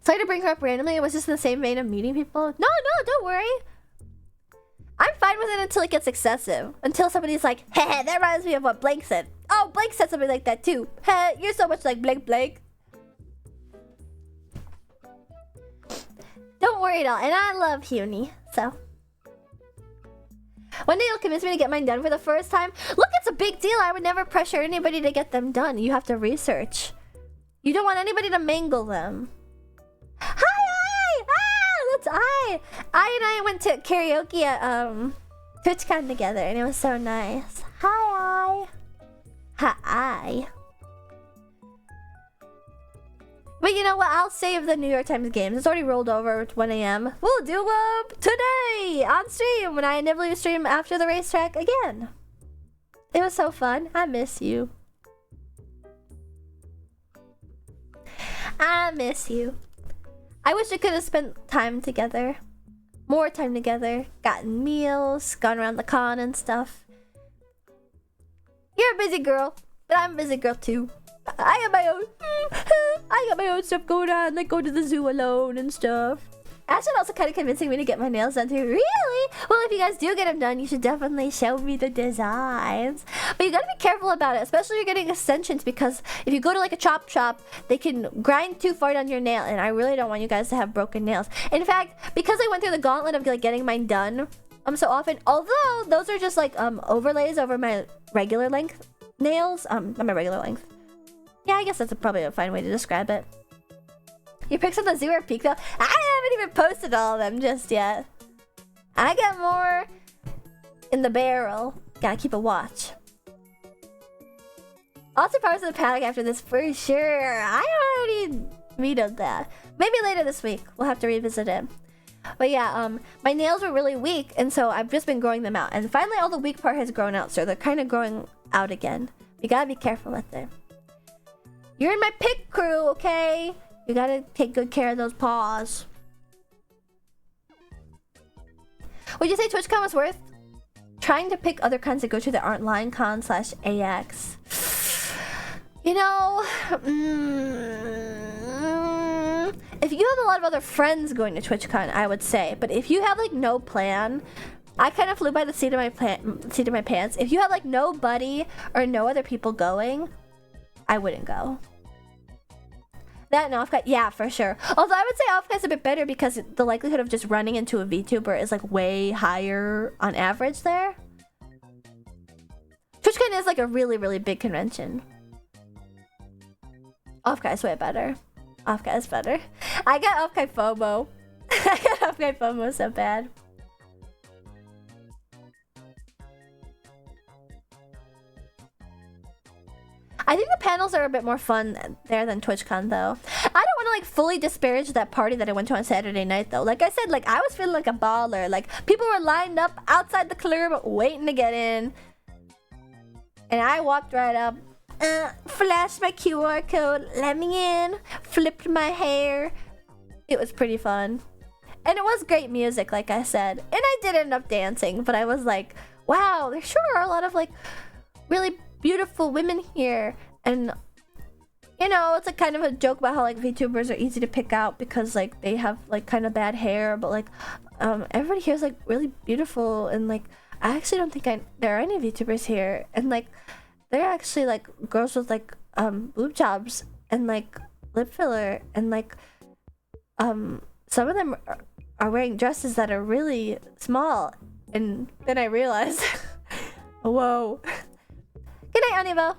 Sorry to bring her up randomly. It was just in the same vein of meeting people. No, don't worry. I'm fine with it until it gets excessive. Until somebody's like, heh, that reminds me of what Blake said. Oh, Blake said something like that too. Heh, you're so much like Blake. Don't worry at all. And I love Huni, so. One day you'll convince me to get mine done for the first time. Look, it's a big deal. I would never pressure anybody to get them done. You have to research. You don't want anybody to mangle them. Hi! Ah, that's I. I and I went to karaoke at TwitchCon together, and it was so nice. Hi! Hi! But you know what? I'll save the New York Times games. It's already rolled over at 1 a.m. We'll do today on stream when I inevitably stream after the racetrack again. It was so fun. I miss you. I miss you. I wish we could have spent time together. More time together. Gotten meals, gone around the con and stuff. You're a busy girl, but I'm a busy girl too. I got my own stuff going on, like go to the zoo alone and stuff. Ashton also kind of convincing me to get my nails done too. Really? Well, if you guys do get them done, you should definitely show me the designs. But you gotta be careful about it, especially if you're getting extensions, because if you go to like a chop shop, they can grind too far down your nail, and I really don't want you guys to have broken nails. In fact, because I went through the gauntlet of like getting mine done so often, although those are just like overlays over my regular length nails, not my regular length. Yeah, I guess that's probably a fine way to describe it. Your pics on the zoo are peak though. I haven't even posted all of them just yet. I got more in the barrel. Gotta keep a watch. Also parts of the paddock after this for sure. I already vetoed that. Maybe later this week. We'll have to revisit it. But yeah, my nails were really weak, and so I've just been growing them out. And finally all the weak part has grown out, so they're kind of growing out again. You gotta be careful with it. You're in my pick crew, okay? You gotta take good care of those paws. Would you say TwitchCon was worth trying to pick other cons to go to that aren't LionCon/AX? You know, if you have a lot of other friends going to TwitchCon, I would say. But if you have like no plan, I kind of flew by the seat of my pants. If you have like no buddy or no other people going, I wouldn't go. That and offcut, yeah, for sure. Although I would say offcut's a bit better because the likelihood of just running into a VTuber is like way higher on average there. TwitchCon is like a really, really big convention. Offcut is way better. Offcut is better. I got offcut FOMO. I got offcut FOMO so bad. I think the panels are a bit more fun there than TwitchCon though. I don't want to like fully disparage that party that I went to on Saturday night though. Like I said, like I was feeling like a baller. Like people were lined up outside the club waiting to get in. And I walked right up, flashed my QR code, let me in, flipped my hair. It was pretty fun. And it was great music, like I said. And I did end up dancing, but I was like, wow, there sure are a lot of like really beautiful women here. And you know, it's like kind of a joke about how like VTubers are easy to pick out because like they have like kind of bad hair, but like everybody here is like really beautiful. And like I actually don't think there are any VTubers here, and like they're actually like girls with like boob jobs and like lip filler, and like some of them are wearing dresses that are really small. And then I realized whoa. Good night, Anivo.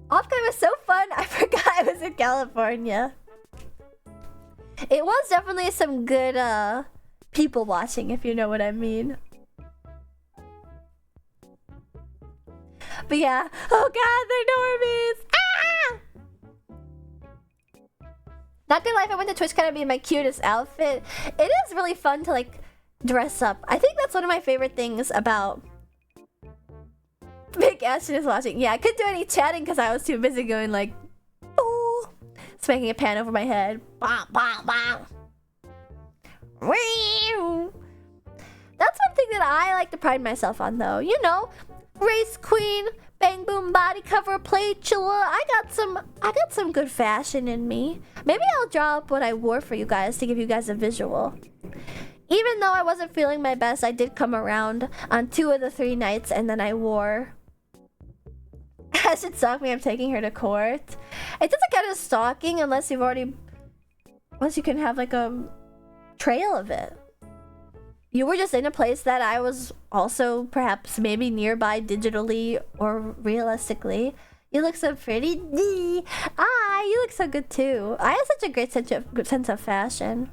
Offcut was so fun, I forgot I was in California. It was definitely some good people watching, if you know what I mean. But yeah, oh god, they're normies! Ah! Not gonna lie, if I went to TwitchCon, it'd be my cutest outfit. It is really fun to like dress up. I think that's one of my favorite things about Big Ashton is watching. Yeah, I couldn't do any chatting because I was too busy going like, ooh, smacking a pan over my head. Bah, bah, bah. That's one thing that I like to pride myself on though. You know, race queen, bang boom body cover platula. I got some good fashion in me. Maybe I'll draw up what I wore for you guys to give you guys a visual. Even though I wasn't feeling my best, I did come around on 2 of the 3 nights, and then I wore... As it stalk me, I'm taking her to court. It doesn't count as stalking unless you've already... Once you can have like a trail of it. You were just in a place that I was also perhaps maybe nearby digitally or realistically. You look so pretty. Ah, you look so good too. I have such a great sense of fashion.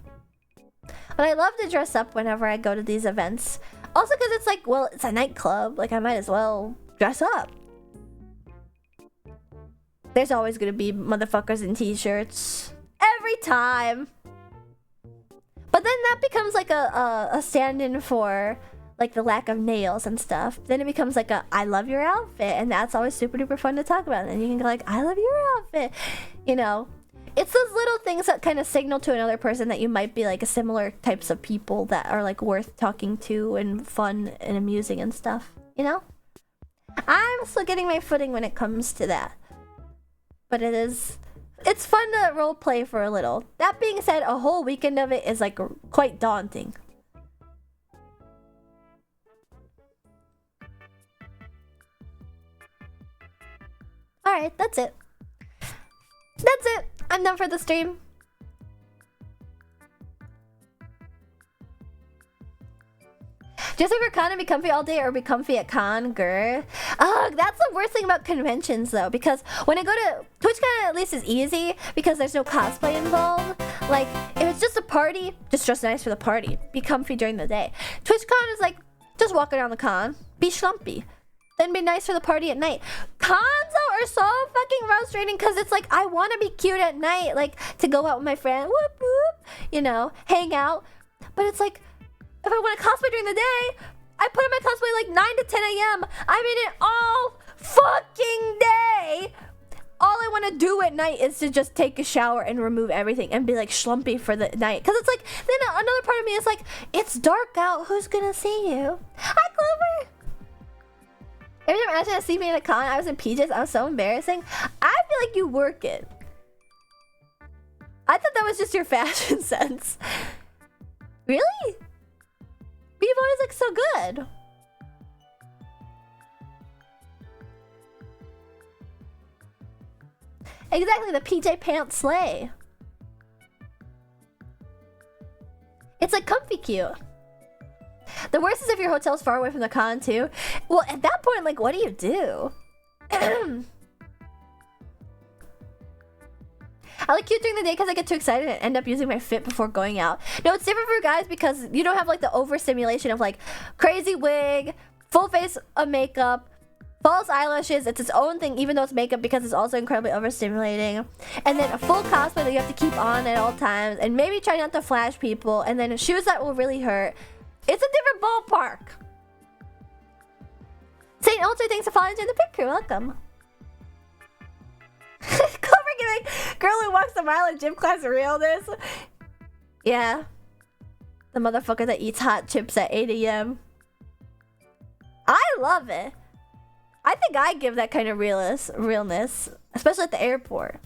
But I love to dress up whenever I go to these events. Also because it's like, well, it's a nightclub. Like, I might as well dress up. There's always gonna be motherfuckers in t-shirts. Every time. But then that becomes like a stand-in for like the lack of nails and stuff. Then it becomes like a, I love your outfit. And that's always super duper fun to talk about. And you can go like, I love your outfit. You know. It's those little things that kind of signal to another person that you might be like a similar types of people that are like worth talking to and fun and amusing and stuff, you know? I'm still getting my footing when it comes to that. But it is it's fun to role play for a little. That being said, a whole weekend of it is like quite daunting. Alright, that's it. That's it. I'm done for the stream. Just like for con and be comfy all day or be comfy at con, grr. Ugh, that's the worst thing about conventions though, because when I go to TwitchCon at least is easy because there's no cosplay involved. Like, if it's just a party, just dress nice for the party. Be comfy during the day. TwitchCon is like, just walk around the con, be schlumpy. Then be nice for the party at night. Cons though are so fucking frustrating because it's like I want to be cute at night, like to go out with my friend, whoop whoop, you know, hang out. But it's like if I want to cosplay during the day, I put on my cosplay like 9 to 10 a.m. I'm in it all fucking day. All I want to do at night is to just take a shower and remove everything and be like schlumpy for the night. Because it's like, then another part of me is like, it's dark out. Who's gonna see you? Hi, Clover. Every time Ashley has seen me at a con, I was in PJs. I was so embarrassing. I feel like you work it. I thought that was just your fashion sense. Really? You've always looked so good. Exactly, the PJ pants slay. It's like comfy cute. The worst is if your hotel's far away from the con too. Well, at that point, like, what do you do? I look cute during the day because I get too excited and end up using my fit before going out. No, it's different for guys because you don't have like the overstimulation of like crazy wig, full face of makeup, false eyelashes. It's its own thing even though it's makeup because it's also incredibly overstimulating. And then a full cosplay that you have to keep on at all times and maybe try not to flash people and then shoes that will really hurt. It's a different ballpark. St. Ultra, thanks for following in the picture. Welcome. Clover giving girl who walks a mile in gym class realness. Yeah. The motherfucker that eats hot chips at 8 a.m. I love it. I think I give that kind of realness, especially at the airport.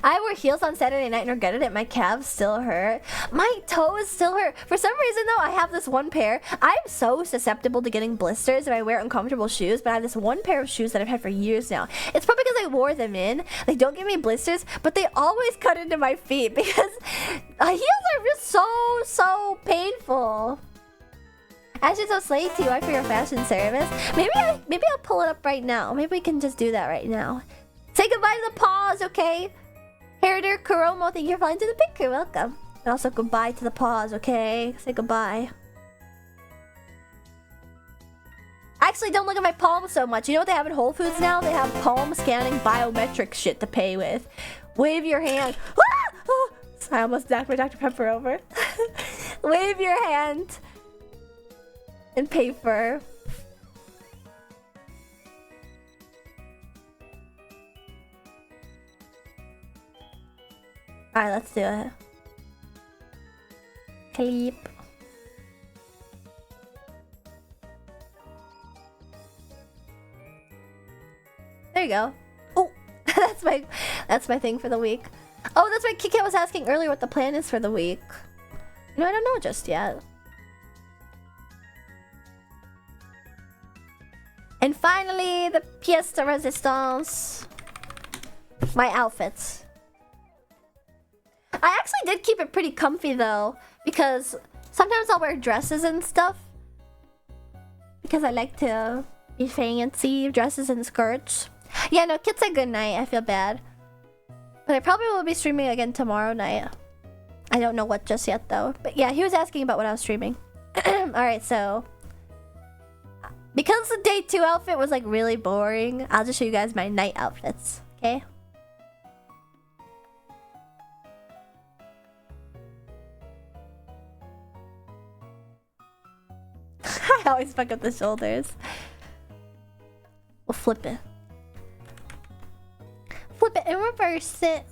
I wore heels on Saturday night and regretted it. My calves still hurt. My toes still hurt. For some reason though, I have this one pair. I'm so susceptible to getting blisters if I wear uncomfortable shoes, but I have this one pair of shoes that I've had for years now. It's probably because I wore them in. They don't give me blisters, but they always cut into my feet because heels are just so painful. Ashley's so slay to you. I for your fashion service. Maybe I'll pull it up right now. Maybe we can just do that right now. Say goodbye to the paws, okay? Herder Kuromo, thank you for flying to the picture. Welcome. And also goodbye to the paws, okay? Say goodbye. Actually, don't look at my palms so much. You know what they have in Whole Foods now? They have palm scanning biometric shit to pay with. Wave your hand. Ah! Oh, I almost knocked my Dr. Pepper over. Wave your hand. And pay for. Alright, let's do it. Clip. There you go. Oh, that's my thing for the week. Oh, that's why Kit Kat was asking earlier what the plan is for the week. No, I don't know just yet. And finally, the pièce de résistance. My outfits. I actually did keep it pretty comfy though, because sometimes I'll wear dresses and stuff. Because I like to be fancy, dresses and skirts. Yeah, no, Kit said good night. I feel bad. But I probably will be streaming again tomorrow night. I don't know what just yet though. But yeah, he was asking about what I was streaming. Alright, so because the day 2 outfit was like really boring, I'll just show you guys my night outfits, okay? I always fuck up the shoulders. We'll flip it. Flip it and reverse it.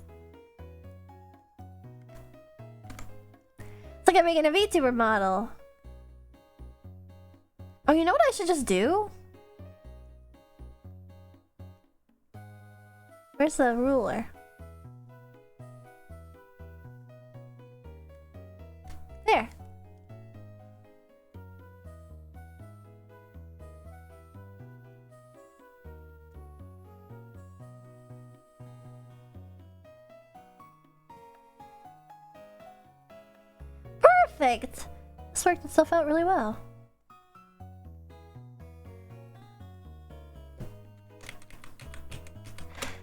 It's like I'm making a VTuber model. Oh, you know what I should just do? Where's the ruler? There. Perfect! This worked itself out really well.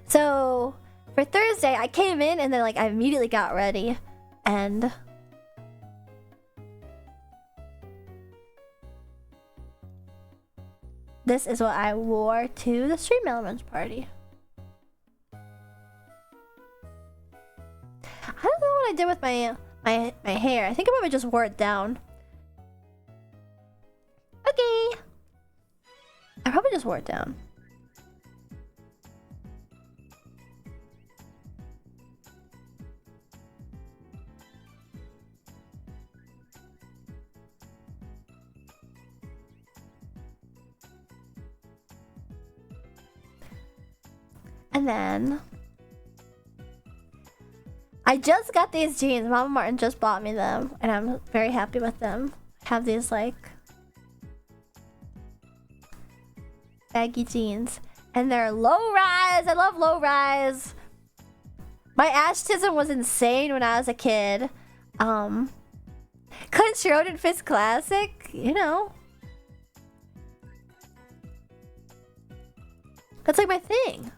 So, for Thursday, I came in and then like I immediately got ready. And... this is what I wore to the Stream Elements party. I don't know what I did with my hair. I think I probably just wore it down. Okay. I probably just wore it down. And then I just got these jeans. Mama Martin just bought me them, and I'm very happy with them. I have these like baggy jeans, and they're low rise. I love low rise. My ashtism was insane when I was a kid. Clint Schroeder Fist Classic, you know. That's like my thing.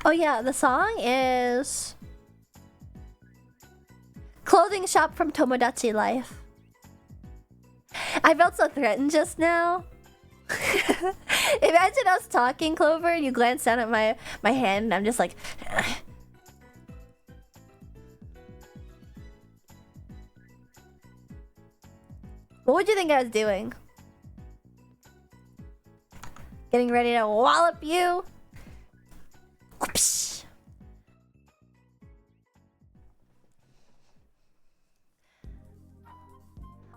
Oh yeah, the song is Clothing Shop from Tomodachi Life. I felt so threatened just now. Imagine us talking, Clover, and you glance down at my hand and I'm just like what would you think I was doing? Getting ready to wallop you? Whoops.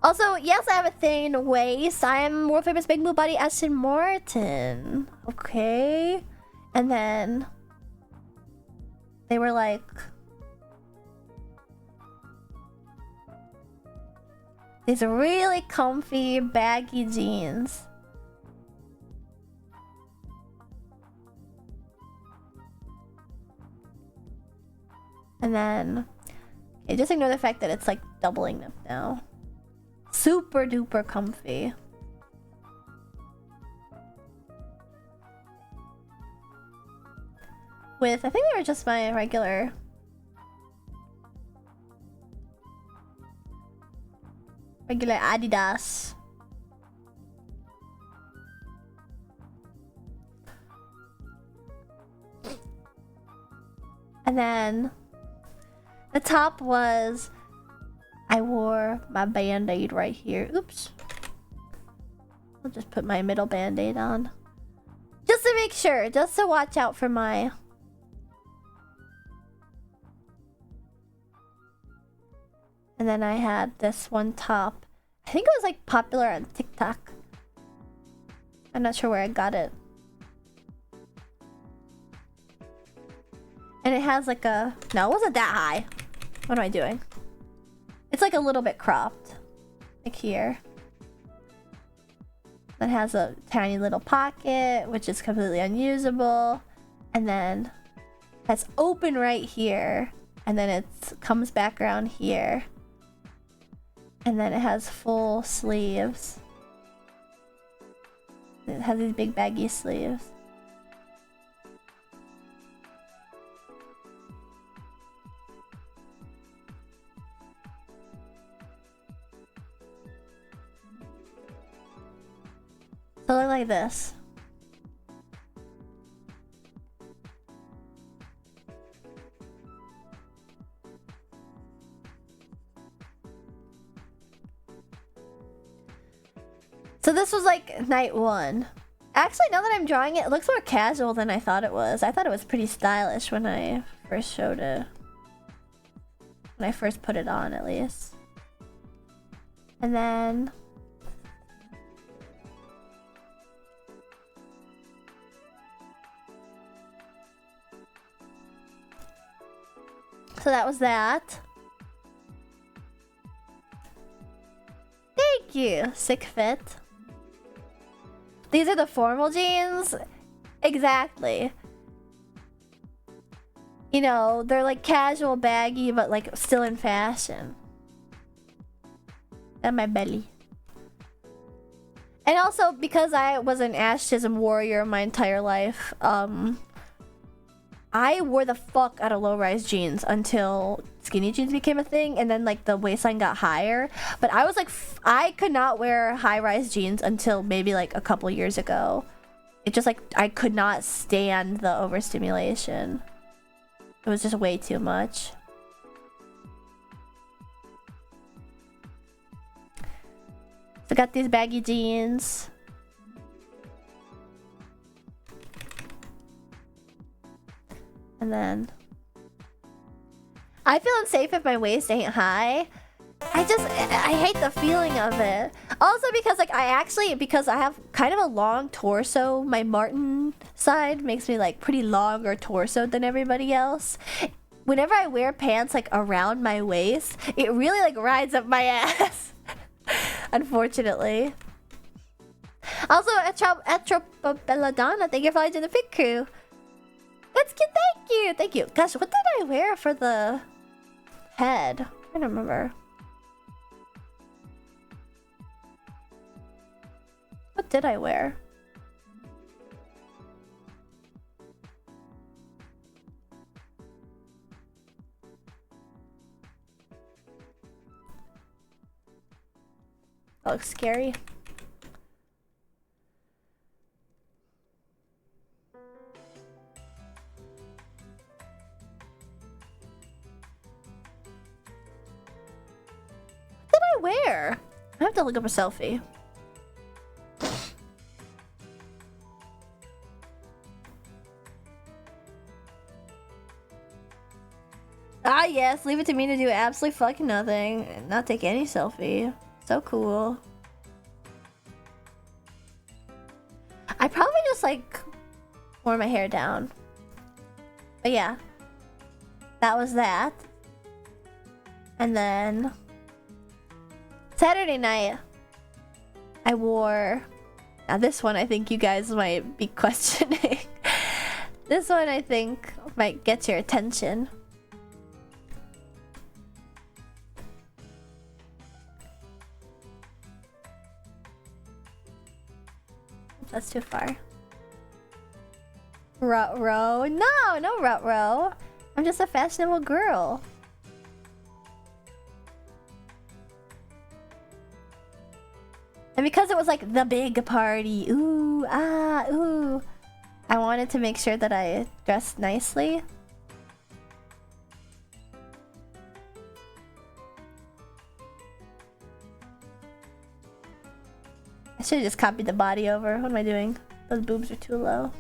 Also, yes, I have a thin waist. I am world famous big blue body Ashton Morton. Okay. And then they were like, these really comfy baggy jeans. And then, okay, just ignore the fact that it's like doubling them now. Super duper comfy. With, I think they were just my regular Adidas. And then the top was, I wore my band-aid right here. Oops. I'll just put my middle band-aid on. Just to make sure, just to watch out for my... And then I had this one top. I think it was like popular on TikTok. I'm not sure where I got it. And it has like a... No, it wasn't that high. What am I doing? It's like a little bit cropped. Like here. It has a tiny little pocket, which is completely unusable. And then it's open right here. And then it comes back around here. And then it has full sleeves. It has these big baggy sleeves. So look like this. So this was like night one. Actually, now that I'm drawing it, it looks more casual than I thought it was. I thought it was pretty stylish when I first showed it. When I first put it on, at least. And then so that was that. Thank you, Sick Fit. These are the formal jeans? Exactly. You know, they're like casual baggy, but like still in fashion. And my belly. And also, because I was an ashies warrior my entire life, I wore the fuck out of low-rise jeans until skinny jeans became a thing, and then like the waistline got higher. But I was like, I could not wear high-rise jeans until maybe like a couple years ago. It just like, I could not stand the overstimulation. It was just way too much. So I got these baggy jeans. And then I feel unsafe if my waist ain't high. I hate the feeling of it. Also because like because I have kind of a long torso, my Martin side makes me like pretty longer torso than everybody else. Whenever I wear pants like around my waist, it really like rides up my ass. Unfortunately. Also, Atropobelladonna, thank you for joining the Pig Crew. That's cute, thank you! Thank you. Gosh, what did I wear for the head? I don't remember. What did I wear? That looks scary. What did I wear? I have to look up a selfie. Ah yes, leave it to me to do absolutely fucking nothing and not take any selfie. So cool. I probably just like wore my hair down. But yeah. That was that. And then Saturday night I wore, now this one I think you guys might be questioning. This one I think might get your attention. That's too far. Rut row? No, no rut row. I'm just a fashionable girl. And because it was like the big party, ooh, ah, ooh, I wanted to make sure that I dressed nicely. I should have just copied the body over. What am I doing? Those boobs are too low.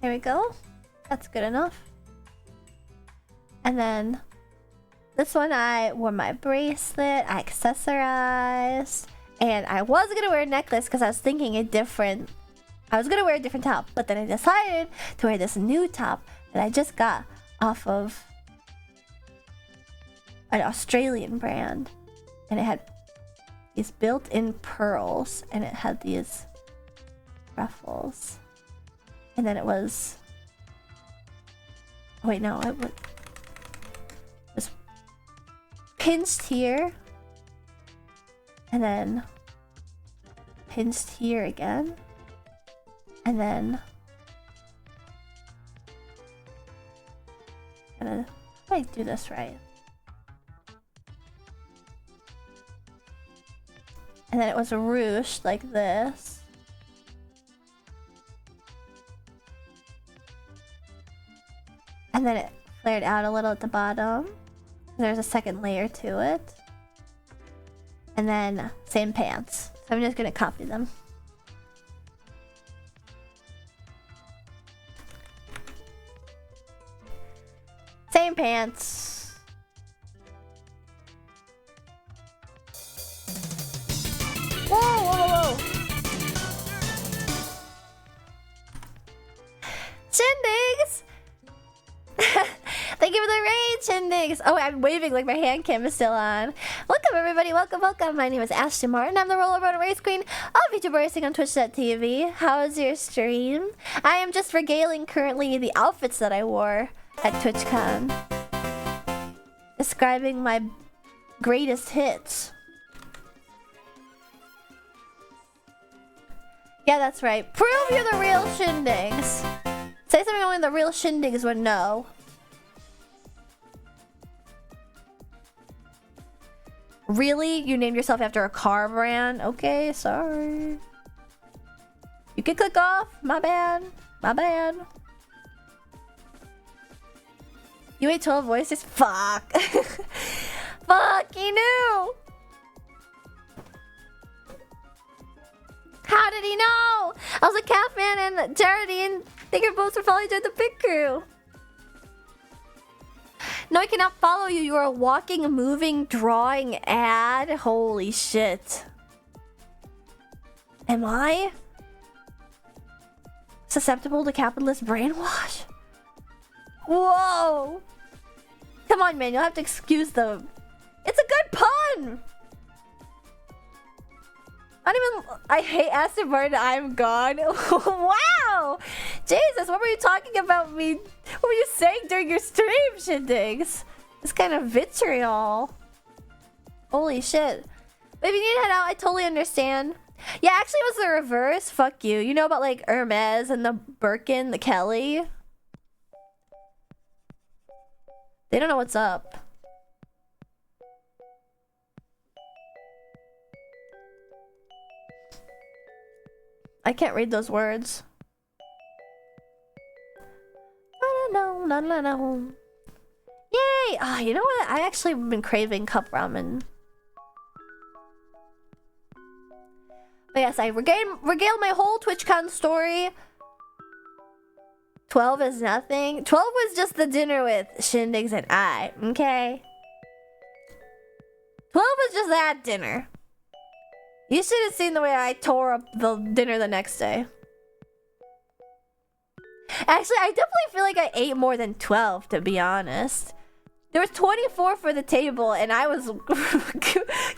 There we go. That's good enough. And then this one I wore my bracelet, I accessorized. And I was gonna wear a necklace because I was thinking I was gonna wear a different top, but then I decided to wear this new top that I just got off of an Australian brand. And it had these built-in pearls and it had these ruffles. And then it was, wait, no, it was pinched here. And then pinched here again. And then how do I do this right? And then it was ruched like this. And then it flared out a little at the bottom. There's a second layer to it. And then same pants. So I'm just gonna copy them. Same pants. Whoa, whoa, whoa, whoa. Shindigs! Thank you for the raid, Shindigs! Oh, I'm waving like my hand cam is still on. Welcome, everybody. Welcome, welcome. My name is Ashley Martin. I'm the roller on race queen of YouTube racing on Twitch.tv. How is your stream? I am just regaling currently the outfits that I wore at TwitchCon. Describing my greatest hits. Yeah, that's right. Prove you're the real Shindigs. Say something only the real Shindigs would know. Really? You named yourself after a car brand? Okay, sorry. You can click off. My bad. My bad. You ate 12 voices? Fuck. Fuck, he knew. How did he know? I was a Catman and Charity and they could both follow each other the pit crew. No, I cannot follow you. You are a walking, moving, drawing ad. Holy shit. Am I susceptible to capitalist brainwash? Whoa. Come on, man. You'll have to excuse them. It's a good pun. I hate Aston Martin. I'm gone. Wow. Jesus, what were you talking about me? What were you saying during your stream, Shindigs? This kind of vitriol. Holy shit. But if you need to head out, I totally understand. Yeah, actually it was the reverse. Fuck you. You know about like Hermes and the Birkin, the Kelly? They don't know what's up. I can't read those words. No, no, no, no. Yay! Ah, you know what? I actually have been craving cup ramen. But yes, I regaled my whole TwitchCon story. 12 is nothing. 12 was just the dinner with Shindigs and I, okay? 12 was just that dinner. You should have seen the way I tore up the dinner the next day. Actually, I definitely feel like I ate more than 12, to be honest. There was 24 for the table, and I was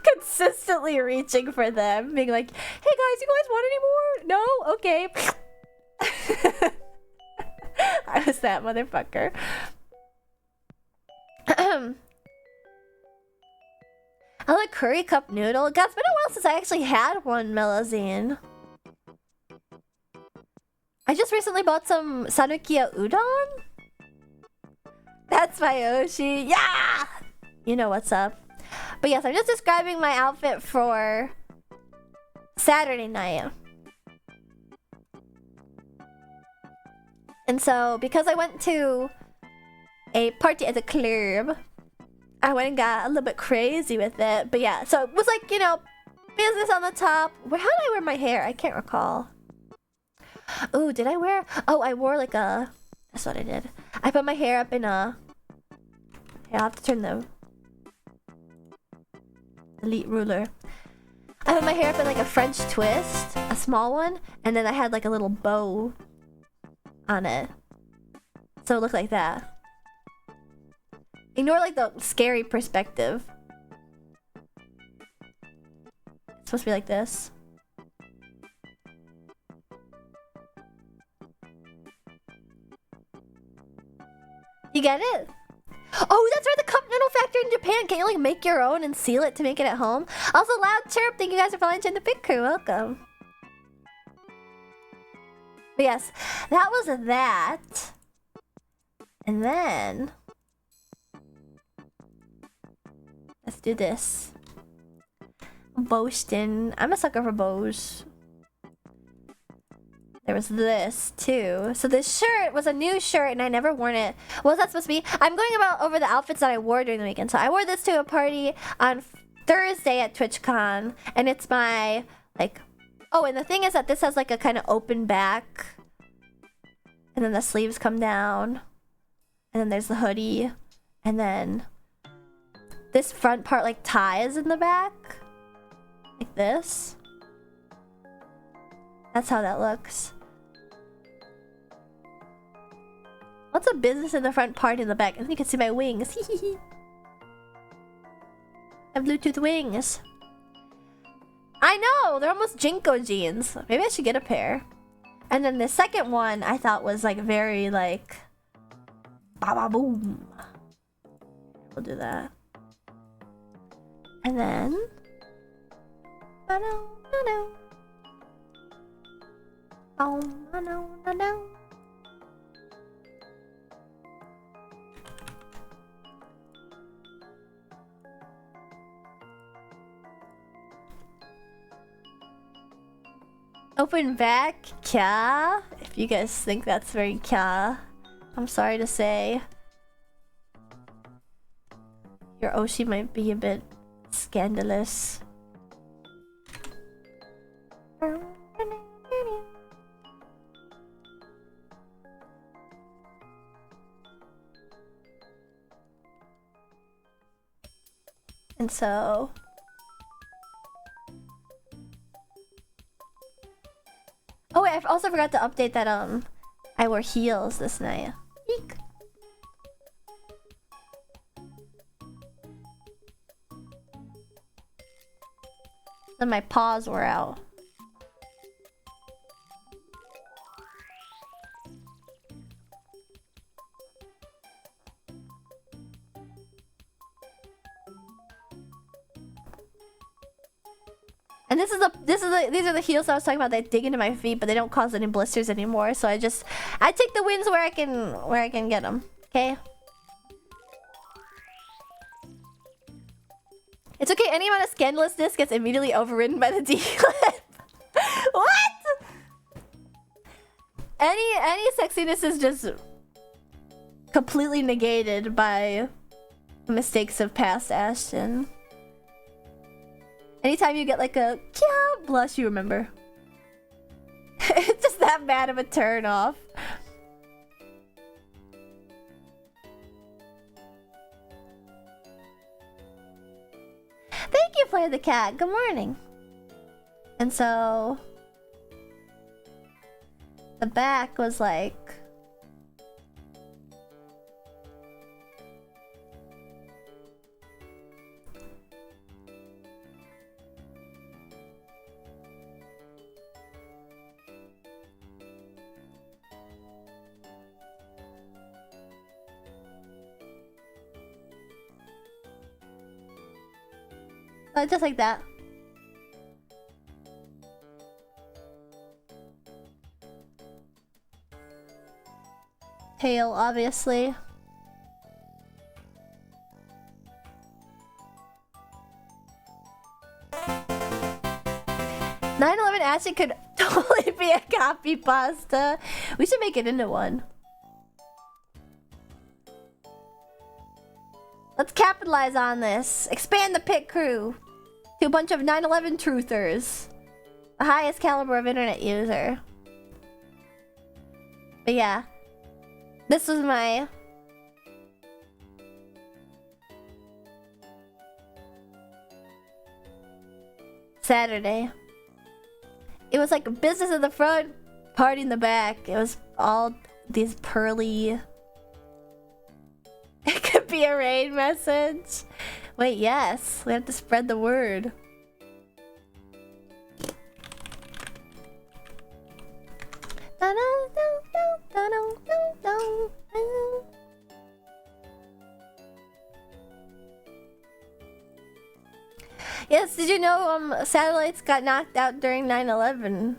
consistently reaching for them, being like, hey guys, you guys want any more? No? Okay. I was that motherfucker. I like curry cup noodle. God, it's been a while since I actually had one, Melazine. I just recently bought some Sanukiya udon. That's my Oshi. Yeah! You know what's up. But yes, I'm just describing my outfit for Saturday night. And so, because I went to a party at the club, I went and got a little bit crazy with it. But yeah, so it was like, you know, business on the top. How did I wear my hair? I can't recall. Oh, did I wear? Oh, I wore like a... That's what I did. I put my hair up in a... Here, I'll have to turn the... Elite ruler. I put my hair up in like a French twist. A small one. And then I had like a little bow on it. So it looked like that. Ignore like the scary perspective. It's supposed to be like this. You get it? Oh, that's right, the cup noodle factory in Japan. Can you like make your own and seal it to make it at home? Also, Loud Chirp, thank you guys for following the Big Crew. Welcome. But yes, that was that. And then... Let's do this. Boastin'. I'm a sucker for bows. There was this too. So this shirt was a new shirt and I never worn it. What was that supposed to be? I'm going about over the outfits that I wore during the weekend. So I wore this to a party on Thursday at TwitchCon, and it's my like. Oh, and the thing is that this has like a kind of open back, and then the sleeves come down, and then there's the hoodie, and then this front part like ties in the back, like this. That's how that looks. What's a business in the front part in the back? I think you can see my wings. I have Bluetooth wings. I know! They're almost Jinko jeans. Maybe I should get a pair. And then the second one I thought was like very like... Ba-ba boom. We'll do that. And then... Ba-no, ba-no. Oh, ba-no, ba-no. Open back, kya? If you guys think that's very kya, I'm sorry to say. Your Oshi might be a bit scandalous. And so... Oh wait, I also forgot to update that I wore heels this night. Eek. Then my paws were out. And these are the heels I was talking about that dig into my feet, but they don't cause any blisters anymore. So I take the wins where I can get them. Okay. It's okay. Any amount of scandalousness gets immediately overridden by the D clip. What? Any sexiness is just completely negated by mistakes of past Ashton. Anytime you get like a kya blush, you remember. It's just that bad of a turn off. Thank you, Play the Cat. Good morning. And so the back was like just like that. Tail, obviously. (9/11) Ashley could totally be a copy pasta. We should make it into one. Let's capitalize on this. Expand the pit crew to a bunch of 9/11 truthers. The highest caliber of internet user. But yeah. This was my... Saturday. It was like business in the front, party in the back. It was all these pearly... It could be a raid message. Wait, yes. We have to spread the word. Yes, did you know satellites got knocked out during 9/11?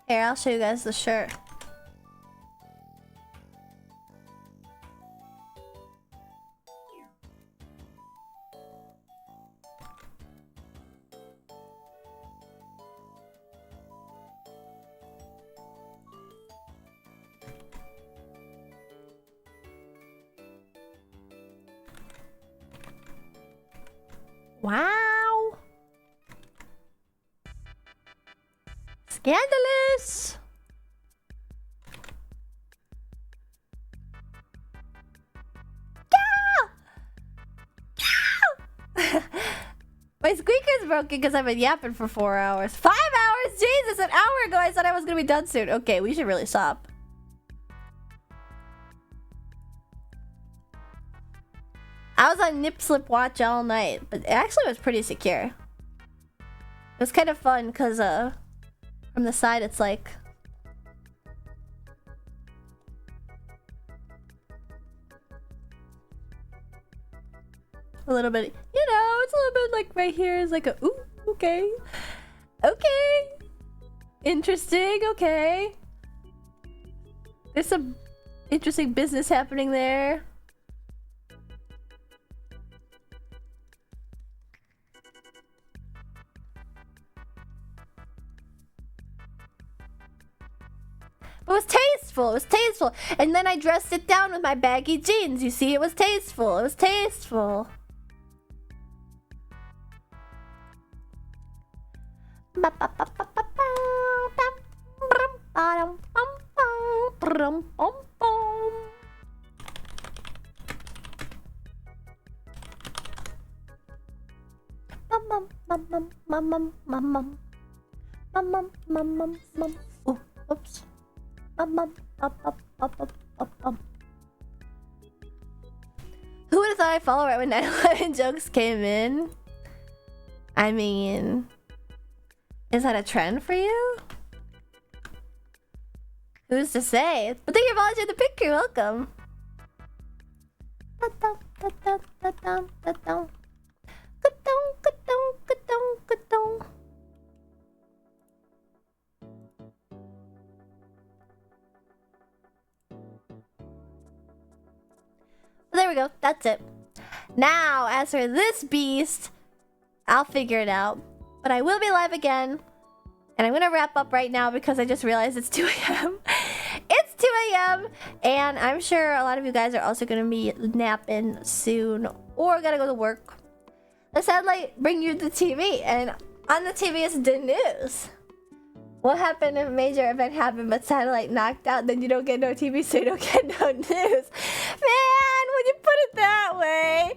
Here, I'll show you guys the shirt. Wow. Scandalous. My squeaker's broken because I've been yapping for 4 hours. 5 hours? Jesus, an hour ago I said I was gonna be done soon. Okay, we should really stop. I was on nip slip watch all night, but it actually was pretty secure. It was kind of fun because from the side it's like a little bit, you know, it's a little bit like right here is like a ooh, okay. Okay. Interesting, okay. There's some interesting business happening there. It was tasteful, it was tasteful. And then I dressed it down with my baggy jeans. You see, it was tasteful, it was tasteful. Oh, oops. Who would have thought I'd follow right when 9/11 jokes came in? I mean, is that a trend for you? Who's to say? But thank you for volunteering the pick crew. Welcome. There we go. That's it. Now, as for this beast, I'll figure it out. But I will be live again. And I'm gonna wrap up right now because I just realized it's 2 a.m. It's 2 a.m. And I'm sure a lot of you guys are also gonna be napping soon or gotta go to work. The satellite bring you the TV, and on the TV is the news. What happened if a major event happened but satellite knocked out? Then you don't get no TV, so you don't get no news. Man, when you put it that way,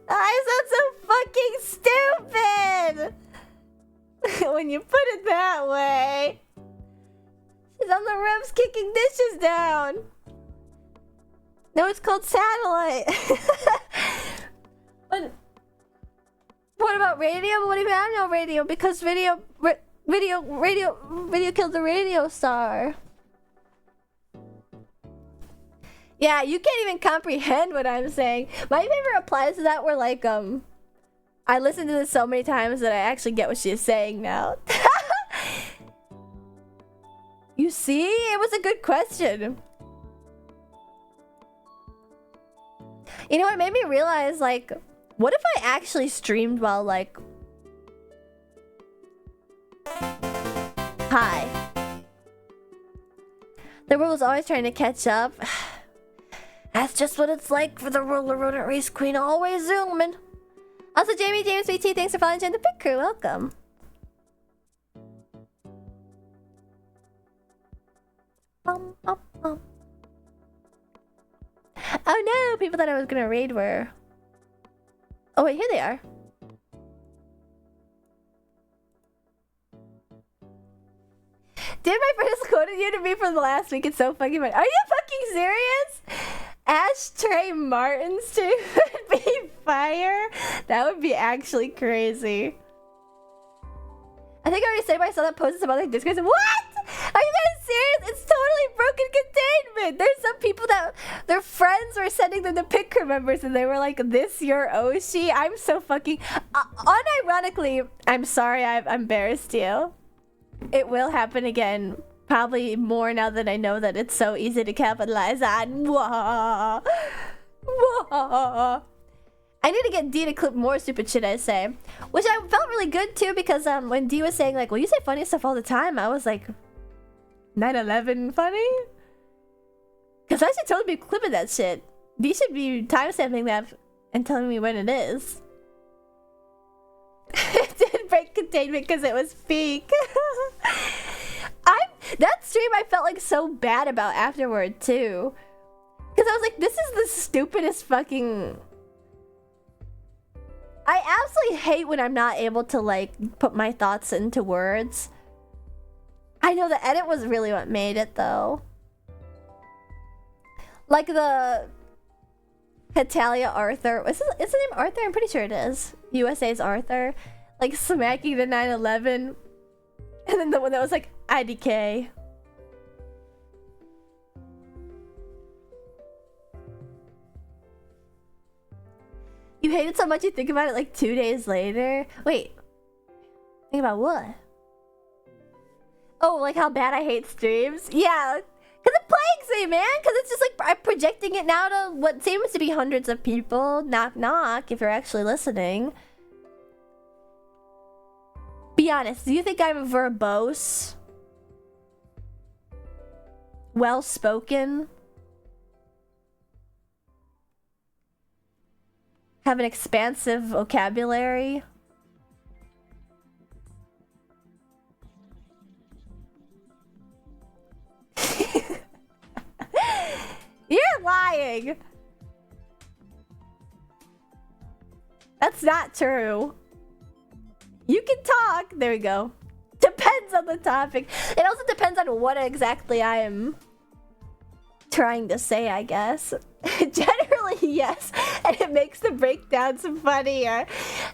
I sound so fucking stupid. When you put it that way. She's on the roofs kicking dishes down. No, it's called satellite. But what about radio? What do you mean? I have no radio because video killed the radio star. Yeah, you can't even comprehend what I'm saying. My favorite replies to that were like, I listened to this so many times that I actually get what she's saying now. You see? It was a good question. You know what made me realize, like, what if I actually streamed while, like... Hi. The world was always trying to catch up. That's just what it's like for the roller rodent race queen, always zooming. Also, Jamie James VT, thanks for following the pick crew. Welcome. Oh no, people that I was gonna raid were... Oh wait, here they are. Did my friend just quoted you to me from the last week? It's so fucking funny. Are you fucking serious? Ashtray Martin's too would be fire. That would be actually crazy. I think I already said when I saw that post about like Discord. What? Are you guys serious? It's totally broken containment. There's some people that their friends were sending them the pick members and they were like, "This your Oshi?" I'm so fucking unironically. I'm sorry. I've embarrassed you. It will happen again. Probably more now that I know that it's so easy to capitalize on. Wah. Wah. I need to get D to clip more stupid shit I say. Which I felt really good too because when D was saying like, well, you say funny stuff all the time, I was like, 9/11 funny? Because I should totally be clipping that shit. D should be timestamping that and telling me when it is. self-containment because it was fake. That stream I felt like so bad about afterward too. Because I was like, this is the stupidest fucking... I absolutely hate when I'm not able to like put my thoughts into words. I know the edit was really what made it though. Like the Hetalia Arthur. Is the name Arthur? I'm pretty sure it is. USA's Arthur. Like smacking the 911. And then the one that was like IDK. You hate it so much you think about it like 2 days later? Wait. Think about what? Oh, like how bad I hate streams? Yeah. Because it plagues me, man. Because it's just like I'm projecting it now to what seems to be hundreds of people. Knock, knock, if you're actually listening. Be honest, do you think I'm verbose? Well-spoken? Have an expansive vocabulary? You're lying! That's not true. You can talk. There we go. Depends on the topic. It also depends on what exactly I am trying to say, I guess. Generally, yes. And it makes the breakdowns funnier.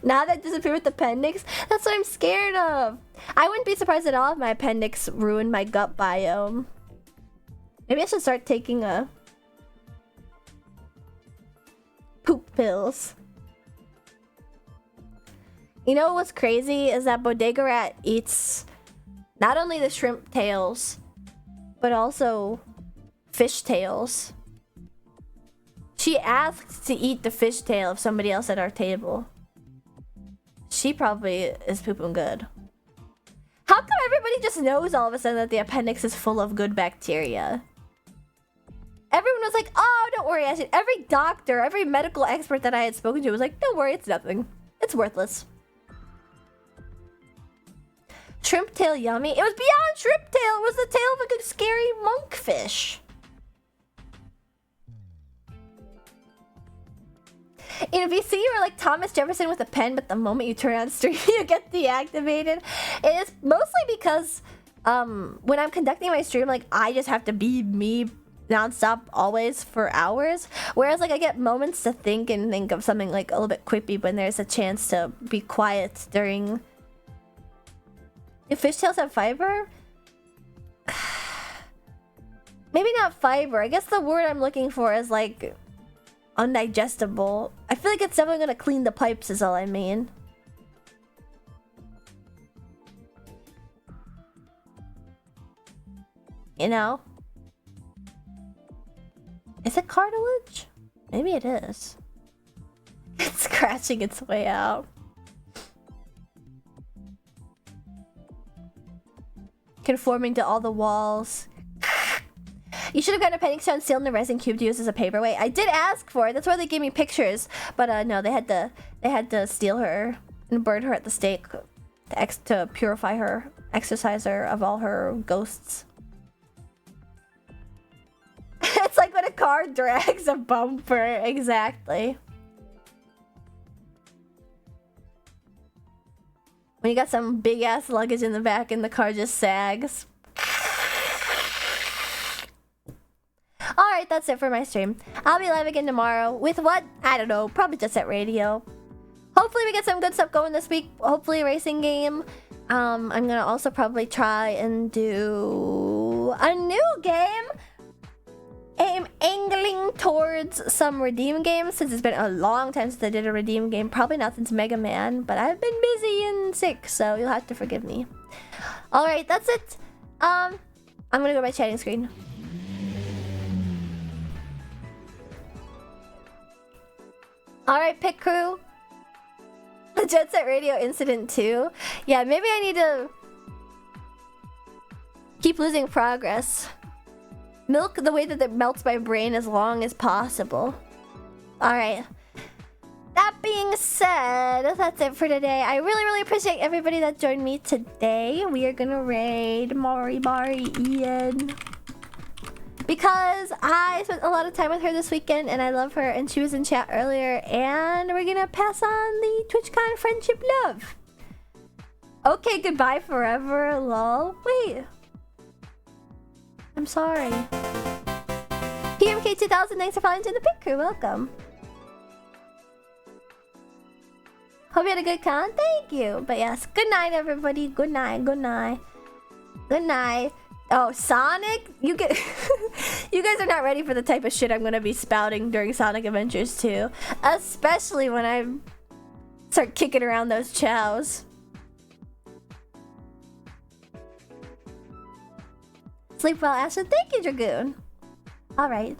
Now that disappear with the appendix, that's what I'm scared of. I wouldn't be surprised at all if my appendix ruined my gut biome. Maybe I should start taking poop pills. You know what's crazy is that Bodega Rat eats not only the shrimp tails, but also fish tails. She asked to eat the fish tail of somebody else at our table. She probably is pooping good. How come everybody just knows all of a sudden that the appendix is full of good bacteria? Everyone was like, oh, don't worry, Ashley. Every doctor, every medical expert that I had spoken to was like, don't worry, it's nothing. It's worthless. Shrimp tail yummy? It was beyond shrimp tail. It was the tail of like a scary monkfish. And if you see you're like Thomas Jefferson with a pen, but the moment you turn on stream, you get deactivated. It is mostly because when I'm conducting my stream, like I just have to be me nonstop always for hours. Whereas like I get moments to think and think of something like a little bit quippy when there's a chance to be quiet during... Do fishtails have fiber? Maybe not fiber. I guess the word I'm looking for is like undigestible. I feel like it's definitely gonna clean the pipes is all I mean. You know? Is it cartilage? Maybe it is. It's scratching its way out. Conforming to all the walls. You should have gotten a penny stone sealed in a resin cube to use as a paperweight. I did ask for it. That's why they gave me pictures. But no, they had to steal her and burn her at the stake to purify her, exorcise her of all her ghosts. It's like when a car drags a bumper. Exactly. When you got some big ass luggage in the back and the car just sags. Alright, that's it for my stream. I'll be live again tomorrow. With what? I don't know. Probably Jet Set Radio. Hopefully we get some good stuff going this week. Hopefully a racing game. I'm gonna also probably try and do a new game. I'm angling towards some redeem games since it's been a long time since I did a redeem game. Probably not since Mega Man, but I've been busy and sick, so you'll have to forgive me. Alright, that's it. I'm gonna go to my chatting screen. Alright, Pit Crew. The Jet Set Radio incident too. Yeah, maybe I need to keep losing progress. Milk the way that it melts my brain as long as possible. Alright. That being said, that's it for today. I really appreciate everybody that joined me today. We are gonna raid Mari Ian. Because I spent a lot of time with her this weekend and I love her and she was in chat earlier and we're gonna pass on the TwitchCon friendship love. Okay, goodbye forever, lol. Wait. I'm sorry. PMK2000, thanks for following to the pit crew. Welcome. Hope you had a good con. Thank you. But yes, good night, everybody. Good night. Good night. Good night. Oh, Sonic? You get you guys are not ready for the type of shit I'm gonna be spouting during Sonic Adventures 2. Especially when I start kicking around those chows. Sleep well, Ashton. Thank you, Dragoon. Alright.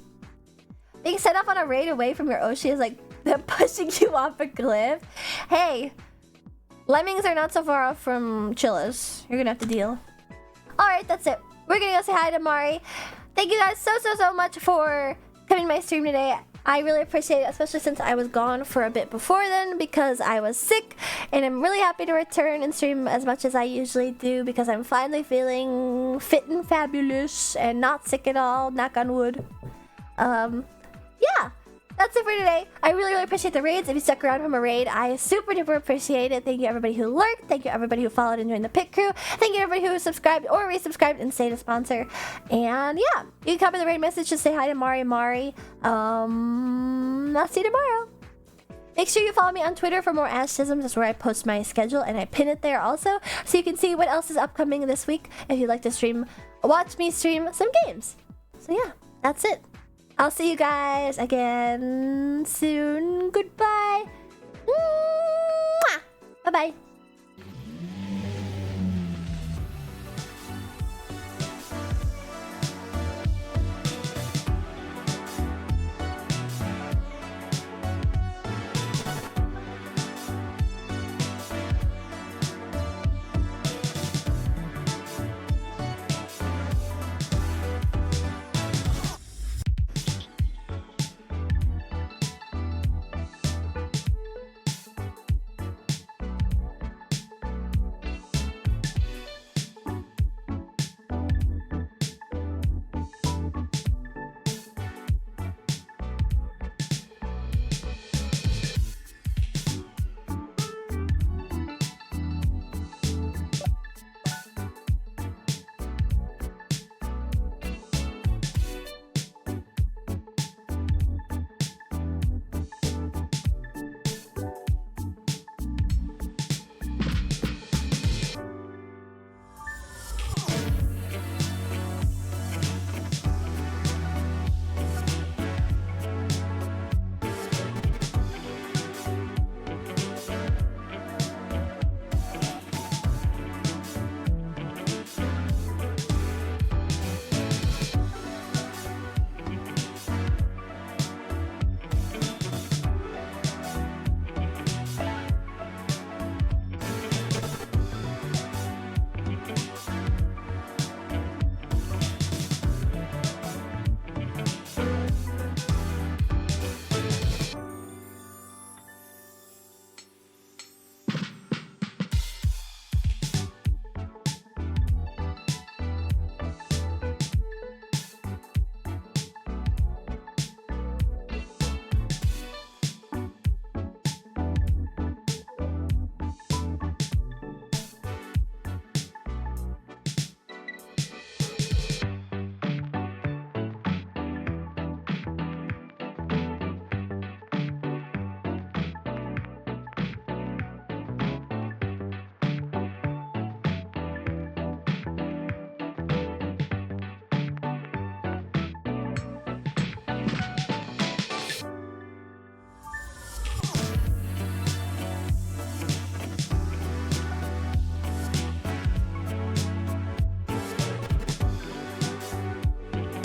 Being set off on a raid away from your Oshi is like them pushing you off a cliff. Hey, lemmings are not so far off from chillas. You're gonna have to deal. Alright, that's it. We're gonna go say hi to Mari. Thank you guys so much for coming to my stream today. I really appreciate it, especially since I was gone for a bit before then because I was sick. And I'm really happy to return and stream as much as I usually do because I'm finally feeling fit and fabulous and not sick at all, knock on wood. Yeah, that's it for today. I really appreciate the raids. If you stuck around from a raid, I super duper appreciate it. Thank you everybody who lurked. Thank you everybody who followed and joined the pit crew. Thank you everybody who subscribed or resubscribed and stayed a sponsor. And yeah, you can copy the raid message to say hi to Mari. I'll see you tomorrow. Make sure you follow me on Twitter for more Ashisms. That's where I post my schedule and I pin it there also. So you can see what else is upcoming this week if you'd like to watch me stream some games. So yeah, that's it. I'll see you guys again soon. Goodbye. Bye-bye.